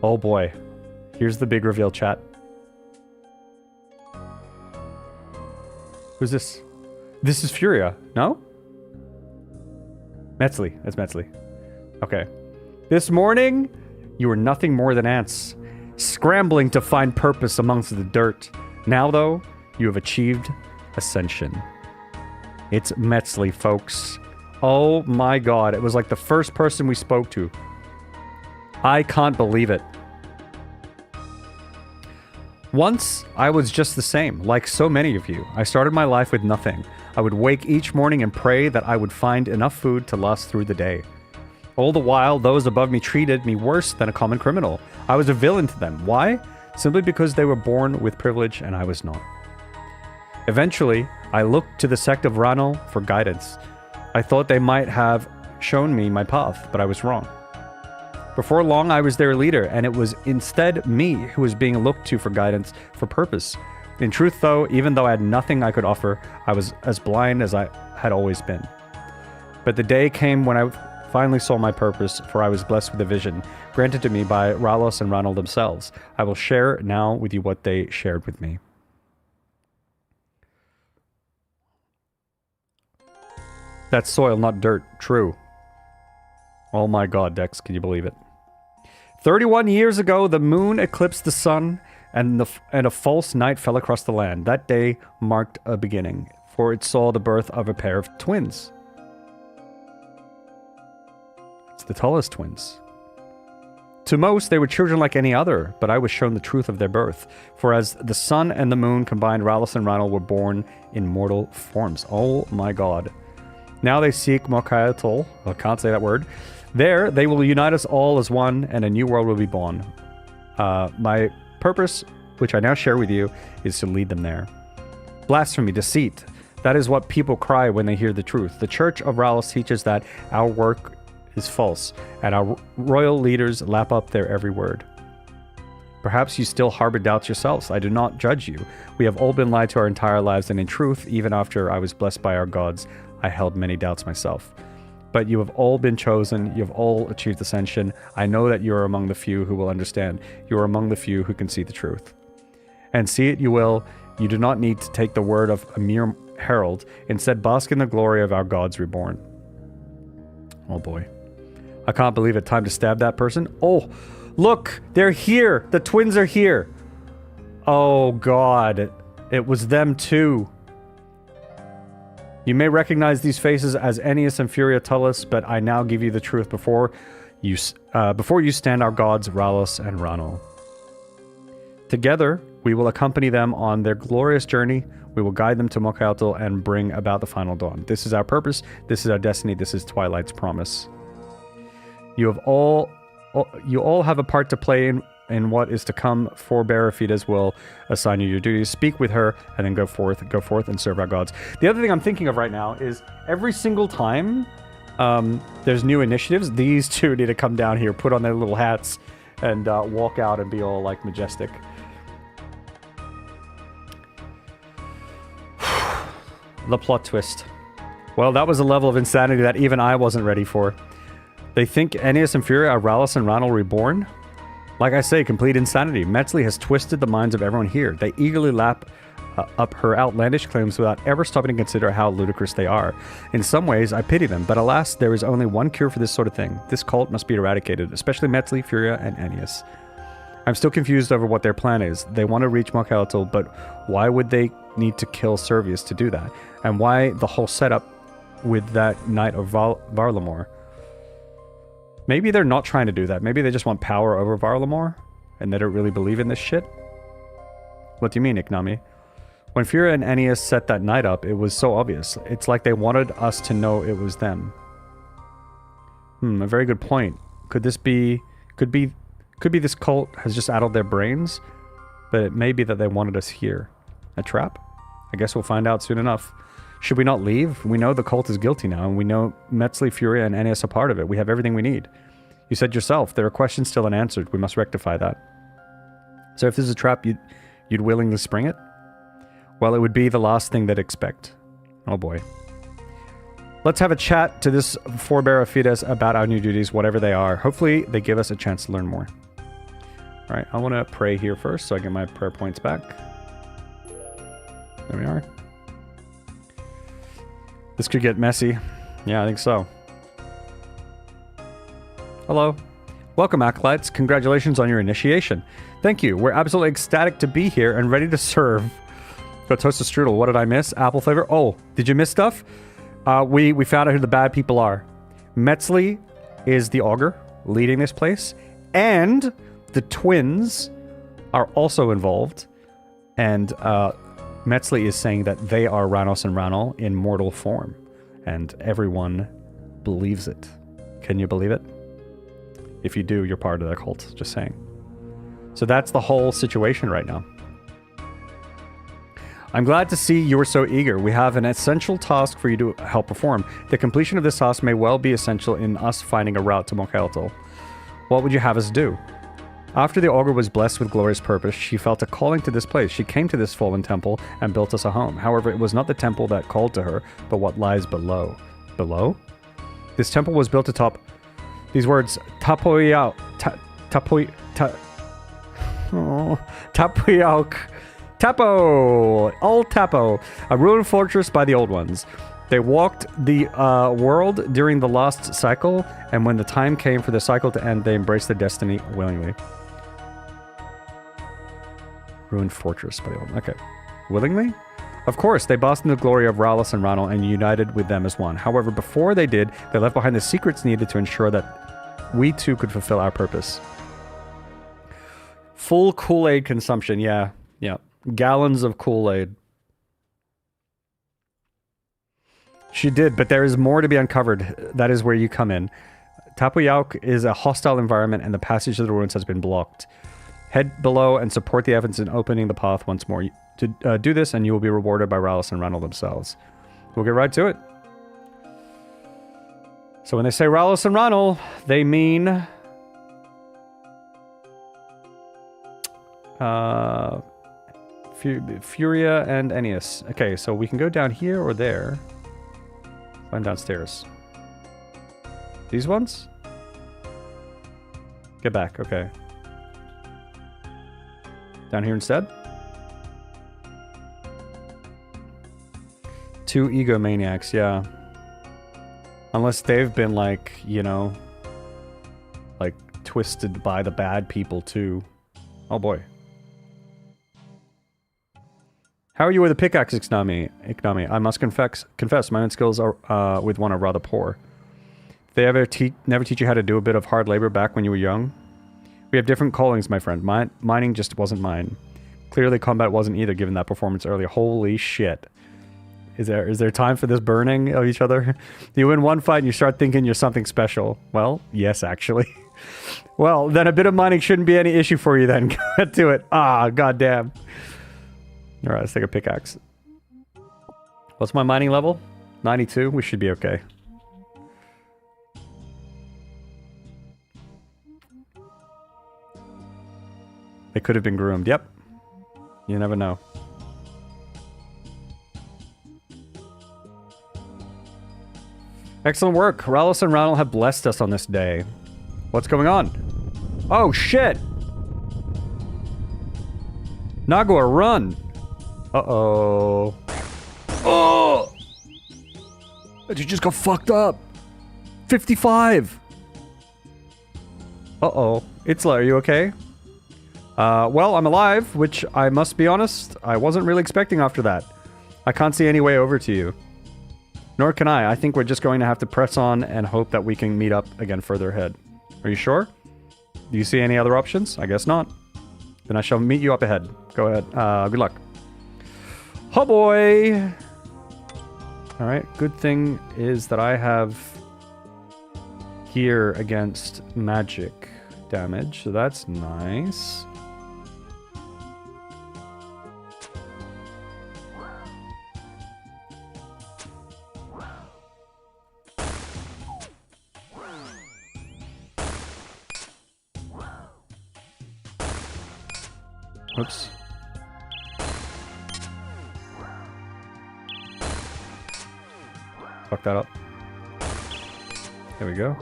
[SPEAKER 1] Oh boy. Here's the big reveal, chat. Who's this? This is Furia, no? Metzli. That's Metzli. Okay. This morning, you were nothing more than ants, scrambling to find purpose amongst the dirt. Now, though, you have achieved ascension. It's Metzli, folks. Oh my god, it was like the first person we spoke to. I can't believe it. Once, I was just the same, like so many of you. I started my life with nothing. I would wake each morning and pray that I would find enough food to last through the day. All the while, those above me treated me worse than a common criminal. I was a villain to them. Why? Simply because they were born with privilege and I was not. Eventually, I looked to the sect of Ranal for guidance. I thought they might have shown me my path, but I was wrong. Before long, I was their leader, and it was instead me who was being looked to for guidance, for purpose. In truth, though, even though I had nothing I could offer, I was as blind as I had always been. But the day came when I finally saw my purpose, for I was blessed with a vision, granted to me by Ralos and Ranal themselves. I will share now with you what they shared with me. That's soil, not dirt. True. Oh my god, Dex, can you believe it? 31 years ago, the moon eclipsed the sun, and a false night fell across the land. That day marked a beginning, for it saw the birth of a pair of twins. It's the tallest twins. To most, they were children like any other, but I was shown the truth of their birth. For as the sun and the moon combined, Ralos and Ranal were born in mortal forms. Oh my god. Now they seek Mokayatol. I can't say that word. There, they will unite us all as one, and a new world will be born. My purpose, which I now share with you, is to lead them there. Blasphemy, deceit. That is what people cry when they hear the truth. The Church of Ralos teaches that our work is false, and our royal leaders lap up their every word. Perhaps you still harbor doubts yourselves. I do not judge you. We have all been lied to our entire lives, and in truth, even after I was blessed by our gods, I held many doubts myself. But you have all been chosen. You have all achieved ascension. I know that you are among the few who will understand. You are among the few who can see the truth. And see it you will. You do not need to take the word of a mere herald. Instead, bask in the glory of our gods reborn. Oh boy. I can't believe it. Time to stab that person. Oh, look, they're here. The twins are here. Oh god. It was them too. You may recognize these faces as Ennius and Furia Tullus, but I now give you the truth before you stand our gods, Ralos and Ranal. Together, we will accompany them on their glorious journey. We will guide them to Mokayatl and bring about the final dawn. This is our purpose. This is our destiny. This is Twilight's promise. You all have a part to play in what is to come, for Barafidas will assign you your duties. Speak with her, and then go forth and serve our gods. The other thing I'm thinking of right now is every single time there's new initiatives, these two need to come down here, put on their little hats, and walk out and be all, like, majestic. The plot twist. Well, that was a level of insanity that even I wasn't ready for. They think Ennius and Furia are Ralos and Ranal reborn? Like I say, complete insanity. Metzli has twisted the minds of everyone here. They eagerly lap up her outlandish claims without ever stopping to consider how ludicrous they are. In some ways, I pity them, but alas, there is only one cure for this sort of thing. This cult must be eradicated, especially Metzli, Furia, and Ennius. I'm still confused over what their plan is. They want to reach Mokayatl, but why would they need to kill Servius to do that? And why the whole setup with that Knight of Varlamore? Maybe they're not trying to do that. Maybe they just want power over Varlamore, and they don't really believe in this shit. What do you mean, Iknami? When Furia and Ennius set that knight up, it was so obvious. It's like they wanted us to know it was them. A very good point. Could this be... Could be this cult has just addled their brains? But it may be that they wanted us here. A trap? I guess we'll find out soon enough. Should we not leave? We know the cult is guilty now, and we know Metzli, Furia, and Ennius are part of it. We have everything we need. You said yourself, there are questions still unanswered. We must rectify that. So if this is a trap, you'd willingly spring it? Well, it would be the last thing they'd expect. Oh boy. Let's have a chat to this forebearer Fides about our new duties, whatever they are. Hopefully, they give us a chance to learn more. Alright, I want to pray here first, so I get my prayer points back. There we are. This could get messy. Yeah, I think so. Hello. Welcome, Acolytes. Congratulations on your initiation. Thank you. We're absolutely ecstatic to be here and ready to serve. Got toasted strudel. What did I miss? Apple flavor. Oh, did you miss stuff? We found out who the bad people are. Metzli is the augur leading this place, and the twins are also involved. And Metzli is saying that they are Ranos and Ranal in mortal form, and everyone believes it. Can you believe it? If you do, you're part of the cult. Just saying. So that's the whole situation right now. I'm glad to see you were so eager. We have an essential task for you to help perform. The completion of this task may well be essential in us finding a route to Mok'Eltol. What would you have us do? After the augur was blessed with glorious purpose, she felt a calling to this place. She came to this fallen temple and built us a home. However, it was not the temple that called to her, but what lies below. Below? This temple was built atop these words, Tapoyauk. Tapo! Old Tapo. A ruined fortress by the old ones. They walked the world during the last cycle, and when the time came for the cycle to end, they embraced their destiny willingly. Ruined fortress by the old... Okay. Willingly? Of course, they basked in the glory of Ralos and Ranal and united with them as one. However, before they did, they left behind the secrets needed to ensure that we too could fulfill our purpose. Full Kool-Aid consumption, yeah. Yeah. Gallons of Kool-Aid. She did, but there is more to be uncovered. That is where you come in. Tapoyauk is a hostile environment and the passage to the ruins has been blocked. Head below and support the evidence in opening the path once more. To do this and you will be rewarded by Ralos and Ranal themselves. We'll get right to it. So when they say Ralos and Ranal, they mean... Furia and Ennius. Okay, so we can go down here or there. I'm downstairs. These ones? Get back, okay. Down here instead? 2 egomaniacs, yeah. Unless they've been like, you know, like twisted by the bad people too. Oh boy. How are you with a pickaxe, Iknami? I must confess, my own skills are, with one are rather poor. They ever never teach you how to do a bit of hard labor back when you were young? We have different callings, my friend. Mining just wasn't mine. Clearly combat wasn't either, given that performance earlier. Holy shit. Is there time for this burning of each other? You win one fight and you start thinking you're something special. Well, yes, actually. Well, then a bit of mining shouldn't be any issue for you then. Get to it. Ah, goddamn. Alright, let's take a pickaxe. What's my mining level? 92? We should be okay. They could have been groomed. Yep. You never know. Excellent work. Ralos and Ranal have blessed us on this day. What's going on? Oh, shit! Nagua, run! Uh-oh. Oh! You just got fucked up. 55! Uh-oh. Itzla, are you okay? Well, I'm alive, which I must be honest, I wasn't really expecting after that. I can't see any way over to you. Nor can I. I think we're just going to have to press on and hope that we can meet up again further ahead. Are you sure? Do you see any other options? I guess not. Then I shall meet you up ahead. Go ahead. Good luck. Oh boy! Alright, good thing is that I have here against magic damage, so that's nice. Oops. Fuck that up. There we go.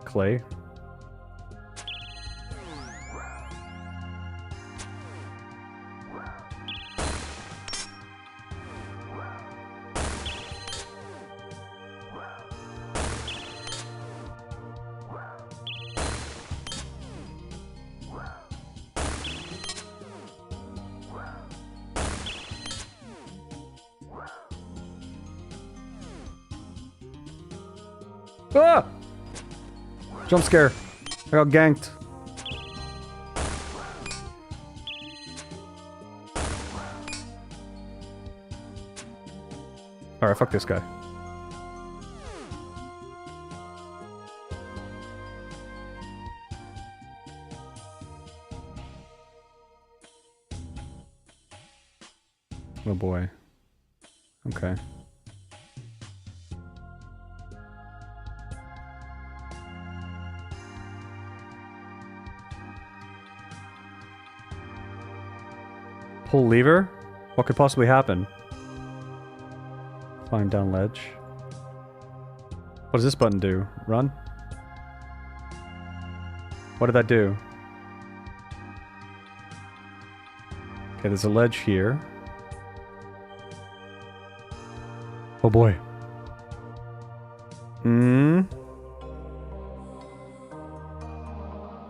[SPEAKER 1] Clay. Ah! Jump scare. I got ganked. Alright, fuck this guy. Oh boy. Okay. Pull lever? What could possibly happen? Climb down ledge. What does this button do? Run? What did that do? Okay, there's a ledge here. Oh boy. I'm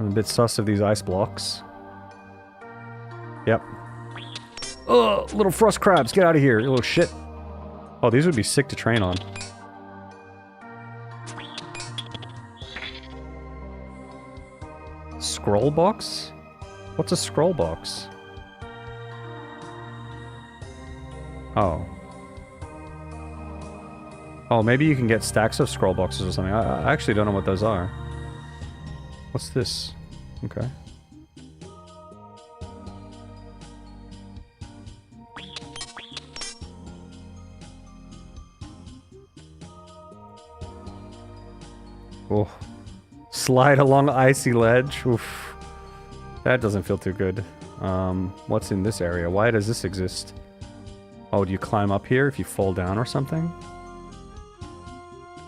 [SPEAKER 1] a bit sus of these ice blocks. Yep. Ugh, little frost crabs, get out of here, you little shit. Oh, these would be sick to train on. Scroll box? What's a scroll box? Oh. Oh, maybe you can get stacks of scroll boxes or something. I actually don't know what those are. What's this? Okay. Oh. Slide along icy ledge. Oof. That doesn't feel too good. What's in this area? Why does this exist? Oh, do you climb up here if you fall down or something?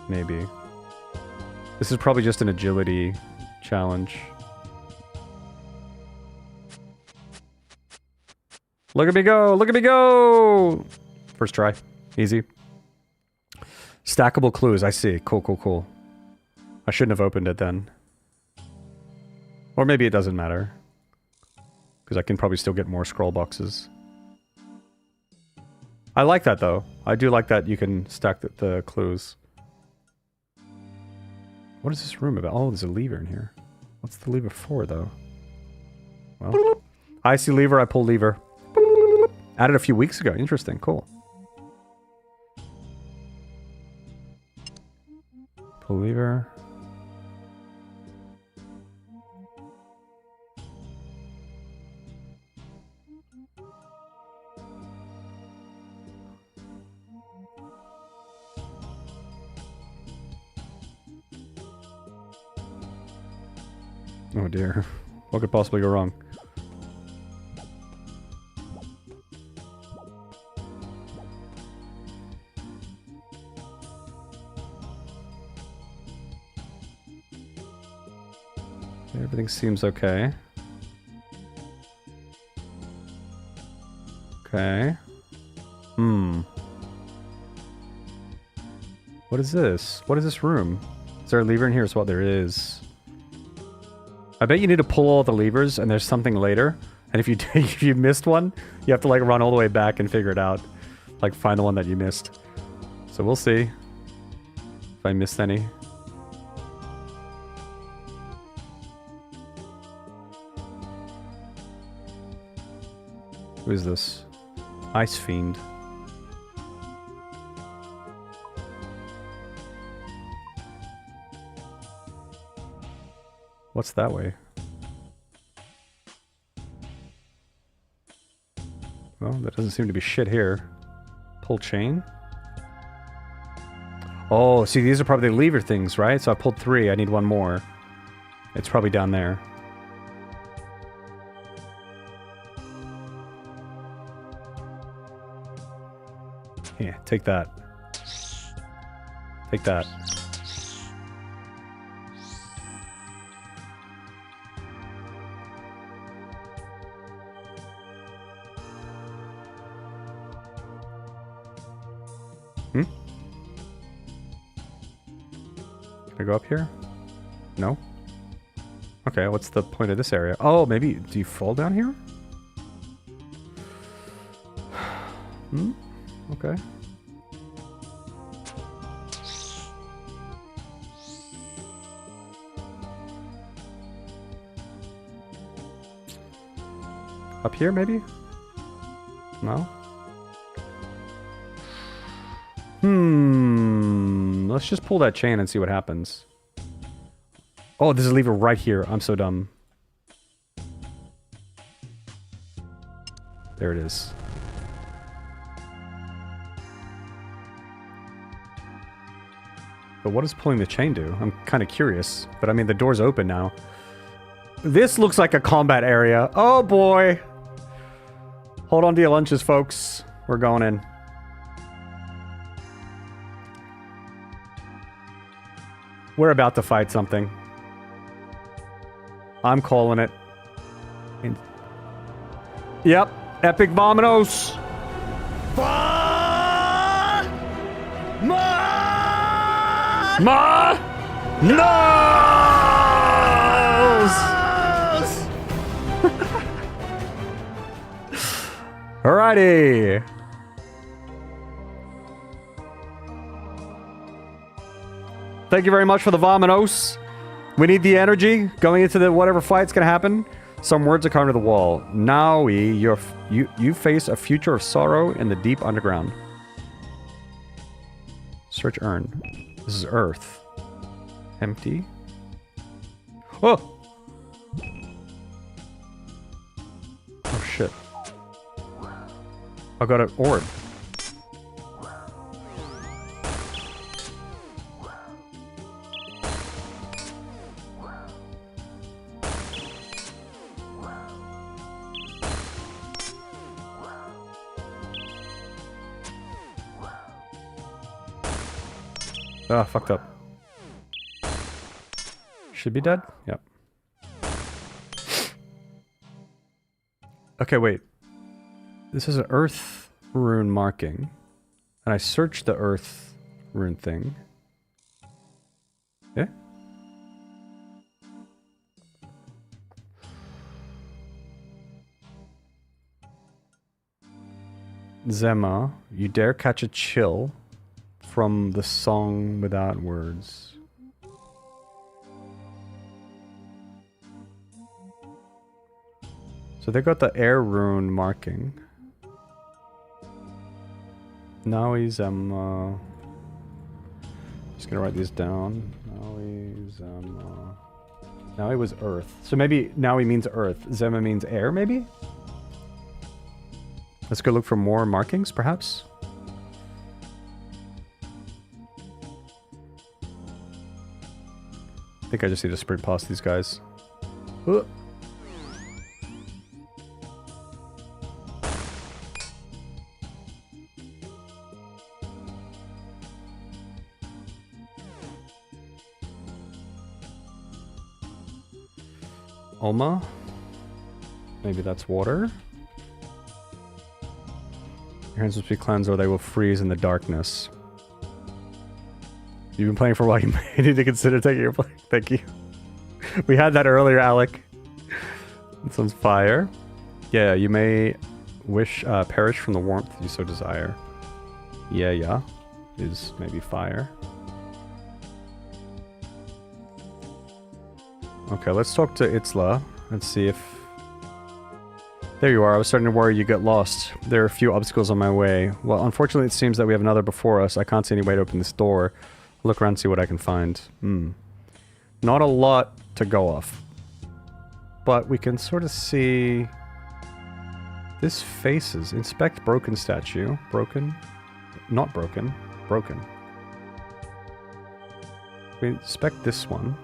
[SPEAKER 1] Maybe. This is probably just an agility challenge. Look at me go! Look at me go! First try. Easy. Stackable clues. I see. Cool, cool, cool. I shouldn't have opened it then. Or maybe it doesn't matter. Because I can probably still get more scroll boxes. I like that though. I do like that you can stack the clues. What is this room about? Oh, there's a lever in here. What's the lever for though? Well, I see lever, I pull lever. Added a few weeks ago. Interesting, cool. Pull lever. Oh dear. What could possibly go wrong? Everything seems okay. Okay. What is this? What is this room? Is there a lever in here? Is what there is. I bet you need to pull all the levers and there's something later. And if you if you missed one, you have to like run all the way back and figure it out. Like find the one that you missed. So we'll see if I missed any. Who is this? Ice Fiend. What's that way? Well, there doesn't seem to be shit here. Pull chain? Oh, see, these are probably the lever things, right? So I pulled 3. I need 1 more. It's probably down there. Yeah, take that. Take that. Hmm? Can I go up here? No? Okay, what's the point of this area? Oh, maybe... Do you fall down here? Hmm? Okay. Up here, maybe? No? Let's just pull that chain and see what happens. Oh, there's a lever right here. I'm so dumb. There it is. But what does pulling the chain do? I'm kind of curious. But I mean, the door's open now. This looks like a combat area. Oh boy! Hold on to your lunches, folks. We're going in. We're about to fight something. I'm calling it. Yep. Epic Vominos! Ma! No's! Alrighty. Thank you very much for the Vominos. We need the energy going into the whatever fight's gonna happen. Some words are carved to the wall. Now you face a future of sorrow in the deep underground. Search urn. This is Earth. Empty. Oh! Oh shit. I got an orb. Ah, fucked up. Should be dead? Yep. Okay, wait. This is an earth rune marking. And I searched the earth rune thing. Yeah? Zema, you dare catch a chill from the song without words. So they got the air rune marking. Now he's just gonna write these down. Now he was earth. So maybe now he means earth. Zema means air, maybe? Let's go look for more markings, perhaps? I think I just need to sprint past these guys. Oma? Maybe that's water? Your hands must be cleansed or they will freeze in the darkness. You've been playing for a while, you may need to consider taking your play. Thank you. We had that earlier, Alec. This one's fire. Yeah, you may wish perish from the warmth you so desire. Yeah, is maybe fire. Okay, let's talk to Itzla and see if... There you are. I was starting to worry you get lost. There are a few obstacles on my way. Well, unfortunately it seems that we have another before us. I can't see any way to open this door. Look around and see what I can find. Not a lot to go off. but we can sort of see... This faces. Inspect broken statue. Broken? Not broken. Broken. We inspect this one.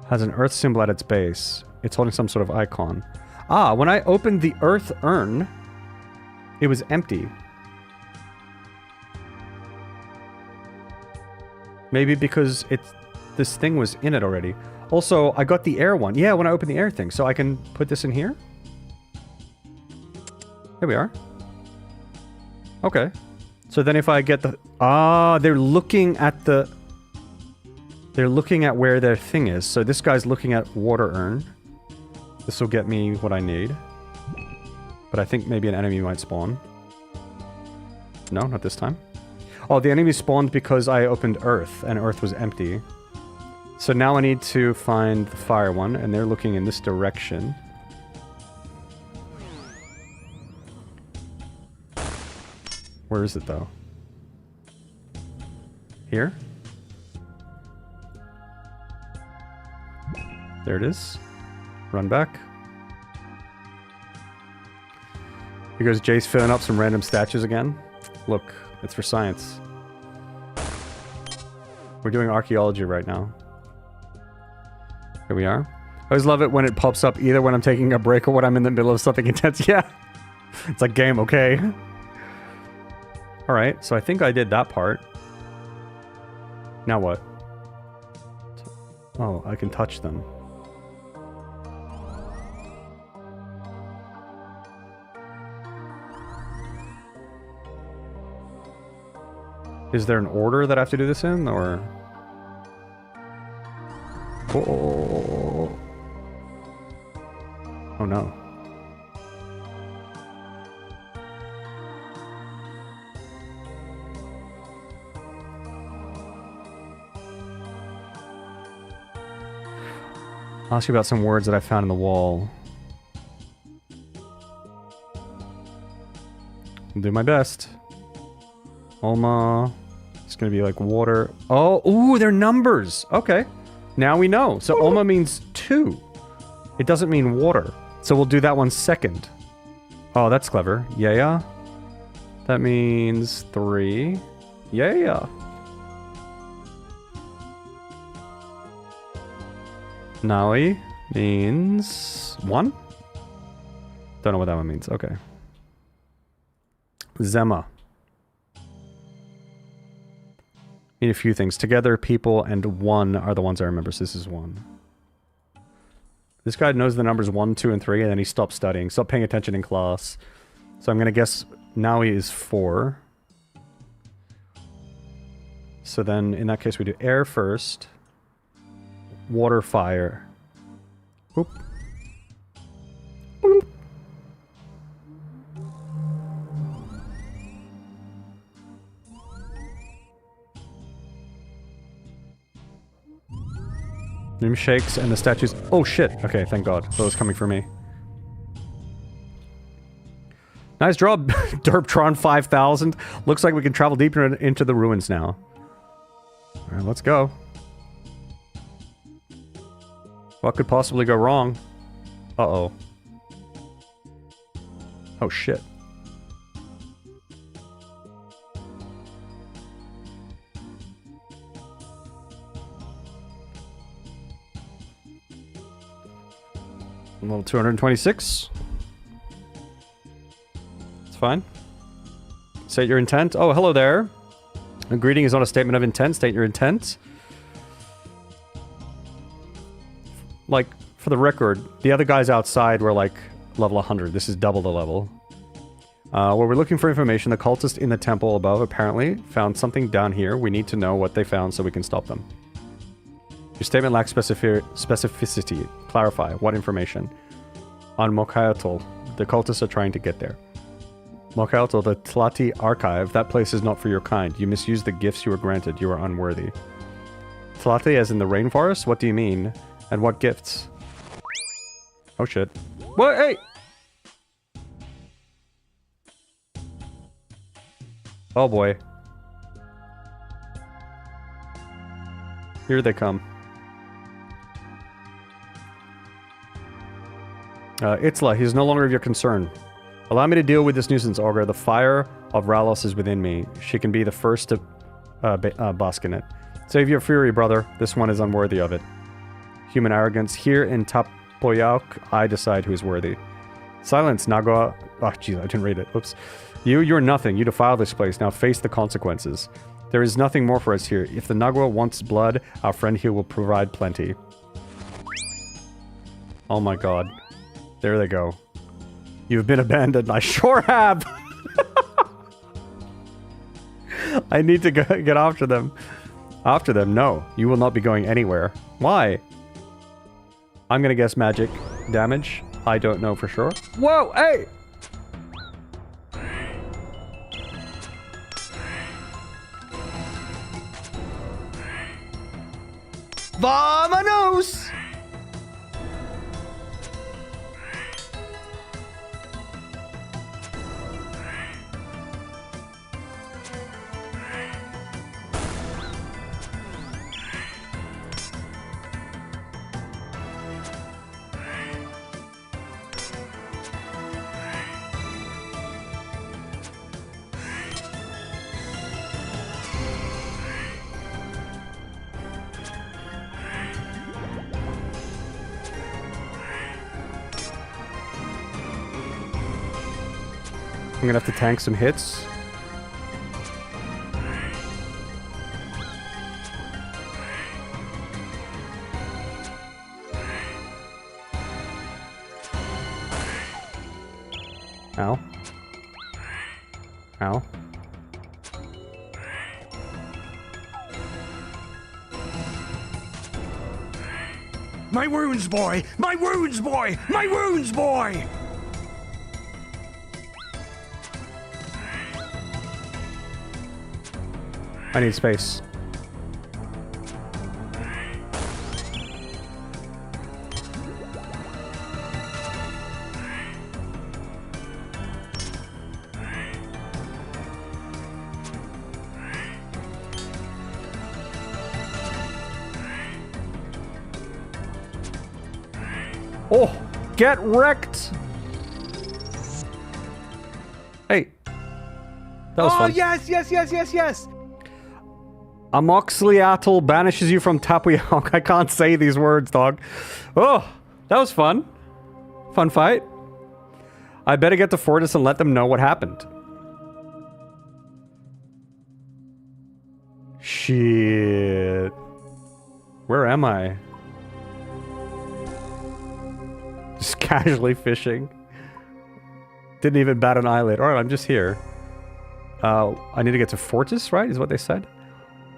[SPEAKER 1] Has an earth symbol at its base. It's holding some sort of icon. Ah, when I opened the earth urn, it was empty. Maybe because this thing was in it already. Also, I got the air one. Yeah, when I opened the air thing. So I can put this in here? There we are. Okay. So then if I get the... Ah, they're looking at the... They're looking at where their thing is. So this guy's looking at water urn. This will get me what I need. But I think maybe an enemy might spawn. No, not this time. Oh, the enemy spawned because I opened earth, and earth was empty. So now I need to find the fire one, and they're looking in this direction. Where is it, though? Here? There it is. Run back. Here goes Jace filling up some random statues again. Look, it's for science. We're doing archaeology right now. Here we are. I always love it when it pops up either when I'm taking a break or when I'm in the middle of something intense. Yeah. It's like game, okay. Alright, so I think I did that part. Now what? Oh, I can touch them. Is there an order that I have to do this in, or...? Oh, oh no. I'll ask you about some words that I found in the wall. I'll do my best. Alma. It's gonna be like water. Oh, ooh, they're numbers. Okay. Now we know. So Alma means 2. It doesn't mean water. So we'll do that one second. Oh, that's clever. Yeah. That means 3. Yeah. Naui means 1? Don't know what that one means. Okay. Zema. Need a few things. Together, people, and 1 are the ones I remember, so this is 1. This guy knows the numbers 1, 2, and 3, and then he stopped studying. Stopped paying attention in class. So I'm gonna guess Naui is 4. So then, in that case, we do air first. Water, fire. Boop. Boop. Room shakes and the statues... Oh shit! Okay, thank god. That was coming for me. Nice job, Derptron 5000. Looks like we can travel deeper into the ruins now. Alright, let's go. What could possibly go wrong? Uh-oh. Oh shit. Level 226. It's fine. State your intent. Oh, hello there. A greeting is not a statement of intent. State your intent. Like, for the record, the other guys outside were like level 100. This is double the level. Where we're looking for information, the cultist in the temple above apparently found something down here. We need to know what they found so we can stop them. Your statement lacks specificity. Clarify. What information? On Mokayotl, the cultists are trying to get there. Mokayotl, the Tlati archive, that place is not for your kind. You misused the gifts you were granted. You are unworthy. Tlati as in the rainforest? What do you mean? And what gifts? Oh shit. What? Hey! Oh boy. Here they come. Itzla, he is no longer of your concern. Allow me to deal with this nuisance, Augur. The fire of Ralos is within me. She can be the first to bask in it. Save your fury, brother. This one is unworthy of it. Human arrogance. Here in Tapoyok, I decide who is worthy. Silence, Nagua. Oh, jeez, I didn't read it. Oops. You're nothing. You defile this place. Now face the consequences. There is nothing more for us here. If the Nagua wants blood, our friend here will provide plenty. Oh my god. There they go. You've been abandoned. I sure have! I need to get after them. After them? No. You will not be going anywhere. Why? I'm gonna guess magic damage. I don't know for sure. Whoa! Hey!
[SPEAKER 2] Vamonos!
[SPEAKER 1] I'm gonna have to tank some hits. Ow. Ow.
[SPEAKER 2] My wounds, boy! My wounds, boy! My wounds, boy!
[SPEAKER 1] I need space. Oh, get wrecked! Hey. That was fun.
[SPEAKER 2] Yes, yes, yes, yes, yes!
[SPEAKER 1] Amoxliatal banishes you from Tapoyok. I can't say these words, dog. Oh, that was fun. Fun fight. I better get to Fortis and let them know what happened. Shit. Where am I? Just casually fishing. Didn't even bat an eyelid. Alright, I'm just here. I need to get to Fortis, right? Is what they said?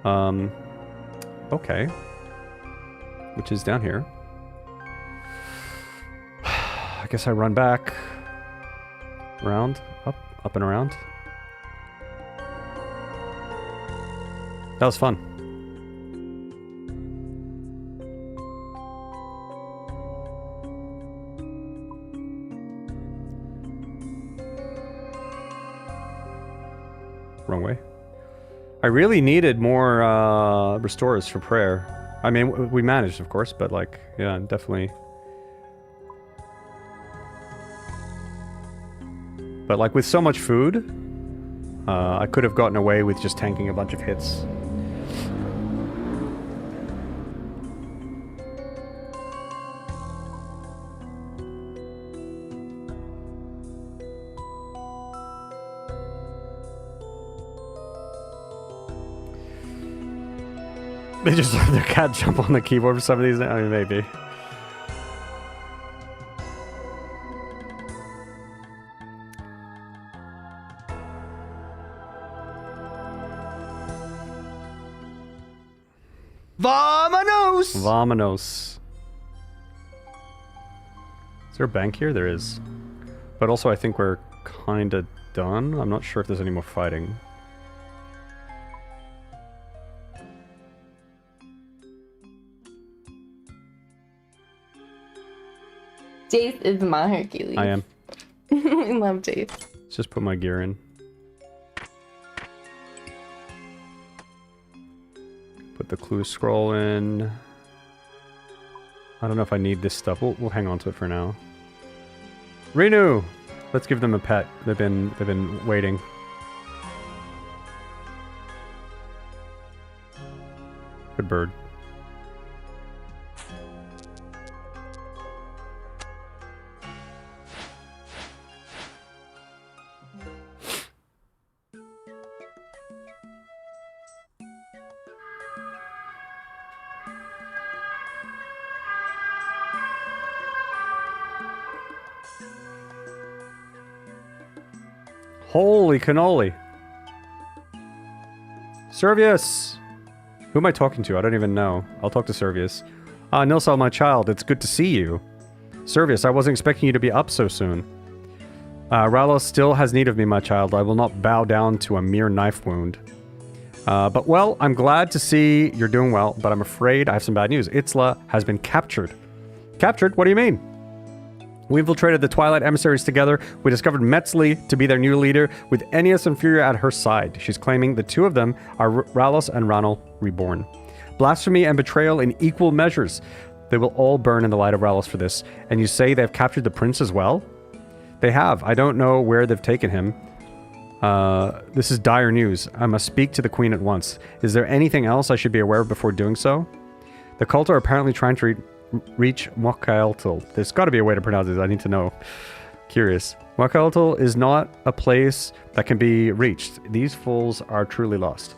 [SPEAKER 1] Okay. Which is down here. I guess I run back. Around. Up and around. That was fun. Wrong way. I really needed more restorers for prayer. I mean, we managed, of course, but like, yeah, definitely. But like with so much food, I could have gotten away with just tanking a bunch of hits. They just let their cat jump on the keyboard for some of these. I mean, maybe.
[SPEAKER 2] Vamonos!
[SPEAKER 1] Vamonos. Is there a bank here? There is. But also, I think we're kind of done. I'm not sure if there's any more fighting.
[SPEAKER 4] Jace is my Hercules.
[SPEAKER 1] I am.
[SPEAKER 4] I love Jace.
[SPEAKER 1] Let's just put my gear in. Put the clue scroll in. I don't know if I need this stuff. We'll hang on to it for now. Renu! Let's give them a pet. They've been waiting. Good bird. Holy cannoli. Servius! Who am I talking to? I don't even know. I'll talk to Servius. Ah, Nilsal, my child, it's good to see you. Servius, I wasn't expecting you to be up so soon. Ralos still has need of me, my child. I will not bow down to a mere knife wound. But well, I'm glad to see you're doing well, but I'm afraid I have some bad news. Itzla has been captured. Captured? What do you mean? We infiltrated the Twilight Emissaries together. We discovered Metzli to be their new leader, with Ennius and Furia at her side. She's claiming the two of them are Ralos and Ranal reborn. Blasphemy and betrayal in equal measures. They will all burn in the light of Ralos for this. And you say they've captured the prince as well? They have. I don't know where they've taken him. This is dire news. I must speak to the queen at once. Is there anything else I should be aware of before doing so? The cult are apparently trying to reach Mokaeltel. There's got to be a way to pronounce this. I need to know. Curious. Mokaeltel is not a place that can be reached. These fools are truly lost.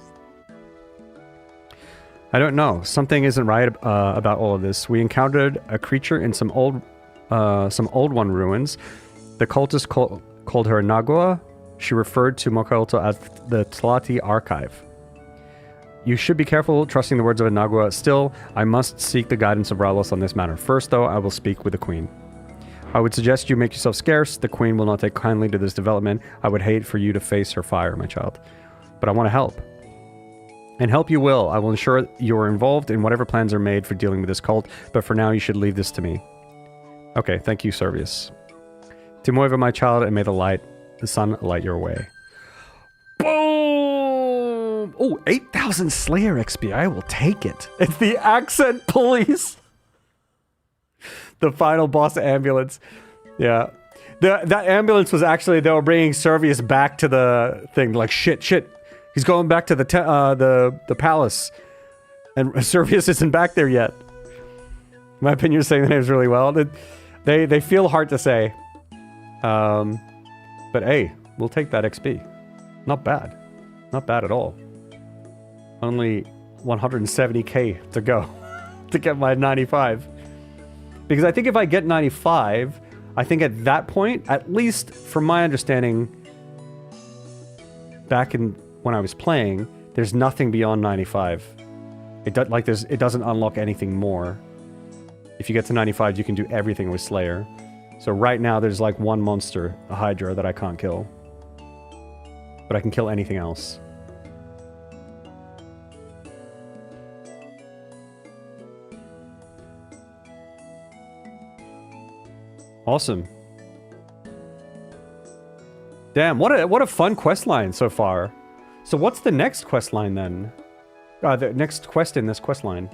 [SPEAKER 1] I don't know. Something isn't right about all of this. We encountered a creature in some old one ruins. The cultist called her Nagua. She referred to Mokaeltel as the Tlati Archive. You should be careful trusting the words of a Nagua. Still, I must seek the guidance of Ralos on this matter. First, though, I will speak with the queen. I would suggest you make yourself scarce. The queen will not take kindly to this development. I would hate for you to face her fire, my child. But I want to help. And help you will. I will ensure you are involved in whatever plans are made for dealing with this cult. But for now, you should leave this to me. Okay, thank you, Servius. Timoiva, my child, and may the sun light your way. Boom! Oh, 8,000 Slayer XP. I will take it. It's the accent police. The final boss ambulance. Yeah. That ambulance was actually, they were bringing Servius back to the thing. Like, shit. He's going back to the palace. And Servius isn't back there yet. In my opinion, you're saying the names really well. They feel hard to say. But hey, we'll take that XP. Not bad. Not bad at all. Only 170k to go to get my 95. Because I think if I get 95, I think at that point, at least from my understanding, back in when I was playing, there's nothing beyond 95. It doesn't unlock anything more. If you get to 95, you can do everything with Slayer. So right now, there's like one monster, a Hydra, that I can't kill. But I can kill anything else. Awesome. Damn, what a fun quest line so far. So what's the next quest line then? The next quest in this quest line.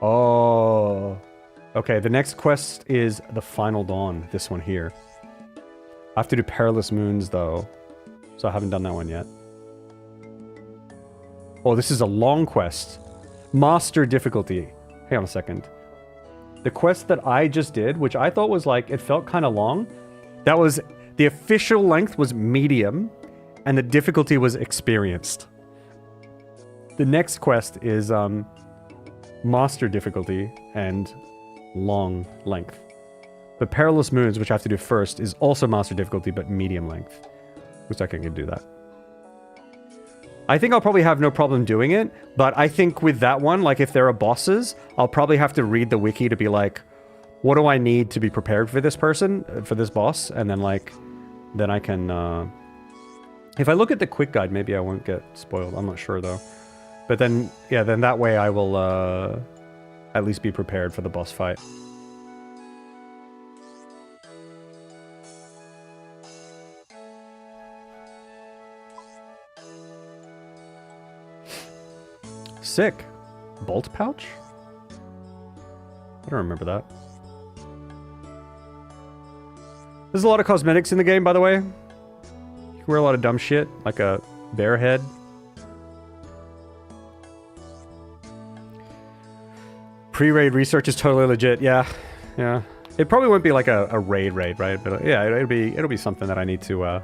[SPEAKER 1] Oh. Okay, the next quest is the Final Dawn, this one here. I have to do Perilous Moons though, so I haven't done that one yet. Oh, this is a long quest. Master difficulty. Hang on a second. The quest that I just did, which I thought was like, it felt kind of long. That was, the official length was medium, and the difficulty was experienced. The next quest is master difficulty and long length. The Perilous Moons, which I have to do first, is also master difficulty, but medium length. Which I can do that. I think I'll probably have no problem doing it, but I think with that one, like if there are bosses, I'll probably have to read the wiki to be like, what do I need to be prepared for this person, for this boss? And then like, then I can, if I look at the quick guide, maybe I won't get spoiled. I'm not sure though. But then, yeah, then that way I will at least be prepared for the boss fight. Sick. Bolt pouch? I don't remember that. There's a lot of cosmetics in the game, by the way. You can wear a lot of dumb shit, like a bear head. Pre-raid research is totally legit. Yeah, yeah. It probably won't be like a raid, right? But yeah, it'll be something that I need to.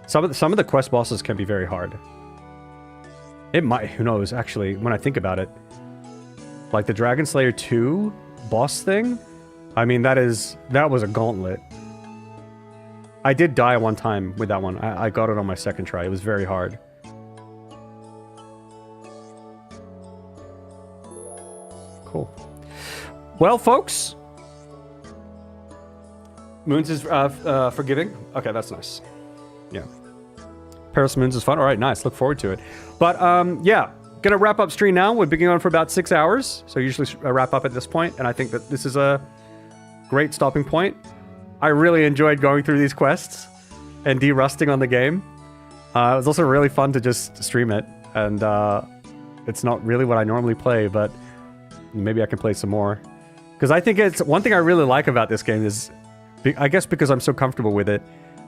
[SPEAKER 1] Some of the quest bosses can be very hard. It might. Who knows? Actually, when I think about it, like the Dragon Slayer 2 boss thing. I mean, that was a gauntlet. I did die one time with that one. I got it on my second try. It was very hard. Cool. Well, folks. Moons is forgiving. Okay, that's nice. Yeah. Paris Moons is fun. All right, nice. Look forward to it. But, yeah. Gonna wrap up stream now. We've been going on for about 6 hours. So usually wrap up at this point, and I think that this is a great stopping point. I really enjoyed going through these quests and de-rusting on the game. It was also really fun to just stream it, and it's not really what I normally play, but maybe I can play some more. Because I think it's one thing I really like about this game is, I guess because I'm so comfortable with it,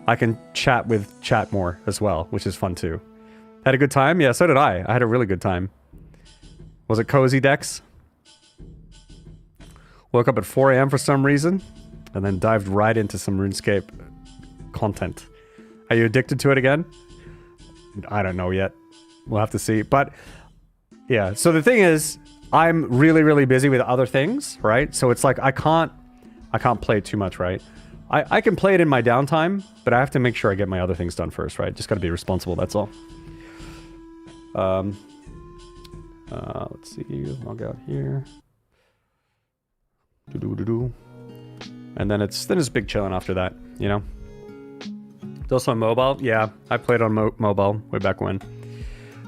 [SPEAKER 1] I can chat with chat more as well, which is fun too. Had a good time? Yeah, so did I. I had a really good time. Was it cozy, Dex? Woke up at 4 a.m. for some reason, and then dived right into some RuneScape content. Are you addicted to it again? I don't know yet. We'll have to see. But, yeah. So the thing is, I'm really, really busy with other things, right? So it's like I can't play too much, right? I can play it in my downtime, but I have to make sure I get my other things done first, right? Just got to be responsible, that's all. Let's see. Log out here. And then it's big chilling after that, you know? It's also on mobile. Yeah, I played on mobile way back when.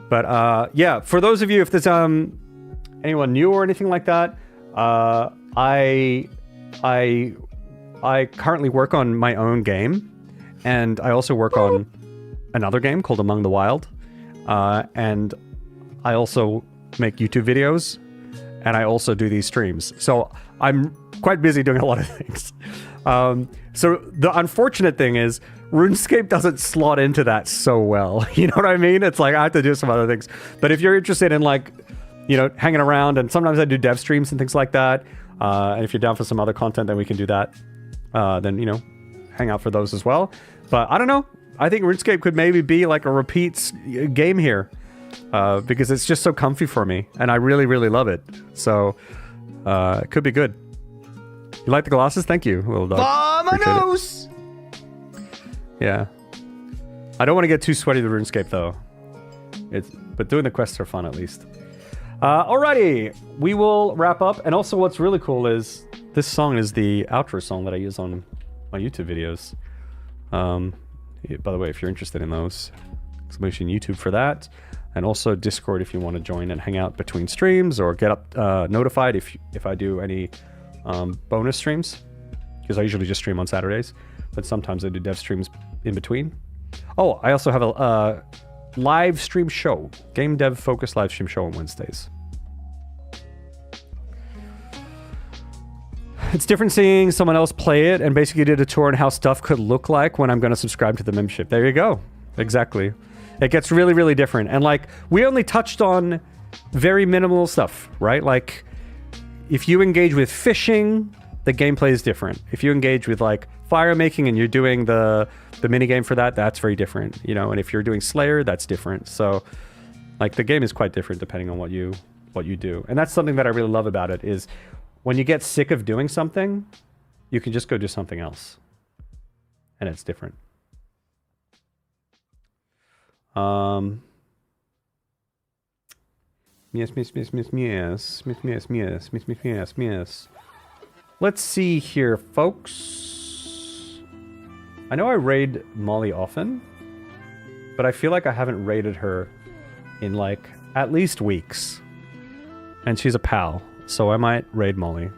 [SPEAKER 1] But yeah, for those of you, if there's anyone new or anything like that, I currently work on my own game, and I also work on another game called Among the Wild, and I also make YouTube videos, and I also do these streams. So I'm quite busy doing a lot of things. So the unfortunate thing is RuneScape doesn't slot into that so well. You know what I mean? It's like I have to do some other things. But if you're interested in, like, you know, hanging around, and sometimes I do dev streams and things like that, and if you're down for some other content, then we can do that. Then, you know, hang out for those as well. But I don't know. I think RuneScape could maybe be like a repeat game here, because it's just so comfy for me, and I really, really love it. So it could be good. You like the glasses? Thank you, little dog.
[SPEAKER 2] Vamonos!
[SPEAKER 1] Yeah. I don't want to get too sweaty with RuneScape though. But doing the quests are fun at least. Alrighty, we will wrap up. And also, what's really cool is this song is the outro song that I use on my YouTube videos. By the way, if you're interested in those, exclamation YouTube for that. And also Discord if you want to join and hang out between streams, or get up notified if I do any bonus streams, because I usually just stream on Saturdays, but sometimes I do dev streams in between. Oh, I also have a live stream show, game dev focused live stream show on Wednesdays. It's different seeing someone else play it, and basically did a tour on how stuff could look like when I'm going to subscribe to the membership. There you go. Exactly. It gets really, really different. And like, we only touched on very minimal stuff, right? Like, if you engage with fishing, the gameplay is different. If you engage with like fire making and you're doing the minigame for that, that's very different, you know? And if you're doing Slayer, that's different. So like, the game is quite different depending on what you do. And that's something that I really love about it, is when you get sick of doing something, you can just go do something else. And it's different. Yes. Let's see here, folks. I know I raid Molly often, but I feel like I haven't raided her in like at least weeks. And she's a pal, so I might raid Molly.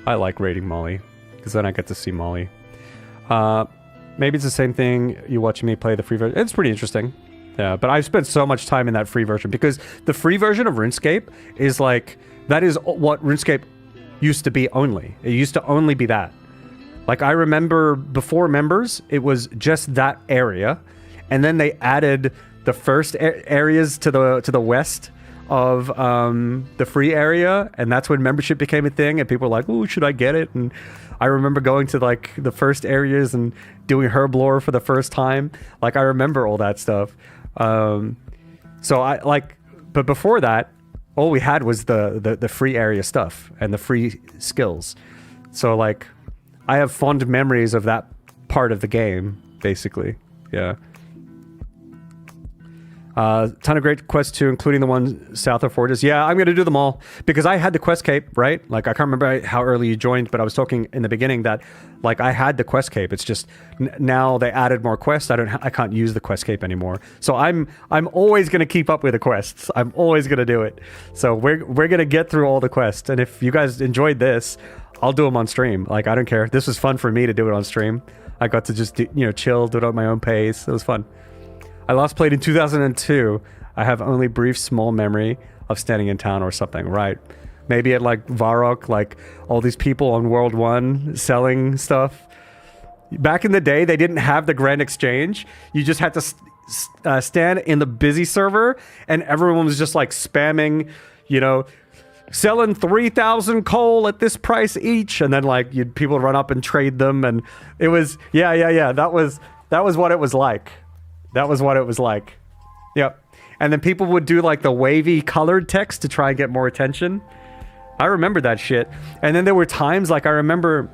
[SPEAKER 1] I like raiding Molly, because then I get to see Molly. Maybe it's the same thing you watching me play the free version. It's pretty interesting. Yeah, but I've spent so much time in that free version because the free version of RuneScape is like, that is what RuneScape used to be only. It used to only be that. Like, I remember before members, it was just that area, and then they added the first areas to the west of the free area, and that's when membership became a thing, and people were like, "Oh, should I get it?" And I remember going to like the first areas and doing herb lore for the first time. Like, I remember all that stuff. So I like, but before that, all we had was the free area stuff and the free skills. So like, I have fond memories of that part of the game, basically. Yeah. Ton of great quests too, including the one south of Forges. Yeah, I'm going to do them all because I had the quest cape, right? Like, I can't remember how early you joined, but I was talking in the beginning that like I had the quest cape. It's just now they added more quests. I can't use the quest cape anymore. So I'm always going to keep up with the quests. I'm always going to do it. So we're going to get through all the quests. And if you guys enjoyed this, I'll do them on stream. Like, I don't care. This was fun for me to do it on stream. I got to just chill, do it at my own pace. It was fun. I last played in 2002. I have only brief small memory of standing in town or something, right? Maybe at like Varrock, like all these people on World 1 selling stuff. Back in the day, they didn't have the Grand Exchange. You just had to stand in the busy server, and everyone was just like spamming, selling 3,000 coal at this price each, and then like people run up and trade them, and it was yeah. That was what it was like. That was what it was like. Yep. And then people would do like the wavy colored text to try and get more attention. I remember that shit. And then there were times, like I remember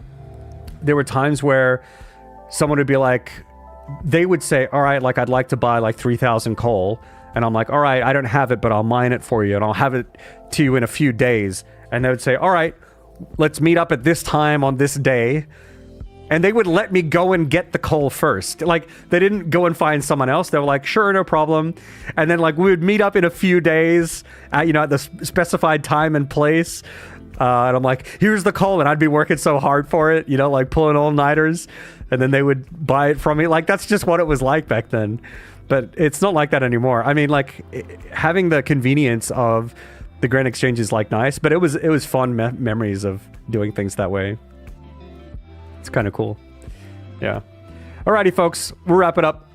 [SPEAKER 1] there were times where someone would be like, they would say, all right, like I'd like to buy like 3,000 coal. And I'm like, all right, I don't have it, but I'll mine it for you. And I'll have it to you in a few days. And they would say, all right, let's meet up at this time on this day. And they would let me go and get the coal first. Like, they didn't go and find someone else. They were like, sure, no problem. And then, like, we would meet up in a few days at, at the specified time and place. And I'm like, here's the coal. And I'd be working so hard for it, like pulling all-nighters. And then they would buy it from me. Like, that's just what it was like back then. But it's not like that anymore. I mean, like, having the convenience of the Grand Exchange is, like, nice. But it was fun memories of doing things that way. It's kind of cool. Yeah. Alrighty, folks. We'll wrap it up.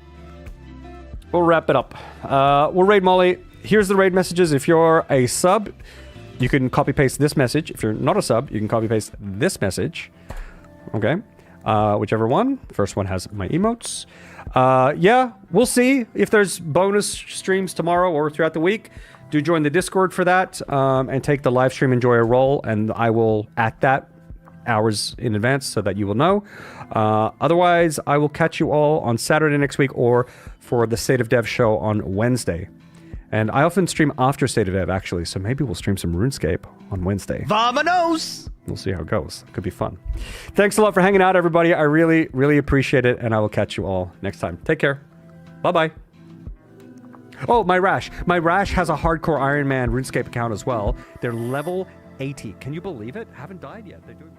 [SPEAKER 1] We'll raid Molly. Here's the raid messages. If you're a sub, you can copy paste this message. If you're not a sub, you can copy paste this message. Okay. Whichever one. First one has my emotes. Yeah, we'll see if there's bonus streams tomorrow or throughout the week. Do join the Discord for that, and take the live stream Enjoy a Roll, and I will at that hours in advance so that you will know. Otherwise, I will catch you all on Saturday next week or for the State of Dev show on Wednesday. And I often stream after State of Dev, actually, so maybe we'll stream some RuneScape on Wednesday.
[SPEAKER 2] Vamonos!
[SPEAKER 1] We'll see how it goes. It could be fun. Thanks a lot for hanging out, everybody. I really, really appreciate it, and I will catch you all next time. Take care. Bye-bye. Oh, my Rash. My Rash has a hardcore Iron Man RuneScape account as well. They're level 80. Can you believe it? Haven't died yet. They're doing...